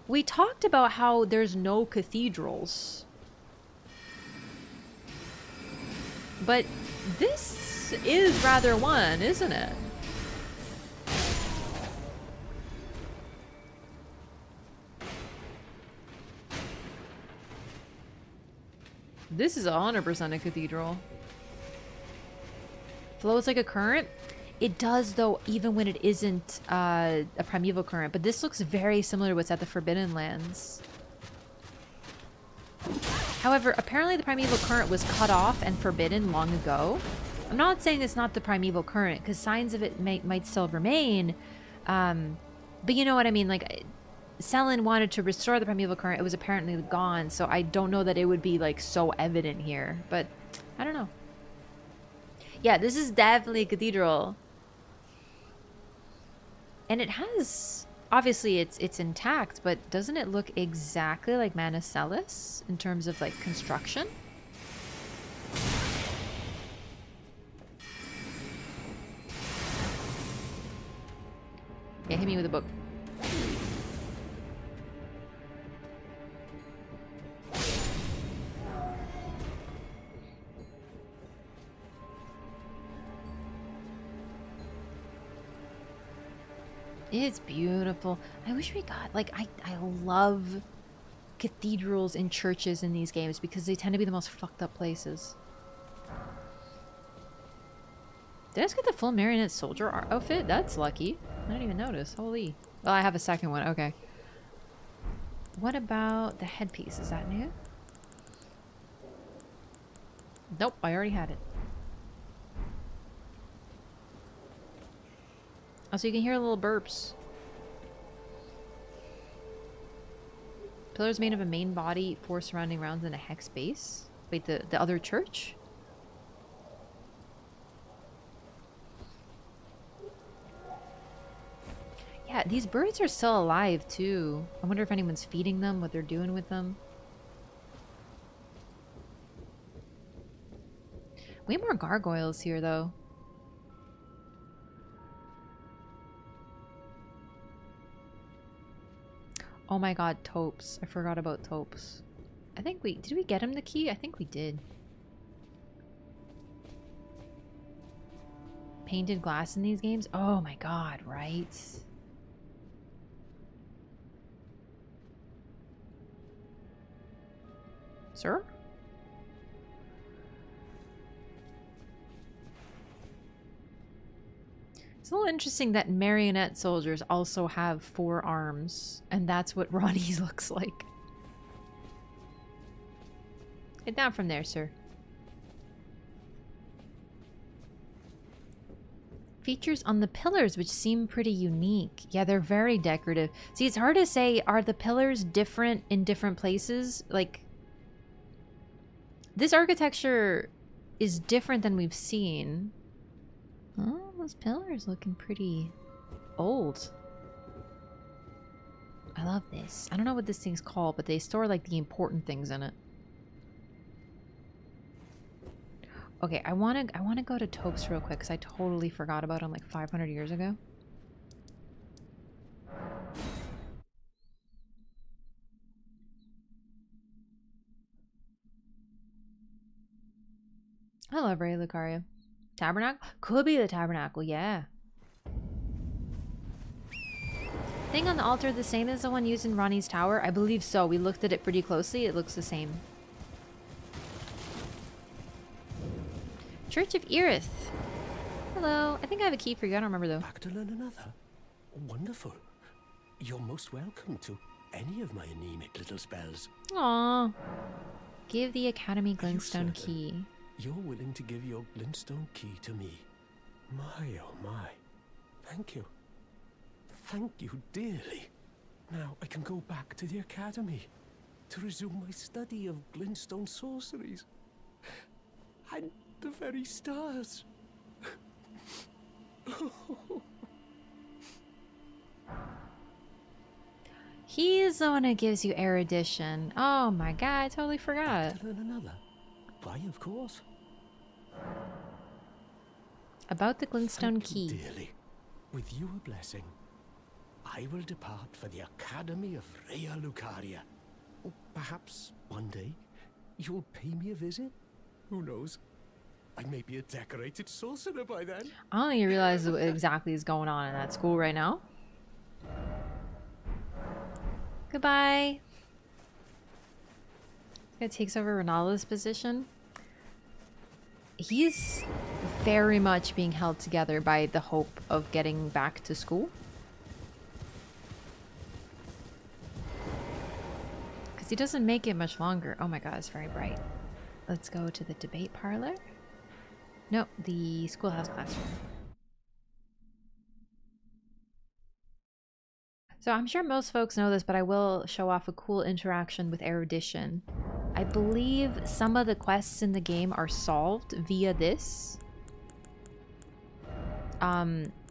We talked about how there's no cathedrals. But this is rather one, isn't it? This is 100% a cathedral. Flows like a current. It does, though, even when it isn't a primeval current. But this looks very similar to what's at the Forbidden Lands. However, apparently the primeval current was cut off and forbidden long ago. I'm not saying it's not the primeval current, because signs of it might still remain. But you know what I mean? Like, Selin wanted to restore the primeval current. It was apparently gone, so I don't know that it would be, like, so evident here. But, I don't know. Yeah, this is definitely a cathedral. And it has, obviously it's intact, but doesn't it look exactly like Mana Celis in terms of like construction? Yeah, hit me with a book. It's beautiful. I wish we got, like, I love cathedrals and churches in these games because they tend to be the most fucked up places. Did I just get the full marionette soldier outfit? That's lucky. I didn't even notice. Holy. Well, I have a second one. Okay. What about the headpiece? Is that new? Nope, I already had it. Oh, so you can hear little burps. Pillars made of a main body, 4 surrounding rounds, and a hex base. Wait, the other church? Yeah, these birds are still alive, too. I wonder if anyone's feeding them, what they're doing with them. Way more gargoyles here, though. Oh my god, taupes. I forgot about taupes. I think we... Did we get him the key? I think we did. Painted glass in these games? Oh my god, right? Sir? It's a little interesting that marionette soldiers also have 4 arms, and that's what Ronnie's looks like. Get down from there, sir. Features on the pillars, which seem pretty unique. Yeah, they're very decorative. See, it's hard to say, are the pillars different in different places? Like, this architecture is different than we've seen. Oh, those pillars looking pretty old. I love this. I don't know what this thing's called, but they store like the important things in it. Okay, I wanna go to Taupes real quick because I totally forgot about him like 500 years ago. I love Ray Lucaria. Tabernacle? Could be the tabernacle, yeah. Thing on the altar the same as the one used in Ronnie's tower? I believe so. We looked at it pretty closely. It looks the same. Church of Erith. Hello. I think I have a key for you. I don't remember though. Back to learn another? Wonderful. You're most welcome to any of my anemic little spells. Aww. Give the Academy Glintstone key. You're willing to give your glintstone key to me. My, oh my. Thank you. Thank you dearly. Now I can go back to the Academy to resume my study of glintstone sorceries. And the very stars. He's the one who gives you erudition. Oh my god, I totally forgot. Back to learn another? Why, of course. About the Glintstone Thank you key. dearly. With you a blessing, I will depart for the Academy of Rea Lucaria. Perhaps one day you'll pay me a visit? Who knows? I may be a decorated sorcerer by then. I don't think you realize what exactly is going on in that school right now. Goodbye. It takes over Ronaldo's position. He's very much being held together by the hope of getting back to school. Because he doesn't make it much longer. Oh my god, it's very bright. Let's go to the debate parlor. Nope, the schoolhouse classroom. So I'm sure most folks know this, but I will show off a cool interaction with erudition. I believe some of the quests in the game are solved via this.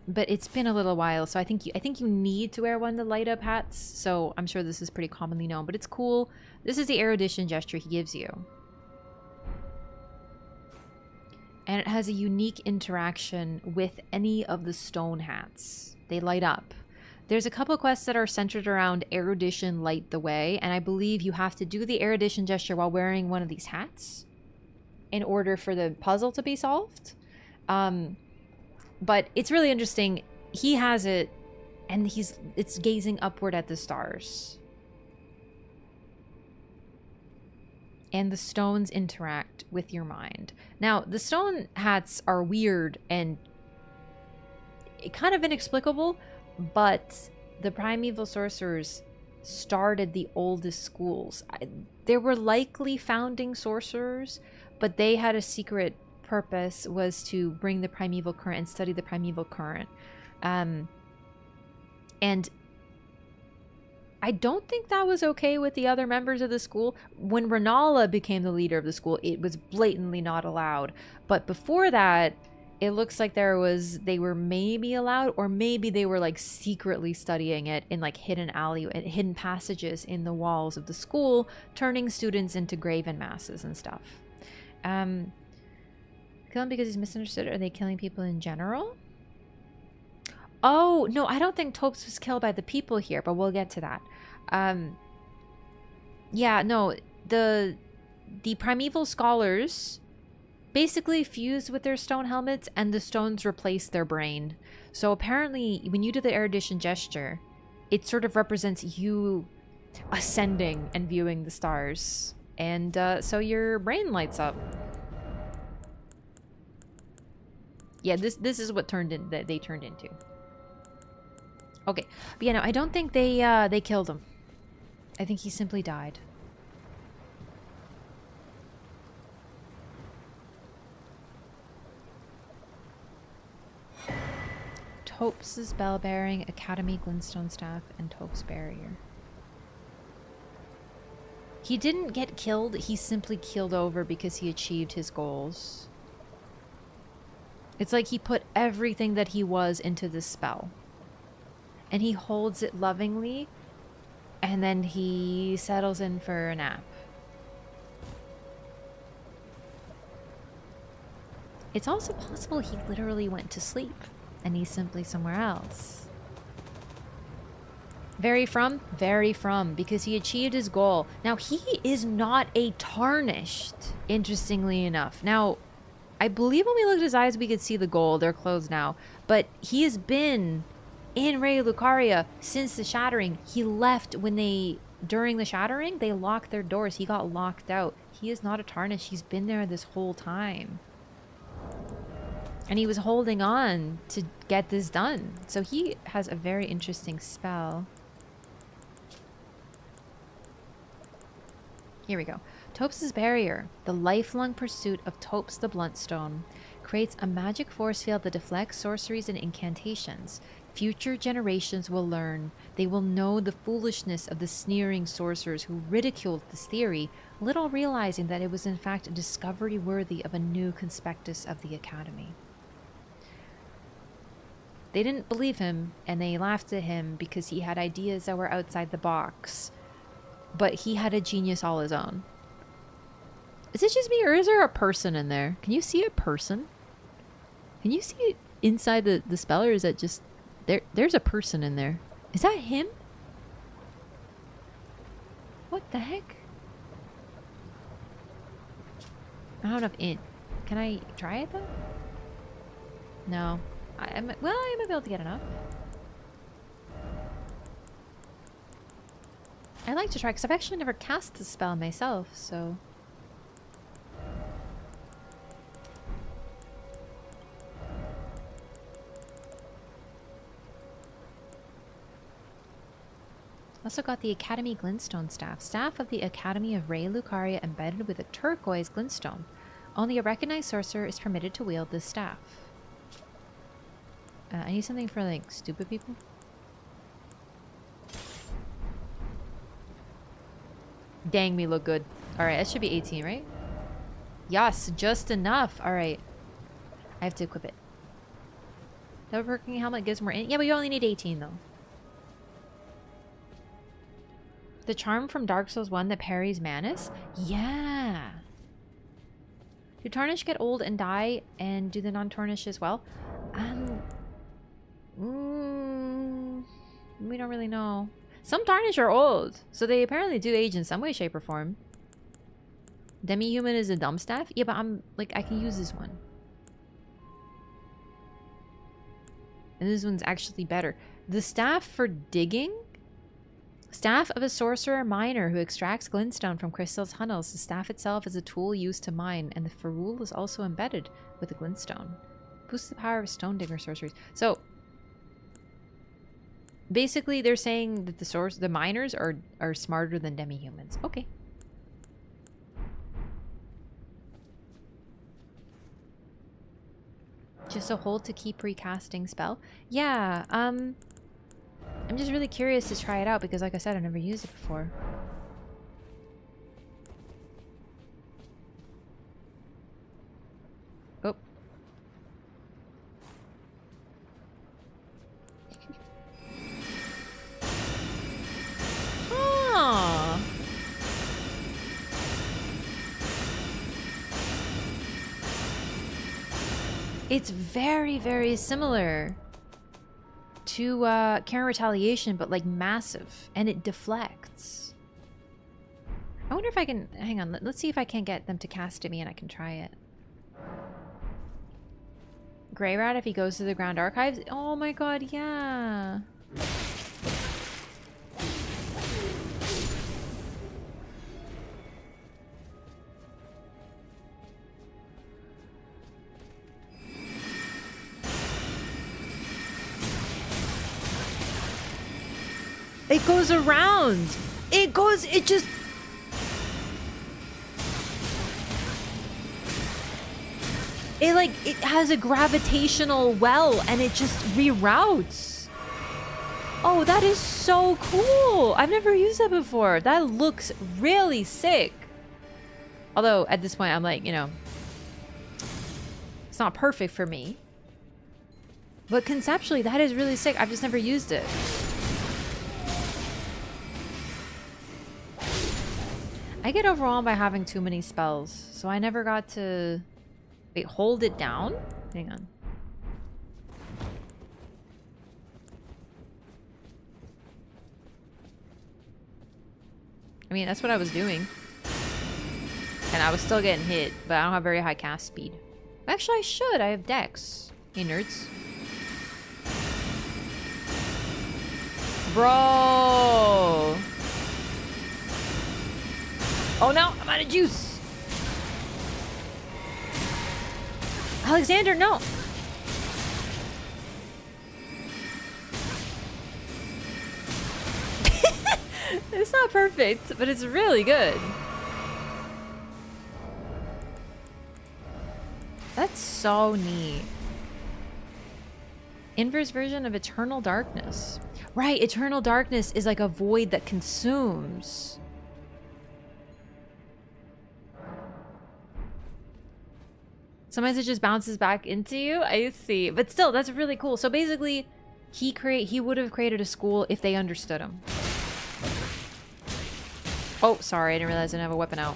But it's been a little while, so I think you need to wear one of the light up hats. So I'm sure this is pretty commonly known, but it's cool. This is the erudition gesture he gives you. And it has a unique interaction with any of the stone hats. They light up. There's a couple quests that are centered around erudition light the way, and I believe you have to do the erudition gesture while wearing one of these hats in order for the puzzle to be solved. But it's really interesting. He has it, and it's gazing upward at the stars. And the stones interact with your mind. Now, the stone hats are weird and kind of inexplicable, but the primeval sorcerers started the oldest schools. There were likely founding sorcerers, but they had a secret purpose, was to bring the primeval current and study the primeval current. And I don't think that was okay with the other members of the school. When Renala became the leader of the school, it was blatantly not allowed. But before that, it looks like they were maybe allowed, or maybe they were like secretly studying it in like hidden hidden passages in the walls of the school, turning students into graven masses and stuff. Kill him because he's misunderstood. Are they killing people in general? Oh, no, I don't think Topes was killed by the people here, but we'll get to that. Yeah, no, the primeval scholars basically fused with their stone helmets, and the stones replaced their brain. So apparently, when you do the erudition gesture, it sort of represents you ascending and viewing the stars. And so your brain lights up. Yeah, this is what they turned into. Okay, but yeah, no, I don't think they killed him. I think he simply died. Topes' bell bearing, Academy Glintstone staff, and Topes barrier. He didn't get killed, he simply keeled over because he achieved his goals. It's like he put everything that he was into this spell. And he holds it lovingly, and then he settles in for a nap. It's also possible he literally went to sleep, and he's simply somewhere else. Very from, because he achieved his goal. Now, he is not a tarnished, interestingly enough. Now, I believe when we looked at his eyes, we could see the gold. They're closed now. But he has been in Raya Lucaria since the Shattering. He left during the Shattering, they locked their doors. He got locked out. He is not a tarnish. He's been there this whole time. And he was holding on to get this done. So he has a very interesting spell. Here we go. Topes' barrier, the lifelong pursuit of Topes the Bluntstone, creates a magic force field that deflects sorceries and incantations. Future generations will learn. They will know the foolishness of the sneering sorcerers who ridiculed this theory, little realizing that it was in fact a discovery worthy of a new conspectus of the Academy. They didn't believe him, and they laughed at him because he had ideas that were outside the box. But he had a genius all his own. Is it just me, or is there a person in there? Can you see a person? Can you see it inside the spell, or is that just... There's a person in there. Is that him? What the heck? I don't know if can I try it though? No. I might be able to get enough. I like to try, because I've actually never cast the spell myself, so... Also got the Academy Glintstone staff. Staff of the Academy of Raya Lucaria embedded with a turquoise glintstone. Only a recognized sorcerer is permitted to wield this staff. I need something for, like, stupid people. Dang, me look good. Alright, that should be 18, right? Yes, just enough. Alright. I have to equip it. Double perking helmet gives more in. Yeah, but you only need 18 though. The charm from Dark Souls 1 that parries Manus? Yeah. Do Tarnish get old and die, and do the non-Tarnish as well? We don't really know. Some Tarnish are old, so they apparently do age in some way, shape, or form. Demi-human is a dumb staff? Yeah, but I'm like, I can use this one. And this one's actually better. The staff for digging? Staff of a sorcerer miner who extracts glintstone from crystal tunnels. The staff itself is a tool used to mine, and the ferrule is also embedded with the glintstone. Boosts the power of stone digger sorceries. So basically they're saying that the miners are smarter than demi-humans. Okay. Just a hold to keep recasting spell? Yeah, I'm just really curious to try it out because like I said, I've never used it before. Oh. Huh. It's very, very similar to Counter Retaliation, but like massive, and it deflects. I wonder if I can hang on. Let's see if I can get them to cast to me, and I can try it. Grey Rat if he goes to the ground archives. Oh my god, yeah. It goes around. It just... It has a gravitational well and it just reroutes. Oh, that is so cool. I've never used that before. That looks really sick. Although at this point I'm like, you know, it's not perfect for me. But conceptually that is really sick. I've just never used it. I get overwhelmed by having too many spells, so I never got to... Wait, hold it down? Hang on. I mean, that's what I was doing. And I was still getting hit, but I don't have very high cast speed. Actually, I should. I have Dex. Hey, nerds. Bro! Oh no, I'm out of juice. Alexander, no. It's not perfect, but it's really good. That's so neat. Inverse version of Eternal Darkness. Right, Eternal Darkness is like a void that consumes. Sometimes it just bounces back into you. I see. But still, that's really cool. So basically, he would have created a school if they understood him. Oh, sorry. I didn't realize I didn't have a weapon out.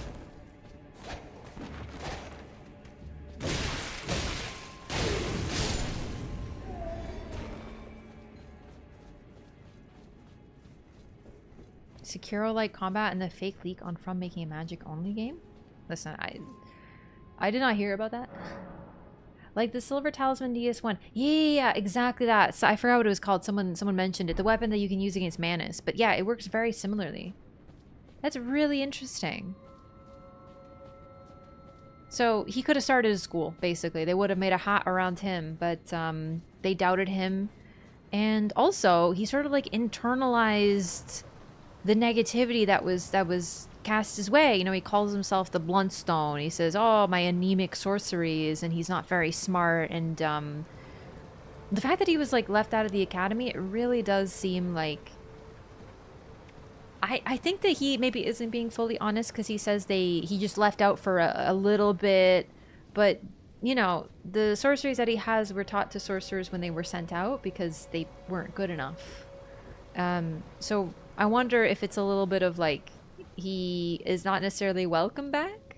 Sekiro-like combat and the fake leak on From making a magic only game? Listen, I did not hear about that. Like the Silver Talisman DS1. Yeah, exactly that. So I forgot what it was called. Someone mentioned it. The weapon that you can use against Manus. But yeah, it works very similarly. That's really interesting. So he could have started a school, basically. They would have made a hat around him, but they doubted him. And also, he sort of like internalized the negativity that was cast his way. You know, he calls himself the Bluntstone. He says, oh, my anemic sorceries, and he's not very smart. And the fact that he was like left out of the academy, it really does seem like... I think that he maybe isn't being fully honest, because he says he just left out for a little bit, but you know, the sorceries that he has were taught to sorcerers when they were sent out because they weren't good enough. So I wonder if it's a little bit of like he is not necessarily welcome back,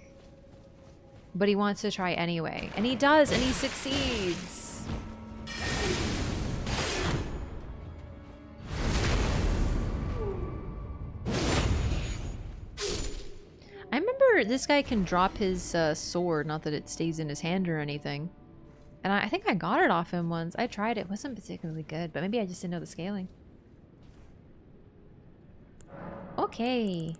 but he wants to try anyway. And he does, and he succeeds. I remember this guy can drop his sword, not that it stays in his hand or anything. And I think I got it off him once. I tried it. It wasn't particularly good, but maybe I just didn't know the scaling. Okay.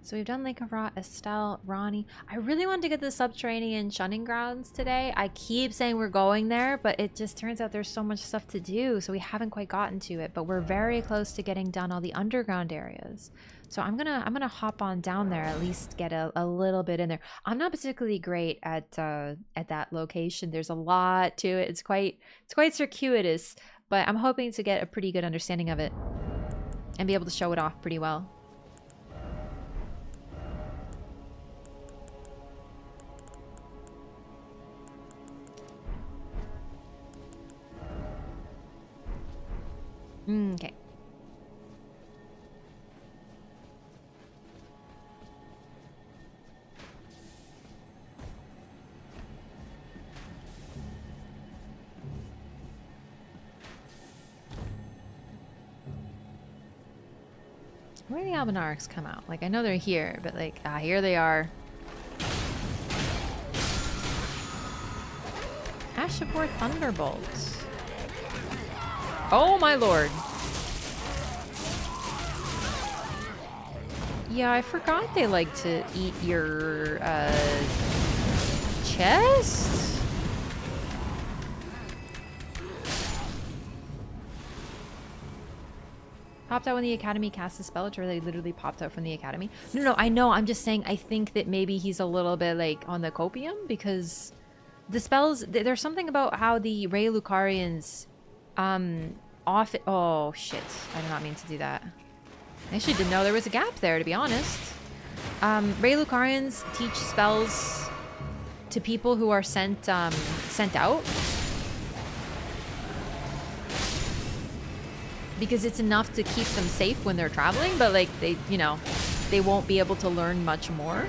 So we've done Lake of Rot, Estelle, Ronnie. I really wanted to get the subterranean shunning grounds today. I keep saying we're going there, but it just turns out there's so much stuff to do, so we haven't quite gotten to it. But we're very close to getting done all the underground areas. So I'm gonna hop on down there, at least get a little bit in there. I'm not particularly great at that location. There's a lot to it. It's quite circuitous, but I'm hoping to get a pretty good understanding of it and be able to show it off pretty well. Okay. Where do the Albinarchs come out? Like, I know they're here, but like, here they are. Ash of War Thunderbolts. Oh my lord. Yeah, I forgot they like to eat your chest? Popped out when the academy cast a spell, or they literally popped out from the academy. No, I know, I'm just saying I think that maybe he's a little bit like on the copium because the spells, there's something about how the Ray Lucarians often, oh shit, I did not mean to do that. I actually didn't know there was a gap there, to be honest. Ray Lucarians teach spells to people who are sent out because it's enough to keep them safe when they're traveling, but like they, you know, they won't be able to learn much more.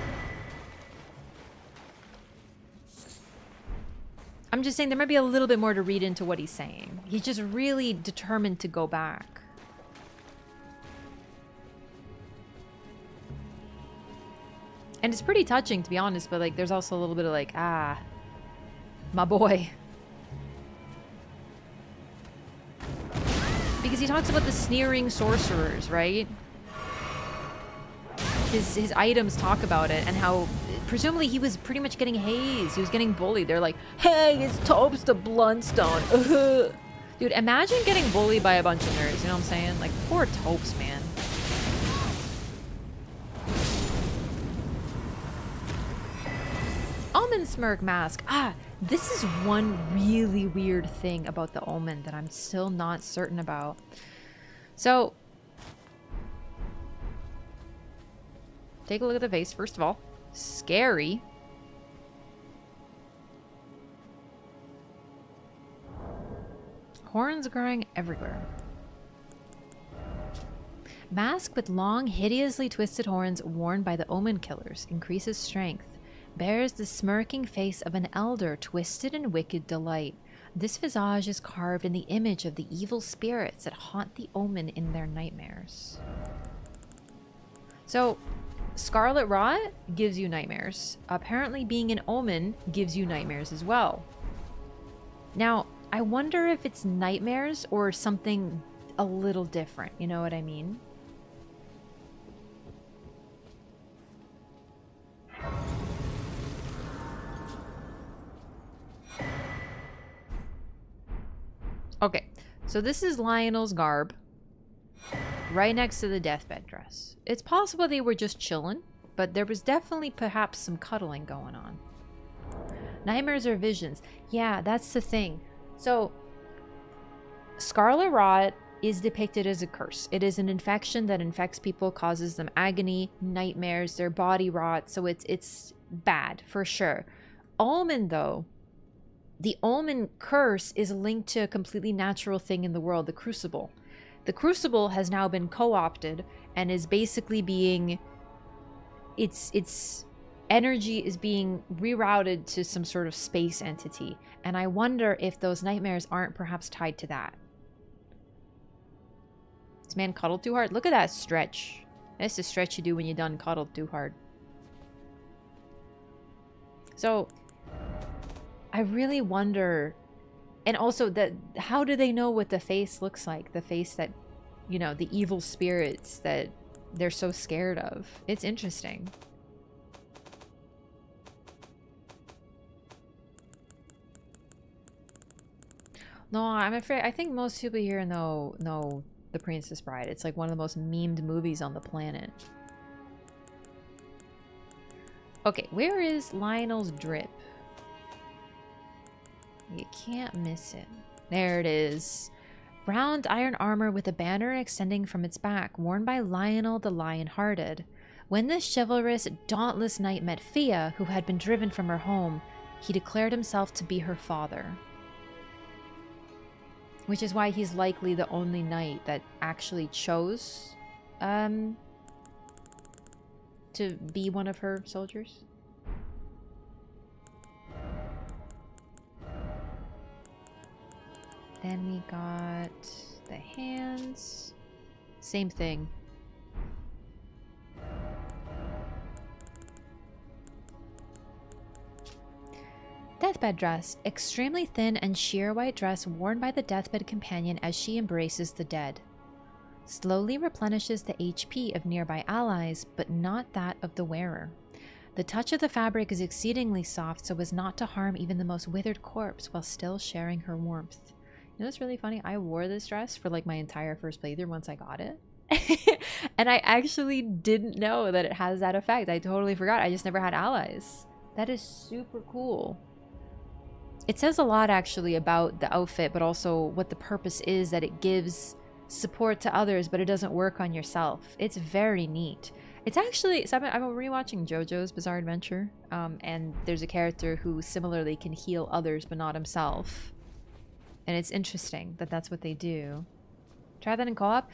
I'm just saying there might be a little bit more to read into what he's saying. He's just really determined to go back. And it's pretty touching, to be honest, but like there's also a little bit of like, my boy. Because he talks about the sneering sorcerers, right? His items talk about it and how presumably he was pretty much getting hazed. He was getting bullied. They're like, hey, it's Topes the Bloodstone. Dude, imagine getting bullied by a bunch of nerds, you know what I'm saying? Like, poor Topes, man. Omen Smirk Mask. This is one really weird thing about the Omen that I'm still not certain about. So, take a look at the face, first of all. Scary. Horns growing everywhere. Mask with long, hideously twisted horns worn by the Omen killers. Increases strength. Bears the smirking face of an elder, twisted in wicked delight. This visage is carved in the image of the evil spirits that haunt the Omen in their nightmares. So, Scarlet Rot gives you nightmares. Apparently being an Omen gives you nightmares as well. Now, I wonder if it's nightmares or something a little different, you know what I mean? Okay, so this is Lionel's garb, right next to the deathbed dress. It's possible they were just chilling, but there was definitely perhaps some cuddling going on. Nightmares or visions. Yeah, that's the thing. So, Scarlet Rot is depicted as a curse. It is an infection that infects people, causes them agony, nightmares, their body rot. So it's bad for sure. Omen, though, the Omen curse is linked to a completely natural thing in the world, the Crucible. The Crucible has now been co-opted and is basically being... Its energy is being rerouted to some sort of space entity. And I wonder if those nightmares aren't perhaps tied to that. This man cuddled too hard. Look at that stretch. That's the stretch you do when you're done cuddled too hard. So, I really wonder... And also, how do they know what the face looks like? The face that, you know, the evil spirits that they're so scared of. It's interesting. No, I'm afraid... I think most people here know The Princess Bride. It's like one of the most memed movies on the planet. Okay, where is Lionel's drip? You can't miss it. There it is. Round iron armor with a banner extending from its back, worn by Lionel the Lion-Hearted. When this chivalrous, dauntless knight met Fia, who had been driven from her home, he declared himself to be her father. Which is why he's likely the only knight that actually chose to be one of her soldiers. Then we got the hands. Same thing. Deathbed dress. Extremely thin and sheer white dress worn by the deathbed companion as she embraces the dead. Slowly replenishes the HP of nearby allies, but not that of the wearer. The touch of the fabric is exceedingly soft so as not to harm even the most withered corpse while still sharing her warmth. You know what's really funny? I wore this dress for like my entire first playthrough once I got it. And I actually didn't know that it has that effect. I totally forgot. I just never had allies. That is super cool. It says a lot actually about the outfit, but also what the purpose is, that it gives support to others, but it doesn't work on yourself. It's very neat. It's actually, so I'm rewatching JoJo's Bizarre Adventure, and there's a character who similarly can heal others, but not himself. And it's interesting that that's what they do. Try that in co-op.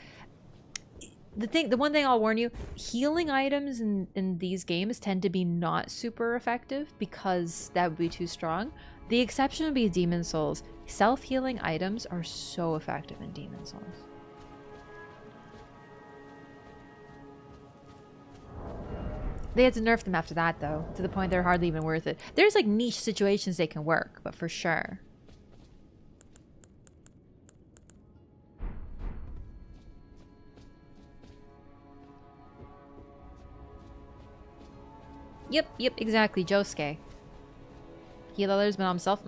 The one thing I'll warn you, healing items in these games tend to be not super effective because that would be too strong. The exception would be Demon Souls. Self-healing items are so effective in Demon Souls. They had to nerf them after that, though, to the point they're hardly even worth it. There's like niche situations they can work, but for sure. Yep, exactly. Josuke. Heal others but not himself.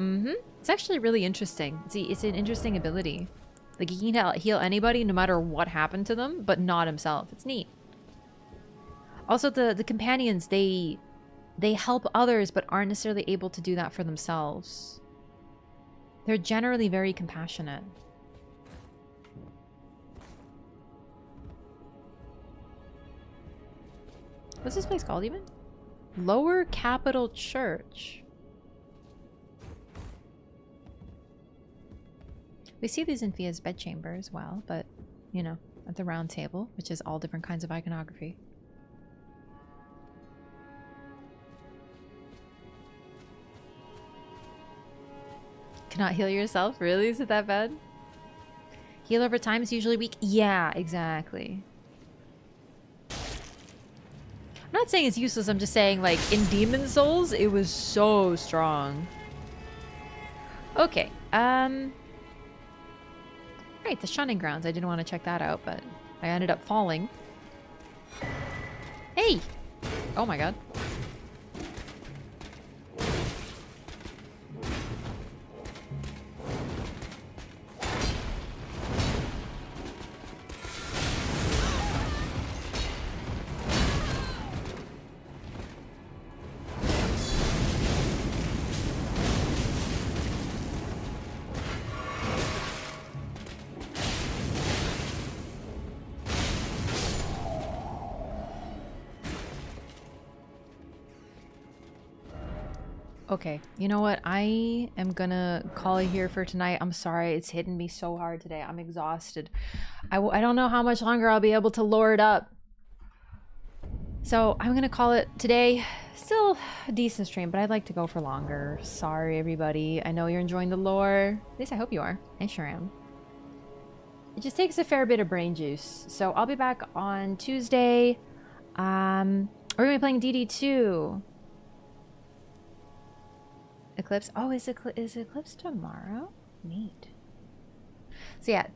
It's actually really interesting. See, it's an interesting ability. Like, he can heal anybody no matter what happened to them, but not himself. It's neat. Also, the companions, they help others but aren't necessarily able to do that for themselves. They're generally very compassionate. What's this place called even? Lower Capital Church. We see these in Fia's bedchamber as well, but, you know, at the round table, which is all different kinds of iconography. Cannot heal yourself? Really? Is it that bad? Heal over time is usually weak? Yeah, exactly. I'm not saying it's useless, I'm just saying, like, in Demon Souls, it was so strong. Okay, right, the Shunning Grounds. I didn't want to check that out, but I ended up falling. Hey! Oh my god. Okay, you know what? I am gonna call it here for tonight. I'm sorry, it's hitting me so hard today. I'm exhausted. I don't know how much longer I'll be able to lore it up. So I'm gonna call it today. Still a decent stream, but I'd like to go for longer. Sorry, everybody. I know you're enjoying the lore. At least I hope you are. I sure am. It just takes a fair bit of brain juice. So I'll be back on Tuesday. We're gonna be playing DD2. Eclipse. Oh, is Eclipse tomorrow? Neat. So yeah,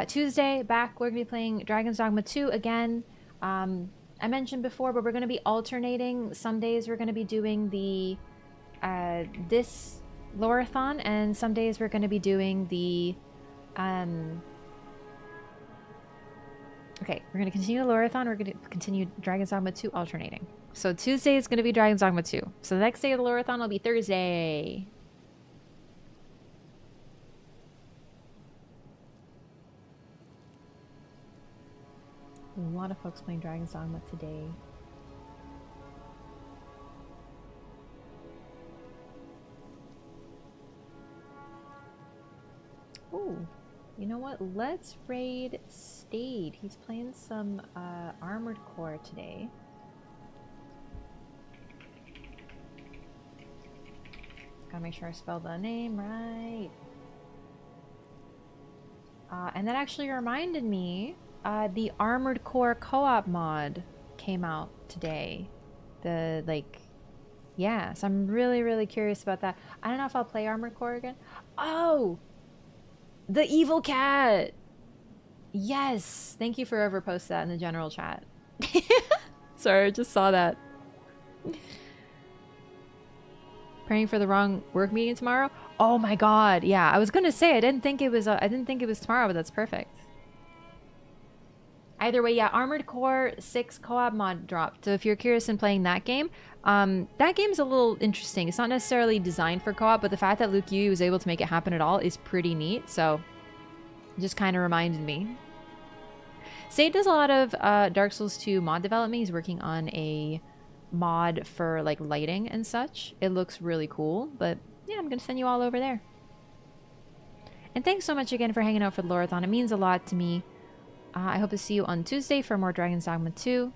Tuesday back. We're gonna be playing Dragon's Dogma 2 again. I mentioned before, but we're gonna be alternating. Some days we're gonna be doing the this LOREATHON, and some days we're gonna be doing the okay, we're gonna continue the LOREATHON. We're gonna continue Dragon's Dogma 2 alternating. So Tuesday is gonna be Dragon's Dogma 2. So the next day of the LOREATHON will be Thursday. A lot of folks playing Dragon's Dogma today. Ooh, you know what? Let's raid Stade. He's playing some Armored Core today. Gotta make sure I spell the name right. And that actually reminded me, the Armored Core co-op mod came out today. Yeah, so I'm really, really curious about that. I don't know if I'll play Armored Core again. Oh! The evil cat! Yes! Thank you for whoever posted that in the general chat. Sorry, I just saw that. Praying for the wrong work meeting tomorrow? Oh my god, yeah. I was gonna say I didn't think it was tomorrow, but that's perfect. Either way, yeah, Armored Core 6 co-op mod dropped. So if you're curious in playing that game, that game's a little interesting. It's not necessarily designed for co-op, but the fact that Luke Yu was able to make it happen at all is pretty neat. So it just kind of reminded me. Sade does a lot of Dark Souls 2 mod development. He's working on a mod for like lighting and such. It looks really cool, but yeah, I'm gonna send you all over there. And thanks so much again for hanging out for the LOREATHON. It means a lot to me. I hope to see you on Tuesday for more Dragon's Dogma 2.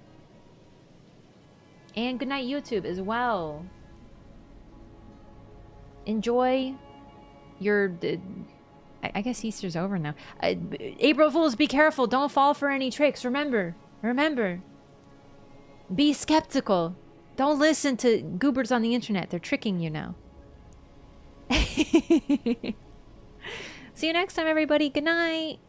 And good night, YouTube, as well. Enjoy your... I guess Easter's over now. April Fools, be careful. Don't fall for any tricks. Remember. Be skeptical. Don't listen to goobers on the internet. They're tricking you now. See you next time, everybody. Good night.